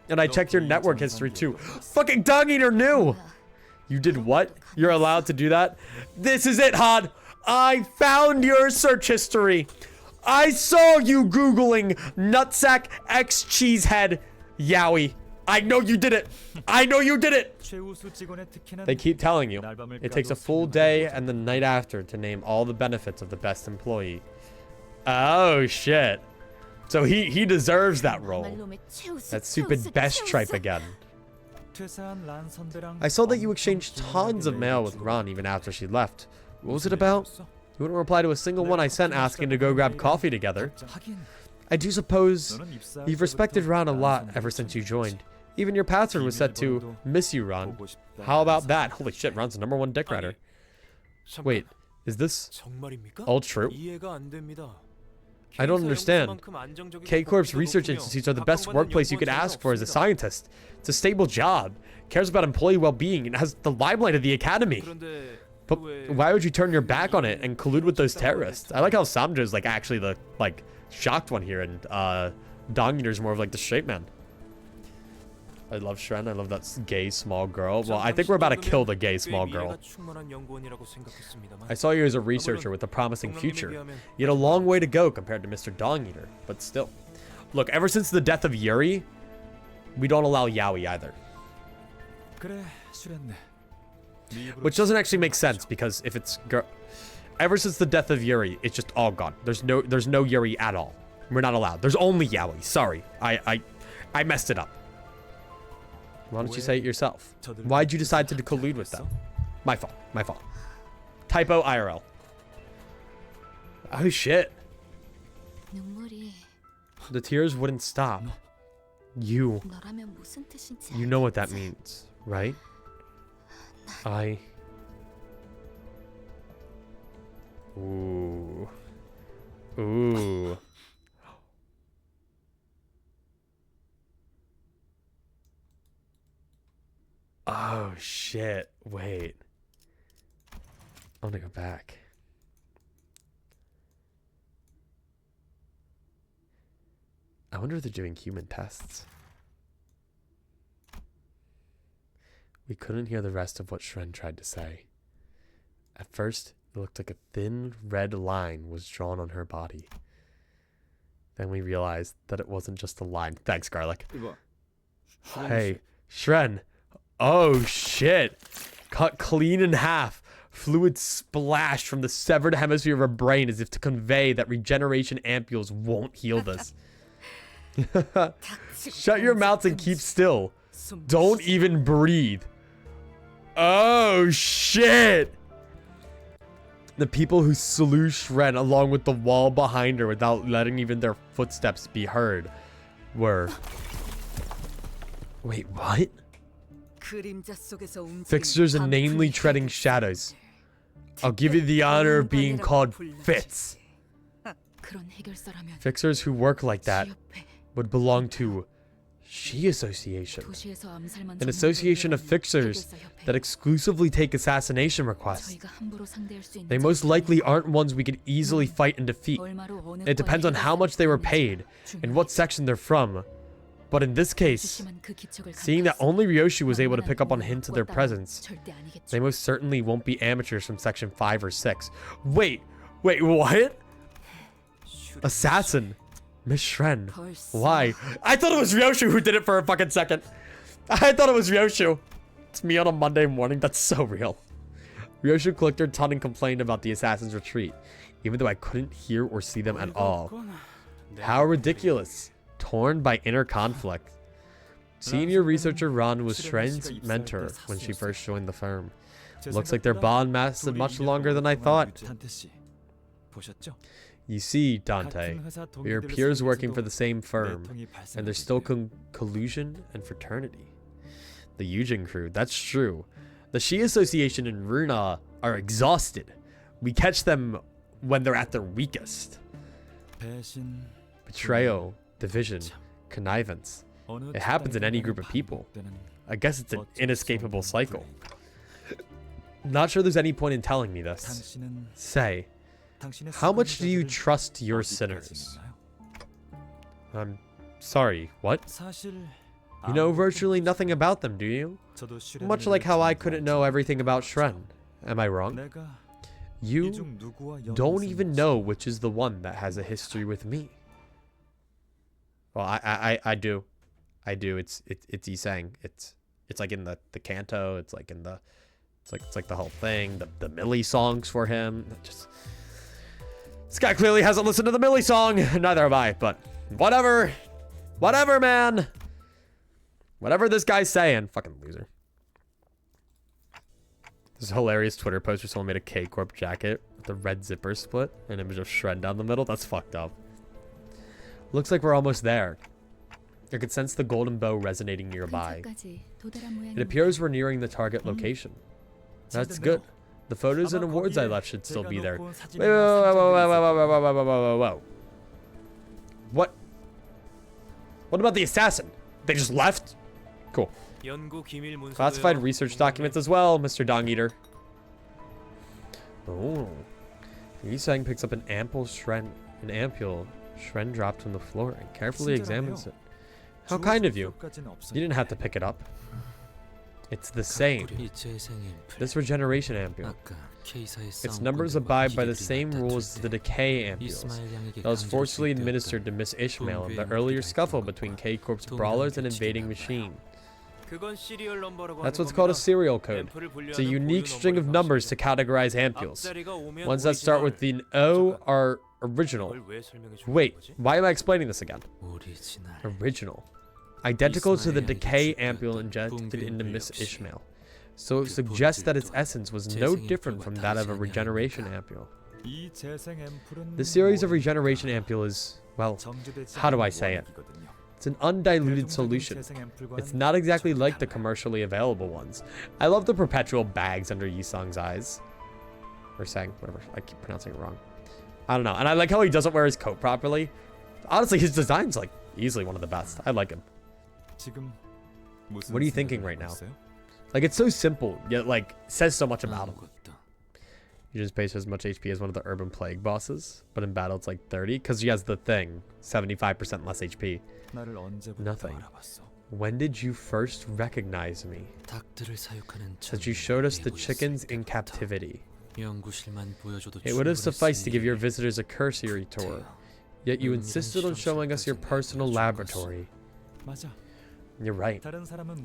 And I checked your network history too. Fucking Dong Eater knew! You did what? You're allowed to do that? This is it, Han! I found your search history! I saw you Googling Nutsack X Cheesehead Yowie. I know you did it! I know you did it! They keep telling you. It takes a full day and the night after to name all the benefits of the best employee. Oh, shit. So he deserves that role. That stupid best tripe again. I saw that you exchanged tons of mail with Ron even after she left. What was it about? You wouldn't reply to a single one I sent asking to go grab coffee together. I do suppose you've respected Ron a lot ever since you joined. Even your password was set to miss you, Ron. How about that? Holy shit, Ron's the #1 dick rider. Wait, is this all true? I don't understand. K-Corp's research institutes are the best workplace you could ask for as a scientist. It's a stable job, cares about employee well-being, and has the limelight of the academy. But why would you turn your back on it and collude with those terrorists? I like how Samcho's like actually the like shocked one here, and Dong Eater's more of like the straight man. I love Shren. I love that gay small girl. Well, I think we're about to kill the gay small girl. I saw you as a researcher with a promising future. You had a long way to go compared to Mr. Dong Eater, but still. Look, ever since the death of Yuri, we don't allow yaoi either. Which doesn't actually make sense, because if it's girl, ever since the death of Yuri, it's just all gone. There's no Yuri at all. We're not allowed. There's only yaoi. Sorry, I messed it up. Why don't you say it yourself? Why'd you decide to collude with them? My fault. My fault. Typo IRL. Oh shit. The tears wouldn't stop. You know what that means, right? Ooh. Ooh. Oh, shit. Wait. I want to go back. I wonder if they're doing human tests. We couldn't hear the rest of what Shren tried to say. At first, it looked like a thin red line was drawn on her body. Then we realized that it wasn't just a line. Thanks, Garlic. Hey, Shren. Oh, shit. Cut clean in half. Fluid splashed from the severed hemisphere of her brain as if to convey that regeneration ampules won't heal this. Shut your mouth and keep still. Don't even breathe. Oh, shit. The people who slew Shren along with the wall behind her without letting even their footsteps be heard were... Wait, what? Fixers inanely treading shadows. I'll give you the honor of being called Fitz. Fixers who work like that would belong to She Association, an association of fixers that exclusively take assassination requests. They most likely aren't ones we could easily fight and defeat. It depends on how much they were paid and what section they're from. But in this case, seeing that only Ryoshi was able to pick up on hints of their presence, they most certainly won't be amateurs from section 5 or 6. Wait, what? Assassin. Miss Shren. Why? I thought it was Ryoshi who did it for a fucking second. I thought it was Ryoshi. It's me on a Monday morning. That's so real. Ryoshi clicked her tongue and complained about the assassin's retreat, even though I couldn't hear or see them at all. How ridiculous. Torn by inner conflict. Senior researcher Ron was Shren's mentor when she first joined the firm. Looks like their bond lasted much longer than I thought. You see, Dante, we are peers working for the same firm, and there's still collusion and fraternity. The Yujin crew, that's true. The Shi Association and Runa are exhausted. We catch them when they're at their weakest. Betrayal, division, connivance. It happens in any group of people. I guess it's an inescapable cycle. Not sure there's any point in telling me this. Say, how much do you trust your sinners? I'm sorry, what? You know virtually nothing about them, do you? Much like how I couldn't know everything about Shren. Am I wrong? You don't even know which is the one that has a history with me. Well, I do. It's Isang. It's like in the canto. It's like in the it's like the whole thing. The Millie songs for him. This guy clearly hasn't listened to the Millie song. Neither have I. But whatever, man. Whatever this guy's saying. Fucking loser. This hilarious Twitter post where someone made a K-Corp jacket with the red zipper split and image of Shren down the middle. That's fucked up. Looks like we're almost there. I could sense the golden bow resonating nearby. It appears we're nearing the target location. That's good. The photos and awards I left should still be there. Whoa. What? What about the assassin? They just left? Cool. Classified research documents as well, Mr. Dong Eater. Oh. Yisang picks up an ampule Shren dropped from the floor and carefully examines it. How kind of you. You didn't have to pick it up. It's the same. This regeneration ampule. Its numbers abide by the same rules as the decay ampules that was forcibly administered to Miss Ishmael in the earlier scuffle between K-Corp's brawlers and invading machine. That's what's called a serial code. It's a unique string of numbers to categorize ampules. Ones that start with the O are original. Wait, why am I explaining this again? Original. Identical to the decay ampule injected into Miss Ishmael. So it suggests that its essence was no different from that of a regeneration ampule. This series of regeneration ampule is, well, how do I say it? It's an undiluted solution. It's not exactly like the commercially available ones. I love the perpetual bags under Yisang's eyes. Or Sang, whatever. I keep pronouncing it wrong. I don't know. And I like how he doesn't wear his coat properly. Honestly, his design's like easily one of the best. I like him. What are you thinking right now? Like, it's so simple, yet like says so much about him. You just base as much HP as one of the Urban Plague bosses, but in battle it's like 30 because he has the thing, 75% less HP. Nothing. When did you first recognize me? Since you showed us the chickens in captivity. It would have sufficed to give your visitors a cursory tour, yet you insisted on showing us your personal laboratory. You're right.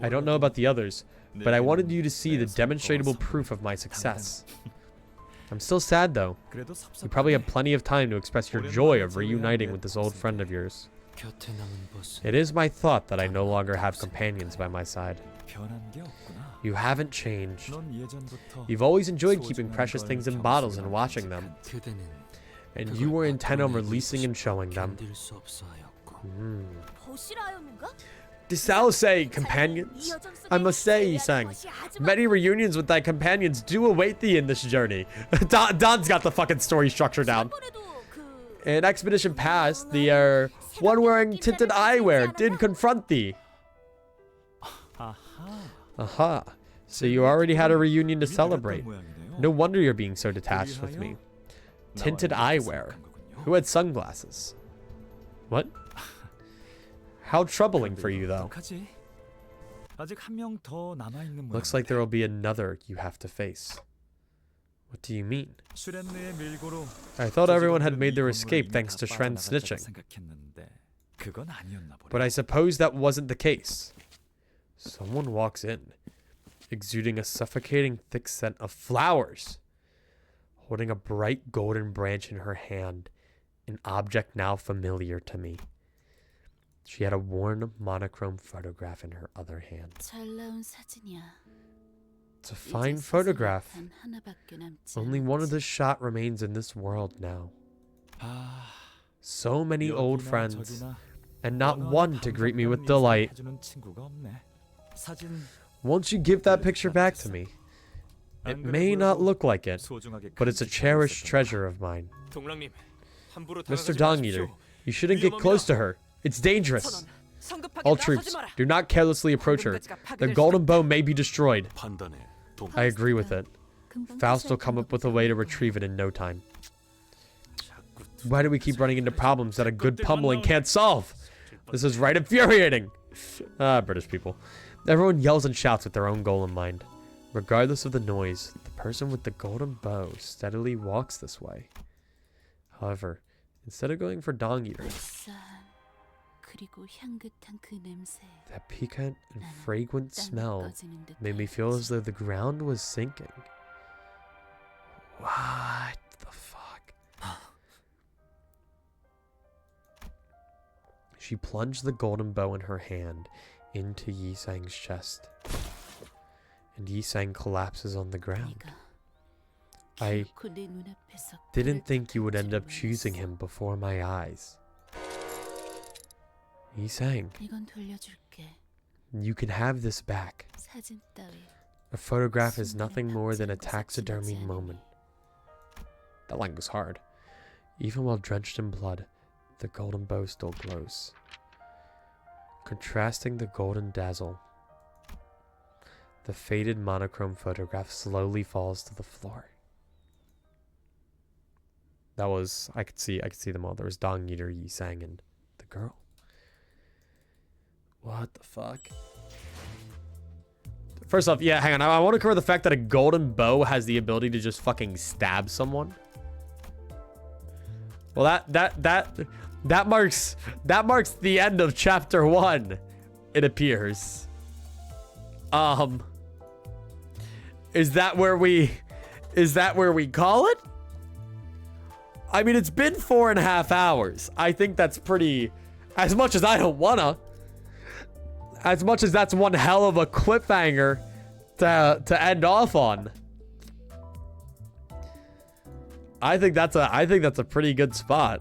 I don't know about the others, but I wanted you to see the demonstrable proof of my success. I'm still sad though. 그래도 You probably 섭섭하네. have plenty of time to express your joy of reuniting with this old friend of yours. 곁에 남은 벗은 It is my thought that I no longer have companions by my side. 변한 게 없구나. You haven't changed. 넌 예전부터 You've always enjoyed keeping 소중한 precious 걸 things in bottles and 겸손하고 watching them, 간직한 그대는 and you were intent on releasing and showing them. 견딜 수 없어 하였고 보시라요는가? Does Sal say companions? I must say, he sang, many reunions with thy companions do await thee in this journey. Don's got the fucking story structure down. In Expedition Past, the one wearing tinted eyewear did confront thee. Aha. So you already had a reunion to celebrate. No wonder you're being so detached with me. Tinted eyewear. Who had sunglasses? What? How troubling for you, though. 어떡하지? 아직 한 명 더 남아 있는 Looks like there will be another you have to face. What do you mean? 슈렌느의 밀고로 I thought everyone had made their 이 escape 건물을 thanks to 이미 다 Shren's 빠져나갔다고 snitching. 생각했는데 그건 아니었나 보네. But I suppose that wasn't the case. Someone walks in, exuding a suffocating thick scent of flowers, holding a bright golden branch in her hand, an object now familiar to me. She had a worn monochrome photograph in her other hand. 잘 나온 사진이야. It's a fine photograph. Only one of this shot remains in this world now. 아, So many old 여기나 friends, 저기나 and not 어느 one to greet me with 감정적인 delight. 인사를 해주는 친구가 없네. 사진 Won't you give that picture back to me? It may not look like it, 소중하게 but it's a 간직하고 cherished 있었던 treasure of mine. 동랑님, 함부로 Mr. 다가가지 Dong 마십시오. Eater, you shouldn't get close to her. It's dangerous. All troops, do not carelessly approach her. The golden bow may be destroyed. 판단해. 동. I agree with it. Faust will come up with a way to retrieve it in no time. Why do we keep running into problems that a good pummeling can't solve? This is right infuriating. British people. Everyone yells and shouts with their own goal in mind. Regardless of the noise, the person with the golden bow steadily walks this way. However, instead of going for Dong Eater, 그리고 향긋한 그 냄새. that piquant and fragrant smell made me feel as though the ground was sinking. What the fuck? She plunged the golden bow in her hand into Yi-Sang's chest. And Yi-Sang collapses on the ground. I didn't think you would end up choosing him before my eyes. Yi-Sang, 이건 돌려줄게. you can have this back. 사진 따위. A photograph is nothing more than a taxidermied moment. That line was hard. Even while drenched in blood, the golden bow still glows. Contrasting the golden dazzle, the faded monochrome photograph slowly falls to the floor. That was, I could see them all. There was Dong Eater, Yi-Sang, and the girl. What the fuck? First off, yeah, hang on. I want to cover the fact that a golden bow has the ability to just fucking stab someone. Well, that marks the end of chapter 1. It appears. Is that where we call it? I mean, it's been 4.5 hours. I think that's pretty. As much as I don't wanna. As much as that's one hell of a cliffhanger to end off on. I think that's a pretty good spot.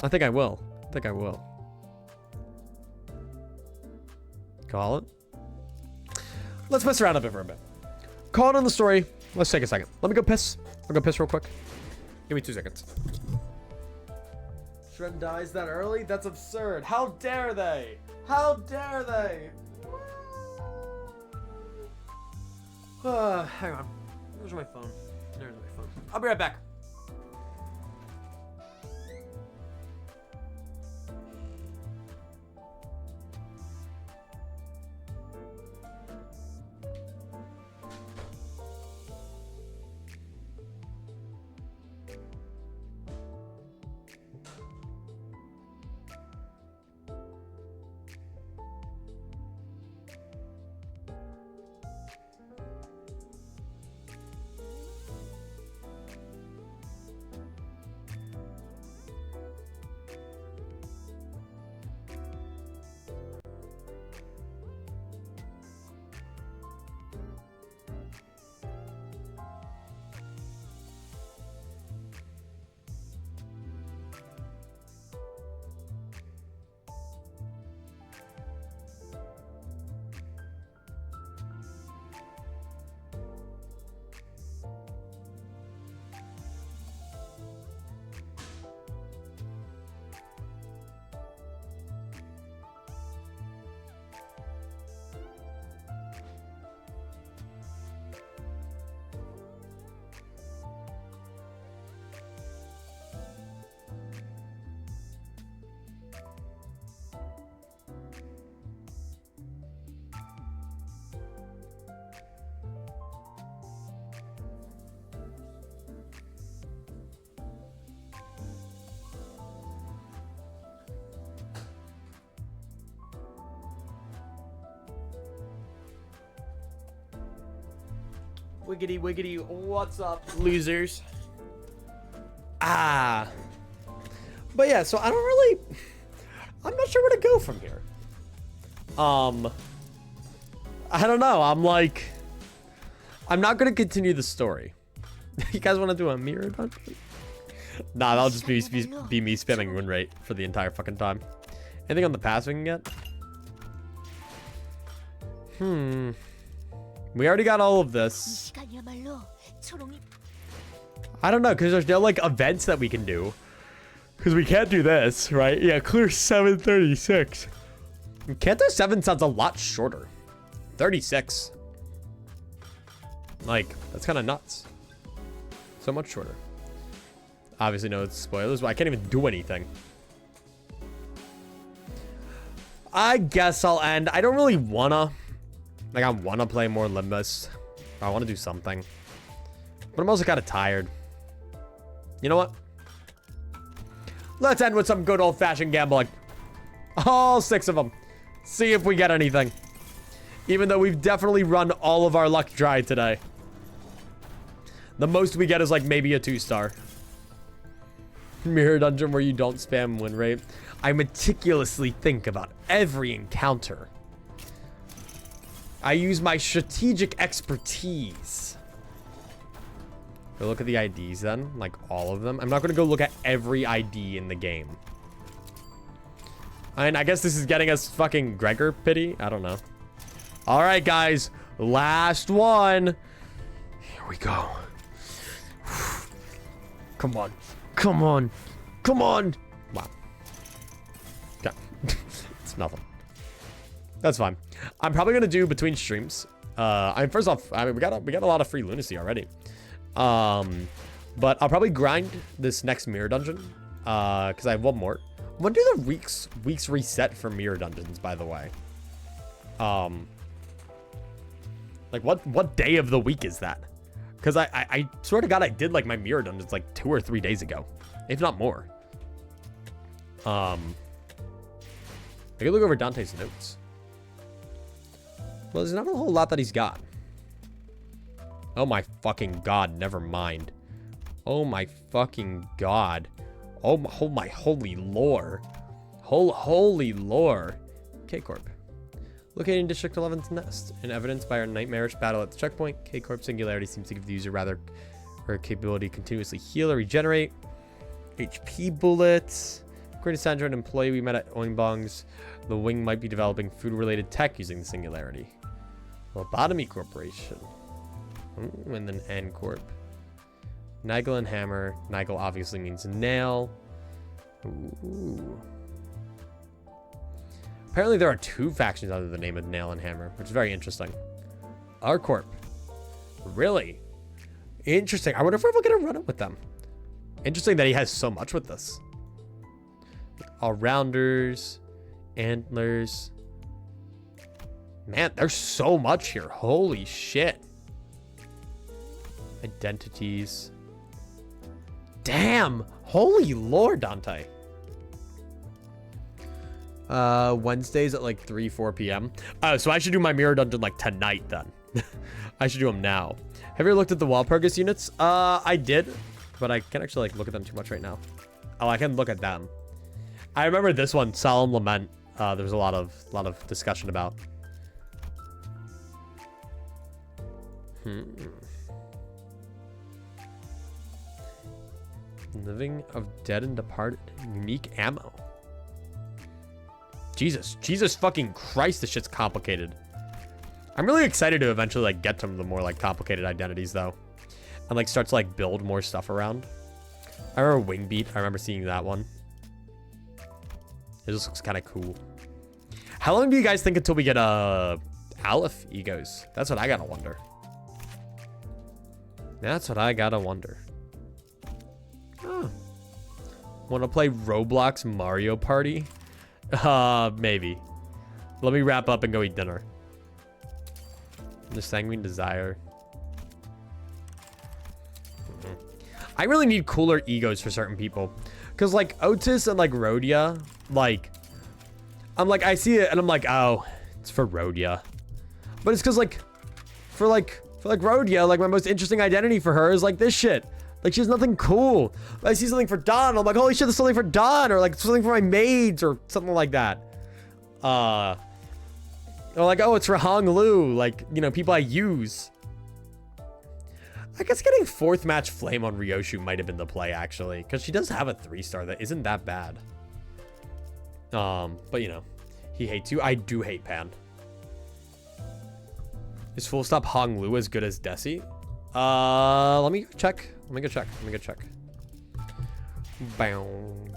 I think I will. Call it. Let's mess around a bit for a bit. Call it on the story. Let's take a second. Let me go piss. I'll go piss real quick. Give me 2 seconds. Shred dies that early? That's absurd. How dare they? How dare they? Hang on. Where's my phone? There's my phone. I'll be right back. Wiggity wiggity, what's up, losers? Ah. But yeah, so I'm not sure where to go from here. I don't know. I'm not gonna continue the story. You guys want to do a mirror dungeon? Nah, that'll just be me spamming win rate for the entire fucking time. Anything on the pass we can get? We already got all of this. I don't know, because there's no like events that we can do. Because we can't do this, right? Yeah, clear 736. Kanto 7 sounds a lot shorter. 36. Like, that's kind of nuts. So much shorter. Obviously, no spoilers, but I can't even do anything. I guess I'll end. I don't really wanna. Like, I wanna play more Limbus. I wanna do something. But I'm also kind of tired. You know what? Let's end with some good old-fashioned gambling. All 6 of them. See if we get anything. Even though we've definitely run all of our luck dry today. The most we get is like maybe a 2-star. Mirror dungeon where you don't spam win rate. I meticulously think about every encounter. I use my strategic expertise. Go look at the IDs then, like all of them. I'm not gonna go look at every ID in the game. And I guess this is getting us fucking Gregor pity. I don't know. All right, guys, last one. Here we go. Come on, come on, come on. Wow. Okay. It's nothing. That's fine. I'm probably gonna do between streams. First off, we got a lot of free lunacy already. But I'll probably grind this next mirror dungeon. Because I have one more. When do the weeks reset for mirror dungeons, by the way? Like what day of the week is that? Because I swear to God, I did like my mirror dungeons like 2 or 3 days ago, if not more. I can look over Dante's notes. Well, there's not a whole lot that he's got. Oh my fucking God, never mind. Oh my fucking God. Oh my holy lore. Holy lore. K-Corp. Located in District 11's nest. And evidenced by our nightmarish battle at the checkpoint, K-Corp singularity seems to give the user rather her capability to continuously heal or regenerate. HP bullets. According to Sandra, an employee we met at Oinbong's, the wing might be developing food-related tech using the singularity. Lobotomy Corporation. Ooh, and then N Corp. Nigel and Hammer. Nigel obviously means nail. Ooh. Apparently there are 2 factions under the name of Nail and Hammer, which is very interesting. R Corp. Really? Interesting. I wonder if we're ever going to run it with them. Interesting that he has so much with this. All-rounders. Antlers. Man, there's so much here. Holy shit. Identities. Damn. Holy lord, Dante. Wednesdays at like 3-4 p.m. So I should do my mirror dungeon like tonight then. I should do them now. Have you ever looked at the Walpurgis units? I did, but I can't actually like look at them too much right now. Oh, I can look at them. I remember this one, Solemn Lament. There was a lot of discussion about. Living of Dead and Departed. Unique ammo. Jesus fucking Christ, this shit's complicated. I'm really excited to eventually like get to the more like complicated identities though. And like start to like build more stuff around. I remember Wingbeat. I remember seeing that one. It just looks kind of cool. How long do you guys think until we get Aleph egos? That's what I gotta wonder. That's what I gotta wonder. Oh. Want to play Roblox Mario Party? Maybe. Let me wrap up and go eat dinner. The Sanguine Desire. I really need cooler egos for certain people. Because, like, Otis and, like, Rhodia, like, I'm like, I see it and I'm like, oh, it's for Rhodia. But it's because, like, For like rodeo, like my most interesting identity for her is like this shit. Like she has nothing cool. I see something for Dawn, I'm like, holy shit, there's something for Dawn, or like something for my maids or something like that. Or like, oh, it's for Hong Lu, like, you know, people I use. I guess getting 4th match flame on Ryoshu might have been the play actually, because she does have a 3-star that isn't that bad. But you know, he hates you. I do hate Pan. Is full stop Hong Lu as good as Desi? Let me go check. Let me go check. Bow,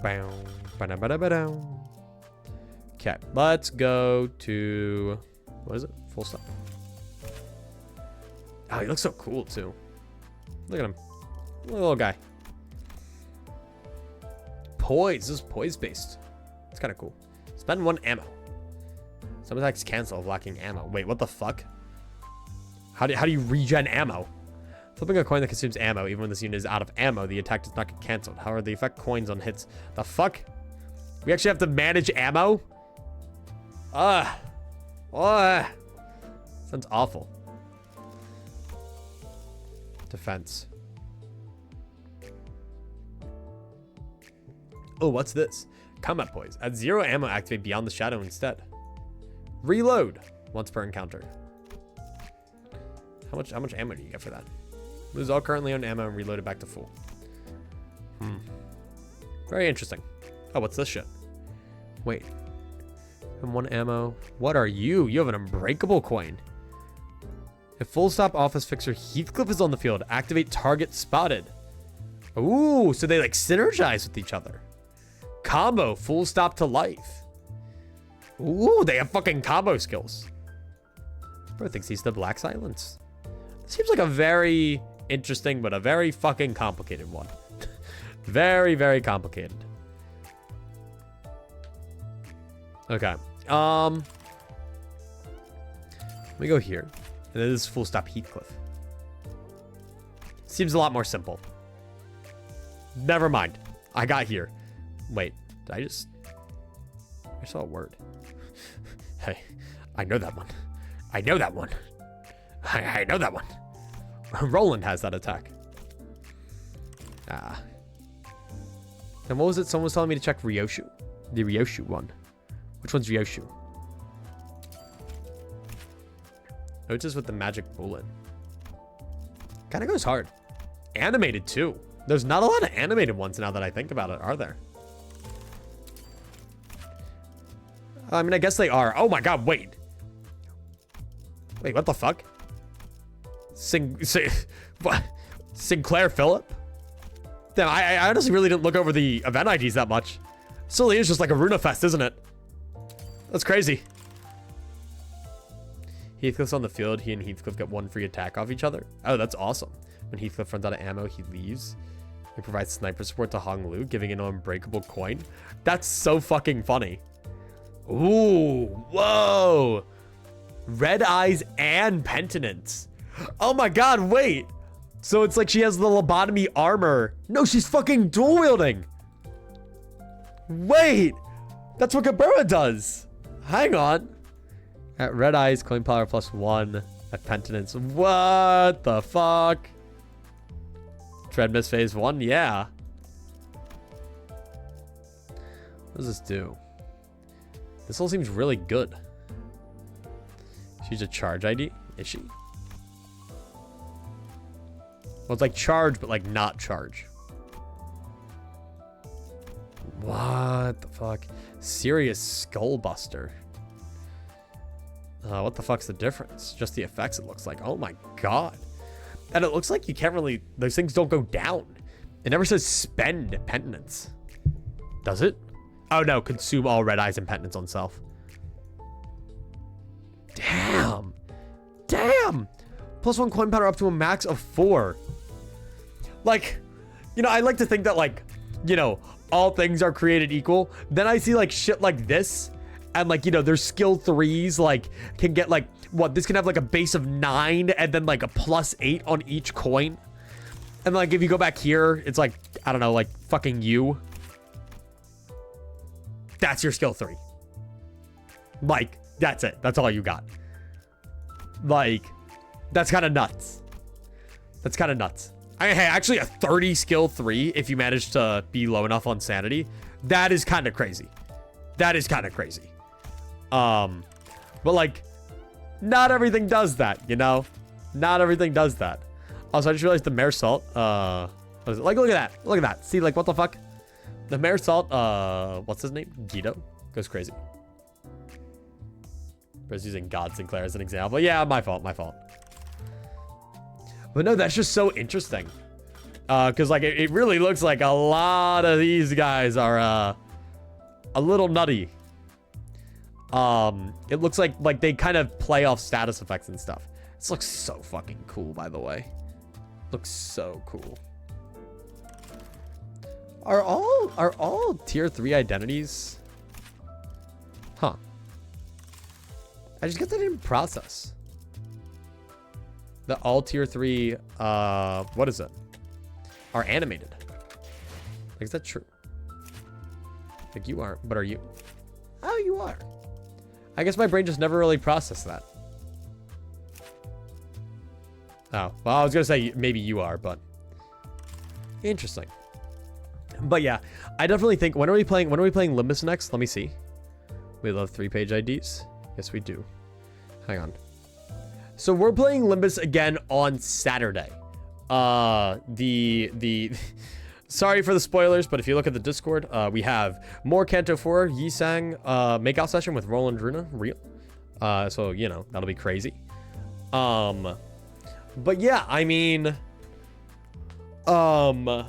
bow, ba-da, ba-da, ba-da. Okay, let's go to, what is it? Full stop. Oh, he looks so cool too. Look at him. Little guy. Poise. This is poise based. It's kind of cool. Spend 1 ammo. Some attacks cancel if lacking ammo. Wait, what the fuck? How do you regen ammo? Flipping a coin that consumes ammo, even when this unit is out of ammo, the attack does not get cancelled. However, the effect coins on hits. The fuck? We actually have to manage ammo? Sounds awful. Defense. Oh, what's this? Combat poise. At 0 ammo, activate beyond the shadow instead. Reload once per encounter. How much ammo do you get for that? Lose all currently owned ammo and reload it back to full. Very interesting. Oh, what's this shit? Wait. And 1 ammo. What are you? You have an unbreakable coin. If full stop office fixer Heathcliff is on the field, activate target spotted. Ooh, so they like synergize with each other. Combo, full stop to life. Ooh, they have fucking combo skills. Bro thinks he's the Black Silence. Seems like a very interesting, but a very fucking complicated one. Very, very complicated. Okay. Let me go here. And then this is full stop Heathcliff. Seems a lot more simple. Never mind. I got here. Wait, I saw a word. Hey, I know that one. I know that one. I know that one. Roland has that attack. And what was it? Someone was telling me to check Ryoshu. The Ryoshu one. Which one's Ryoshu? Oh, it's just with the magic bullet. Kind of goes hard. Animated too. There's not a lot of animated ones now that I think about it, are there? I mean, I guess they are. Oh my god, wait. Wait, what the fuck? What? Sinclair Phillip? Damn, I honestly really didn't look over the event IDs that much. Still is just like a Runa Fest, isn't it? That's crazy. Heathcliff's on the field. He and Heathcliff get 1 free attack off each other. Oh, that's awesome. When Heathcliff runs out of ammo, he leaves. He provides sniper support to Hong Lu, giving an unbreakable coin. That's so fucking funny. Ooh, whoa. Red eyes and penitence. Oh my god, wait. So it's like she has the lobotomy armor. No, she's fucking dual wielding. Wait, that's what Kabura does. Hang on. At red eyes, coin power +1. At penitence, what the fuck? Tread miss phase 1, yeah. What does this do? This all seems really good. She's a charge ID, is she? Well, it's like charge, but like not charge. What the fuck? Serious Skullbuster. What the fuck's the difference? Just the effects, it looks like. Oh my god. And it looks like you can't really... Those things don't go down. It never says spend penitence. Does it? Oh no, consume all red eyes and penitence on self. Damn. Damn. +1 coin power up to a max of 4. Like, you know, I like to think that like, you know, all things are created equal. Then I see like shit like this. And like, you know, their skill 3s like can get like, what, this can have like a base of 9 and then like a +8 on each coin. And like if you go back here, it's like, I don't know, like fucking you. That's your skill 3. Like, that's it. That's all you got. Like, That's kind of nuts. That's kind of nuts. Hey, actually a 30 skill 3 if you manage to be low enough on sanity. That is kind of crazy. That is kind of crazy. But like, not everything does that, you know? Not everything does that. Also, I just realized the Mare Salt, what is it? Like, look at that. Look at that. See, like, what the fuck? The Mare Salt, what's his name? Guido? Goes crazy. I was using God Sinclair as an example. Yeah, my fault, my fault. But no, that's just so interesting. Because, like, it really looks like a lot of these guys are, a little nutty. It looks like they kind of play off status effects and stuff. This looks so fucking cool, by the way. Looks so cool. Are all tier 3 identities? Huh. I just guess they didn't process. The all tier 3, what is it? Are animated. Like, is that true? Like, you aren't, but are you? Oh, you are. I guess my brain just never really processed that. Oh, well, I was gonna say maybe you are, but interesting. But yeah, I definitely think, when are we playing Limbus next? Let me see. We love 3-page IDs. Yes, we do. Hang on. So we're playing Limbus again on Saturday. Sorry for the spoilers, but if you look at the Discord, we have more Kanto 4 Yisang makeout session with Roland Runa, real. So, you know, that'll be crazy. But yeah, I mean, huh.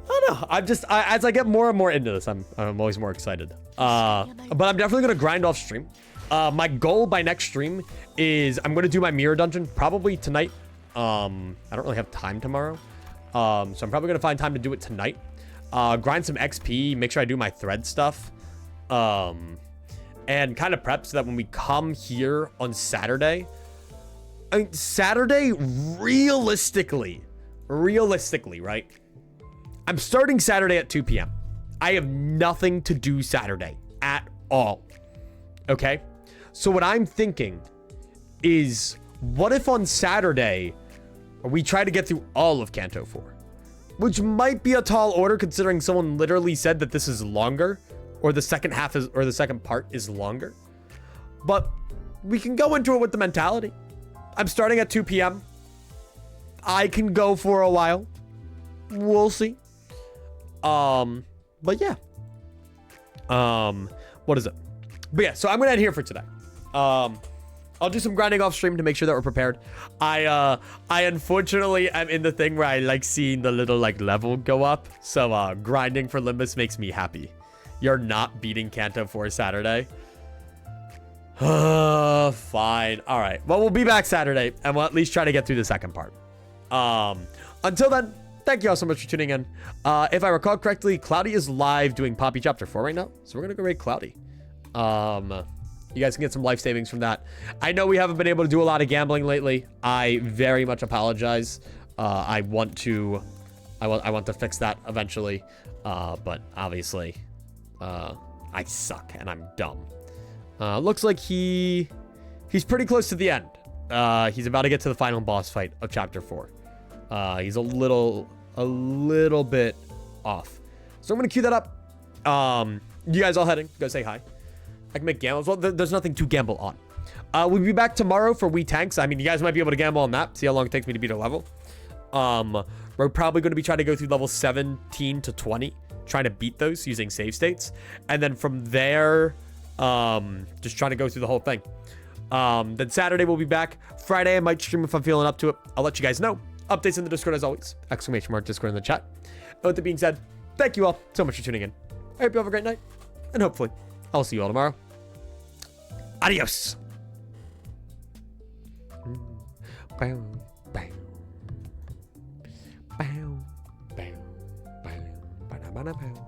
I don't know. As I get more and more into this, I'm always more excited. But I'm definitely going to grind off stream. My goal by next stream is I'm going to do my mirror dungeon probably tonight. I don't really have time tomorrow. So I'm probably going to find time to do it tonight. Grind some XP, make sure I do my thread stuff. And kind of prep so that when we come here on Saturday, I mean, Saturday, realistically, right? I'm starting Saturday at 2 p.m. I have nothing to do Saturday at all. Okay? So what I'm thinking is, what if on Saturday we try to get through all of Kanto 4? Which might be a tall order considering someone literally said that this is longer, or the second half is, or the second part is longer. But we can go into it with the mentality. I'm starting at 2 p.m. I can go for a while. We'll see. But yeah. What is it? But yeah, so I'm gonna end here for today. I'll do some grinding off stream to make sure that we're prepared. I unfortunately am in the thing where I like seeing the little like level go up. So grinding for Limbus makes me happy. You're not beating Kanto 4 Saturday. Fine. All right. Well, we'll be back Saturday and we'll at least try to get through the second part. Until then, thank you all so much for tuning in. If I recall correctly, Cloudy is live doing Poppy Chapter 4 right now. So we're going to go raid Cloudy. You guys can get some life savings from that. I know we haven't been able to do a lot of gambling lately. I very much apologize. I want to fix that eventually. But obviously, I suck and I'm dumb. Looks like he's pretty close to the end. He's about to get to the final boss fight of Chapter 4. He's a little bit off. So I'm gonna queue that up. You guys all heading? Go say hi. I can make gambles. Well, there's nothing to gamble on. We'll be back tomorrow for Wii Tanks. I mean, you guys might be able to gamble on that. See how long it takes me to beat a level. We're probably going to be trying to go through level 17 to 20. Trying to beat those using save states. And then from there, just trying to go through the whole thing. Then Saturday we'll be back. Friday I might stream if I'm feeling up to it. I'll let you guys know. Updates in the Discord as always. Exclamation mark Discord in the chat. And with that being said, thank you all so much for tuning in. I hope you have a great night. And hopefully, I'll see you all tomorrow. Adios. Bow, bow. Bow, bow, bow, bow, bow, bow.